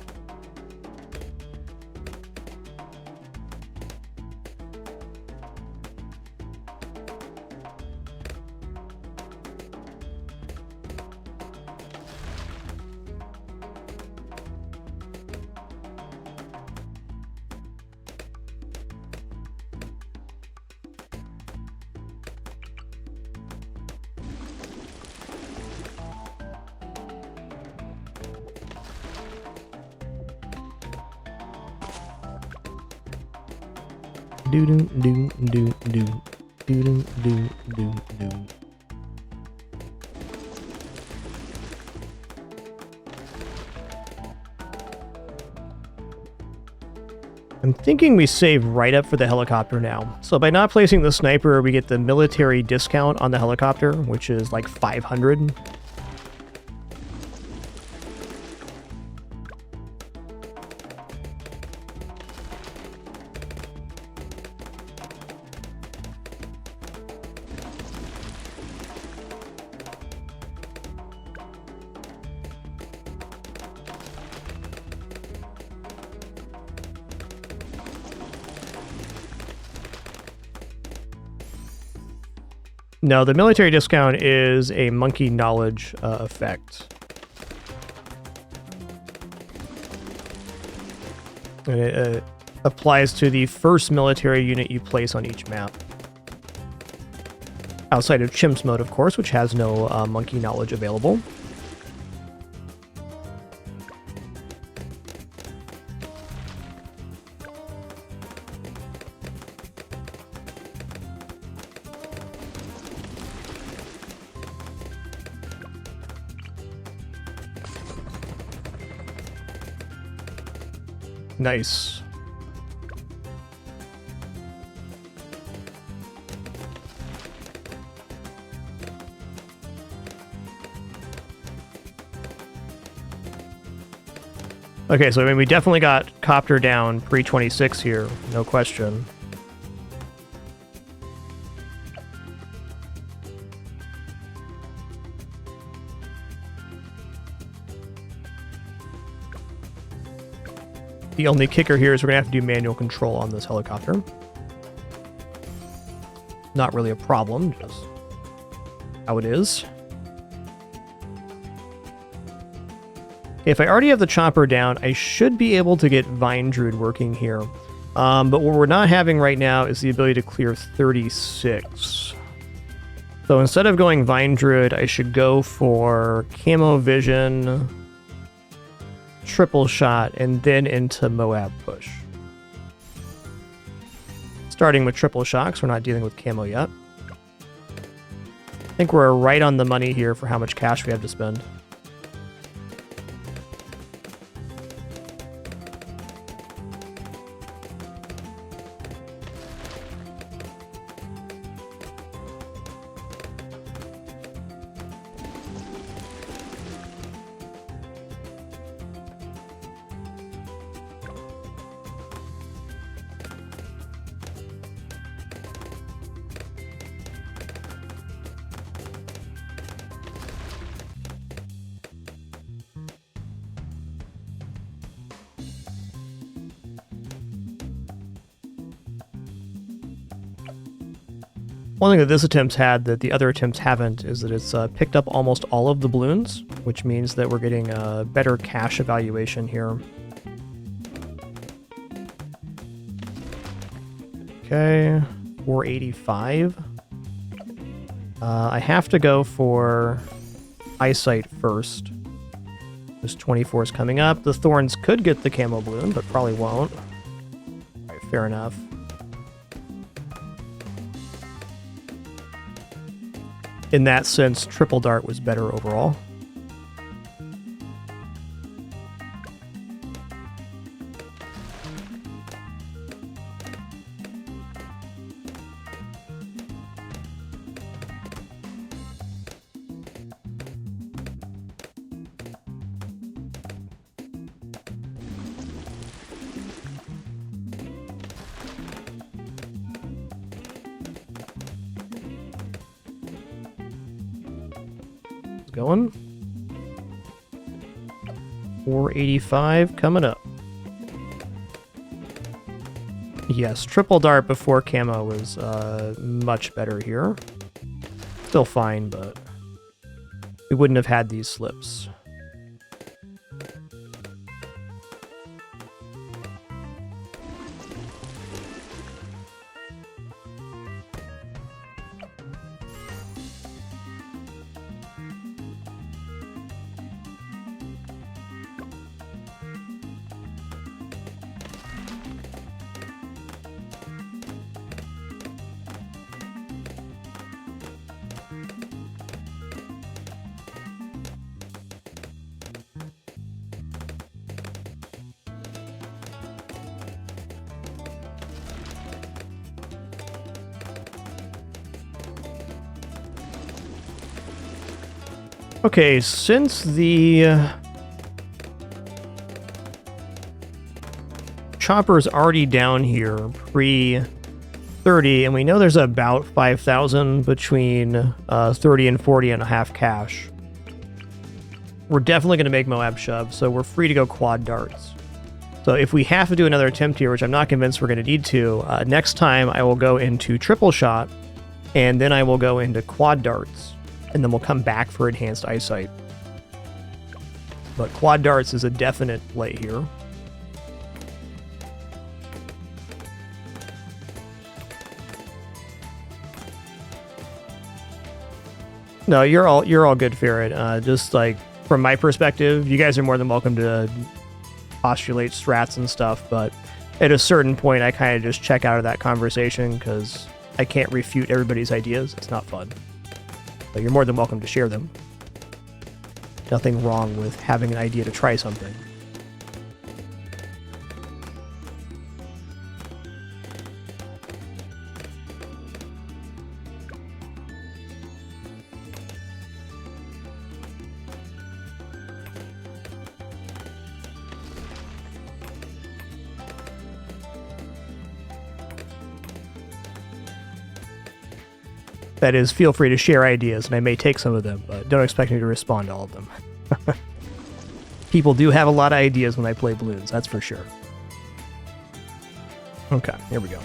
[SPEAKER 1] Do do do do do do do do do do. I'm thinking we save right up for the helicopter now. So by not placing the sniper, we get the military discount on the helicopter, which is like 500. No, the military discount is a monkey knowledge effect. And it applies to the first military unit you place on each map. Outside of Chimps mode, of course, which has no monkey knowledge available. Nice. Okay, so I mean, we definitely got Copter down pre-26 here, no question. The only kicker here is we're going to have to do manual control on this helicopter. Not really a problem, just how it is. If I already have the chopper down, I should be able to get Vine Druid working here. But what we're not having right now is the ability to clear 36. So instead of going Vine Druid, I should go for Camo Vision, Triple Shot, and then into Moab Push. Starting with Triple Shocks, we're not dealing with Camo yet. I think we're right on the money here for how much cash we have to spend. One thing that this attempt's had that the other attempts haven't is that it's picked up almost all of the balloons, which means that we're getting a better cash evaluation here. Okay, 485. I have to go for Eyesight first. This 24 is coming up. The Thorns could get the camo balloon, but probably won't. All right, fair enough. In that sense, Triple Dart was better overall. going. 485 coming up. Yes, triple dart before camo was much better here. Still fine, but we wouldn't have had these slips. Okay, since the chopper's already down here pre-30, and we know there's about 5,000 between 30 and 40 and a half cash, we're definitely going to make Moab shove, so we're free to go quad darts. So if we have to do another attempt here, which I'm not convinced we're going to need to, next time I will go into triple shot, and then I will go into quad darts. And then we'll come back for enhanced eyesight. But quad darts is a definite play here. No, you're all good, Ferret. Just like from my perspective, you guys are more than welcome to postulate strats and stuff, but at a certain point I kind of just check out of that conversation because I can't refute everybody's ideas. It's not fun. But you're more than welcome to share them. Nothing wrong with having an idea to try something. That is, feel free to share ideas, and I may take some of them, but don't expect me to respond to all of them. People do have a lot of ideas when I play Bloons, that's for sure. Okay, here we go.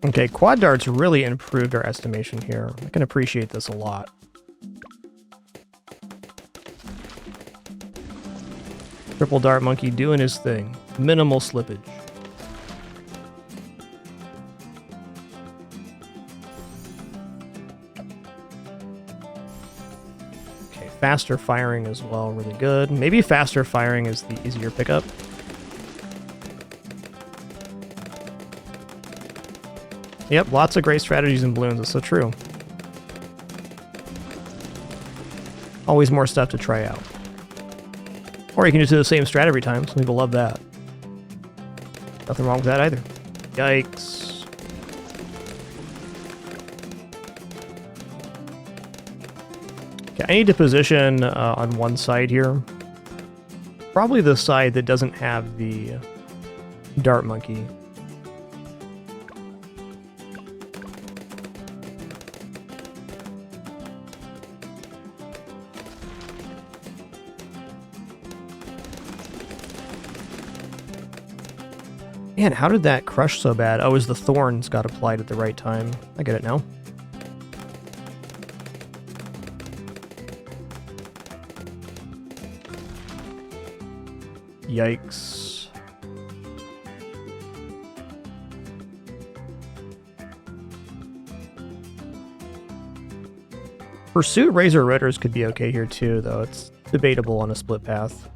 [SPEAKER 1] Okay, quad darts really improved our estimation here. I can appreciate this a lot. Triple dart monkey doing his thing. Minimal slippage. Okay, faster firing as well, really good. Maybe faster firing is the easier pickup. Yep, lots of great strategies in Bloons, it's so true. Always more stuff to try out. Or you can just do the same strat every time, some people love that. Nothing wrong with that either. Yikes. Okay, I need to position on one side here. Probably the side that doesn't have the dart monkey. Man, how did that crush so bad? Oh, it was the thorns got applied at the right time. I get it now. Yikes. Pursuit Razor Rotors could be okay here too, though. It's debatable on a split path.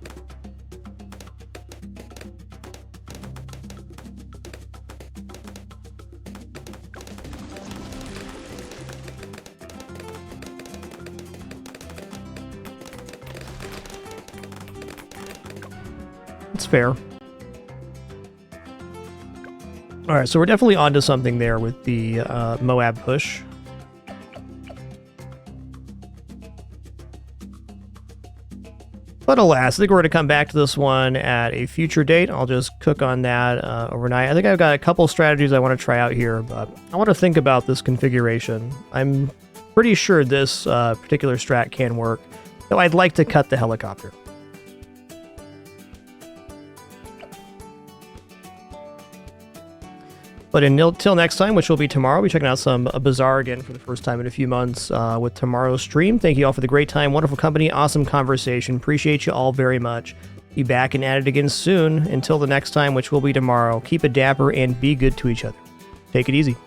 [SPEAKER 1] It's fair. All right, so we're definitely onto something there with the Moab push. But alas, I think we're going to come back to this one at a future date. I'll just cook on that overnight. I think I've got a couple strategies I want to try out here, but I want to think about this configuration. I'm pretty sure this particular strat can work, though I'd like to cut the helicopter. But until next time, which will be tomorrow, we'll be checking out some Bazaar again for the first time in a few months with tomorrow's stream. Thank you all for the great time, wonderful company, awesome conversation. Appreciate you all very much. Be back and at it again soon. Until the next time, which will be tomorrow, keep it dapper and be good to each other. Take it easy.